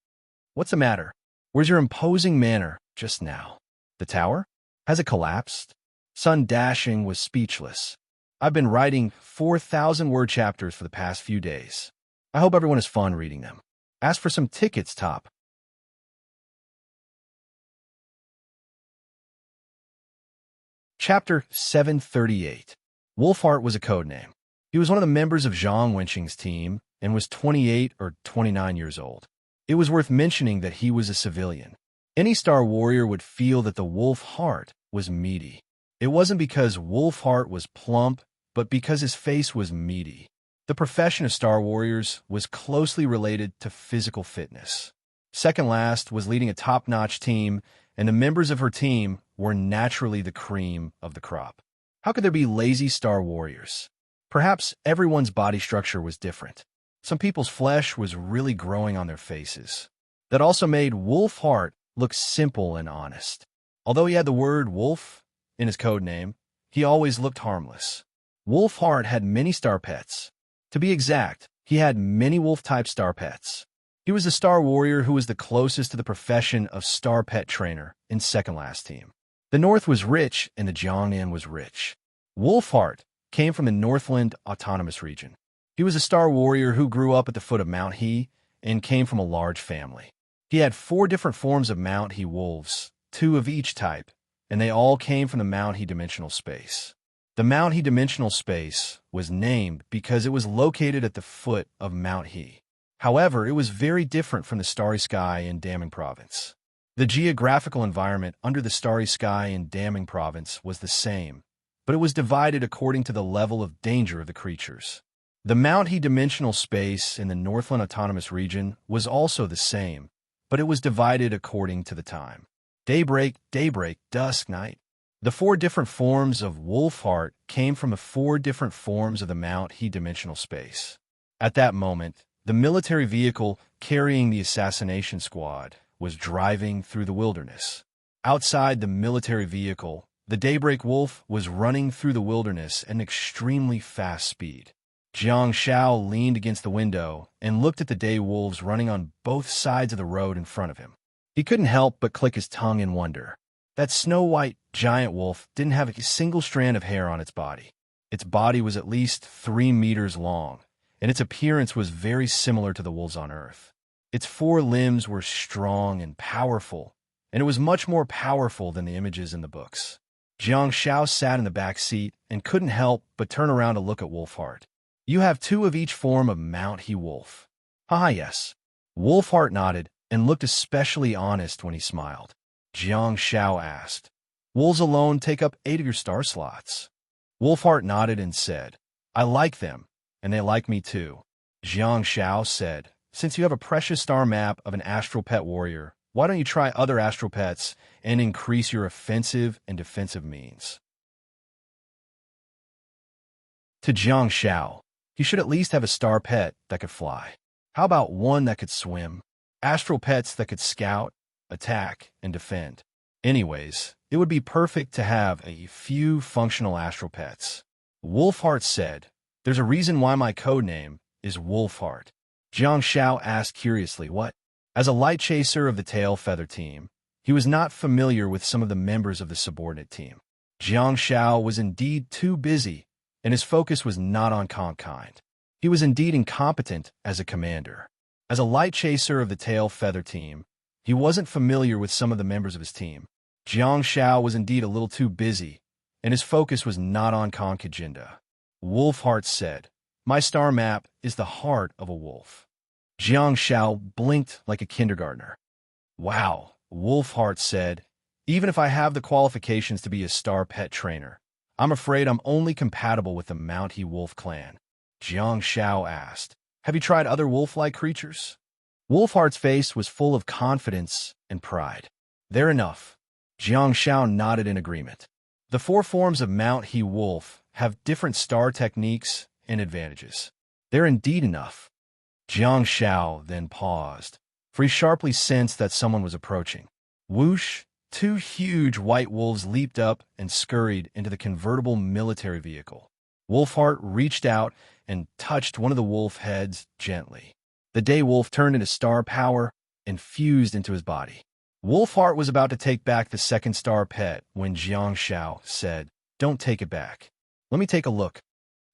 What's the matter? Where's your imposing manner just now? The tower? Has it collapsed? Sun Dasheng was speechless. I've been writing 4,000-word chapters for the past few days. I hope everyone has fun reading them. Ask for some tickets, top. Chapter 738. Wolfheart was a code name. He was one of the members of Zhang Wenqing's team and was 28 or 29 years old. It was worth mentioning that he was a civilian. Any Star Warrior would feel that the wolf heart was meaty. It wasn't because Wolfheart was plump, but because his face was meaty. The profession of Star Warriors was closely related to physical fitness. Second last was leading a top-notch team, and the members of her team were naturally the cream of the crop. How could there be lazy Star Warriors? Perhaps everyone's body structure was different. Some people's flesh was really growing on their faces. That also made Wolfheart look simple and honest. Although he had the word wolf in his code name, he always looked harmless. Wolfheart had many star pets. To be exact, he had many wolf-type star pets. He was the Star Warrior who was the closest to the profession of star pet trainer in second last team. The North was rich and the Jiangnan was rich. Wolfheart came from the Northland Autonomous Region. He was a Star Warrior who grew up at the foot of Mount He and came from a large family. He had 4 different forms of Mount He wolves, 2 of each type, and they all came from the Mount He dimensional space. The Mount He dimensional space was named because it was located at the foot of Mount He. However, it was very different from the Starry Sky in Daming Province. The geographical environment under the Starry Sky in Daming Province was the same, but it was divided according to the level of danger of the creatures. The Mount He dimensional space in the Northland Autonomous Region was also the same, but it was divided according to the time. Daybreak, dusk, night. The 4 different forms of Wolfheart came from the 4 different forms of the Mount He dimensional space. At that moment, the military vehicle carrying the assassination squad was driving through the wilderness. Outside the military vehicle, the Daybreak Wolf was running through the wilderness at an extremely fast speed. Jiang Zhao leaned against the window and looked at the day wolves running on both sides of the road in front of him. He couldn't help but click his tongue in wonder. That snow-white giant wolf didn't have a single strand of hair on its body. Its body was at least 3 meters long, and its appearance was very similar to the wolves on Earth. Its 4 limbs were strong and powerful, and it was much more powerful than the images in the books. Jiang Zhao sat in the back seat and couldn't help but turn around to look at Wolfheart. You have 2 of each form of Mount He wolf. Yes. Wolfheart nodded and looked especially honest when he smiled. Jiang Zhao asked, Wolves alone take up 8 of your star slots. Wolfheart nodded and said, I like them, and they like me too. Jiang Zhao said, since you have a precious star map of an astral pet warrior, why don't you try other astral pets and increase your offensive and defensive means? To Jiang Zhao, he should at least have a star pet that could fly. How about one that could swim? Astral pets that could scout, attack, and defend. Anyways, it would be perfect to have a few functional astral pets. Wolfheart said, there's a reason why my code name is Wolfheart. Jiang Zhao asked curiously, what? As a light chaser of the tail feather team, he was not familiar with some of the members of the subordinate team. Jiang Zhao was indeed too busy, and his focus was not on Conkind. He was indeed incompetent as a commander. As a light chaser of the tail feather team, he wasn't familiar with some of the members of his team. Jiang Zhao was indeed a little too busy, and his focus was not on Conkiginda. Wolfheart said, my star map is the heart of a wolf. Jiang Zhao blinked like a kindergartner. Wow, Wolfheart said, even if I have the qualifications to be a star pet trainer, I'm afraid I'm only compatible with the Mount He wolf clan. Jiang Zhao asked, have you tried other wolf-like creatures? Wolfheart's face was full of confidence and pride. They're enough. Jiang Zhao nodded in agreement. The 4 forms of Mount He wolf have different star techniques and advantages. They're indeed enough. Jiang Zhao then paused, for he sharply sensed that someone was approaching. Whoosh, Two huge white wolves leaped up and scurried into the convertible military vehicle. Wolfheart reached out and touched one of the wolf heads gently. The day wolf turned into star power and fused into his body. Wolfheart was about to take back the second star pet when Jiang Shao said, "Don't take it back. Let me take a look."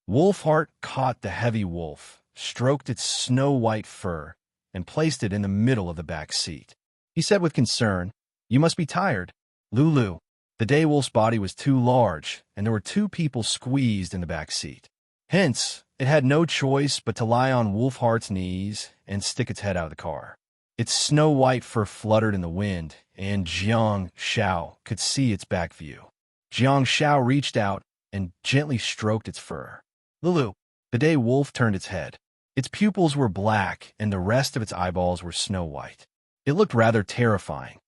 Wolfheart caught the heavy wolf, stroked its snow-white fur, and placed it in the middle of the back seat. He said with concern, "You must be tired." Lulu. The day wolf's body was too large, and there were two people squeezed in the back seat. Hence, it had no choice but to lie on Wolfheart's knees and stick its head out of the car. Its snow-white fur fluttered in the wind, and Jiang Shao could see its back view. Jiang Shao reached out and gently stroked its fur. Lulu. The day wolf turned its head. Its pupils were black, and the rest of its eyeballs were snow-white. It looked rather terrifying.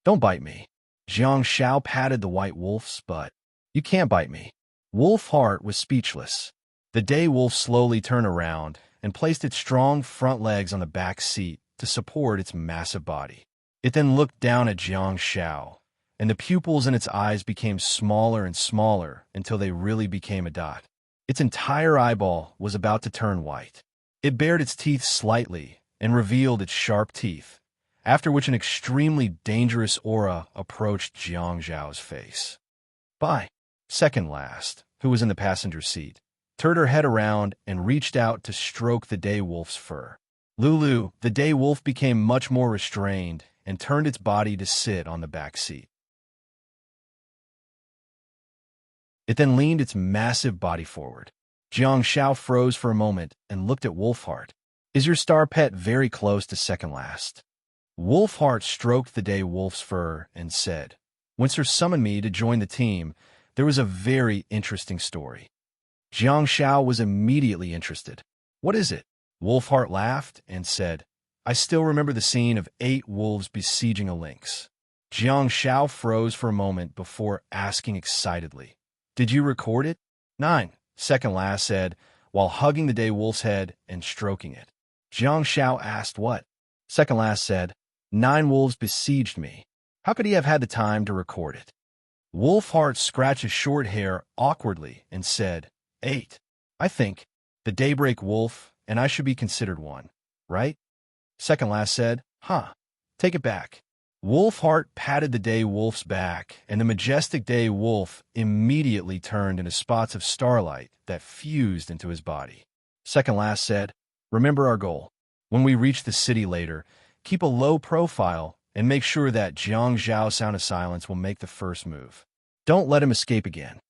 "Don't bite me." Jiang Shao patted the white wolf's butt. "You can't bite me." Wolfheart was speechless. The day wolf slowly turned around and placed its strong front legs on the back seat to support its massive body. It then looked down at Jiang Shao, and the pupils in its eyes became smaller and smaller until they really became a dot. Its entire eyeball was about to turn white. It bared its teeth slightly and revealed its sharp teeth, after which an extremely dangerous aura approached Jiang Zhao's face. "Bye." Second last, who was in the passenger seat, turned her head around and reached out to stroke the day wolf's fur. Lulu, the day wolf, became much more restrained and turned its body to sit on the back seat. It then leaned its massive body forward. Jiang Shao froze for a moment and looked at Wolfheart. "Is your star pet very close to second last?" Wolfheart stroked the day wolf's fur and said, "When Sir summoned me to join the team, there was a very interesting story." Jiang Shao was immediately interested. "What is it?" Wolfheart laughed and said, "I still remember the scene of 8 wolves besieging a lynx." Jiang Shao froze for a moment before asking excitedly, "Did you record it?" "9," second last said, while hugging the day wolf's head and stroking it. Jiang Shao asked what? Second last said, 9 wolves besieged me. How could he have had the time to record it? Wolfheart scratched his short hair awkwardly and said, 8. I think. The daybreak wolf, and I should be considered one, right? Second last said, "Huh. Take it back." Wolfheart patted the day wolf's back, and the majestic day wolf immediately turned into spots of starlight that fused into his body. Second last said, "Remember our goal. When we reach the city later, keep a low profile and make sure that Jiang Zhao's sound of silence will make the first move. Don't let him escape again."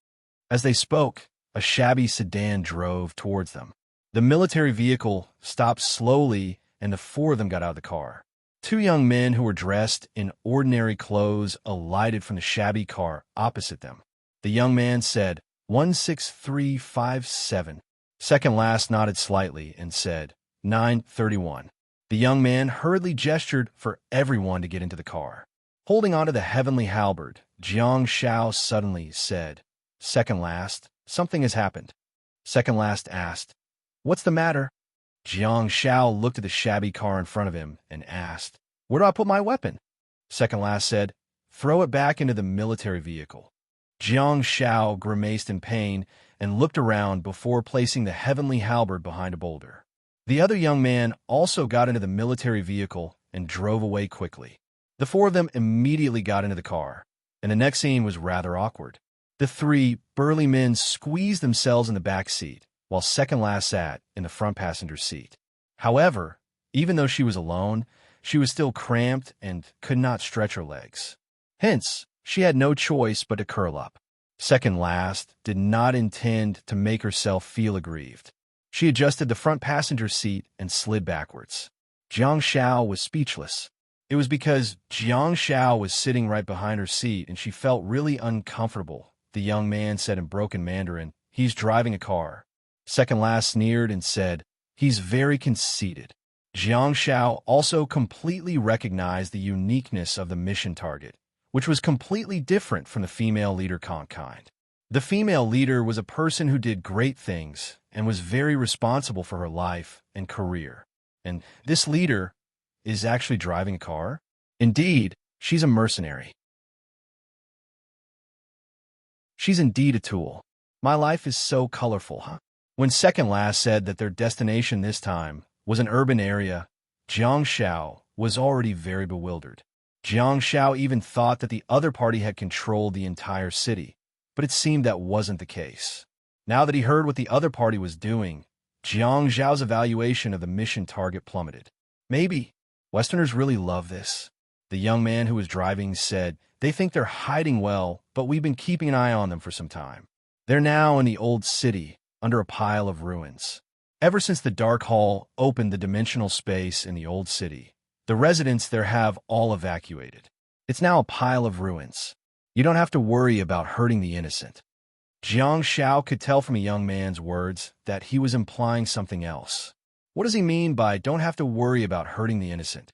As they spoke, a shabby sedan drove towards them. The military vehicle stopped slowly, and the 4 of them got out of the car. 2 young men who were dressed in ordinary clothes alighted from the shabby car opposite them. The young man said, 16357. Second last nodded slightly and said, 931. The young man hurriedly gestured for everyone to get into the car. Holding onto the heavenly halberd, Jiang Shao suddenly said, "Second last, something has happened." Second last asked, "What's the matter?" Jiang Shao looked at the shabby car in front of him and asked, "Where do I put my weapon?" Second last said, "Throw it back into the military vehicle." Jiang Shao grimaced in pain and looked around before placing the heavenly halberd behind a boulder. The other young man also got into the military vehicle and drove away quickly. The 4 of them immediately got into the car, and the next scene was rather awkward. The 3 burly men squeezed themselves in the back seat, while second last sat in the front passenger seat. However, even though she was alone, she was still cramped and could not stretch her legs. Hence, she had no choice but to curl up. Second last did not intend to make herself feel aggrieved. She adjusted the front passenger seat and slid backwards. Jiang Shao was speechless. It was because Jiang Shao was sitting right behind her seat and she felt really uncomfortable. The young man said in broken Mandarin, "He's driving a car." Second last sneered and said, "He's very conceited." Jiang Shao also completely recognized the uniqueness of the mission target, which was completely different from the female leader kind. The female leader was a person who did great things and was very responsible for her life and career. And this leader is actually driving a car? Indeed, she's a mercenary. She's indeed a tool. My life is so colorful, huh? When second last said that their destination this time was an urban area, Jiang Xiao was already very bewildered. Jiang Xiao even thought that the other party had controlled the entire city, but it seemed that wasn't the case. Now that he heard what the other party was doing, Jiang Xiao's evaluation of the mission target plummeted. Maybe Westerners really love this. The young man who was driving said, they think they're hiding well, but we've been keeping an eye on them for some time. They're now in the old city, under a pile of ruins. Ever since the Dark Hall opened the dimensional space in the old city, the residents there have all evacuated. It's now a pile of ruins. You don't have to worry about hurting the innocent. Jiang Xiao could tell from a young man's words that he was implying something else. What does he mean by don't have to worry about hurting the innocent?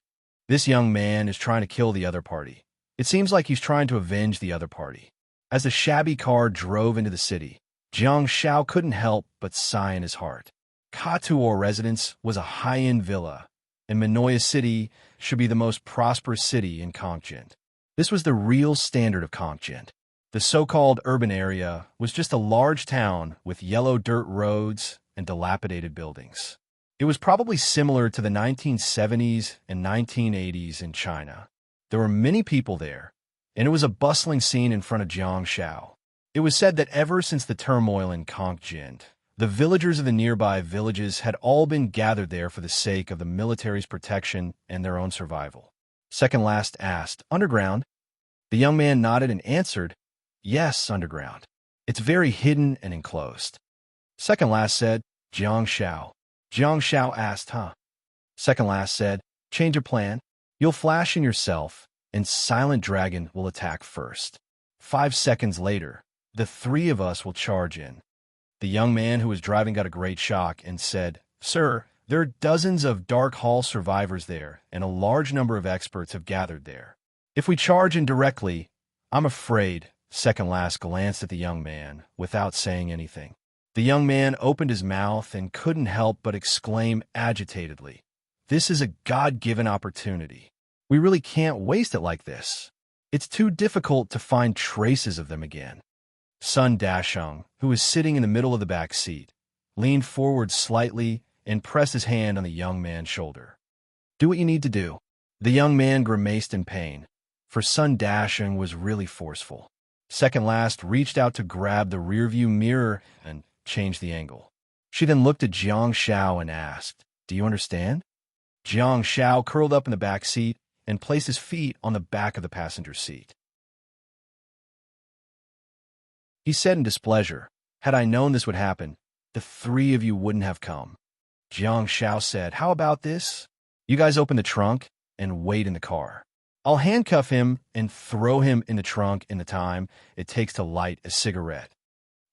This young man is trying to kill the other party. It seems like he's trying to avenge the other party. As the shabby car drove into the city, Jiang Xiao couldn't help but sigh in his heart. Katuo residence was a high-end villa, and Minoya City should be the most prosperous city in Kongjian. This was the real standard of Kongjian. The so-called urban area was just a large town with yellow dirt roads and dilapidated buildings. It was probably similar to the 1970s and 1980s in China. There were many people there, and it was a bustling scene in front of Jiang Xiao. It was said that ever since the turmoil in Kongjian, the villagers of the nearby villages had all been gathered there for the sake of the military's protection and their own survival. Second last asked, underground? The young man nodded and answered, yes, underground. It's very hidden and enclosed. Second last said, Jiang Xiao. Jiang Xiao asked, huh? Second last said, change of plan. You'll flash in yourself, and Silent Dragon will attack first. 5 seconds later, the three of us will charge in. The young man who was driving got a great shock and said, sir, there are dozens of Dark Hall survivors there, and a large number of experts have gathered there. If we charge in directly, I'm afraid, second last glanced at the young man without saying anything. The young man opened his mouth and couldn't help but exclaim agitatedly, this is a God-given opportunity. We really can't waste it like this. It's too difficult to find traces of them again. Sun Dasheng, who was sitting in the middle of the back seat, leaned forward slightly and pressed his hand on the young man's shoulder. Do what you need to do. The young man grimaced in pain, for Sun Dasheng was really forceful. Second last reached out to grab the rearview mirror and change the angle. She then looked at Jiang Xiao and asked, do you understand? Jiang Xiao curled up in the back seat and placed his feet on the back of the passenger seat. He said in displeasure, had I known this would happen, the three of you wouldn't have come. Jiang Xiao said, how about this? You guys open the trunk and wait in the car. I'll handcuff him and throw him in the trunk in the time it takes to light a cigarette.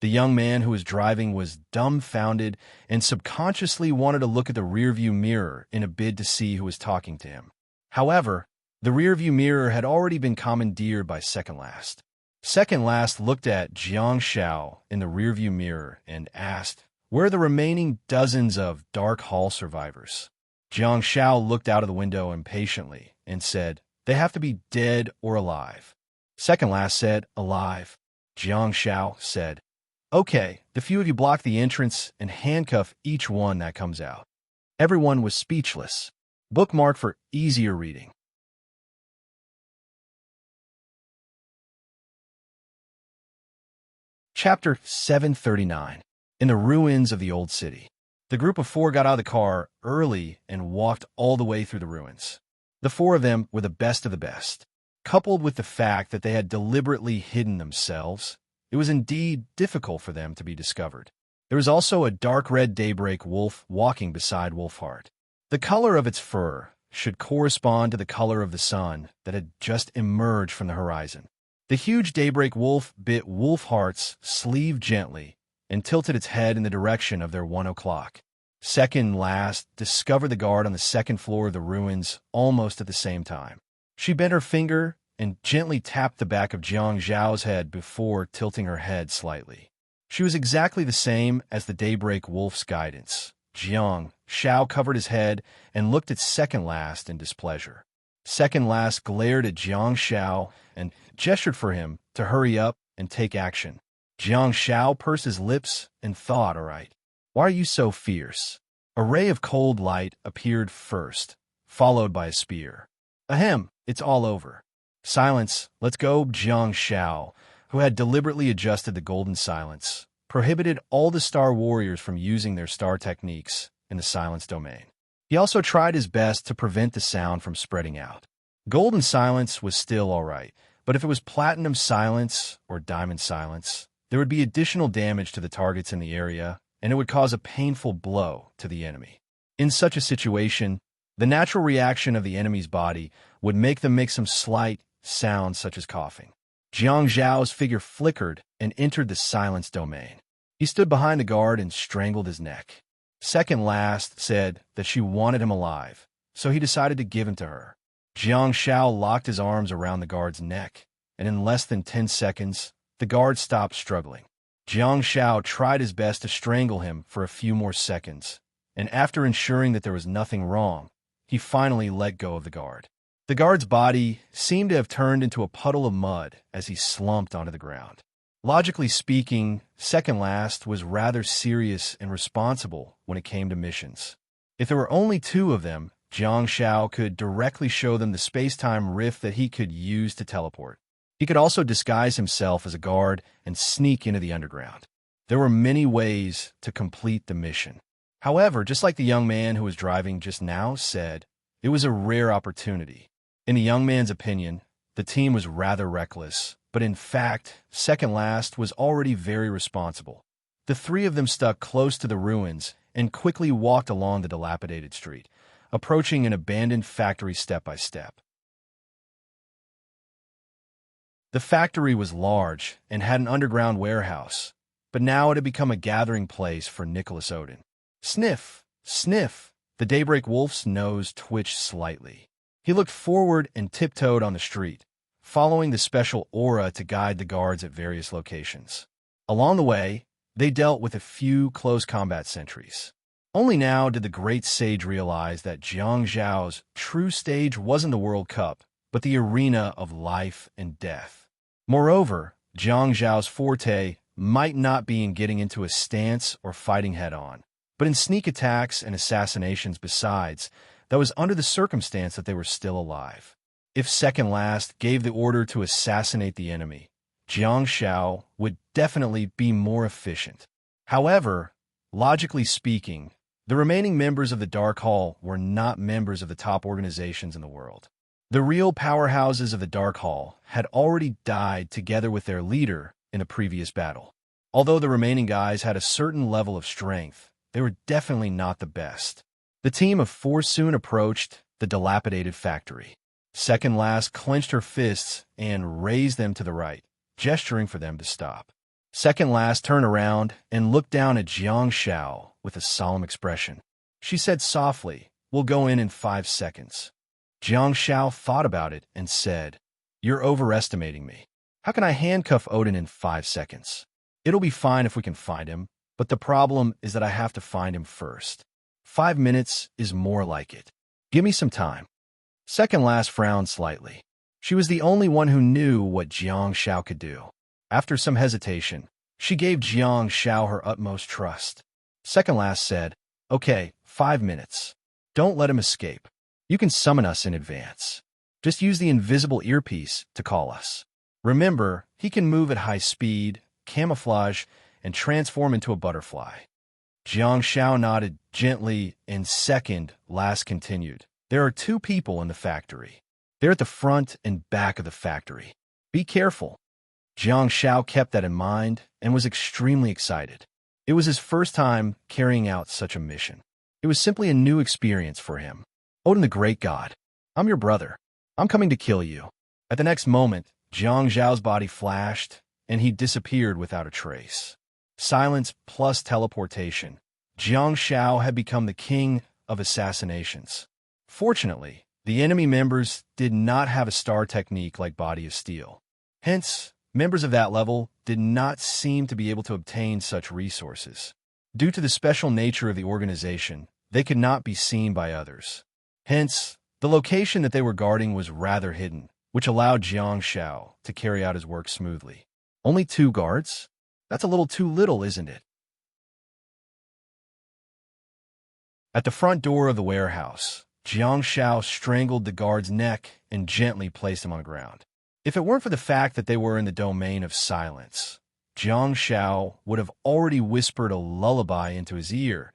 The young man who was driving was dumbfounded and subconsciously wanted to look at the rearview mirror in a bid to see who was talking to him. However, the rearview mirror had already been commandeered by second last. Second last looked at Jiang Xiao in the rearview mirror and asked, where are the remaining dozens of Dark Hall survivors? Jiang Xiao looked out of the window impatiently and said, they have to be dead or alive. Second last said, alive. Jiang Xiao said, okay, the few of you block the entrance and handcuff each one that comes out. Everyone was speechless. Bookmark for easier reading. Chapter 739. In the ruins of the old city. The group of four got out of the car early and walked all the way through the ruins. The four of them were the best of the best. Coupled with the fact that they had deliberately hidden themselves, it was indeed difficult for them to be discovered. There was also a dark red daybreak wolf walking beside Wolfheart. The color of its fur should correspond to the color of the sun that had just emerged from the horizon. The huge daybreak wolf bit Wolfheart's sleeve gently and tilted its head in the direction of their 1 o'clock. Second last discovered the guard on the second floor of the ruins almost at the same time. She bent her finger and gently tapped the back of Jiang Zhao's head before tilting her head slightly. She was exactly the same as the daybreak wolf's guidance. Jiang Zhao covered his head and looked at second last in displeasure. Second last glared at Jiang Zhao and gestured for him to hurry up and take action. Jiang Shao pursed his lips and thought, all right, why are you so fierce? A ray of cold light appeared first, followed by a spear. Ahem, it's all over. Silence, let's go. Jiang Shao, who had deliberately adjusted the golden silence, prohibited all the star warriors from using their star techniques in the silence domain. He also tried his best to prevent the sound from spreading out. Golden silence was still all right, but if it was platinum silence or diamond silence, there would be additional damage to the targets in the area, and it would cause a painful blow to the enemy. In such a situation, the natural reaction of the enemy's body would make them make some slight sounds such as coughing. Jiang Zhao's figure flickered and entered the silence domain. He stood behind the guard and strangled his neck. Second Last said that she wanted him alive, so he decided to give him to her. Jiang Shao locked his arms around the guard's neck, and in less than 10 seconds, the guard stopped struggling. Jiang Shao tried his best to strangle him for a few more seconds, and after ensuring that there was nothing wrong, he finally let go of the guard. The guard's body seemed to have turned into a puddle of mud as he slumped onto the ground. Logically speaking, Second Last was rather serious and responsible when it came to missions. If there were only 2 of them, Jiang Shao could directly show them the space-time rift that he could use to teleport. He could also disguise himself as a guard and sneak into the underground. There were many ways to complete the mission. However, just like the young man who was driving just now said, it was a rare opportunity. In the young man's opinion, the team was rather reckless, but in fact, Second Last was already very responsible. The 3 of them stuck close to the ruins and quickly walked along the dilapidated street, approaching an abandoned factory step by step. The factory was large and had an underground warehouse, but now it had become a gathering place for Nicholas Odin. Sniff! Sniff! The daybreak wolf's nose twitched slightly. He looked forward and tiptoed on the street, following the special aura to guide the guards at various locations. Along the way, they dealt with a few close combat sentries. Only now did the great sage realize that Jiang Zhao's true stage wasn't the World Cup, but the arena of life and death. Moreover, Jiang Zhao's forte might not be in getting into a stance or fighting head-on, but in sneak attacks and assassinations besides, that was under the circumstance that they were still alive. If Second Last gave the order to assassinate the enemy, Jiang Shao would definitely be more efficient. However, logically speaking, the remaining members of the Dark Hall were not members of the top organizations in the world. The real powerhouses of the Dark Hall had already died together with their leader in a previous battle. Although the remaining guys had a certain level of strength, they were definitely not the best. The team of 4 soon approached the dilapidated factory. Second Last clenched her fists and raised them to the right, gesturing for them to stop. Second Last turned around and looked down at Jiang Shao with a solemn expression. She said softly, "We'll go in 5 seconds." Jiang Shao thought about it and said, "You're overestimating me. How can I handcuff Odin in 5 seconds? It'll be fine if we can find him, but the problem is that I have to find him first. 5 minutes is more like it. Give me some time." Second Last frowned slightly. She was the only one who knew what Jiang Shao could do. After some hesitation, she gave Jiang Shao her utmost trust. Second Last said, "Okay, 5 minutes. Don't let him escape. You can summon us in advance. Just use the invisible earpiece to call us. Remember, he can move at high speed, camouflage, and transform into a butterfly." Jiang Shao nodded gently, and Second Last continued. "There are 2 people in the factory. They're at the front and back of the factory. Be careful." Jiang Shao kept that in mind and was extremely excited. It was his first time carrying out such a mission. It was simply a new experience for him. "Odin the Great God, I'm your brother. I'm coming to kill you." At the next moment, Jiang Zhao's body flashed, and he disappeared without a trace. Silence plus teleportation. Jiang Shao had become the king of assassinations. Fortunately, the enemy members did not have a star technique like Body of Steel. Hence, members of that level did not seem to be able to obtain such resources. Due to the special nature of the organization, they could not be seen by others. Hence, the location that they were guarding was rather hidden, which allowed Jiang Shao to carry out his work smoothly. Only 2 guards? That's a little too little, isn't it? At the front door of the warehouse, Jiang Shao strangled the guard's neck and gently placed him on the ground. If it weren't for the fact that they were in the domain of silence, Jiang Shao would have already whispered a lullaby into his ear.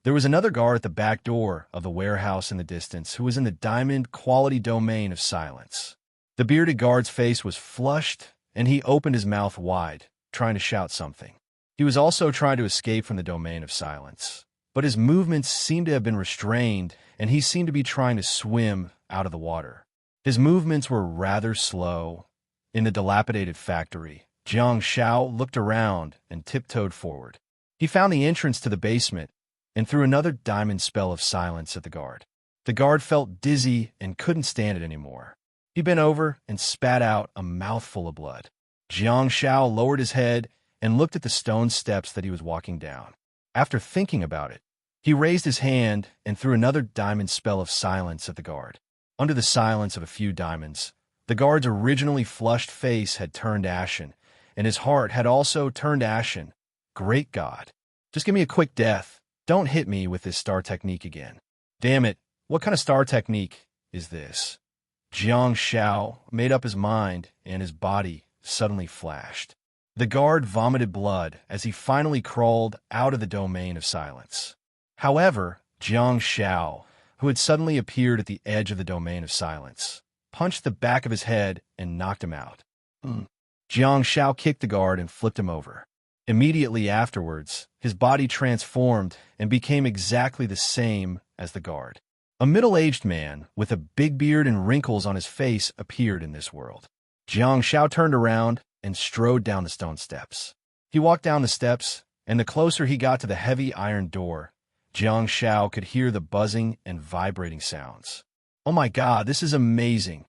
There was another guard at the back door of the warehouse in the distance who was in the diamond quality domain of silence. The bearded guard's face was flushed, and he opened his mouth wide, trying to shout something. He was also trying to escape from the domain of silence, but his movements seemed to have been restrained, and he seemed to be trying to swim out of the water. His movements were rather slow. In the dilapidated factory, Jiang Shao looked around and tiptoed forward. He found the entrance to the basement and threw another diamond spell of silence at the guard. The guard felt dizzy and couldn't stand it anymore. He bent over and spat out a mouthful of blood. Jiang Shao lowered his head and looked at the stone steps that he was walking down. After thinking about it, he raised his hand and threw another diamond spell of silence at the guard. Under the silence of a few diamonds, the guard's originally flushed face had turned ashen, and his heart had also turned ashen. Great God. Just give me a quick death. Don't hit me with this star technique again. Damn it, what kind of star technique is this? Jiang Shao made up his mind, and his body suddenly flashed. The guard vomited blood as he finally crawled out of the domain of silence. However, Jiang Shao, who had suddenly appeared at the edge of the domain of silence, punched the back of his head and knocked him out. Jiang Shao kicked the guard and flipped him over. Immediately afterwards, his body transformed and became exactly the same as the guard. A middle-aged man with a big beard and wrinkles on his face appeared in this world. Jiang Shao turned around and strode down the stone steps. He walked down the steps, and the closer he got to the heavy iron door, Jiang Shao could hear the buzzing and vibrating sounds. Oh my God, this is amazing.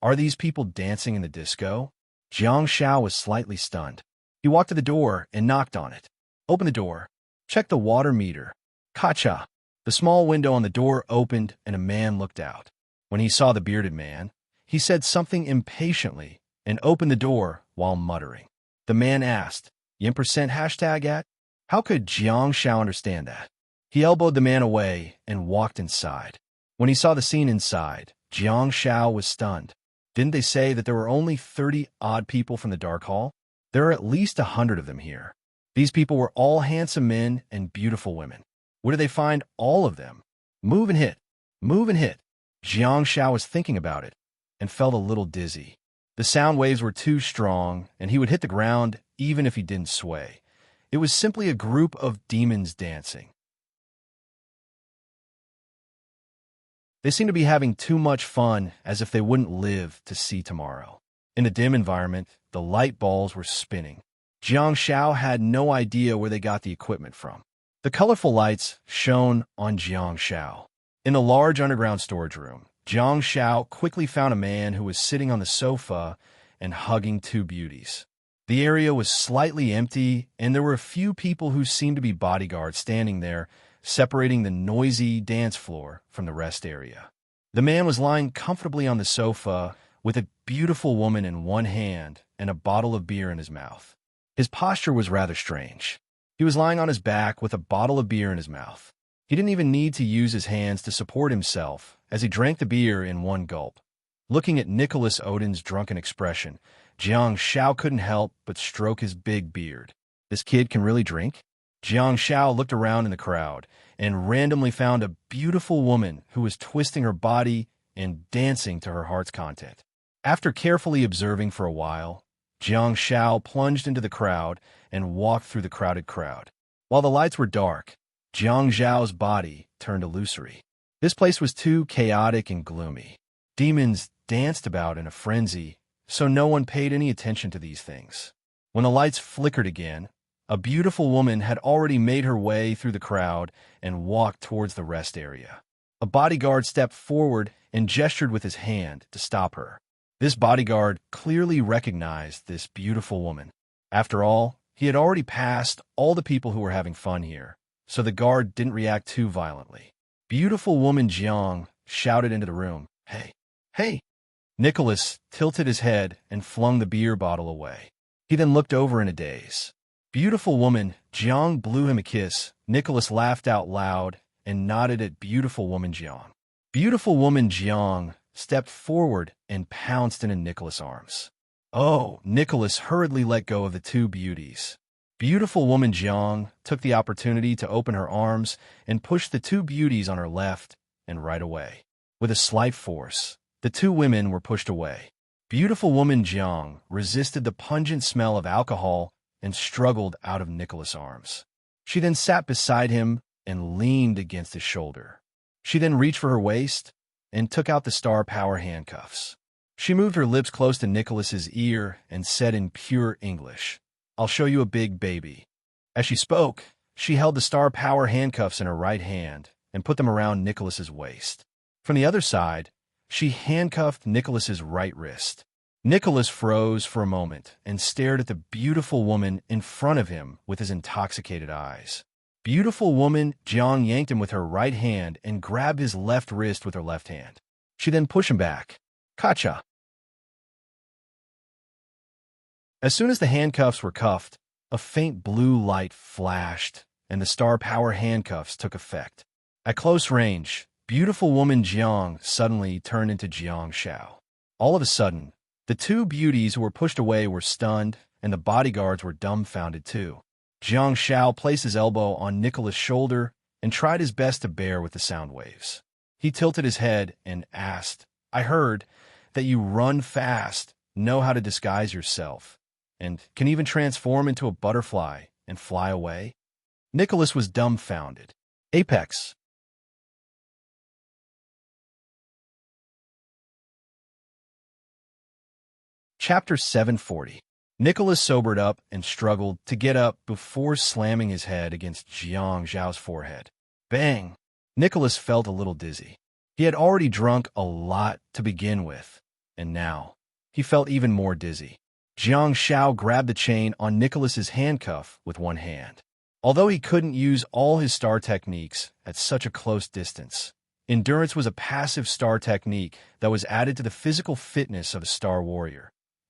Are these people dancing in the disco? Jiang Shao was slightly stunned. He walked to the door and knocked on it. Open the door. Check the water meter. Kacha. The small window on the door opened and a man looked out. When he saw the bearded man, he said something impatiently and opened the door while muttering. The man asked, Yin% hashtag at? How could Jiang Shao understand that? He elbowed the man away and walked inside. When he saw the scene inside, Jiang Shao was stunned. Didn't they say that there were only 30-odd people from the Dark Hall? There are at least 100 of them here. These people were all handsome men and beautiful women. Where did they find all of them? Move and hit. Move and hit. Jiang Shao was thinking about it and felt a little dizzy. The sound waves were too strong, and he would hit the ground even if he didn't sway. It was simply a group of demons dancing. They seemed to be having too much fun, as if they wouldn't live to see tomorrow. In the dim environment, the light balls were spinning. Jiang Shao had no idea where they got the equipment from. The colorful lights shone on Jiang Shao. In the large underground storage room, Jiang Shao quickly found a man who was sitting on the sofa and hugging two beauties. The area was slightly empty, and there were a few people who seemed to be bodyguards standing there, separating the noisy dance floor from the rest area. The man was lying comfortably on the sofa with a beautiful woman in one hand and a bottle of beer in his mouth. His posture was rather strange. He was lying on his back with a bottle of beer in his mouth. He didn't even need to use his hands to support himself as he drank the beer in one gulp. Looking at Nicholas Odin's drunken expression, Jiang Shao couldn't help but stroke his big beard. This kid can really drink? Jiang Shao looked around in the crowd and randomly found a beautiful woman who was twisting her body and dancing to her heart's content. After carefully observing for a while, Jiang Shao plunged into the crowd and walked through the crowded crowd. While the lights were dark, Jiang Zhao's body turned illusory. This place was too chaotic and gloomy. Demons danced about in a frenzy, so no one paid any attention to these things. When the lights flickered again, a beautiful woman had already made her way through the crowd and walked towards the rest area. A bodyguard stepped forward and gestured with his hand to stop her. This bodyguard clearly recognized this beautiful woman. After all, he had already passed all the people who were having fun here, so the guard didn't react too violently. Beautiful woman Jiang shouted into the room, "Hey, hey!" Nicholas tilted his head and flung the beer bottle away. He then looked over in a daze. Beautiful woman, Jiang blew him a kiss. Nicholas laughed out loud and nodded at beautiful woman Jiang. Beautiful woman Jiang stepped forward and pounced into Nicholas' arms. Oh, Nicholas hurriedly let go of the two beauties. Beautiful woman Jiang took the opportunity to open her arms and push the two beauties on her left and right away. With a slight force, the two women were pushed away. Beautiful woman Jiang resisted the pungent smell of alcohol and struggled out of Nicholas' arms. She then sat beside him and leaned against his shoulder. She then reached for her waist and took out the star power handcuffs. She moved her lips close to Nicholas's ear and said in pure English, "I'll show you a big baby." As she spoke, she held the star power handcuffs in her right hand and put them around Nicholas's waist. From the other side, she handcuffed Nicholas's right wrist. Nicholas froze for a moment and stared at the beautiful woman in front of him with his intoxicated eyes. Beautiful woman Jiang yanked him with her right hand and grabbed his left wrist with her left hand. She then pushed him back. Gotcha. As soon as the handcuffs were cuffed, a faint blue light flashed, and the star power handcuffs took effect. At close range, beautiful woman Jiang suddenly turned into Jiang Xiao. All of a sudden, the two beauties who were pushed away were stunned, and the bodyguards were dumbfounded too. Jiang Xiao placed his elbow on Nicholas' shoulder and tried his best to bear with the sound waves. He tilted his head and asked, "I heard that you run fast, know how to disguise yourself, and can even transform into a butterfly and fly away?" Nicholas was dumbfounded. Apex. Chapter 740. Nicholas sobered up and struggled to get up before slamming his head against Jiang Zhao's forehead. Bang! Nicholas felt a little dizzy. He had already drunk a lot to begin with, and now he felt even more dizzy. Jiang Xiao grabbed the chain on Nicholas's handcuff with one hand. Although he couldn't use all his star techniques at such a close distance, endurance was a passive star technique that was added to the physical fitness of a star warrior.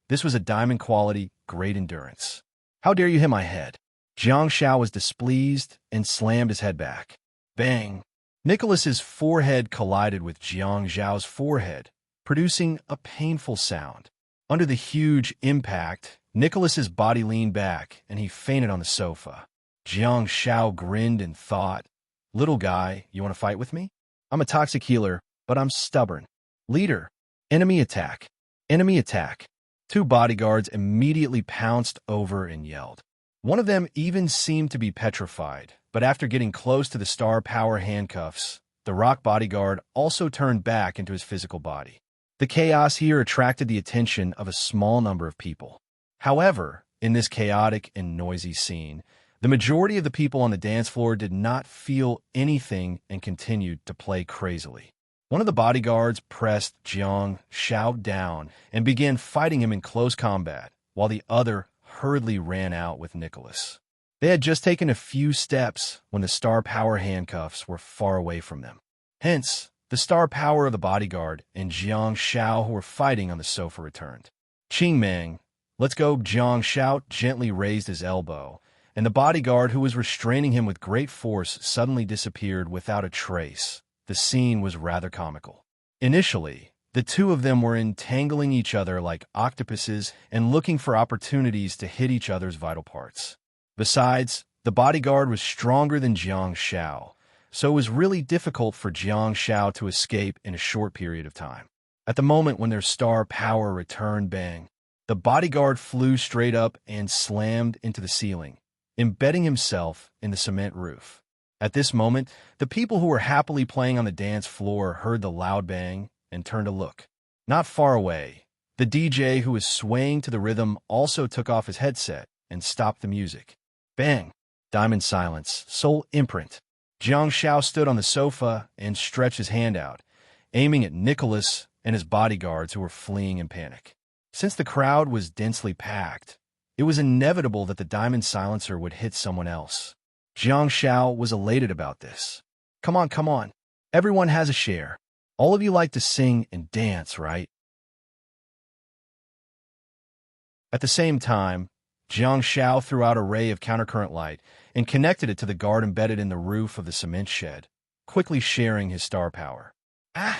This was a diamond quality, great endurance. "How dare you hit my head?" Jiang Xiao was displeased and slammed his head back. Bang! Nicholas's forehead collided with Jiang Zhao's forehead, producing a painful sound. Under the huge impact, Nicholas's body leaned back and he fainted on the sofa. Jiang Xiao grinned and thought, "Little guy, you want to fight with me? I'm a toxic healer, but I'm stubborn." Leader. Enemy attack. Enemy attack. Two bodyguards immediately pounced over and yelled. One of them even seemed to be petrified, but after getting close to the star power handcuffs, the rock bodyguard also turned back into his physical body. The chaos here attracted the attention of a small number of people. However, in this chaotic and noisy scene, the majority of the people on the dance floor did not feel anything and continued to play crazily. One of the bodyguards pressed Jiang Xiao down and began fighting him in close combat, while the other hurriedly ran out with Nicholas. They had just taken a few steps when the star power handcuffs were far away from them. Hence, the star power of the bodyguard and Jiang Xiao who were fighting on the sofa returned. "Qing Meng, let's go." Jiang Xiao gently raised his elbow, and the bodyguard who was restraining him with great force suddenly disappeared without a trace. The scene was rather comical. Initially, the two of them were entangling each other like octopuses and looking for opportunities to hit each other's vital parts. Besides, the bodyguard was stronger than Jiang Xiao, so it was really difficult for Jiang Xiao to escape in a short period of time. At the moment when their star power returned, bang, the bodyguard flew straight up and slammed into the ceiling, embedding himself in the cement roof. At this moment, the people who were happily playing on the dance floor heard the loud bang and turned to look. Not far away, the DJ who was swaying to the rhythm also took off his headset and stopped the music. Bang! Diamond silence, soul imprint. Jiang Xiao stood on the sofa and stretched his hand out, aiming at Nicholas and his bodyguards who were fleeing in panic. Since the crowd was densely packed, it was inevitable that the diamond silencer would hit someone else. Jiang Xiao was elated about this. Come on. Everyone has a share. All of you like to sing and dance, right?" At the same time, Jiang Shao threw out a ray of countercurrent light and connected it to the guard embedded in the roof of the cement shed, quickly sharing his star power. Ah!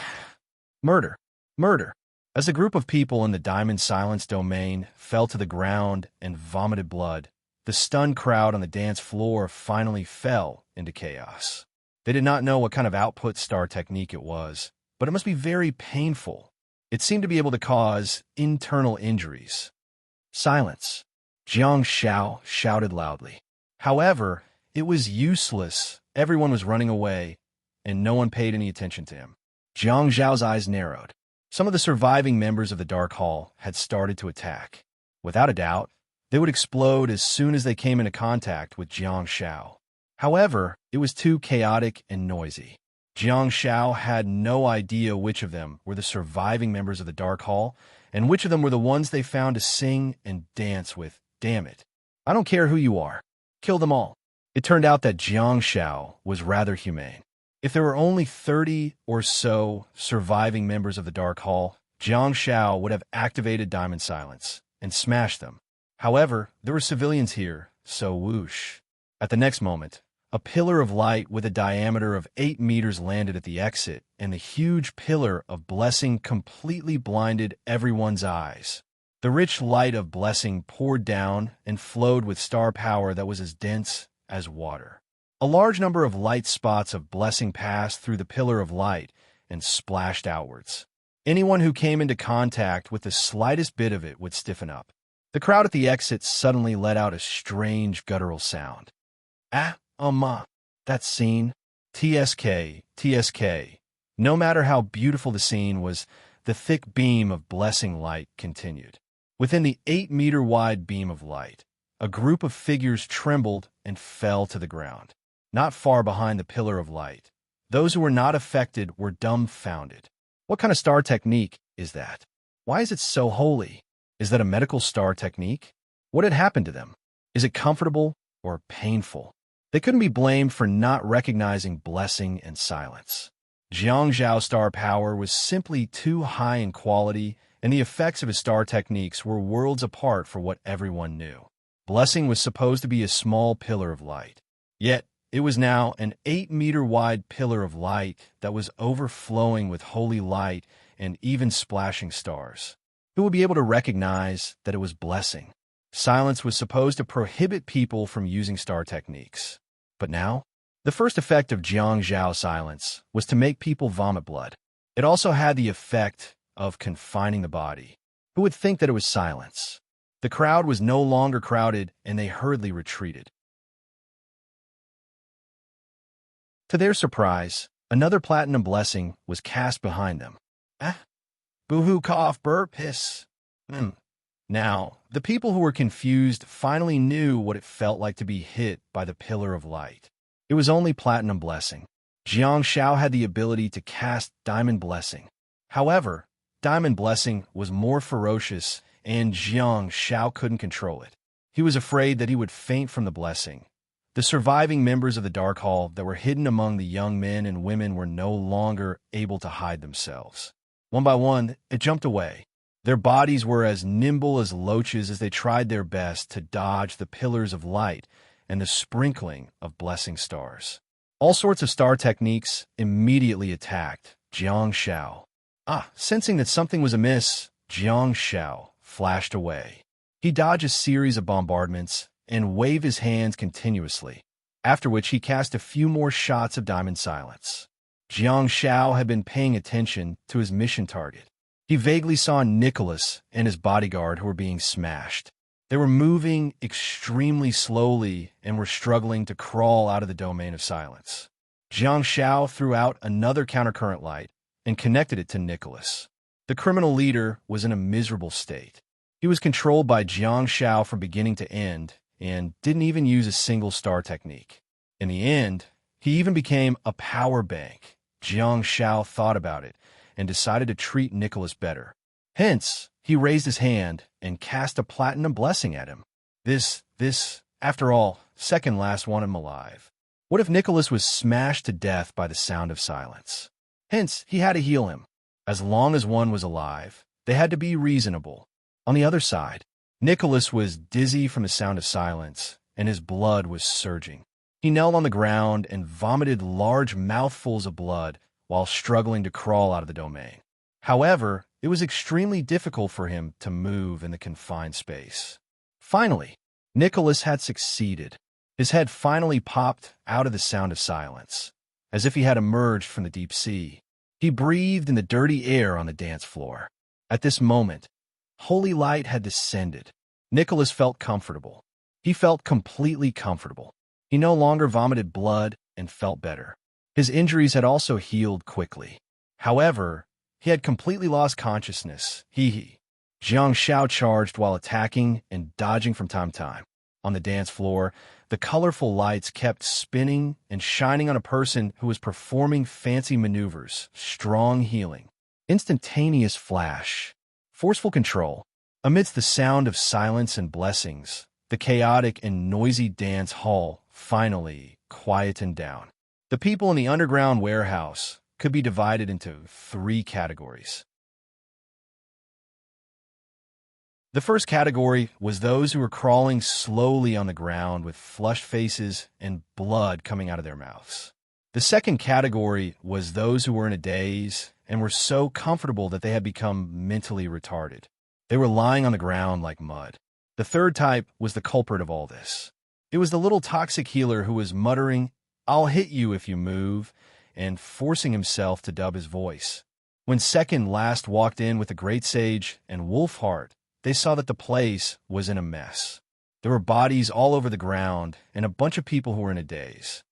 Murder! Murder! As the group of people in the Diamond Silence domain fell to the ground and vomited blood, the stunned crowd on the dance floor finally fell into chaos. They did not know what kind of output star technique it was, but it must be very painful. It seemed to be able to cause internal injuries. Silence. Jiang Shao shouted loudly. However, it was useless. Everyone was running away, and no one paid any attention to him. Jiang Zhao's eyes narrowed. Some of the surviving members of the Dark Hall had started to attack. Without a doubt, they would explode as soon as they came into contact with Jiang Shao. However, it was too chaotic and noisy. Jiang Shao had no idea which of them were the surviving members of the Dark Hall and which of them were the ones they found to sing and dance with. Damn it. I don't care who you are. Kill them all. It turned out that Jiang Shao was rather humane. If there were only 30 or so surviving members of the Dark Hall, Jiang Shao would have activated Diamond Silence and smashed them. However, there were civilians here, so whoosh. At the next moment, a pillar of light with a diameter of 8 meters landed at the exit, and the huge pillar of blessing completely blinded everyone's eyes. The rich light of blessing poured down and flowed with star power that was as dense as water. A large number of light spots of blessing passed through the pillar of light and splashed outwards. Anyone who came into contact with the slightest bit of it would stiffen up. The crowd at the exit suddenly let out a strange guttural sound. Ah, that scene. TSK, TSK. No matter how beautiful the scene was, the thick beam of blessing light continued. Within the 8-meter-wide beam of light, a group of figures trembled and fell to the ground. Not far behind the pillar of light, those who were not affected were dumbfounded. What kind of star technique is that? Why is it so holy? Is that a medical star technique? What had happened to them? Is it comfortable or painful? They couldn't be blamed for not recognizing blessing and silence. Jiang Zhao's star power was simply too high in quality, and the effects of his star techniques were worlds apart for what everyone knew. Blessing was supposed to be a small pillar of light. Yet, it was now an 8-meter-wide pillar of light that was overflowing with holy light and even splashing stars. Who would be able to recognize that it was blessing? Silence was supposed to prohibit people from using star techniques. But now, the first effect of Jiang Zhao silence was to make people vomit blood. It also had the effect of confining the body. Who would think that it was silence? The crowd was no longer crowded, and they hurriedly retreated. To their surprise, another platinum blessing was cast behind them. Ah! Boo-hoo, cough, burp, hiss. Now, the people who were confused finally knew what it felt like to be hit by the pillar of light. It was only platinum blessing. Jiang Shao had the ability to cast diamond blessing. However, diamond blessing was more ferocious, and Jiang Shao couldn't control it. He was afraid that he would faint from the blessing. The surviving members of the Dark Hall that were hidden among the young men and women were no longer able to hide themselves. One by one, it jumped away. Their bodies were as nimble as loaches as they tried their best to dodge the pillars of light and the sprinkling of blessing stars. All sorts of star techniques immediately attacked Jiang Shao. Sensing that something was amiss, Jiang Shao flashed away. He dodged a series of bombardments and waved his hands continuously, after which he cast a few more shots of diamond silence. Jiang Shao had been paying attention to his mission target. He vaguely saw Nicholas and his bodyguard who were being smashed. They were moving extremely slowly and were struggling to crawl out of the domain of silence. Jiang Shao threw out another countercurrent light and connected it to Nicholas. The criminal leader was in a miserable state. He was controlled by Jiang Shao from beginning to end and didn't even use a single star technique. In the end, he even became a power bank. Jiang Shao thought about it and decided to treat Nicholas better. Hence, he raised his hand and cast a platinum blessing at him. This, after all, second last wanted him alive. What if Nicholas was smashed to death by the sound of silence? Hence, he had to heal him. As long as one was alive, they had to be reasonable. On the other side, Nicholas was dizzy from the sound of silence, and his blood was surging. He knelt on the ground and vomited large mouthfuls of blood while struggling to crawl out of the domain. However, it was extremely difficult for him to move in the confined space. Finally, Nicholas had succeeded. His head finally popped out of the sound of silence, as if he had emerged from the deep sea. He breathed in the dirty air on the dance floor. At this moment, holy light had descended. Nicholas felt comfortable. He felt completely comfortable. He no longer vomited blood and felt better. His injuries had also healed quickly. However, he had completely lost consciousness. Jiang Xiao charged while attacking and dodging from time to time. On the dance floor, the colorful lights kept spinning and shining on a person who was performing fancy maneuvers, strong healing, instantaneous flash, forceful control. Amidst the sound of silence and blessings, the chaotic and noisy dance hall finally quietened down. The people in the underground warehouse could be divided into 3 categories. The first category was those who were crawling slowly on the ground with flushed faces and blood coming out of their mouths. The second category was those who were in a daze and were so comfortable that they had become mentally retarded. They were lying on the ground like mud. The third type was the culprit of all this. It was the little toxic healer who was muttering, "I'll hit you if you move," and forcing himself to dub his voice. When Second Last walked in with the Great Sage and Wolfheart, they saw that the place was in a mess. There were bodies all over the ground and a bunch of people who were in a daze.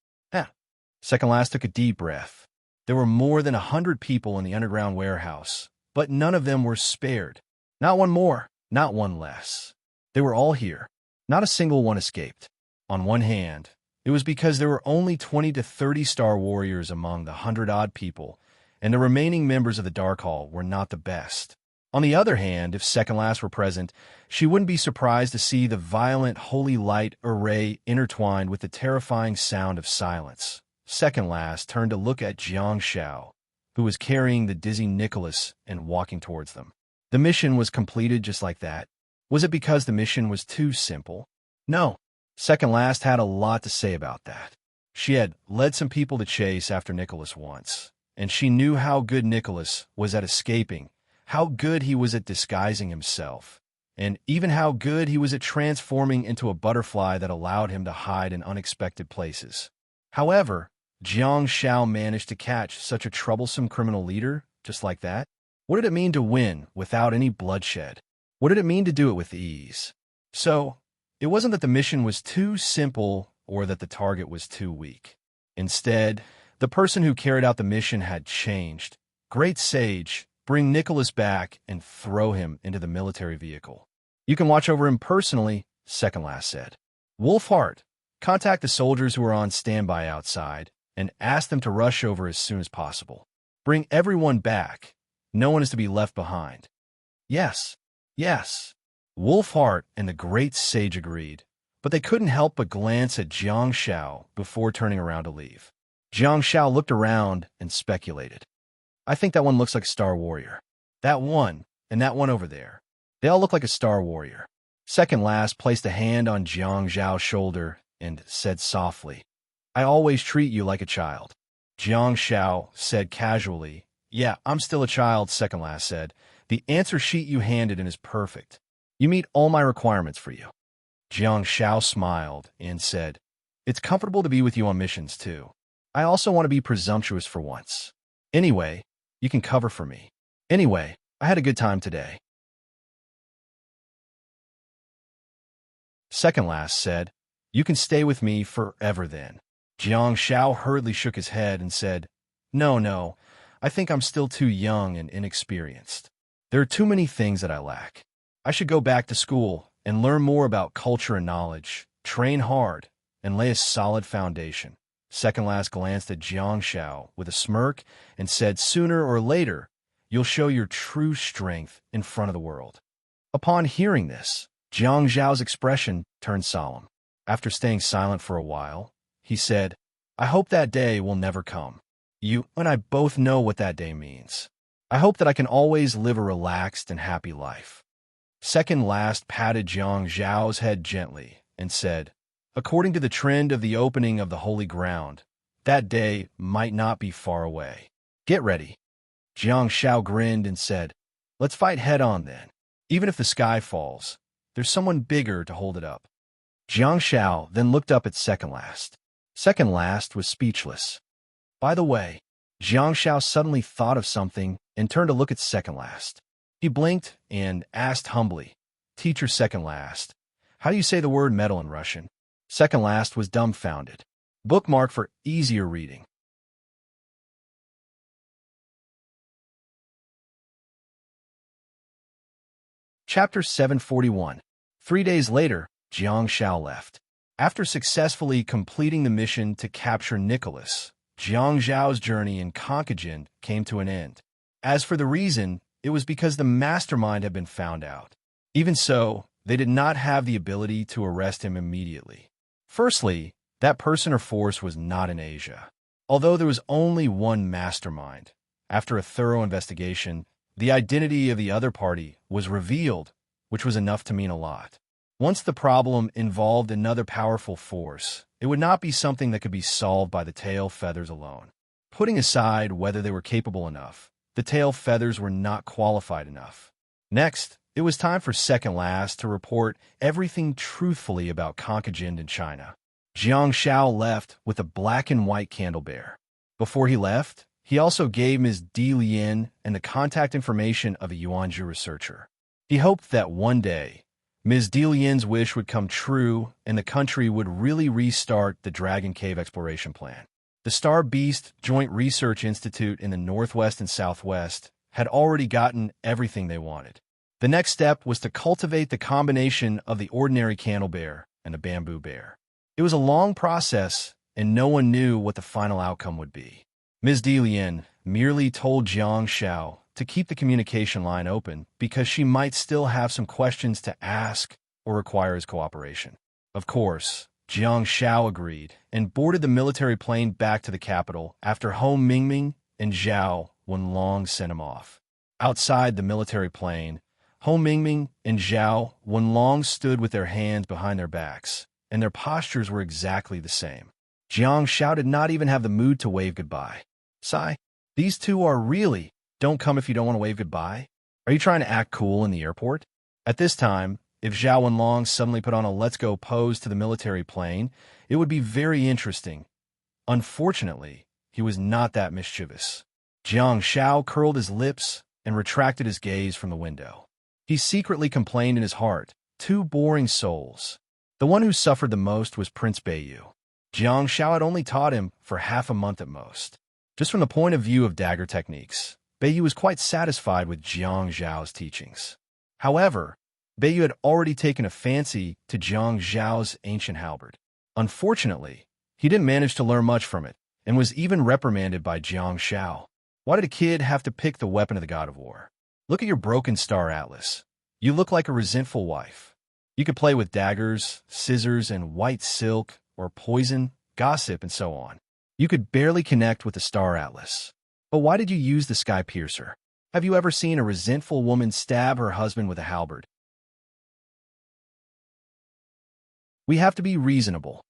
Second Last took a deep breath. There were more than 100 people in the underground warehouse, but none of them were spared. Not one more, not one less. They were all here. Not a single one escaped. On one hand, it was because there were only 20 to 30 Star Warriors among the 100-odd people, and the remaining members of the Dark Hall were not the best. On the other hand, if Second Last were present, she wouldn't be surprised to see the violent holy light array intertwined with the terrifying sound of silence. Second Last turned to look at Jiang Xiao, who was carrying the dizzy Nicholas and walking towards them. The mission was completed just like that. Was it because the mission was too simple? No. Second Last had a lot to say about that. She had led some people to chase after Nicholas once, and she knew how good Nicholas was at escaping, how good he was at disguising himself, and even how good he was at transforming into a butterfly that allowed him to hide in unexpected places. However, Jiang Xiao managed to catch such a troublesome criminal leader just like that. What did it mean to win without any bloodshed? What did it mean to do it with ease? So, it wasn't that the mission was too simple or that the target was too weak. Instead, the person who carried out the mission had changed. Great Sage, bring Nicholas back and throw him into the military vehicle. You can watch over him personally, Second Last said. Wolfheart, contact the soldiers who are on standby outside and ask them to rush over as soon as possible. Bring everyone back. No one is to be left behind. Yes. Wolfheart and the Great Sage agreed, but they couldn't help but glance at Jiang Xiao before turning around to leave. Jiang Xiao looked around and speculated. I think that one looks like a Star Warrior. That one, and that one over there. They all look like a Star Warrior. Second Last placed a hand on Jiang Xiao's shoulder and said softly, I always treat you like a child. Jiang Xiao said casually, Yeah, I'm still a child, Second Last said. The answer sheet you handed in is perfect. You meet all my requirements for you. Jiang Xiao smiled and said, It's comfortable to be with you on missions, too. I also want to be presumptuous for once. Anyway, you can cover for me. Anyway, I had a good time today. Second Last said, You can stay with me forever then. Jiang Xiao hurriedly shook his head and said, No, I think I'm still too young and inexperienced. There are too many things that I lack. I should go back to school and learn more about culture and knowledge, train hard, and lay a solid foundation. Second Last glanced at Jiang Xiao with a smirk and said, Sooner or later, you'll show your true strength in front of the world. Upon hearing this, Jiang Xiao's expression turned solemn. After staying silent for a while, he said, I hope that day will never come. You and I both know what that day means. I hope that I can always live a relaxed and happy life. Second last patted Jiang Zhao's head gently and said, "According to the trend of the opening of the holy ground, that day might not be far away. Get ready." Jiang Zhao grinned and said, "Let's fight head-on then. Even if the sky falls, there's someone bigger to hold it up." Jiang Zhao then looked up at second last. Second last was speechless. By the way, Jiang Zhao suddenly thought of something and turned to look at second last. He blinked and asked humbly, "Teacher second last, how do you say the word metal in Russian?" Second last was dumbfounded. Bookmark for easier reading. Chapter 741. 3 days later, Jiang Zhao left. After successfully completing the mission to capture Nicholas, Jiang Zhao's journey in Conquagin came to an end. As for the reason, it was because the mastermind had been found out. Even so, they did not have the ability to arrest him immediately. Firstly, that person or force was not in Asia. Although there was only one mastermind, after a thorough investigation, the identity of the other party was revealed, which was enough to mean a lot. Once the problem involved another powerful force, it would not be something that could be solved by the tail feathers alone. Putting aside whether they were capable enough, the tail feathers were not qualified enough. Next, it was time for second last to report everything truthfully about Conquagin in China. Jiang Zhao left with a black and white candle bear. Before he left, he also gave Ms. Di Lian and the contact information of a Yuanzhou researcher. He hoped that one day, Ms. Di Lian's wish would come true and the country would really restart the Dragon Cave exploration plan. The Star Beast Joint Research Institute in the Northwest and Southwest had already gotten everything they wanted. The next step was to cultivate the combination of the ordinary candle bear and the bamboo bear. It was a long process, and no one knew what the final outcome would be. Ms. Di Lian merely told Jiang Zhao to keep the communication line open because she might still have some questions to ask or require his cooperation. Of course, Jiang Zhao agreed and boarded the military plane back to the capital after Ho Mingming and Zhao Wenlong sent him off. Outside the military plane, Ho Mingming and Zhao Wenlong stood with their hands behind their backs, and their postures were exactly the same. Jiang Zhao did not even have the mood to wave goodbye. "Sigh, these two are really, don't come if you don't want to wave goodbye? Are you trying to act cool in the airport?" At this time, if Zhao Wenlong suddenly put on a let's go pose to the military plane, it would be very interesting. Unfortunately, he was not that mischievous. Jiang Zhao curled his lips and retracted his gaze from the window. He secretly complained in his heart, "Two boring souls." The one who suffered the most was Prince Beiyu. Jiang Zhao had only taught him for half a month at most. Just from the point of view of dagger techniques, Beiyu was quite satisfied with Jiang Zhao's teachings. However, Beiyu had already taken a fancy to Jiang Zhao's ancient halberd. Unfortunately, he didn't manage to learn much from it, and was even reprimanded by Jiang Zhao. Why did a kid have to pick the weapon of the god of war? Look at your broken star atlas. You look like a resentful wife. You could play with daggers, scissors, and white silk, or poison, gossip, and so on. You could barely connect with the star atlas. But why did you use the sky piercer? Have you ever seen a resentful woman stab her husband with a halberd? We have to be reasonable.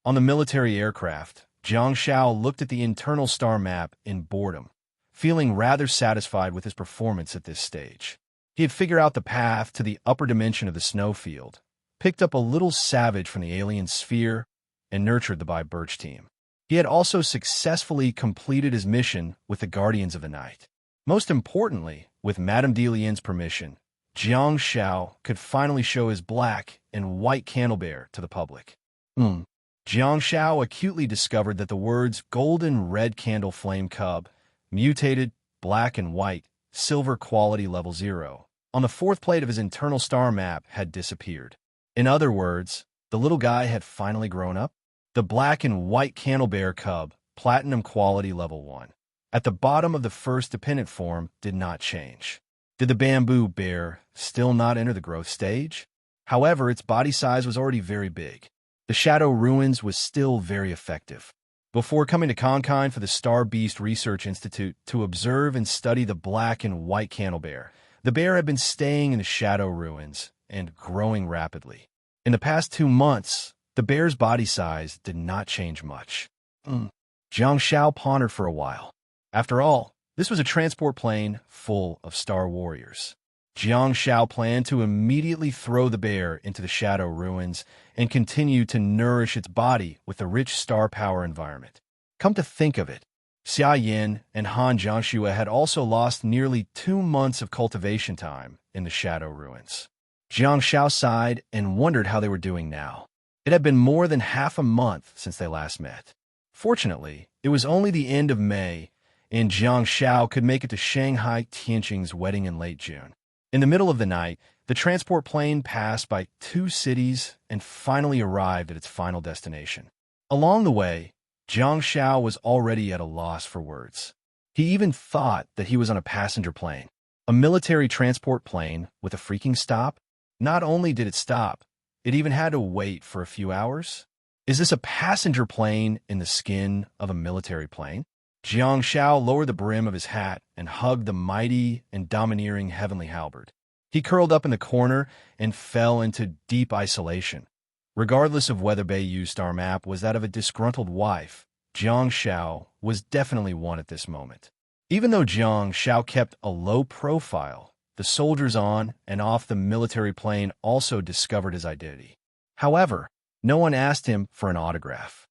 On the military aircraft, Jiang Zhao looked at the internal star map in boredom, feeling rather satisfied with his performance at this stage. He had figured out the path to the upper dimension of the snowfield, picked up a little savage from the alien sphere, and nurtured the Bai Birch team. He had also successfully completed his mission with the Guardians of the Night. Most importantly, with Madame Di Lian's permission, Jiang Zhao could finally show his black and white candle bear to the public. Jiang Zhao acutely discovered that the words golden red candle flame cub, mutated, black and white, silver quality level 0, on the fourth plate of his internal star map had disappeared. In other words, the little guy had finally grown up. The black and white candle bear cub, platinum quality level 1, at the bottom of the first dependent form did not change. Did the bamboo bear still not enter the growth stage? However, its body size was already very big. The Shadow Ruins was still very effective. Before coming to Conquagin for the Star Beast Research Institute to observe and study the black and white candle bear, The bear had been staying in the shadow ruins and growing rapidly. In the past 2 months, the bear's body size did not change much. Jiang Shao pondered for a while. After all, this was a transport plane full of star warriors. Jiang Shao planned to immediately throw the bear into the shadow ruins and continue to nourish its body with the rich star power environment. Come to think of it, Xia Yin and Han Jiangxue had also lost nearly 2 months of cultivation time in the shadow ruins. Jiang Shao sighed and wondered how they were doing now. It had been more than half a month since they last met. Fortunately, it was only the end of May, and Jiang Shao could make it to Shanghai Tianqing's wedding in late June. In the middle of the night, the transport plane passed by 2 cities and finally arrived at its final destination. Along the way, Jiang Shao was already at a loss for words. He even thought that he was on a passenger plane. A military transport plane with a freaking stop? Not only did it stop, it even had to wait for a few hours. Is this a passenger plane in the skin of a military plane? Jiang Shao lowered the brim of his hat and hugged the mighty and domineering heavenly halberd. He curled up in the corner and fell into deep isolation. Regardless of whether Beiyu's star map was that of a disgruntled wife, Jiang Shao was definitely one at this moment. Even though Jiang Shao kept a low profile, the soldiers on and off the military plane also discovered his identity. However, no one asked him for an autograph.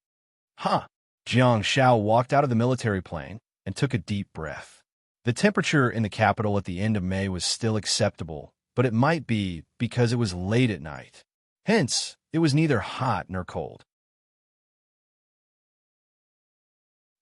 Jiang Shao walked out of the military plane and took a deep breath. The temperature in the capital at the end of May was still acceptable, but it might be because it was late at night. Hence, it was neither hot nor cold.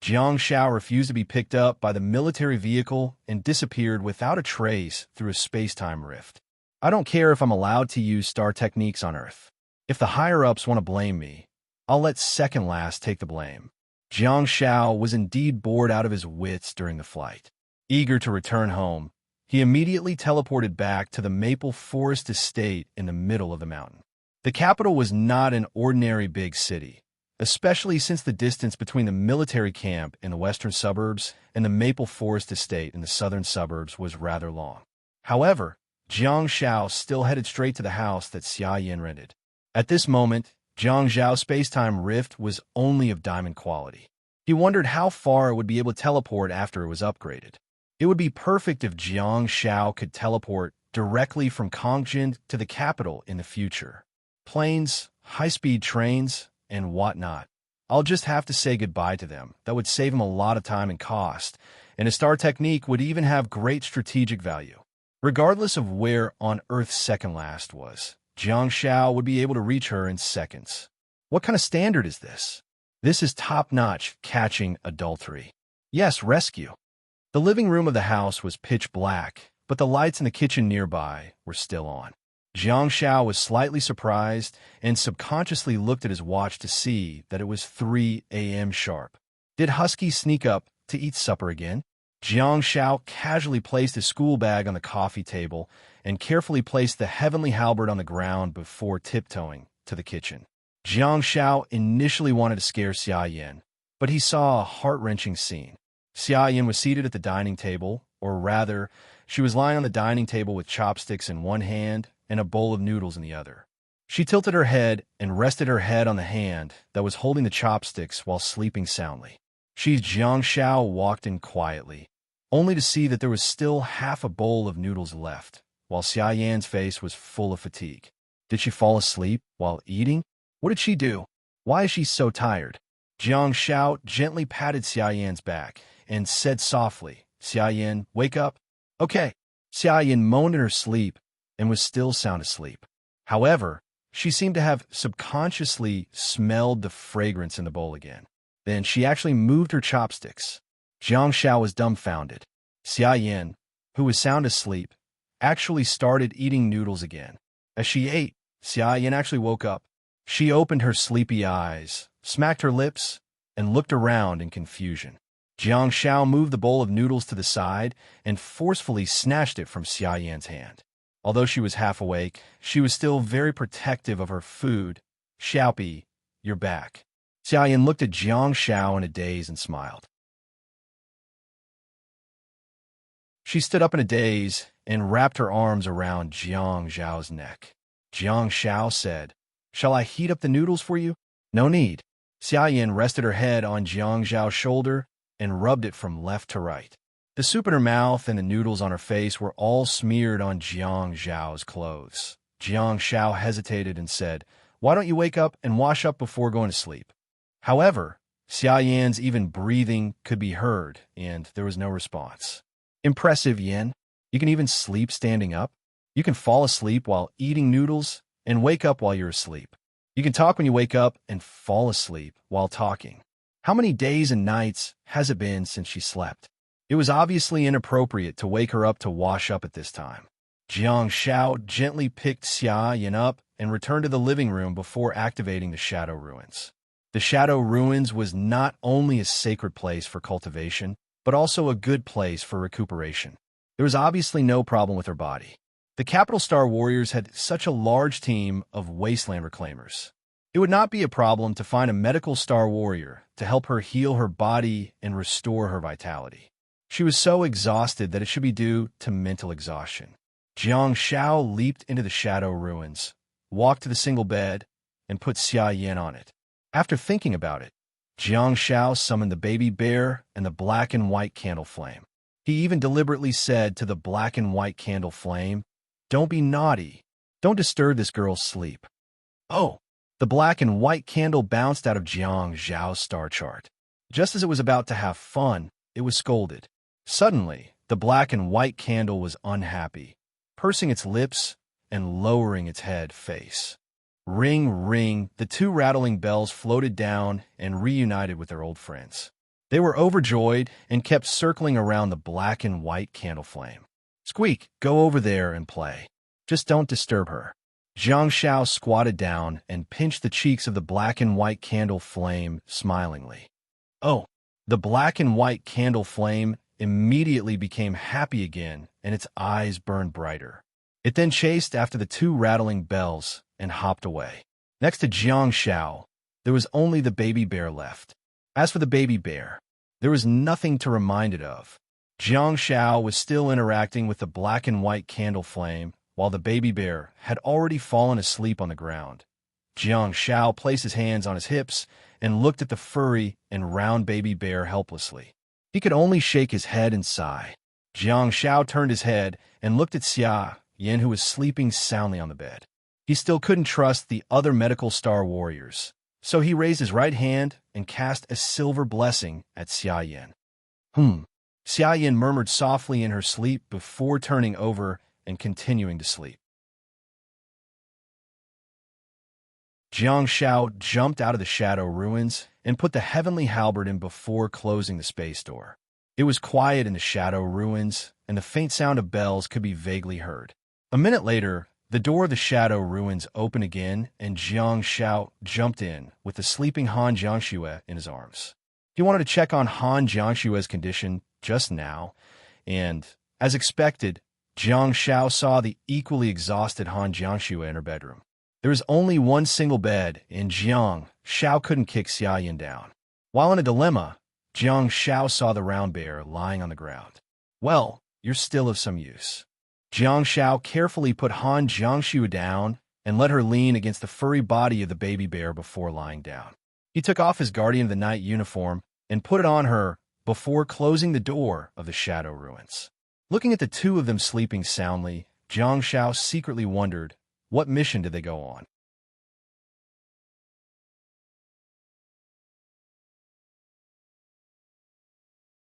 Jiang Shao refused to be picked up by the military vehicle and disappeared without a trace through a space-time rift. I don't care if I'm allowed to use star techniques on Earth. If the higher-ups want to blame me, I'll let second last take the blame. Jiang Shao was indeed bored out of his wits during the flight. Eager to return home, he immediately teleported back to the maple forest estate in the middle of the mountain. The capital was not an ordinary big city, especially since the distance between the military camp in the western suburbs and the maple forest estate in the southern suburbs was rather long. However, Jiang Shao still headed straight to the house that Xia Yin rented. At this moment, Jiang Zhao's space-time rift was only of diamond quality. He wondered how far it would be able to teleport after it was upgraded. It would be perfect if Jiang Shao could teleport directly from Kongjin to the capital in the future. Planes, high-speed trains, and whatnot. I'll just have to say goodbye to them. That would save him a lot of time and cost, and a star technique would even have great strategic value. Regardless of where on Earth second last was, Jiang Shao would be able to reach her in seconds. What kind of standard is this? This is top-notch catching adultery. Yes, rescue. The living room of the house was pitch black, but the lights in the kitchen nearby were still on. Jiang Shao was slightly surprised and subconsciously looked at his watch to see that it was 3 a.m. sharp. Did Husky sneak up to eat supper again? Jiang Shao casually placed his school bag on the coffee table and carefully placed the heavenly halberd on the ground before tiptoeing to the kitchen. Jiang Shao initially wanted to scare Xia Yin, but he saw a heart-wrenching scene. Xia Yin was seated at the dining table, or rather, she was lying on the dining table with chopsticks in one hand and a bowl of noodles in the other. She tilted her head and rested her head on the hand that was holding the chopsticks while sleeping soundly. Jiang Shao walked in quietly, only to see that there was still half a bowl of noodles left, while Xia Yan's face was full of fatigue. Did she fall asleep while eating? What did she do? Why is she so tired? Jiang Shao gently patted Xia Yan's back and said softly, "Xia Yan, wake up." "Okay." Xia Yan moaned in her sleep and was still sound asleep. However, she seemed to have subconsciously smelled the fragrance in the bowl again. Then she actually moved her chopsticks. Jiang Shao was dumbfounded. Xia Yan, who was sound asleep, actually started eating noodles again. As she ate, Xia Yan actually woke up. She opened her sleepy eyes, smacked her lips, and looked around in confusion. Jiang Shao moved the bowl of noodles to the side and forcefully snatched it from Xia Yan's hand. Although she was half awake, she was still very protective of her food. "Xiaopi, you're back." Xia Yan looked at Jiang Shao in a daze and smiled. She stood up in a daze and wrapped her arms around Jiang Zhao's neck. Jiang Zhao said, "Shall I heat up the noodles for you?" "No need." Xia Yin rested her head on Jiang Zhao's shoulder and rubbed it from left to right. The soup in her mouth and the noodles on her face were all smeared on Jiang Zhao's clothes. Jiang Zhao hesitated and said, "Why don't you wake up and wash up before going to sleep?" However, Xia Yan's even breathing could be heard, and there was no response. "Impressive, Yin. You can even sleep standing up. You can fall asleep while eating noodles and wake up while you're asleep. You can talk when you wake up and fall asleep while talking. How many days and nights has it been since she slept?" It was obviously inappropriate to wake her up to wash up at this time. Jiang Zhao gently picked Xia Yin up and returned to the living room before activating the Shadow Ruins. The Shadow Ruins was not only a sacred place for cultivation, but also a good place for recuperation. There was obviously no problem with her body. The Capital Star Warriors had such a large team of Wasteland Reclaimers. It would not be a problem to find a medical Star Warrior to help her heal her body and restore her vitality. She was so exhausted that it should be due to mental exhaustion. Jiang Zhao leaped into the Shadow Ruins, walked to the single bed, and put Xia Yin on it. After thinking about it, Jiang Zhao summoned the baby bear and the black and white candle flame. He even deliberately said to the black and white candle flame, "Don't be naughty. Don't disturb this girl's sleep." Oh! The black and white candle bounced out of Jiang Zhao's star chart. Just as it was about to have fun, it was scolded. Suddenly, the black and white candle was unhappy, pursing its lips and lowering its head face. Ring, ring, the two rattling bells floated down and reunited with their old friends. They were overjoyed and kept circling around the black and white candle flame. "Squeak, go over there and play. Just don't disturb her." Jiang Zhao squatted down and pinched the cheeks of the black and white candle flame smilingly. Oh! The black and white candle flame immediately became happy again, and its eyes burned brighter. It then chased after the two rattling bells and hopped away. Next to Jiang Zhao, there was only the baby bear left. As for the baby bear, there was nothing to remind it of. Jiang Zhao was still interacting with the black and white candle flame, while the baby bear had already fallen asleep on the ground. Jiang Zhao placed his hands on his hips and looked at the furry and round baby bear helplessly. He could only shake his head and sigh. Jiang Zhao turned his head and looked at Xia Yin, who was sleeping soundly on the bed. He still couldn't trust the other medical Star Warriors, so he raised his right hand and cast a silver blessing at Xia Yin. Xia Yin murmured softly in her sleep before turning over and continuing to sleep. Jiang Zhao jumped out of the Shadow Ruins and put the heavenly halberd in before closing the space door. It was quiet in the Shadow Ruins, and the faint sound of bells could be vaguely heard. A minute later, the door of the Shadow Ruins opened again, and Jiang Zhao jumped in with the sleeping Han Jiangxue in his arms. He wanted to check on Han Jiangxue's condition just now, and, as expected, Jiang Zhao saw the equally exhausted Han Jiangxue in her bedroom. There was only one single bed, and Jiang Zhao couldn't kick Xia Yin down. While in a dilemma, Jiang Zhao saw the round bear lying on the ground. "Well, you're still of some use." Jiang Zhao carefully put Han Jiangxue down and let her lean against the furry body of the baby bear before lying down. He took off his Guardian of the Night uniform and put it on her before closing the door of the Shadow Ruins. Looking at the two of them sleeping soundly, Jiang Zhao secretly wondered, what mission did they go on?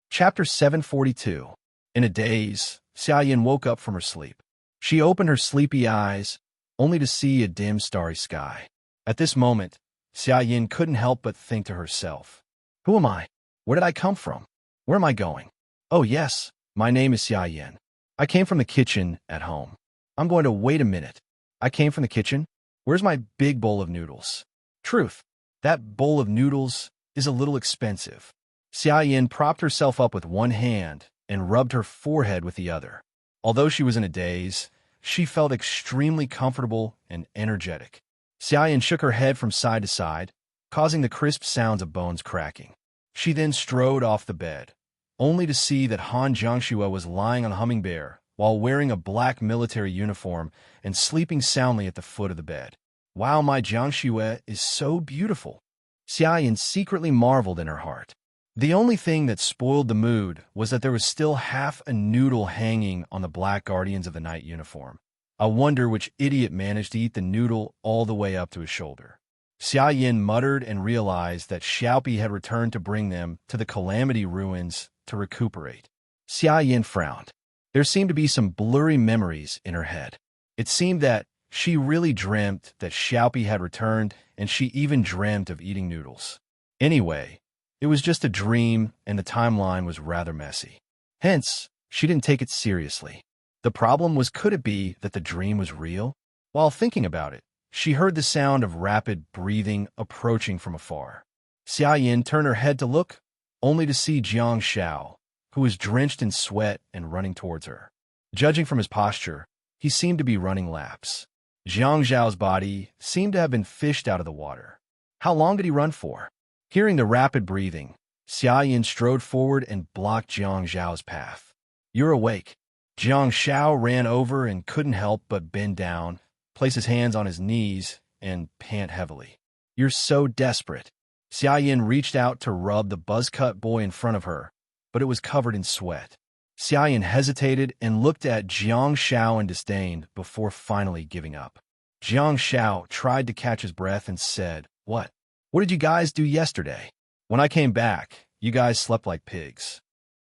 Chapter 742. In a daze, Xia Yin woke up from her sleep. She opened her sleepy eyes, only to see a dim starry sky. At this moment, Xia Yin couldn't help but think to herself, "Who am I? Where did I come from? Where am I going? Oh yes, my name is Xia Yin. I came from the kitchen at home. I'm going to wait a minute. I came from the kitchen? Where's my big bowl of noodles? Truth, that bowl of noodles is a little expensive." Xia Yin propped herself up with one hand and rubbed her forehead with the other. Although she was in a daze, she felt extremely comfortable and energetic. Xia Yin shook her head from side to side, causing the crisp sounds of bones cracking. She then strode off the bed, only to see that Han Jiangxue was lying on a humming bear while wearing a black military uniform and sleeping soundly at the foot of the bed. Wow, my Jiangxue is so beautiful. Xia Yin secretly marveled in her heart. The only thing that spoiled the mood was that there was still half a noodle hanging on the Black Guardians of the Night uniform. I wonder which idiot managed to eat the noodle all the way up to his shoulder. Xia Yin muttered and realized that Xiaopi had returned to bring them to the Calamity Ruins to recuperate. Xia Yin frowned. There seemed to be some blurry memories in her head. It seemed that she really dreamt that Xiaopi had returned, and she even dreamt of eating noodles. Anyway, it was just a dream, and the timeline was rather messy. Hence, she didn't take it seriously. The problem was, could it be that the dream was real? While thinking about it, she heard the sound of rapid breathing approaching from afar. Xia Yin turned her head to look, only to see Jiang Xiao, who was drenched in sweat and running towards her. Judging from his posture, he seemed to be running laps. Jiang Xiao's body seemed to have been fished out of the water. How long did he run for? Hearing the rapid breathing, Xia Yin strode forward and blocked Jiang Xiao's path. "You're awake." Jiang Xiao ran over and couldn't help but bend down, place his hands on his knees, and pant heavily. "You're so desperate." Xia Yin reached out to rub the buzz-cut boy in front of her, but it was covered in sweat. Xia Yin hesitated and looked at Jiang Xiao in disdain before finally giving up. Jiang Xiao tried to catch his breath and said, What did you guys do yesterday? When I came back, you guys slept like pigs."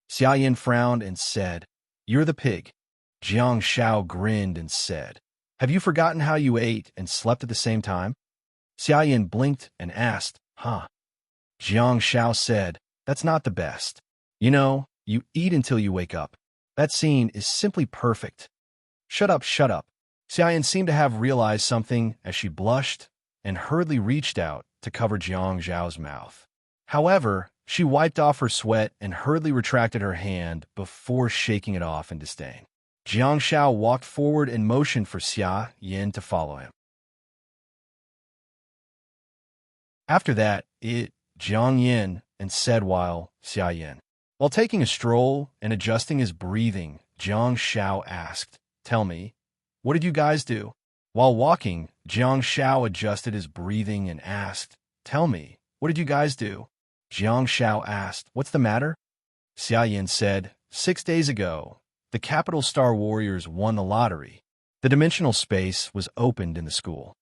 Xia Yin frowned and said, "You're the pig." Jiang Xiao grinned and said, "Have you forgotten how you ate and slept at the same time?" Xia Yin blinked and asked, "Huh?" Jiang Xiao said, "That's not the best. You know, you eat until you wake up. That scene is simply perfect." Shut up, shut up." Xia Yin seemed to have realized something as she blushed and hurriedly reached out to cover Jiang Xiao's mouth. However, she wiped off her sweat and hurriedly retracted her hand before shaking it off in disdain. Jiang Xiao walked forward and motioned for Xia Yin to follow him. After that, Jiang Yin and said while Xia Yin. While taking a stroll and adjusting his breathing, Jiang Xiao asked, "Tell me, what did you guys do?" While walking, Jiang Xiao adjusted his breathing and asked, "Tell me, what did you guys do?" Jiang Xiao asked, "What's the matter?" Xia Yin said, 6 days ago, the Capital Star Warriors won the lottery. The dimensional space was opened in the school."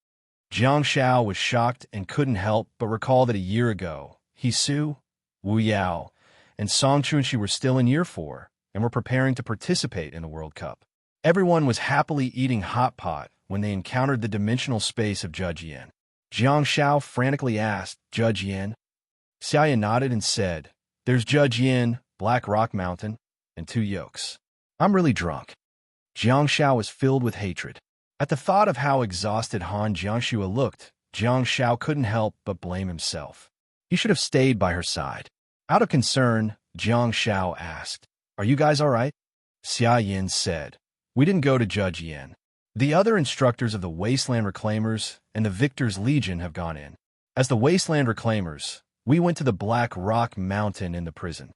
Jiang Xiao was shocked and couldn't help but recall that a year ago, Hisu, Wu Yao, and Song Chunxi were still in year 4 and were preparing to participate in the World Cup. Everyone was happily eating hot pot when they encountered the dimensional space of Judge Yin. Jiang Xiao frantically asked, "Judge Yin?" Xia Yin nodded and said, "There's Judge Yin, Black Rock Mountain, and 2 yolks. I'm really drunk." Jiang Xiao was filled with hatred. At the thought of how exhausted Han Jiangxue looked, Jiang Xiao couldn't help but blame himself. He should have stayed by her side. Out of concern, Jiang Xiao asked, "Are you guys all right?" Xia Yin said, "We didn't go to Judge Yin. The other instructors of the Wasteland Reclaimers and the Victor's Legion have gone in. As the Wasteland Reclaimers, we went to the Black Rock Mountain in the prison."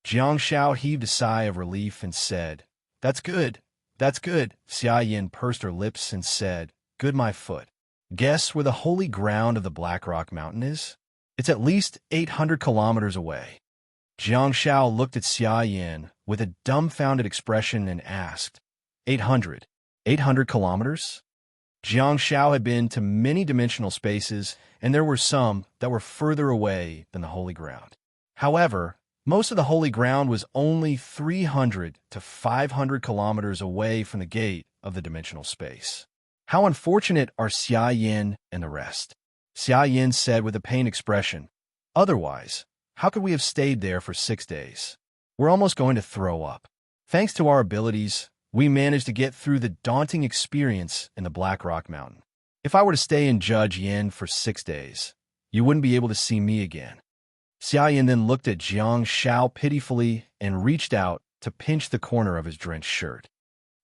Jiang Xiao heaved a sigh of relief and said, "That's good. That's good." Xia Yin pursed her lips and said, "Good my foot. Guess where the holy ground of the Black Rock Mountain is? It's at least 800 kilometers away." Jiang Xiao looked at Xia Yin with a dumbfounded expression and asked, 800 kilometers? Jiang Xiao had been to many dimensional spaces, and there were some that were further away than the holy ground. However, most of the holy ground was only 300 to 500 kilometers away from the gate of the dimensional space. How unfortunate are Xia Yin and the rest. Xia Yin said with a pained expression, "Otherwise, how could we have stayed there for 6 days? We're almost going to throw up. Thanks to our abilities, we managed to get through the daunting experience in the Black Rock Mountain. If I were to stay in Judge Yin for 6 days, you wouldn't be able to see me again." Xia Yin then looked at Jiang Xiao pitifully and reached out to pinch the corner of his drenched shirt.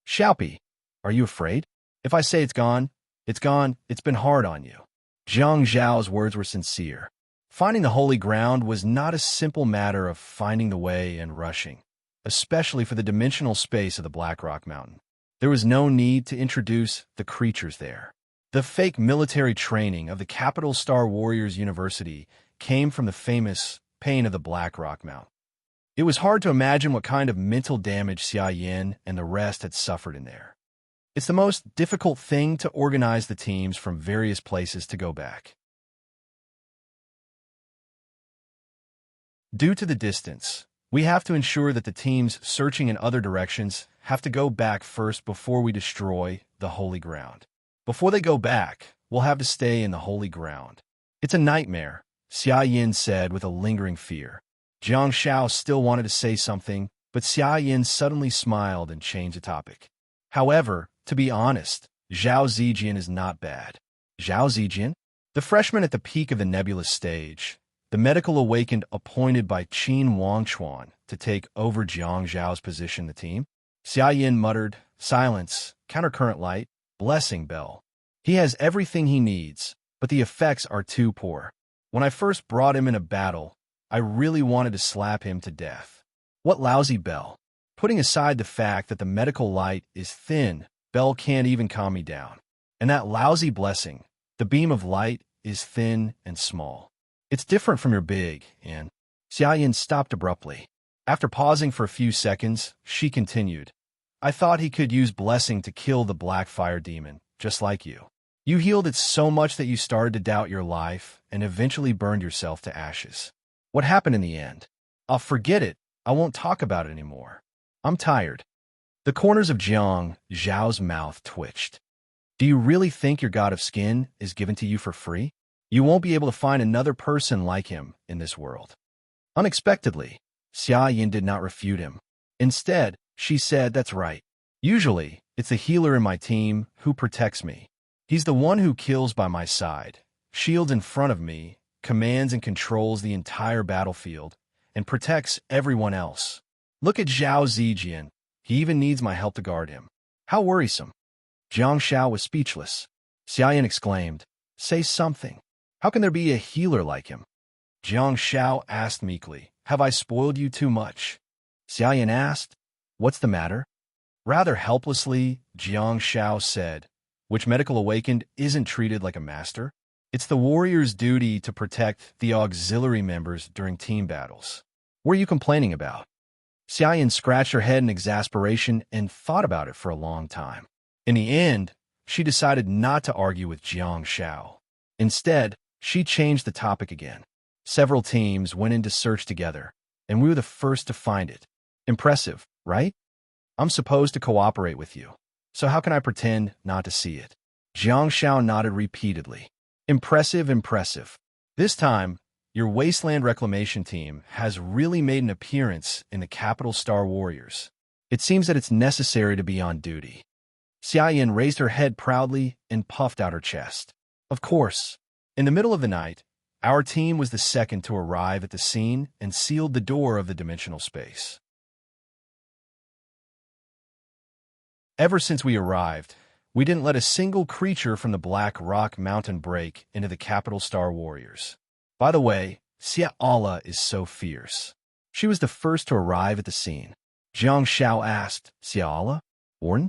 "Xiaopi, are you afraid? If I say it's gone, it's gone. It's been hard on you." Jiang Zhao's words were sincere. Finding the holy ground was not a simple matter of finding the way and rushing, especially for the dimensional space of the Black Rock Mountain. There was no need to introduce the creatures there. The fake military training of the Capital Star Warriors University came from the famous pain of the Black Rock Mountain. It was hard to imagine what kind of mental damage Xia Yin and the rest had suffered in there. It's the most difficult thing to organize the teams from various places to go back. Due to the distance, we have to ensure that the teams searching in other directions have to go back first before we destroy the holy ground. Before they go back, we'll have to stay in the holy ground. It's a nightmare, Xia Yin said with a lingering fear. Jiang Shao still wanted to say something, but Xia Yin suddenly smiled and changed the topic. However, to be honest, Zhao Zijian is not bad. Zhao Zijian? The freshman at the peak of the nebulous stage, the medical awakened appointed by Qin Wangchuan to take over Jiang Zhao's position in the team? Xia Yin muttered, silence, countercurrent light, blessing bell. He has everything he needs, but the effects are too poor. When I first brought him in a battle, I really wanted to slap him to death. What lousy bell. Putting aside the fact that the medical light is thin, Bell can't even calm me down. And that lousy blessing, the beam of light, is thin and small. It's different from your big, and Xia Yin stopped abruptly. After pausing for a few seconds, she continued, I thought he could use blessing to kill the black fire demon, just like you. You healed it so much that you started to doubt your life and eventually burned yourself to ashes. What happened in the end? I'll forget it. I won't talk about it anymore. I'm tired. The corners of Jiang Zhao's mouth twitched. Do you really think your god of skin is given to you for free? You won't be able to find another person like him in this world. Unexpectedly, Xia Yin did not refute him. Instead, she said, that's right. Usually, it's the healer in my team who protects me. He's the one who kills by my side, shields in front of me, commands and controls the entire battlefield, and protects everyone else. Look at Zhao Zijian. He even needs my help to guard him. How worrisome. Jiang Shao was speechless. Xia Yin exclaimed, say something. How can there be a healer like him? Jiang Shao asked meekly, have I spoiled you too much? Xia Yin asked, what's the matter? Rather helplessly, Jiang Shao said, which medical awakened isn't treated like a master. It's the warrior's duty to protect the auxiliary members during team battles. What are you complaining about? Xia Yin scratched her head in exasperation and thought about it for a long time. In the end, she decided not to argue with Jiang Shao. Instead, she changed the topic again. Several teams went into search together, and we were the first to find it. Impressive, right? I'm supposed to cooperate with you, so how can I pretend not to see it? Jiang Shao nodded repeatedly. Impressive, impressive. This time, your Wasteland Reclamation team has really made an appearance in the Capital Star Warriors. It seems that it's necessary to be on duty. Xia Yin raised her head proudly and puffed out her chest. Of course. In the middle of the night, our team was the second to arrive at the scene and sealed the door of the dimensional space. Ever since we arrived, we didn't let a single creature from the Black Rock Mountain break into the Capital Star Warriors. By the way, Xia Allah is so fierce. She was the first to arrive at the scene. Jiang Shao asked, Xia Allah? Warden?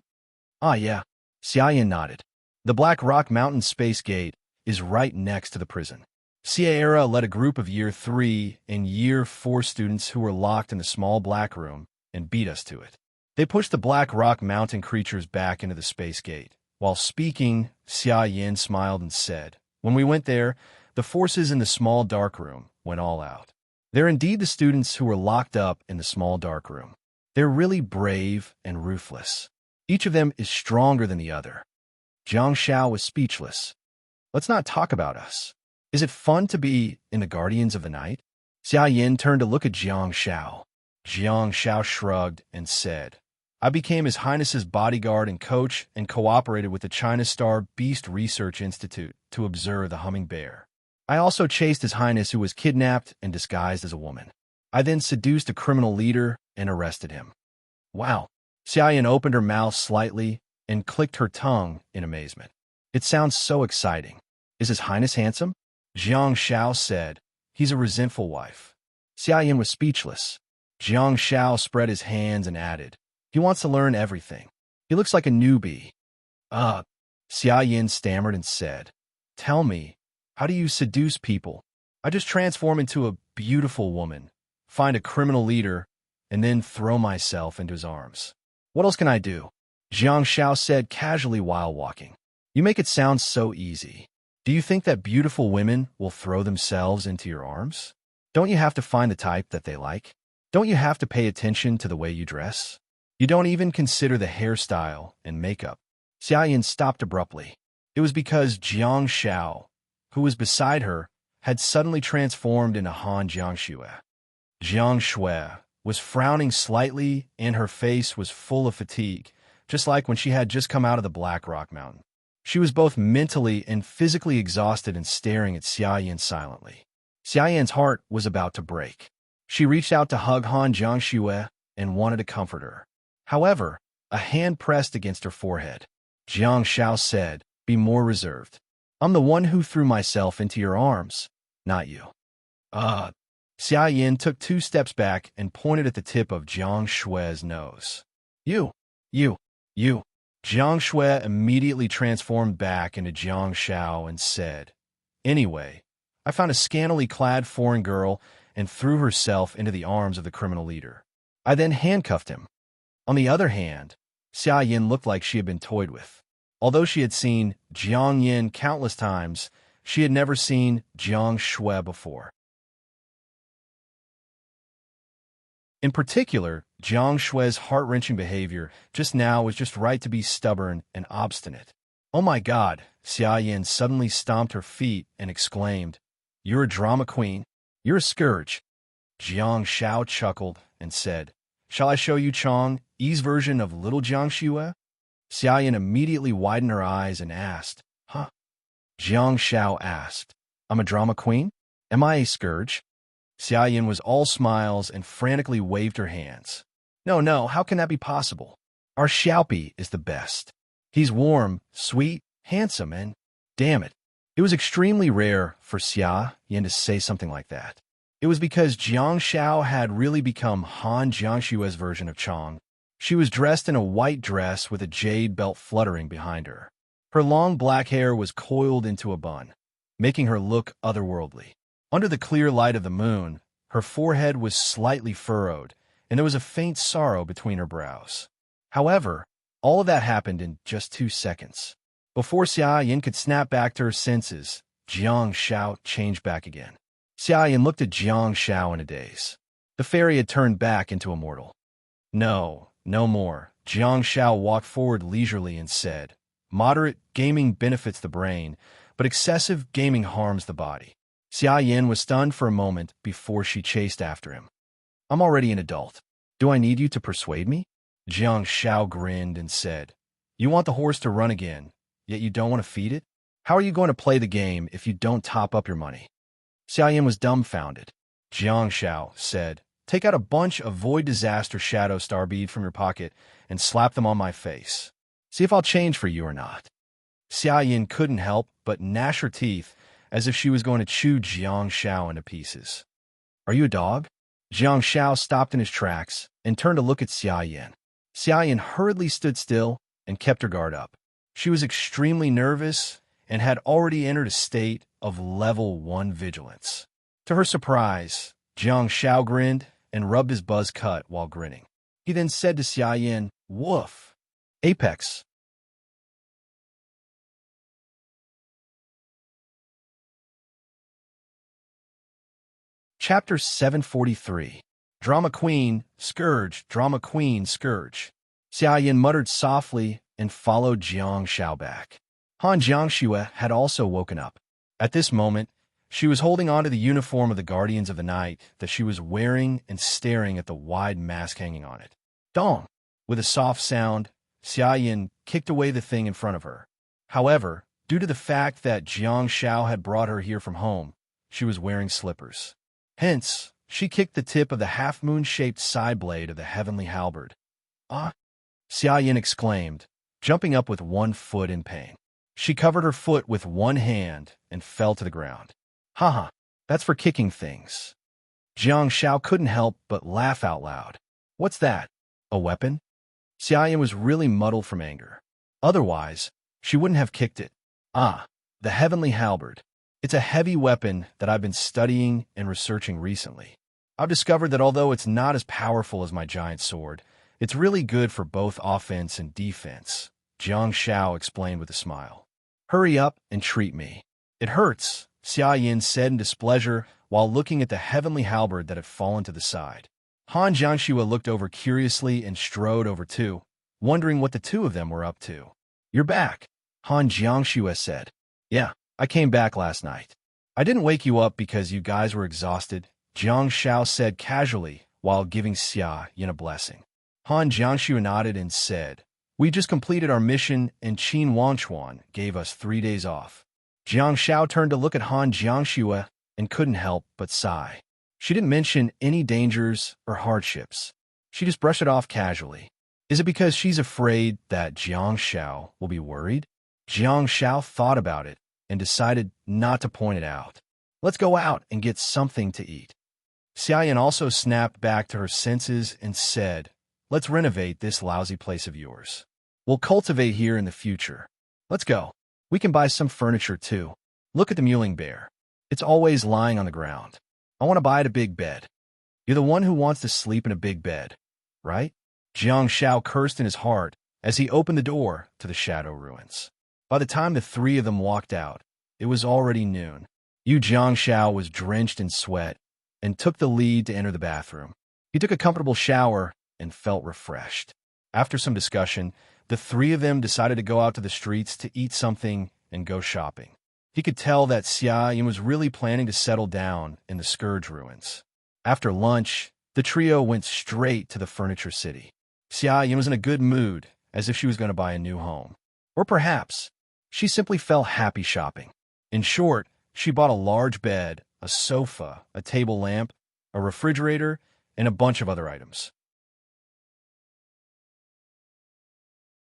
Ah, yeah. Xia Yin nodded. The Black Rock Mountain Space Gate is right next to the prison. Sierra led a group of Year 3 and Year 4 students who were locked in the small black room and beat us to it. They pushed the Black Rock Mountain creatures back into the space gate. While speaking, Xia Yin smiled and said, when we went there, the forces in the small dark room went all out. They're indeed the students who were locked up in the small dark room. They're really brave and ruthless. Each of them is stronger than the other. Jiang Shao was speechless. Let's not talk about us. Is it fun to be in the Guardians of the Night? Xia Yin turned to look at Jiang Shao. Jiang Shao shrugged and said, I became His Highness's bodyguard and coach and cooperated with the China Star Beast Research Institute to observe the humming bear. I also chased His Highness who was kidnapped and disguised as a woman. I then seduced a criminal leader and arrested him. Wow. Xia Yin opened her mouth slightly and clicked her tongue in amazement. It sounds so exciting. Is His Highness handsome? Jiang Shao said. He's a resentful wife. Xia Yin was speechless. Jiang Shao spread his hands and added, he wants to learn everything. He looks like a newbie. Xia Yin stammered and said, tell me, how do you seduce people? I just transform into a beautiful woman, find a criminal leader, and then throw myself into his arms. What else can I do? Jiang Shao said casually while walking. You make it sound so easy. Do you think that beautiful women will throw themselves into your arms? Don't you have to find the type that they like? Don't you have to pay attention to the way you dress? You don't even consider the hairstyle and makeup. Xia Yin stopped abruptly. It was because Jiang Shao, who was beside her, had suddenly transformed into Han Jiangxue. Jiang Shui was frowning slightly, and her face was full of fatigue, just like when she had just come out of the Black Rock Mountain. She was both mentally and physically exhausted and staring at Xia Yin silently. Xia Yin's heart was about to break. She reached out to hug Han Jiangxue and wanted to comfort her. However, a hand pressed against her forehead. Jiang Shao said, be more reserved. I'm the one who threw myself into your arms, not you. Xia Yin took 2 steps back and pointed at the tip of Jiang Shui's nose. You. Jiang Shui immediately transformed back into Jiang Shao and said, anyway, I found a scantily clad foreign girl and threw herself into the arms of the criminal leader. I then handcuffed him. On the other hand, Xia Yin looked like she had been toyed with. Although she had seen Jiang Yin countless times, she had never seen Jiang Shui before. In particular, Jiang Shui's heart-wrenching behavior just now was just right to be stubborn and obstinate. Oh my God, Xia Yin suddenly stomped her feet and exclaimed, you're a drama queen? You're a scourge. Jiang Shao chuckled and said, shall I show you Chang Yi's version of little Jiang Shui? Xia Yin immediately widened her eyes and asked, huh? Jiang Shao asked, I'm a drama queen? Am I a scourge? Xia Yin was all smiles and frantically waved her hands. No, how can that be possible? Our Xiaopi is the best. He's warm, sweet, handsome, and damn it. It was extremely rare for Xia Yin to say something like that. It was because Jiang Shao had really become Han Jiangshue's version of Chang. She was dressed in a white dress with a jade belt fluttering behind her. Her long black hair was coiled into a bun, making her look otherworldly. Under the clear light of the moon, her forehead was slightly furrowed, and there was a faint sorrow between her brows. However, all of that happened in just 2 seconds. Before Xia Yin could snap back to her senses, Jiang Shao changed back again. Xia Yin looked at Jiang Shao in a daze. The fairy had turned back into a mortal. No more. Jiang Shao walked forward leisurely and said, moderate gaming benefits the brain, but excessive gaming harms the body. Xia Yin was stunned for a moment before she chased after him. I'm already an adult. Do I need you to persuade me? Jiang Shao grinned and said, you want the horse to run again, yet you don't want to feed it? How are you going to play the game if you don't top up your money? Xia Yin was dumbfounded. Jiang Shao said, take out a bunch of Void Disaster Shadow Star bead from your pocket and slap them on my face. See if I'll change for you or not. Xia Yin couldn't help but gnash her teeth as if she was going to chew Jiang Shao into pieces. Are you a dog? Jiang Shao stopped in his tracks and turned to look at Xia Yin. Xia Yin hurriedly stood still and kept her guard up. She was extremely nervous and had already entered a state of level 1 vigilance. To her surprise, Jiang Shao grinned and rubbed his buzz cut while grinning. He then said to Xia Yin, woof. Apex. Chapter 743. Drama Queen, Scourge, Drama Queen, Scourge. Xia Yin muttered softly and followed Jiang Shao back. Han Jiangxue had also woken up. At this moment, she was holding onto the uniform of the Guardians of the Night that she was wearing and staring at the wide mask hanging on it. Dong! With a soft sound, Xia Yin kicked away the thing in front of her. However, due to the fact that Jiang Shao had brought her here from home, she was wearing slippers. Hence, she kicked the tip of the half-moon-shaped side blade of the heavenly halberd. Ah! Xia Yin exclaimed, jumping up with 1 foot in pain. She covered her foot with 1 hand and fell to the ground. Haha! That's for kicking things. Jiang Shao couldn't help but laugh out loud. What's that? A weapon? Xiaoyan was really muddled from anger. Otherwise, she wouldn't have kicked it. Ah, the heavenly halberd. It's a heavy weapon that I've been studying and researching recently. I've discovered that although it's not as powerful as my giant sword, it's really good for both offense and defense, Jiang Shao explained with a smile. Hurry up and treat me. It hurts, Xia Yin said in displeasure while looking at the heavenly halberd that had fallen to the side. Han Jiangxue looked over curiously and strode over too, wondering what the two of them were up to. You're back, Han Jiangxue said. Yeah, I came back last night. I didn't wake you up because you guys were exhausted, Jiang Shao said casually while giving Xia Yin a blessing. Han Jiangxue nodded and said, We just completed our mission and Qin Wangchuan gave us 3 days off. Jiang Shao turned to look at Han Jiangxue and couldn't help but sigh. She didn't mention any dangers or hardships. She just brushed it off casually. Is it because she's afraid that Jiang Shao will be worried? Jiang Shao thought about it and decided not to point it out. Let's go out and get something to eat. Xiaoyan also snapped back to her senses and said, Let's renovate this lousy place of yours. We'll cultivate here in the future. Let's go. We can buy some furniture too. Look at the mewling bear. It's always lying on the ground. I want to buy it a big bed. You're the one who wants to sleep in a big bed, right? Jiang Shao cursed in his heart as he opened the door to the shadow ruins. By the time the three of them walked out, it was already noon. Yu Jiang Shao was drenched in sweat and took the lead to enter the bathroom. He took a comfortable shower and felt refreshed. After some discussion, the three of them decided to go out to the streets to eat something and go shopping. He could tell that Xia Yin was really planning to settle down in the Scourge ruins. After lunch, the trio went straight to the furniture city. Xia Yin was in a good mood, as if she was going to buy a new home. Or perhaps, she simply felt happy shopping. In short, she bought a large bed, a sofa, a table lamp, a refrigerator, and a bunch of other items.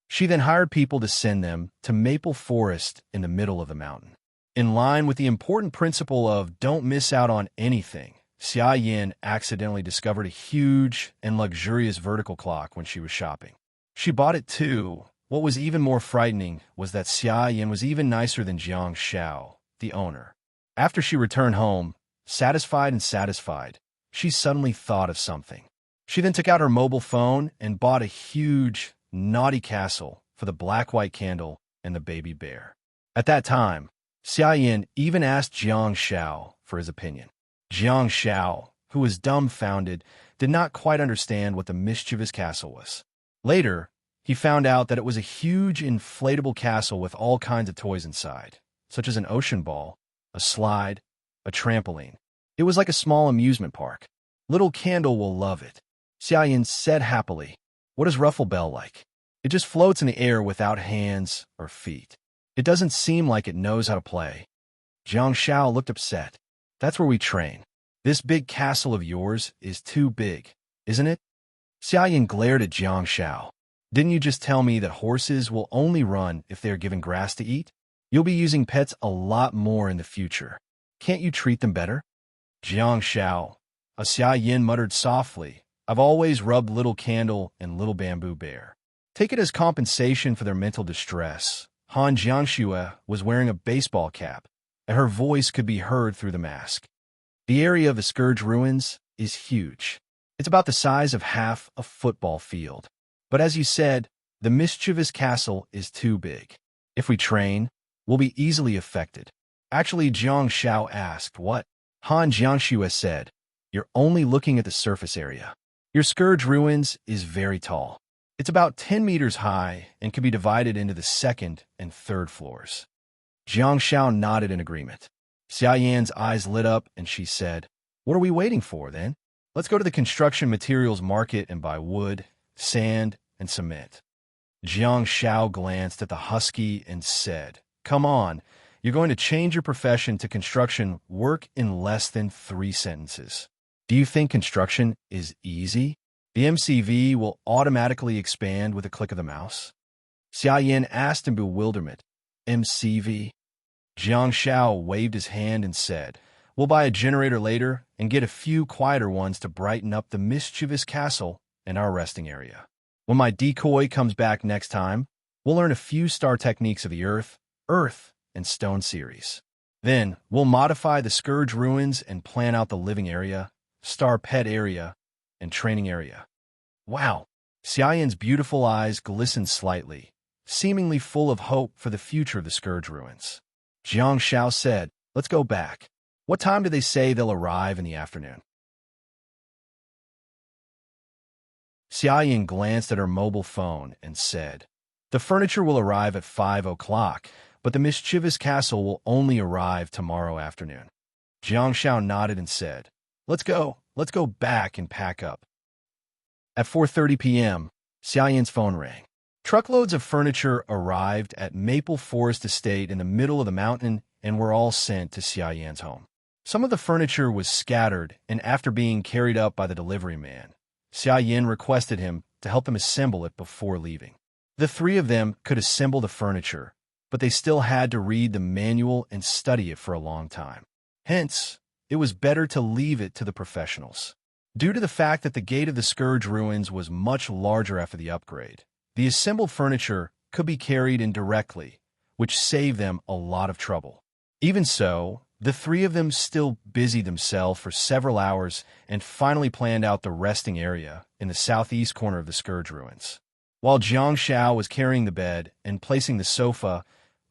She then hired people to send them to Maple Forest in the middle of the mountain. In line with the important principle of don't miss out on anything, Xia Yin accidentally discovered a huge and luxurious vertical clock when she was shopping. She bought it too. What was even more frightening was that Xia Yin was even nicer than Jiang Shao, the owner. After she returned home, satisfied, she suddenly thought of something. She then took out her mobile phone and bought a huge, naughty castle for the black-white candle and the baby bear. At that time, Xia Yin even asked Jiang Shao for his opinion. Jiang Shao, who was dumbfounded, did not quite understand what the mischievous castle was. Later, he found out that it was a huge inflatable castle with all kinds of toys inside, such as an ocean ball, a slide, a trampoline. It was like a small amusement park. Little Candle will love it, Xia Yin said happily. What is Ruffle Bell like? It just floats in the air without hands or feet. It doesn't seem like it knows how to play. Jiang Shao looked upset. That's where we train. This big castle of yours is too big, isn't it? Xia Yin glared at Jiang Shao. Didn't you just tell me that horses will only run if they are given grass to eat? You'll be using pets a lot more in the future. Can't you treat them better? Jiang Shao, Xia Yin muttered softly. I've always rubbed Little Candle and Little Bamboo Bear. Take it as compensation for their mental distress. Han Jiangxue was wearing a baseball cap, and her voice could be heard through the mask. The area of the Scourge Ruins is huge. It's about the size of half a football field. But as you said, the mischievous castle is too big. If we train, we'll be easily affected. Actually, Jiang Shao asked, what? Han Jiangxue said, You're only looking at the surface area. Your Scourge Ruins is very tall. It's about 10 meters high and can be divided into the second and third floors. Jiang Shao nodded in agreement. Xia Yan's eyes lit up and she said, What are we waiting for, then? Let's go to the construction materials market and buy wood, sand, and cement. Jiang Shao glanced at the husky and said, Come on, you're going to change your profession to construction work in less than 3 sentences. Do you think construction is easy? The MCV will automatically expand with a click of the mouse. Xia Yin asked in bewilderment, MCV? Jiang Shao waved his hand and said, We'll buy a generator later and get a few quieter ones to brighten up the mischievous castle and our resting area. When my decoy comes back next time, we'll learn a few star techniques of the Earth, and Stone series. Then, we'll modify the Scourge ruins and plan out the living area, star pet area, and training area. Wow! Xiaoyan's beautiful eyes glistened slightly, seemingly full of hope for the future of the Scourge ruins. Jiang Xiao said, "Let's go back. What time do they say they'll arrive in the afternoon?" Xiaoyan glanced at her mobile phone and said, "The furniture will arrive at 5 o'clock, but the mischievous castle will only arrive tomorrow afternoon." Jiang Xiao nodded and said, Let's go back and pack up." At 4:30 p.m., Xiaoyan's phone rang. Truckloads of furniture arrived at Maple Forest Estate in the middle of the mountain and were all sent to Xiaoyan's home. Some of the furniture was scattered, and after being carried up by the delivery man, Xiaoyan requested him to help them assemble it before leaving. The three of them could assemble the furniture, but they still had to read the manual and study it for a long time. Hence, it was better to leave it to the professionals. Due to the fact that the gate of the Scourge ruins was much larger after the upgrade, the assembled furniture could be carried in directly, which saved them a lot of trouble. Even so, the three of them still busied themselves for several hours and finally planned out the resting area in the southeast corner of the Scourge ruins. While Jiang Xiao was carrying the bed and placing the sofa,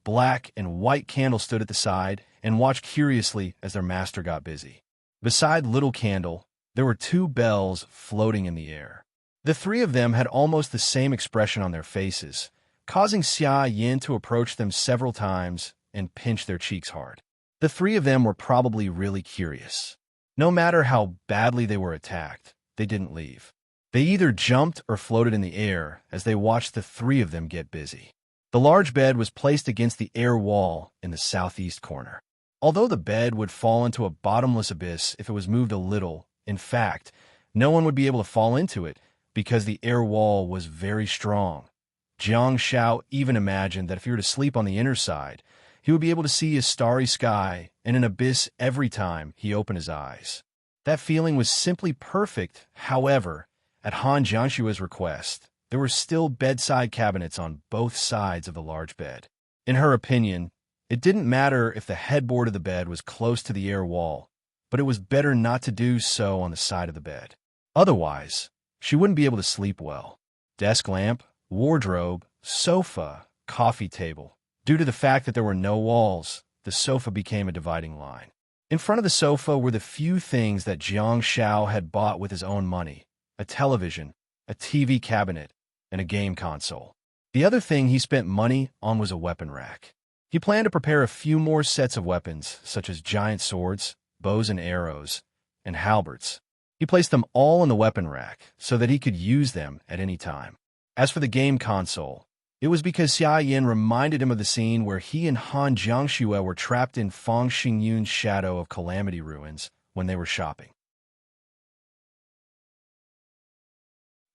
Black and White Candle stood at the side and watched curiously as their master got busy. Beside Little Candle, there were two bells floating in the air. The three of them had almost the same expression on their faces, causing Xia Yin to approach them several times and pinch their cheeks hard. The three of them were probably really curious. No matter how badly they were attacked, they didn't leave. They either jumped or floated in the air as they watched the three of them get busy. The large bed was placed against the air wall in the southeast corner. Although the bed would fall into a bottomless abyss if it was moved a little, in fact, no one would be able to fall into it because the air wall was very strong. Jiang Xiao even imagined that if he were to sleep on the inner side, he would be able to see a starry sky and an abyss every time he opened his eyes. That feeling was simply perfect. However, at Han Jiangshua's request, there were still bedside cabinets on both sides of the large bed. In her opinion, it didn't matter if the headboard of the bed was close to the air wall, but it was better not to do so on the side of the bed. Otherwise, she wouldn't be able to sleep well. Desk lamp, wardrobe, sofa, coffee table. Due to the fact that there were no walls, the sofa became a dividing line. In front of the sofa were the few things that Jiang Xiao had bought with his own money: a television, a TV cabinet, and a game console. The other thing he spent money on was a weapon rack. He planned to prepare a few more sets of weapons, such as giant swords, bows and arrows, and halberds. He placed them all in the weapon rack so that he could use them at any time. As for the game console, it was because Xia Yin reminded him of the scene where he and Han Jiangxue were trapped in Fang Xingyun's shadow of Calamity Ruins when they were shopping.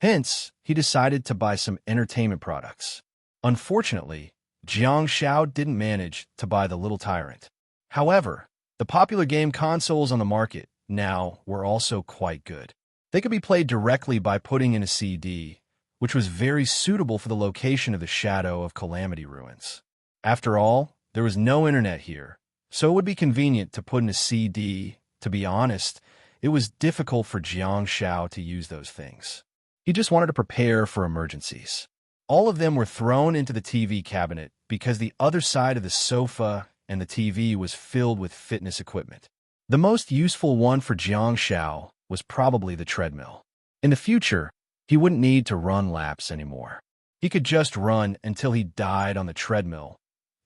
Hence, he decided to buy some entertainment products. Unfortunately, Jiang Xiao didn't manage to buy the Little Tyrant. However, the popular game consoles on the market now were also quite good. They could be played directly by putting in a CD, which was very suitable for the location of the shadow of Calamity Ruins. After all, there was no internet here, so it would be convenient to put in a CD. To be honest, it was difficult for Jiang Xiao to use those things. He just wanted to prepare for emergencies. All of them were thrown into the TV cabinet because the other side of the sofa and the TV was filled with fitness equipment. The most useful one for Jiang Xiao was probably the treadmill. In the future, he wouldn't need to run laps anymore. He could just run until he died on the treadmill.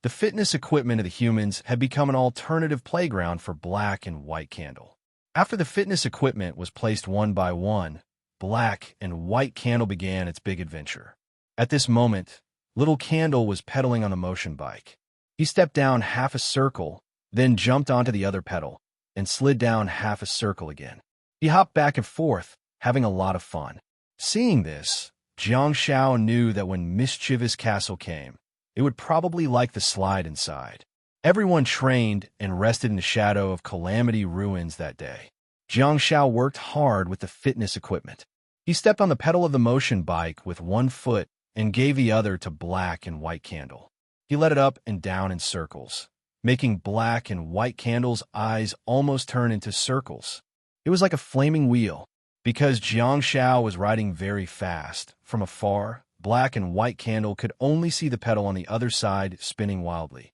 The fitness equipment of the humans had become an alternative playground for Black and White Candle. After the fitness equipment was placed one by one, Black and White Candle began its big adventure. At this moment, Little Candle was pedaling on the motion bike. He stepped down half a circle, then jumped onto the other pedal, and slid down half a circle again. He hopped back and forth, having a lot of fun. Seeing this, Jiang Xiao knew that when Mischievous Castle came, it would probably like the slide inside. Everyone trained and rested in the shadow of Calamity Ruins that day. Jiang Shao worked hard with the fitness equipment. He stepped on the pedal of the motion bike with one foot and gave the other to Black and White Candle. He let it up and down in circles, making Black and White Candle's eyes almost turn into circles. It was like a flaming wheel. Because Jiang Shao was riding very fast, from afar, Black and White Candle could only see the pedal on the other side spinning wildly.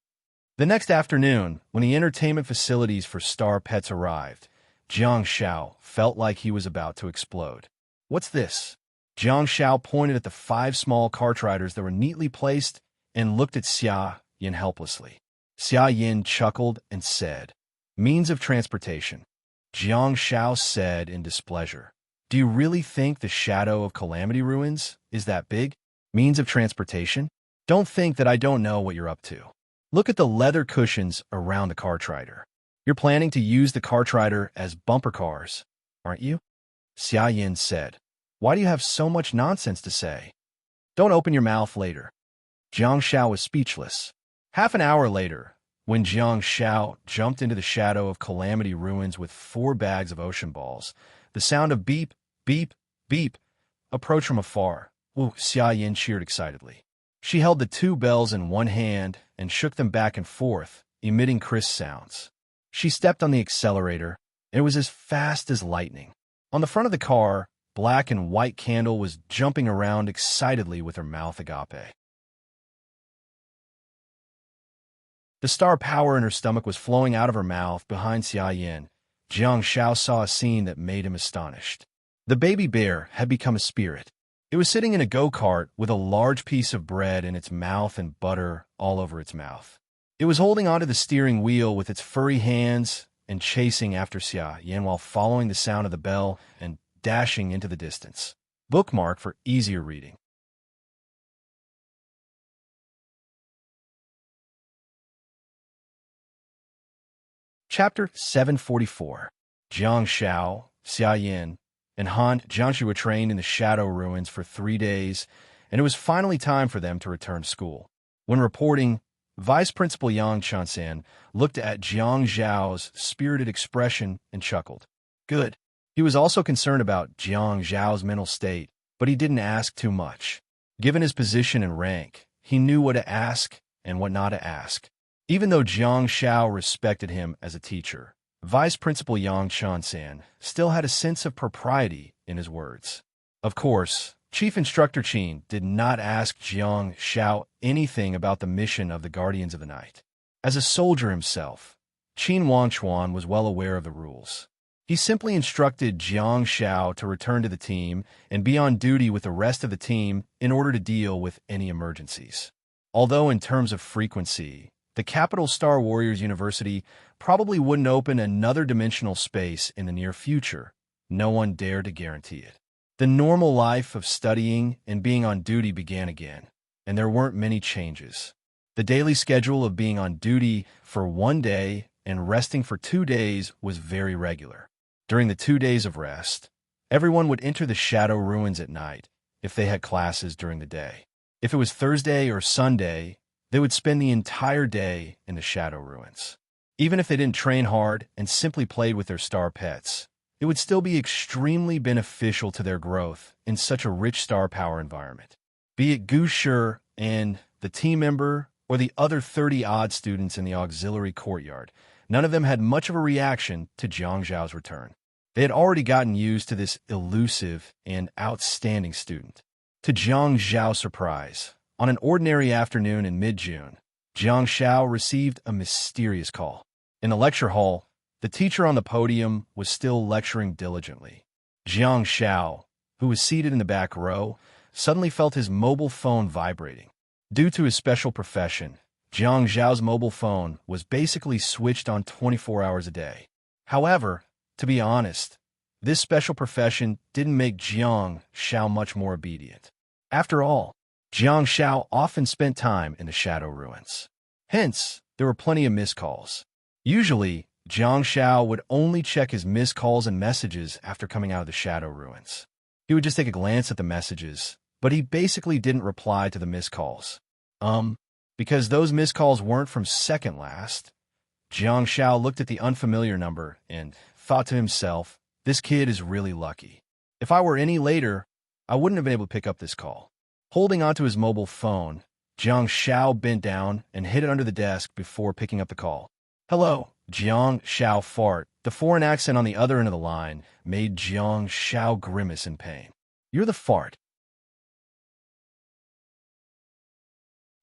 The next afternoon, when the entertainment facilities for Star Pets arrived, Jiang Shao felt like he was about to explode. "What's this?" Jiang Shao pointed at the 5 small cart riders that were neatly placed and looked at Xia Yin helplessly. Xia Yin chuckled and said, "Means of transportation." Jiang Shao said in displeasure, "Do you really think the shadow of Calamity Ruins is that big? Means of transportation? Don't think that I don't know what you're up to. Look at the leather cushions around the cart rider. You're planning to use the cart rider as bumper cars, aren't you?" Xia Yin said, "Why do you have so much nonsense to say? Don't open your mouth later." Jiang Shao was speechless. Half an hour later, when Jiang Shao jumped into the shadow of Calamity Ruins with 4 bags of ocean balls, the sound of beep, beep, beep approached from afar. "Ooh," Xia Yin cheered excitedly. She held the 2 bells in one hand and shook them back and forth, emitting crisp sounds. She stepped on the accelerator, and it was as fast as lightning. On the front of the car, Black and White Candle was jumping around excitedly with her mouth agape. The star power in her stomach was flowing out of her mouth behind Xia Yin. Jiang Shao saw a scene that made him astonished. The baby bear had become a spirit. It was sitting in a go-kart with a large piece of bread in its mouth and butter all over its mouth. It was holding onto the steering wheel with its furry hands and chasing after Xia Yin while following the sound of the bell and dashing into the distance. Bookmark for easier reading. Chapter 744. Jiang Shao, Xia Yin, and Han Jiangxi were trained in the Shadow Ruins for 3 days, and it was finally time for them to return to school. When reporting, Vice Principal Yang Chansan looked at Jiang Zhao's spirited expression and chuckled. Good. He was also concerned about Jiang Zhao's mental state, but he didn't ask too much. Given his position and rank, he knew what to ask and what not to ask. Even though Jiang Shao respected him as a teacher, Vice Principal Yang Chansan still had a sense of propriety in his words. Of course, Chief Instructor Qin did not ask Jiang Shao anything about the mission of the Guardians of the Night. As a soldier himself, Qin Wangchuan was well aware of the rules. He simply instructed Jiang Shao to return to the team and be on duty with the rest of the team in order to deal with any emergencies. Although in terms of frequency, the Capital Star Warriors University probably wouldn't open another dimensional space in the near future. No one dared to guarantee it. The normal life of studying and being on duty began again, and there weren't many changes. The daily schedule of being on duty for 1 day and resting for 2 days was very regular. During the 2 days of rest, everyone would enter the Shadow Ruins at night if they had classes during the day. If it was Thursday or Sunday, they would spend the entire day in the Shadow Ruins. Even if they didn't train hard and simply played with their star pets, it would still be extremely beneficial to their growth in such a rich star power environment. Be it Gu Shi and the team member or the other 30-odd students in the auxiliary courtyard, none of them had much of a reaction to Jiang Zhao's return. They had already gotten used to this elusive and outstanding student. To Jiang Zhao's surprise, on an ordinary afternoon in mid-June, Jiang Shao received a mysterious call. In the lecture hall, the teacher on the podium was still lecturing diligently. Jiang Shao, who was seated in the back row, suddenly felt his mobile phone vibrating. Due to his special profession, Jiang Zhao's mobile phone was basically switched on 24 hours a day. However, to be honest, this special profession didn't make Jiang Shao much more obedient. After all, Jiang Shao often spent time in the Shadow Ruins. Hence, there were plenty of missed calls. Usually, Jiang Shao would only check his missed calls and messages after coming out of the Shadow Ruins. He would just take a glance at the messages, but he basically didn't reply to the missed calls. Because those missed calls weren't from second last. Jiang Shao looked at the unfamiliar number and thought to himself, this kid is really lucky. If I were any later, I wouldn't have been able to pick up this call. Holding onto his mobile phone, Jiang Shao bent down and hid it under the desk before picking up the call. Hello, Jiang Shao fart. The foreign accent on the other end of the line made Jiang Shao grimace in pain. You're the fart.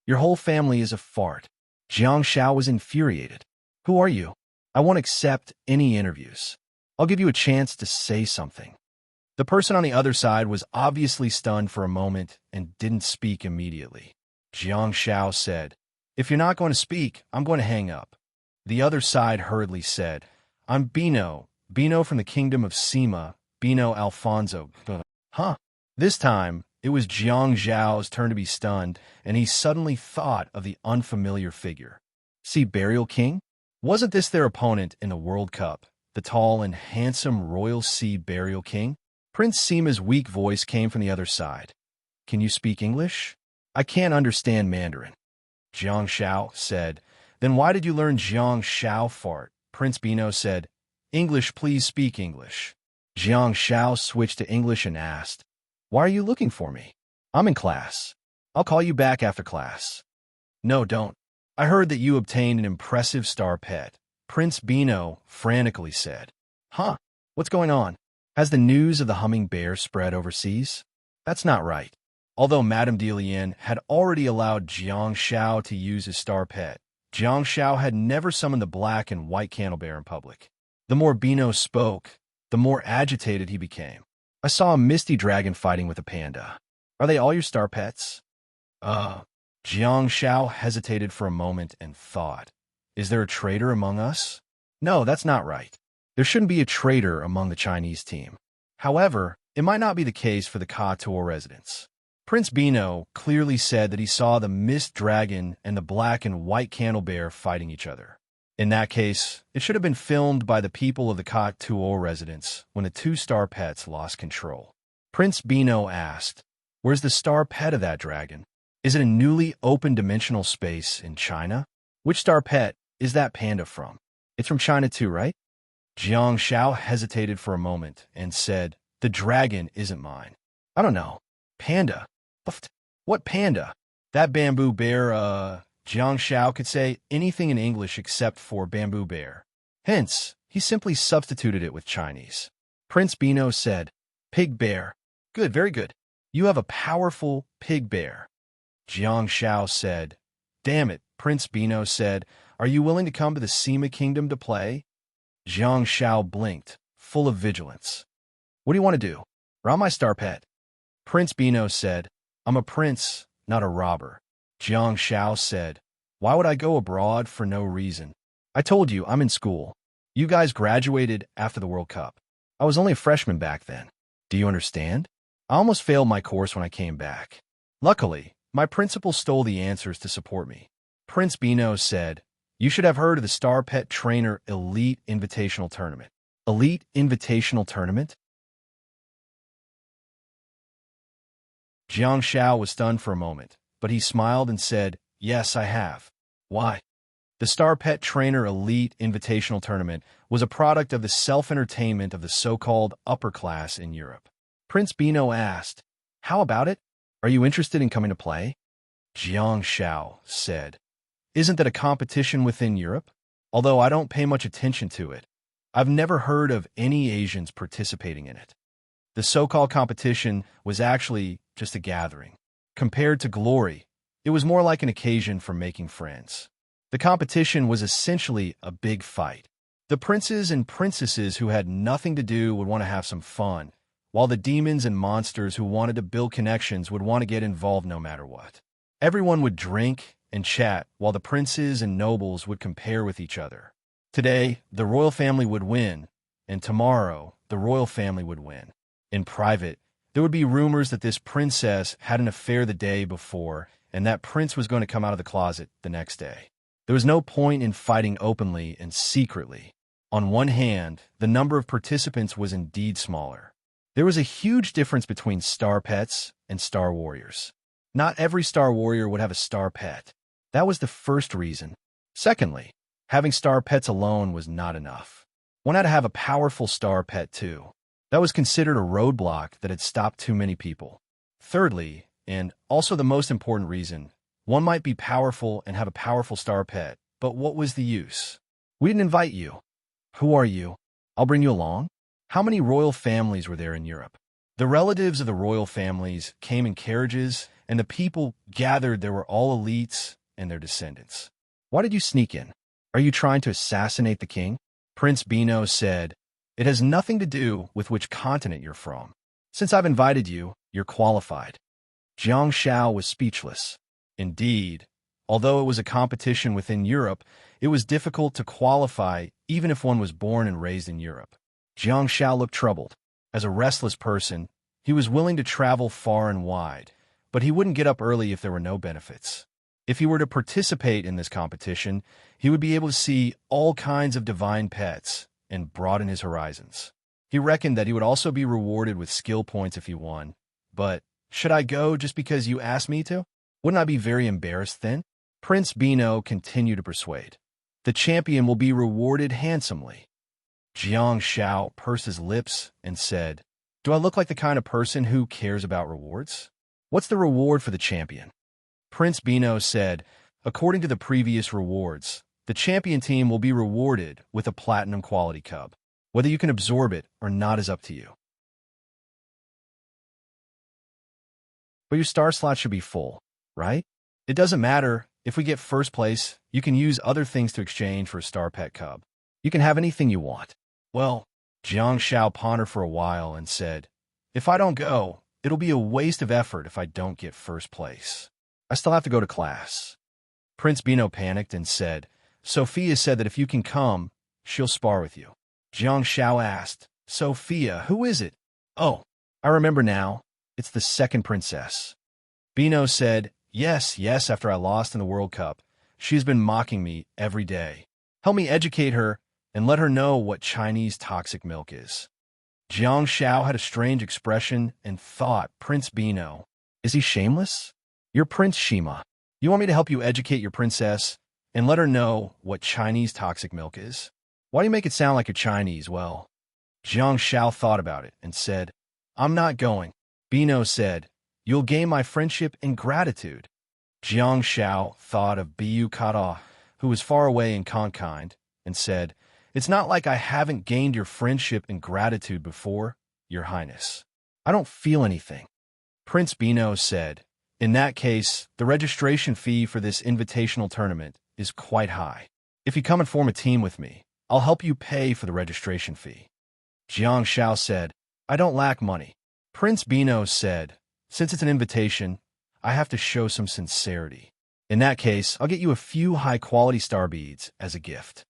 Your whole family is a fart. Jiang Shao was infuriated. Who are you? I won't accept any interviews. I'll give you a chance to say something. The person on the other side was obviously stunned for a moment and didn't speak immediately. Jiang Shao said, If you're not going to speak, I'm going to hang up. The other side hurriedly said, I'm Bino from the kingdom of Sima, Bino Alfonso. Huh? This time, it was Jiang Zhao's turn to be stunned, and he suddenly thought of the unfamiliar figure. See Burial King? Wasn't this their opponent in the World Cup, the tall and handsome Royal Sea Burial King? Prince Sima's weak voice came from the other side. Can you speak English? I can't understand Mandarin. Jiang Shao said. Then why did you learn Jiang Shao fart? Prince Bino said. English, please speak English. Jiang Shao switched to English and asked, Why are you looking for me? I'm in class. I'll call you back after class. No, don't. I heard that you obtained an impressive star pet, Prince Bino frantically said. Huh? What's going on? Has the news of the humming bear spread overseas? That's not right. Although Madame Delian had already allowed Jiang Shao to use his star pet, Jiang Shao had never summoned the black and white candle bear in public. The more Bino spoke, the more agitated he became. I saw a misty dragon fighting with a panda. Are they all your star pets? Jiang Shao hesitated for a moment and thought, Is there a traitor among us? No, that's not right. There shouldn't be a traitor among the Chinese team. However, it might not be the case for the Ka-Tor residents. Prince Bino clearly said that he saw the mist dragon and the black and white candle bear fighting each other. In that case, it should have been filmed by the people of the Ka-Tor residents when the two star pets lost control. Prince Bino asked, Where's the star pet of that dragon? Is it a newly open dimensional space in China? Which star pet is that panda from? It's from China too, right? Jiang Shao hesitated for a moment and said, The dragon isn't mine. I don't know. Panda? What panda? That bamboo bear, Jiang Shao could say anything in English except for bamboo bear. Hence, he simply substituted it with Chinese. Prince Bino said, Pig bear. Good, very good. You have a powerful pig bear. Jiang Shao said, Damn it, Prince Bino said, Are you willing to come to the Sima Kingdom to play? Jiang Shao blinked, full of vigilance. What do you want to do? Rob my star pet. Prince Bino said, I'm a prince, not a robber. Jiang Shao said, Why would I go abroad for no reason? I told you, I'm in school. You guys graduated after the World Cup. I was only a freshman back then. Do you understand? I almost failed my course when I came back. Luckily, my principal stole the answers to support me. Prince Bino said, You should have heard of the Star Pet Trainer Elite Invitational Tournament. Elite Invitational Tournament? Jiang Shao was stunned for a moment, but he smiled and said, Yes, I have. Why? The Star Pet Trainer Elite Invitational Tournament was a product of the self-entertainment of the so-called upper class in Europe. Prince Bino asked, How about it? Are you interested in coming to play? Jiang Shao said, Isn't that a competition within Europe? Although I don't pay much attention to it, I've never heard of any Asians participating in it. The so-called competition was actually just a gathering. Compared to Glory, it was more like an occasion for making friends. The competition was essentially a big fight. The princes and princesses who had nothing to do would want to have some fun, while the demons and monsters who wanted to build connections would want to get involved no matter what. Everyone would drink and chat while the princes and nobles would compare with each other. Today, the royal family would win, and tomorrow, the royal family would win. In private, there would be rumors that this princess had an affair the day before, and that prince was going to come out of the closet the next day. There was no point in fighting openly and secretly. On one hand, the number of participants was indeed smaller. There was a huge difference between star pets and star warriors. Not every star warrior would have a star pet. That was the first reason. Secondly, having star pets alone was not enough. One had to have a powerful star pet too. That was considered a roadblock that had stopped too many people. Thirdly, and also the most important reason, one might be powerful and have a powerful star pet, but what was the use? We didn't invite you. Who are you? I'll bring you along. How many royal families were there in Europe? The relatives of the royal families came in carriages, and the people gathered there were all elites and their descendants. Why did you sneak in? Are you trying to assassinate the king? Prince Bino said, "It has nothing to do with which continent you're from. Since I've invited you, you're qualified." Jiang Shao was speechless. Indeed, although it was a competition within Europe, it was difficult to qualify even if one was born and raised in Europe. Jiang Shao looked troubled. As a restless person, he was willing to travel far and wide, but he wouldn't get up early if there were no benefits. If he were to participate in this competition, he would be able to see all kinds of divine pets and broaden his horizons. He reckoned that he would also be rewarded with skill points if he won. But, should I go just because you asked me to? Wouldn't I be very embarrassed then? Prince Bino continued to persuade. The champion will be rewarded handsomely. Jiang Shao pursed his lips and said, "Do I look like the kind of person who cares about rewards? What's the reward for the champion?" Prince Bino said, "According to the previous rewards, the champion team will be rewarded with a platinum quality cub. Whether you can absorb it or not is up to you. But your star slot should be full, right? It doesn't matter. If we get first place, you can use other things to exchange for a star pet cub. You can have anything you want." Well, Jiang Shao pondered for a while and said, "If I don't go, it'll be a waste of effort if I don't get first place. I still have to go to class." Prince Bino panicked and said, "Sophia said that if you can come, she'll spar with you." Jiang Shao asked, "Sophia, who is it?" "Oh, I remember now. It's the second princess." Bino said, Yes, after I lost in the World Cup. She's been mocking me every day. Help me educate her and let her know what Chinese toxic milk is." Jiang Shao had a strange expression and thought, Prince Bino, is he shameless? You're Prince Shima. You want me to help you educate your princess and let her know what Chinese toxic milk is? Why do you make it sound like you're Chinese? Well, Jiang Shao thought about it and said, "I'm not going." Bino said, "You'll gain my friendship and gratitude." Jiang Shao thought of Bu Kata, who was far away in Conkind, and said, "It's not like I haven't gained your friendship and gratitude before, Your Highness. I don't feel anything." Prince Bino said, "In that case, the registration fee for this invitational tournament is quite high. If you come and form a team with me, I'll help you pay for the registration fee." Jiang Shao said, "I don't lack money." Prince Bino said, "Since it's an invitation, I have to show some sincerity. In that case, I'll get you a few high-quality star beads as a gift."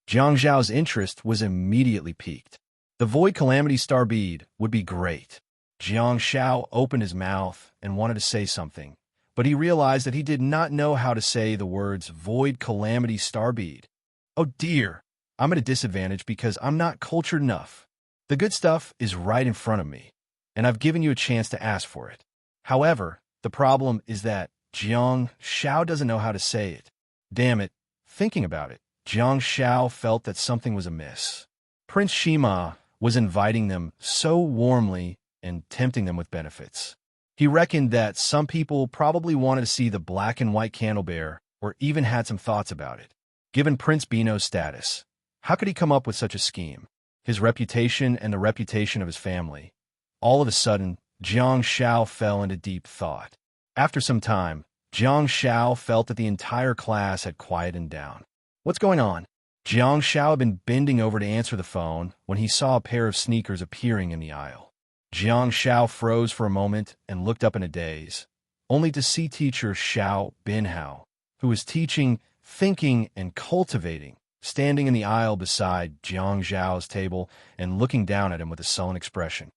Jiang Zhao's interest was immediately piqued. The Void Calamity star bead would be great. Jiang Shao opened his mouth and wanted to say something, but he realized that he did not know how to say the words Void Calamity star bead. Oh dear, I'm at a disadvantage because I'm not cultured enough. The good stuff is right in front of me, and I've given you a chance to ask for it. However, the problem is that Jiang Shao doesn't know how to say it. Damn it, thinking about it, Jiang Shao felt that something was amiss. Prince Shima was inviting them so warmly and tempting them with benefits. He reckoned that some people probably wanted to see the black and white candle bear or even had some thoughts about it. Given Prince Bino's status, how could he come up with such a scheme? His reputation and the reputation of his family. All of a sudden, Jiang Shao fell into deep thought. After some time, Jiang Shao felt that the entire class had quieted down. What's going on? Jiang Shao had been bending over to answer the phone when he saw a pair of sneakers appearing in the aisle. Jiang Shao froze for a moment and looked up in a daze, only to see teacher Xiao Binhao, who was teaching, thinking, and cultivating, standing in the aisle beside Jiang Zhao's table and looking down at him with a sullen expression.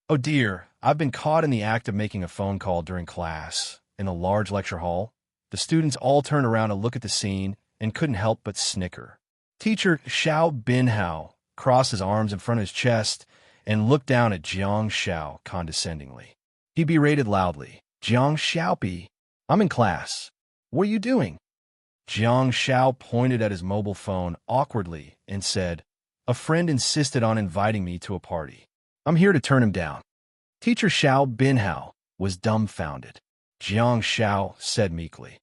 "Oh dear, I've been caught in the act of making a phone call during class, in a large lecture hall." The students all turned around to look at the scene and couldn't help but snicker. Teacher Xiao Binhao crossed his arms in front of his chest and looked down at Jiang Shao condescendingly. He berated loudly, Jiang Xiaopi, I'm in class. What are you doing? Jiang Xiao pointed at his mobile phone awkwardly and said, a friend insisted on inviting me to a party. I'm here to turn him down. Teacher Xiao Binhao was dumbfounded. Jiang Xiao said meekly,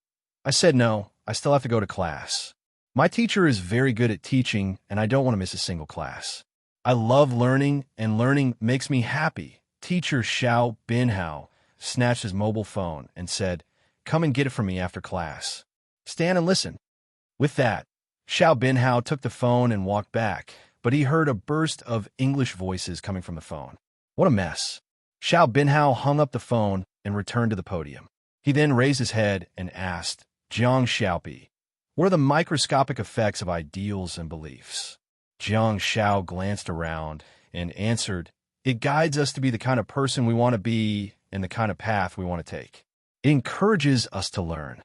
I said no, I still have to go to class. My teacher is very good at teaching, and I don't want to miss a single class. I love learning, and learning makes me happy. Teacher Xiao Binhao snatched his mobile phone and said, come and get it from me after class. Stand and listen. With that, Xiao Binhao took the phone and walked back, but he heard a burst of English voices coming from the phone. What a mess. Xiao Binhao hung up the phone and returned to the podium. He then raised his head and asked, Jiang Xiaopi, what are the microscopic effects of ideals and beliefs? Jiang Xiao glanced around and answered, it guides us to be the kind of person we want to be and the kind of path we want to take. It encourages us to learn.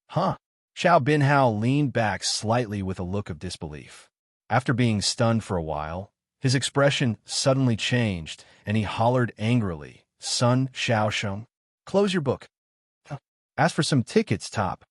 Huh? Xiao Binhao leaned back slightly with a look of disbelief. After being stunned for a while, his expression suddenly changed, and he hollered angrily, Sun Xiaosheng, close your book. Ask for some tickets, top.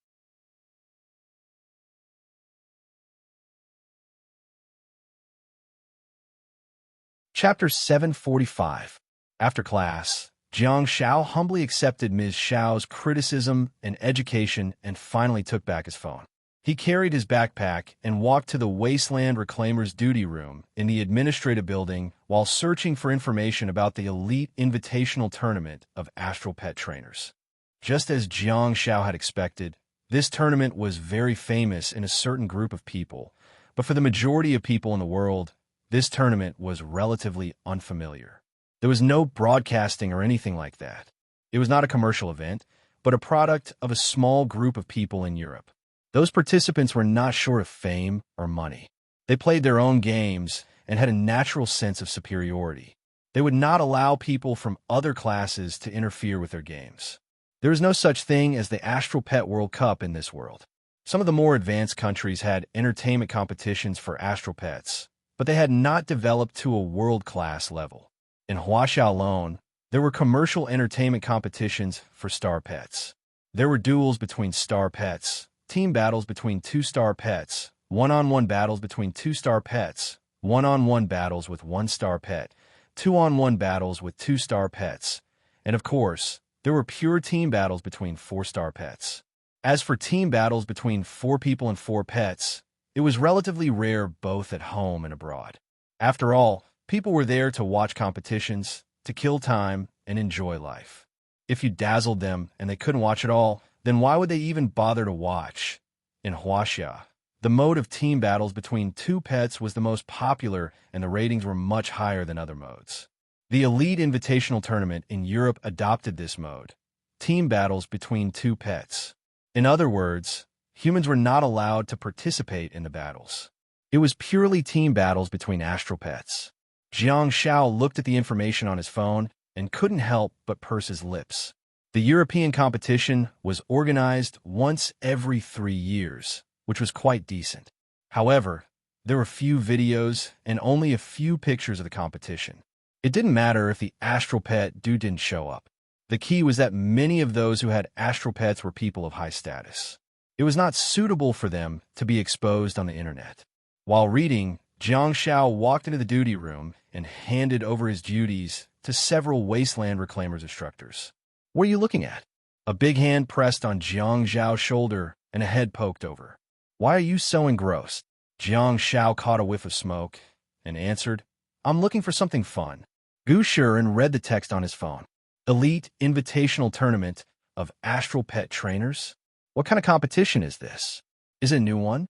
Chapter 745. After class, Jiang Xiao humbly accepted Ms. Xiao's criticism and education and finally took back his phone. He carried his backpack and walked to the Wasteland Reclaimer's duty room in the administrative building while searching for information about the elite invitational tournament of astral pet trainers. Just as Jiang Xiao had expected, this tournament was very famous in a certain group of people, but for the majority of people in the world, this tournament was relatively unfamiliar. There was no broadcasting or anything like that. It was not a commercial event, but a product of a small group of people in Europe. Those participants were not short of fame or money. They played their own games and had a natural sense of superiority. They would not allow people from other classes to interfere with their games. There is no such thing as the Astral Pet World Cup in this world. Some of the more advanced countries had entertainment competitions for astral pets, but they had not developed to a world-class level. In Huaxia alone, there were commercial entertainment competitions for star pets. There were duels between star pets, team battles between two-star pets, one-on-one battles between two-star pets, one-on-one battles with one-star pet, two-on-one battles with two-star pets, and of course, there were pure team battles between four-star pets. As for team battles between 4 people and 4 pets, it was relatively rare both at home and abroad. After all, people were there to watch competitions, to kill time, and enjoy life. If you dazzled them and they couldn't watch at all, then why would they even bother to watch? In Huaxia, the mode of team battles between 2 pets was the most popular and the ratings were much higher than other modes. The Elite Invitational Tournament in Europe adopted this mode, team battles between 2 pets. In other words, humans were not allowed to participate in the battles. It was purely team battles between astral pets. Jiang Xiao looked at the information on his phone and couldn't help but purse his lips. The European competition was organized once every 3 years, which was quite decent. However, there were few videos and only a few pictures of the competition. It didn't matter if the astral pet dude didn't show up. The key was that many of those who had astral pets were people of high status. It was not suitable for them to be exposed on the internet. While reading, Jiang Xiao walked into the duty room and handed over his duties to several Wasteland Reclaimers instructors. What are you looking at? A big hand pressed on Jiang Xiao's shoulder and a head poked over. Why are you so engrossed? Jiang Xiao caught a whiff of smoke and answered, I'm looking for something fun. Gu Shiren read the text on his phone. Elite Invitational Tournament of Astral Pet Trainers? What kind of competition is this? Is it a new one?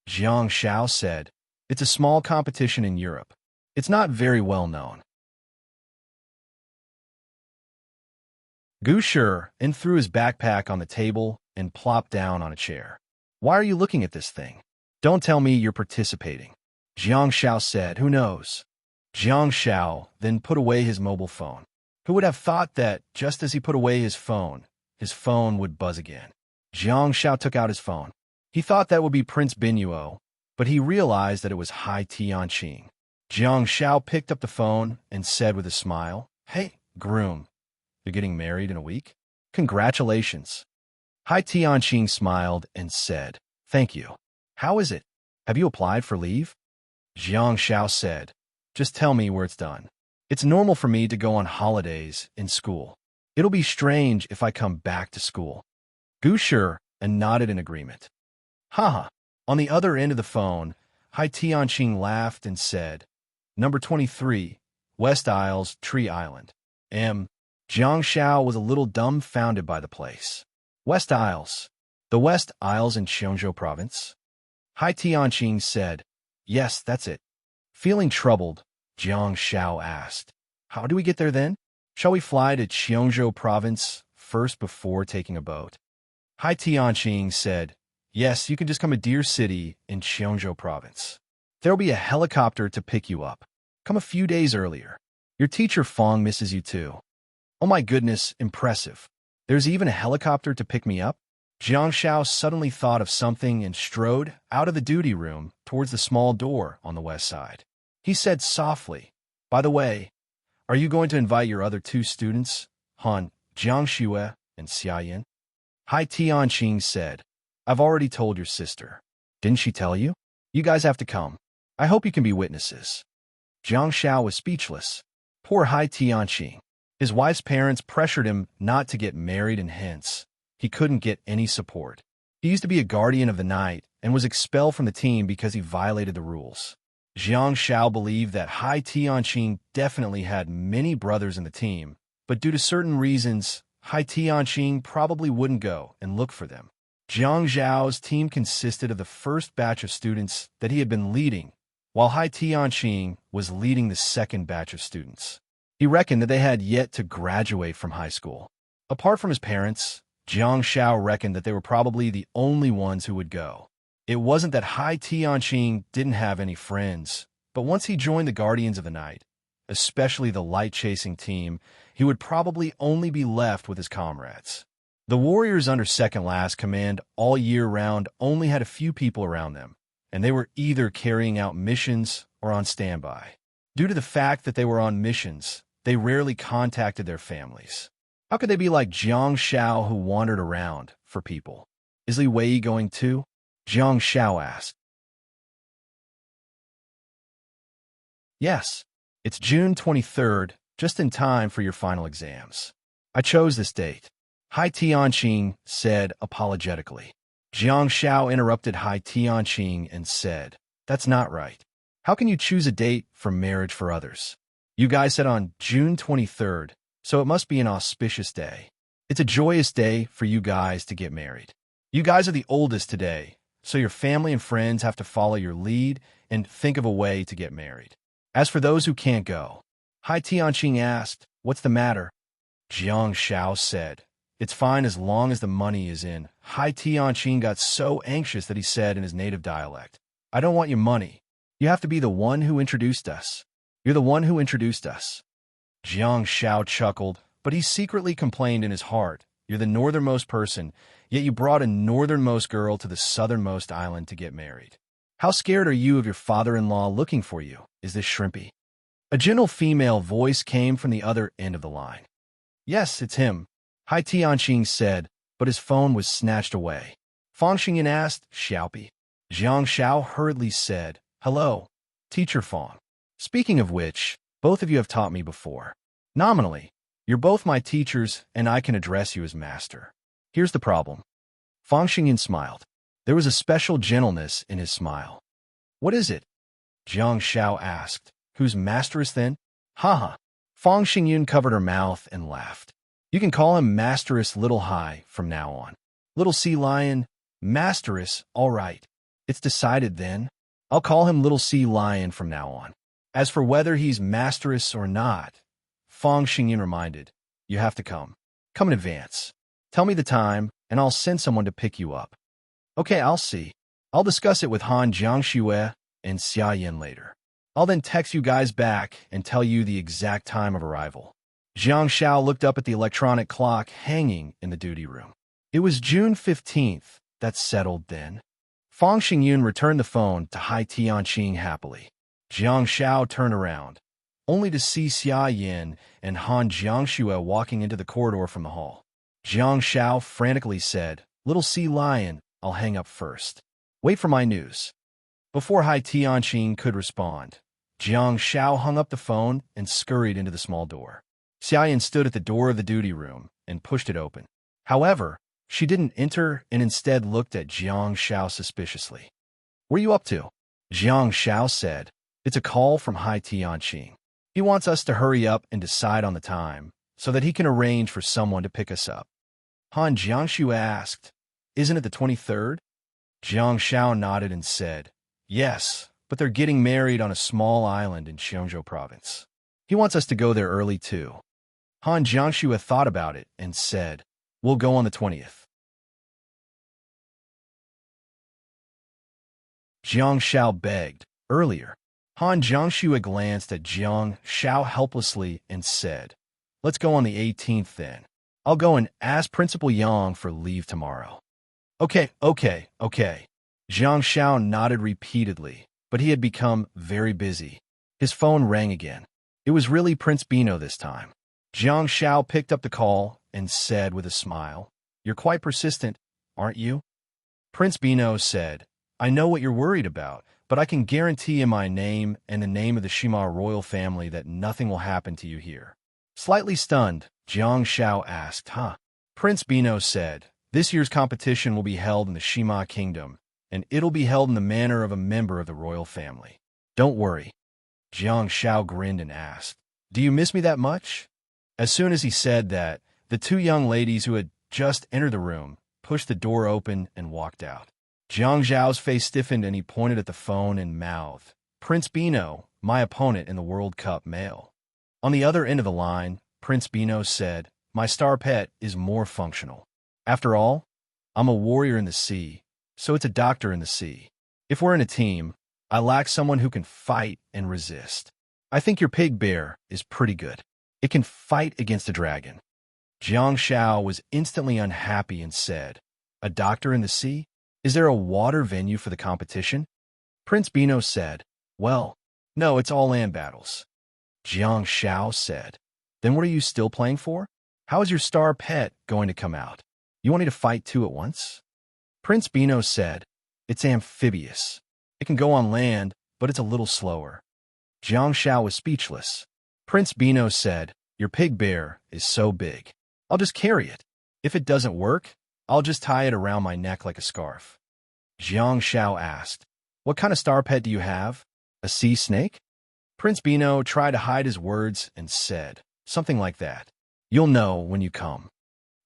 Jiang Xiao said, it's a small competition in Europe. It's not very well known. Gu Shiren threw his backpack on the table and plopped down on a chair. Why are you looking at this thing? Don't tell me you're participating. Jiang Xiao said, who knows? Jiang Xiao then put away his mobile phone. Who would have thought that just as he put away his phone would buzz again? Jiang Xiao took out his phone. He thought that would be Prince Binuo, but he realized that it was Hai Tianqing. Jiang Xiao picked up the phone and said with a smile, Hey, groom, you're getting married in a week? Congratulations. Hai Tianqing smiled and said, Thank you. How is it? Have you applied for leave? Jiang Xiao said, Just tell me where it's done. It's normal for me to go on holidays in school. It'll be strange if I come back to school. Gu sure and nodded in agreement. Haha. On the other end of the phone, Hai Tianqing laughed and said, Number 23, West Isles, Tree Island. Jiang Xiao was a little dumbfounded by the place. West Isles. The West Isles in Xiongzhou province? Hai Tianqing said, Yes, that's it. Feeling troubled, Jiang Xiao asked, How do we get there then? Shall we fly to Xiongzhou province first before taking a boat? Hai Tianqing said, Yes, you can just come to Deer City in Xiongzhou province. There'll be a helicopter to pick you up. Come a few days earlier. Your teacher Fong misses you too. Oh my goodness, impressive. There's even a helicopter to pick me up? Jiang Xiao suddenly thought of something and strode out of the duty room towards the small door on the west side. He said softly, By the way, are you going to invite your other two students, Han Jiangxue and Xia Yin? Hai Tianqing said, I've already told your sister. Didn't she tell you? You guys have to come. I hope you can be witnesses. Jiang Xiao was speechless. Poor Hai Tianqing. His wife's parents pressured him not to get married and hence, he couldn't get any support. He used to be a guardian of the night and was expelled from the team because he violated the rules. Jiang Xiao believed that Hai Tianqing definitely had many brothers in the team, but due to certain reasons, Hai Tianqing probably wouldn't go and look for them. Jiang Zhao's team consisted of the first batch of students that he had been leading, while Hai Tianqing was leading the second batch of students. He reckoned that they had yet to graduate from high school. Apart from his parents, Jiang Xiao reckoned that they were probably the only ones who would go. It wasn't that Hai Tianqing didn't have any friends, but once he joined the Guardians of the Night, especially the light-chasing team, he would probably only be left with his comrades. The warriors under second last command all year round only had a few people around them, and they were either carrying out missions or on standby. Due to the fact that they were on missions, they rarely contacted their families. How could they be like Jiang Xiao who wandered around for people? Is Li Wei going too? Jiang Xiao asked. Yes, it's June 23rd, just in time for your final exams. I chose this date. Hai Tianqing said apologetically. Jiang Xiao interrupted Hai Tianqing and said, That's not right. How can you choose a date for marriage for others? You guys said on June 23rd, so it must be an auspicious day. It's a joyous day for you guys to get married. You guys are the oldest today, so your family and friends have to follow your lead and think of a way to get married. As for those who can't go, Hai Tianqing asked, What's the matter? Jiang Xiao said, It's fine as long as the money is in. Hai Tianqing got so anxious that he said in his native dialect, I don't want your money. You have to be the one who introduced us. You're the one who introduced us. Jiang Xiao chuckled, but he secretly complained in his heart, You're the northernmost person, yet you brought a northernmost girl to the southernmost island to get married. How scared are you of your father-in-law looking for you? Is this Shrimpy? A gentle female voice came from the other end of the line. Yes, it's him, Hai Tianqing said, but his phone was snatched away. Fang Xingyan asked, Xiaopi. Jiang Xiao hurriedly said, Hello, Teacher Fang. Speaking of which, both of you have taught me before. Nominally, you're both my teachers and I can address you as master. Here's the problem. Fang Xingyan smiled. There was a special gentleness in his smile. What is it? Jiang Xiao asked. Who's masteress then? Haha. Fang Xingyan covered her mouth and laughed. You can call him Masteress Little Hai from now on. Little Sea Lion, Masteress, all right. It's decided then. I'll call him Little Sea Lion from now on. As for whether he's Masteress or not, Fang Xingyan reminded, you have to come. Come in advance. Tell me the time, and I'll send someone to pick you up. Okay, I'll see. I'll discuss it with Han Jiangxue and Xia Yin later. I'll then text you guys back and tell you the exact time of arrival. Jiang Xiao looked up at the electronic clock hanging in the duty room. It was June 15th. That's settled then. Fang Xingyun returned the phone to Hai Tianqing happily. Jiang Xiao turned around, only to see Xia Yin and Han Jiangxue walking into the corridor from the hall. Jiang Shao frantically said, "Little sea lion, I'll hang up first. Wait for my news." Before Hai Tianqing could respond, Jiang Shao hung up the phone and scurried into the small door. Xiaoyan stood at the door of the duty room and pushed it open. However, she didn't enter and instead looked at Jiang Shao suspiciously. "What are you up to?" Jiang Shao said. "It's a call from Hai Tianqing. He wants us to hurry up and decide on the time so that he can arrange for someone to pick us up." Han Jiangshu asked, "Isn't it the 23rd? Jiang Shao nodded and said, "Yes, but they're getting married on a small island in Xiongzhou province. He wants us to go there early too." Han Jiangshu thought about it and said, "We'll go on the 20th. Jiang Shao begged, "Earlier." Han Jiangshu glanced at Jiang Shao helplessly and said, "Let's go on the 18th then. I'll go and ask Principal Yang for leave tomorrow." Okay. Jiang Shao nodded repeatedly, but he had become very busy. His phone rang again. It was really Prince Bino this time. Jiang Shao picked up the call and said with a smile, "You're quite persistent, aren't you?" Prince Bino said, "I know what you're worried about, but I can guarantee in my name and the name of the Shima royal family that nothing will happen to you here." Slightly stunned, Jiang Shao asked, "Huh?" Prince Bino said, "This year's competition will be held in the Shima kingdom, and it'll be held in the manner of a member of the royal family. Don't worry." Jiang Shao grinned and asked, "Do you miss me that much?" As soon as he said that, the two young ladies who had just entered the room pushed the door open and walked out. Jiang Zhao's face stiffened and he pointed at the phone and mouthed, "Prince Bino, my opponent in the World Cup male." On the other end of the line, Prince Bino said, "My star pet is more functional. After all, I'm a warrior in the sea, so it's a doctor in the sea. If we're in a team, I lack someone who can fight and resist. I think your pig bear is pretty good. It can fight against a dragon." Jiang Shao was instantly unhappy and said, "A doctor in the sea? Is there a water venue for the competition?" Prince Bino said, "Well, no, it's all land battles." Jiang Shao said, "Then what are you still playing for? How is your star pet going to come out? You want me to fight two at once?" Prince Bino said, "It's amphibious. It can go on land, but it's a little slower." Jiang Shao was speechless. Prince Bino said, "Your pig bear is so big. I'll just carry it. If it doesn't work, I'll just tie it around my neck like a scarf." Jiang Shao asked, "What kind of star pet do you have? A sea snake?" Prince Bino tried to hide his words and said, "Something like that. You'll know when you come."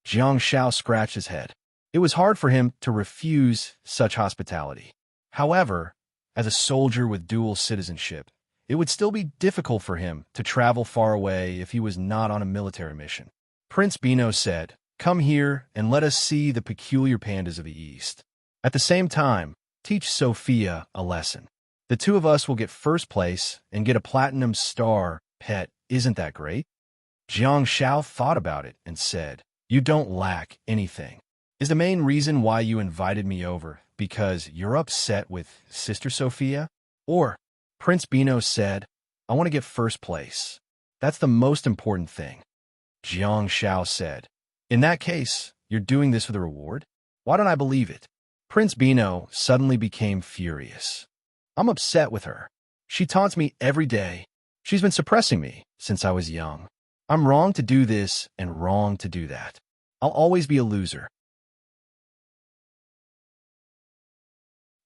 Jiang Shao scratched his head. It was hard for him to refuse such hospitality. However, as a soldier with dual citizenship, it would still be difficult for him to travel far away if he was not on a military mission. Prince Bino said, "Come here and let us see the peculiar pandas of the East. At the same time, teach Sophia a lesson. The two of us will get first place and get a platinum star pet. Isn't that great?" Jiang Shao thought about it and said, "You don't lack anything. Is the main reason why you invited me over because you're upset with Sister Sophia? Or," Prince Bino said, "I want to get first place. That's the most important thing." Jiang Shao said, "In that case, you're doing this for the reward? Why don't I believe it?" Prince Bino suddenly became furious. "I'm upset with her. She taunts me every day. She's been suppressing me since I was young. I'm wrong to do this and wrong to do that. I'll always be a loser.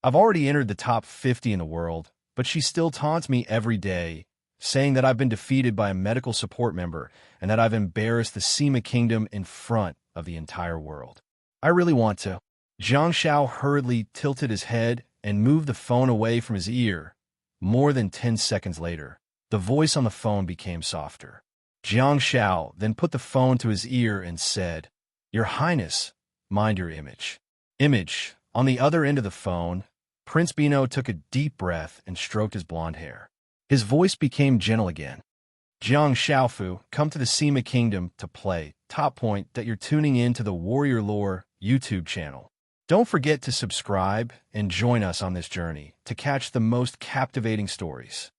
I've already entered the top 50 in the world, but she still taunts me every day, saying that I've been defeated by a medical support member and that I've embarrassed the Sima Kingdom in front of the entire world. I really want to." Jiang Shao hurriedly tilted his head and moved the phone away from his ear. More than 10 seconds later, the voice on the phone became softer. Jiang Shao then put the phone to his ear and said, "Your Highness, mind your image." Image. On the other end of the phone, Prince Bino took a deep breath and stroked his blonde hair. His voice became gentle again. "Jiang Shaofu, come to the Sima Kingdom to play. Top point that you're tuning in to the Warrior Lore YouTube channel. Don't forget to subscribe and join us on this journey to catch the most captivating stories.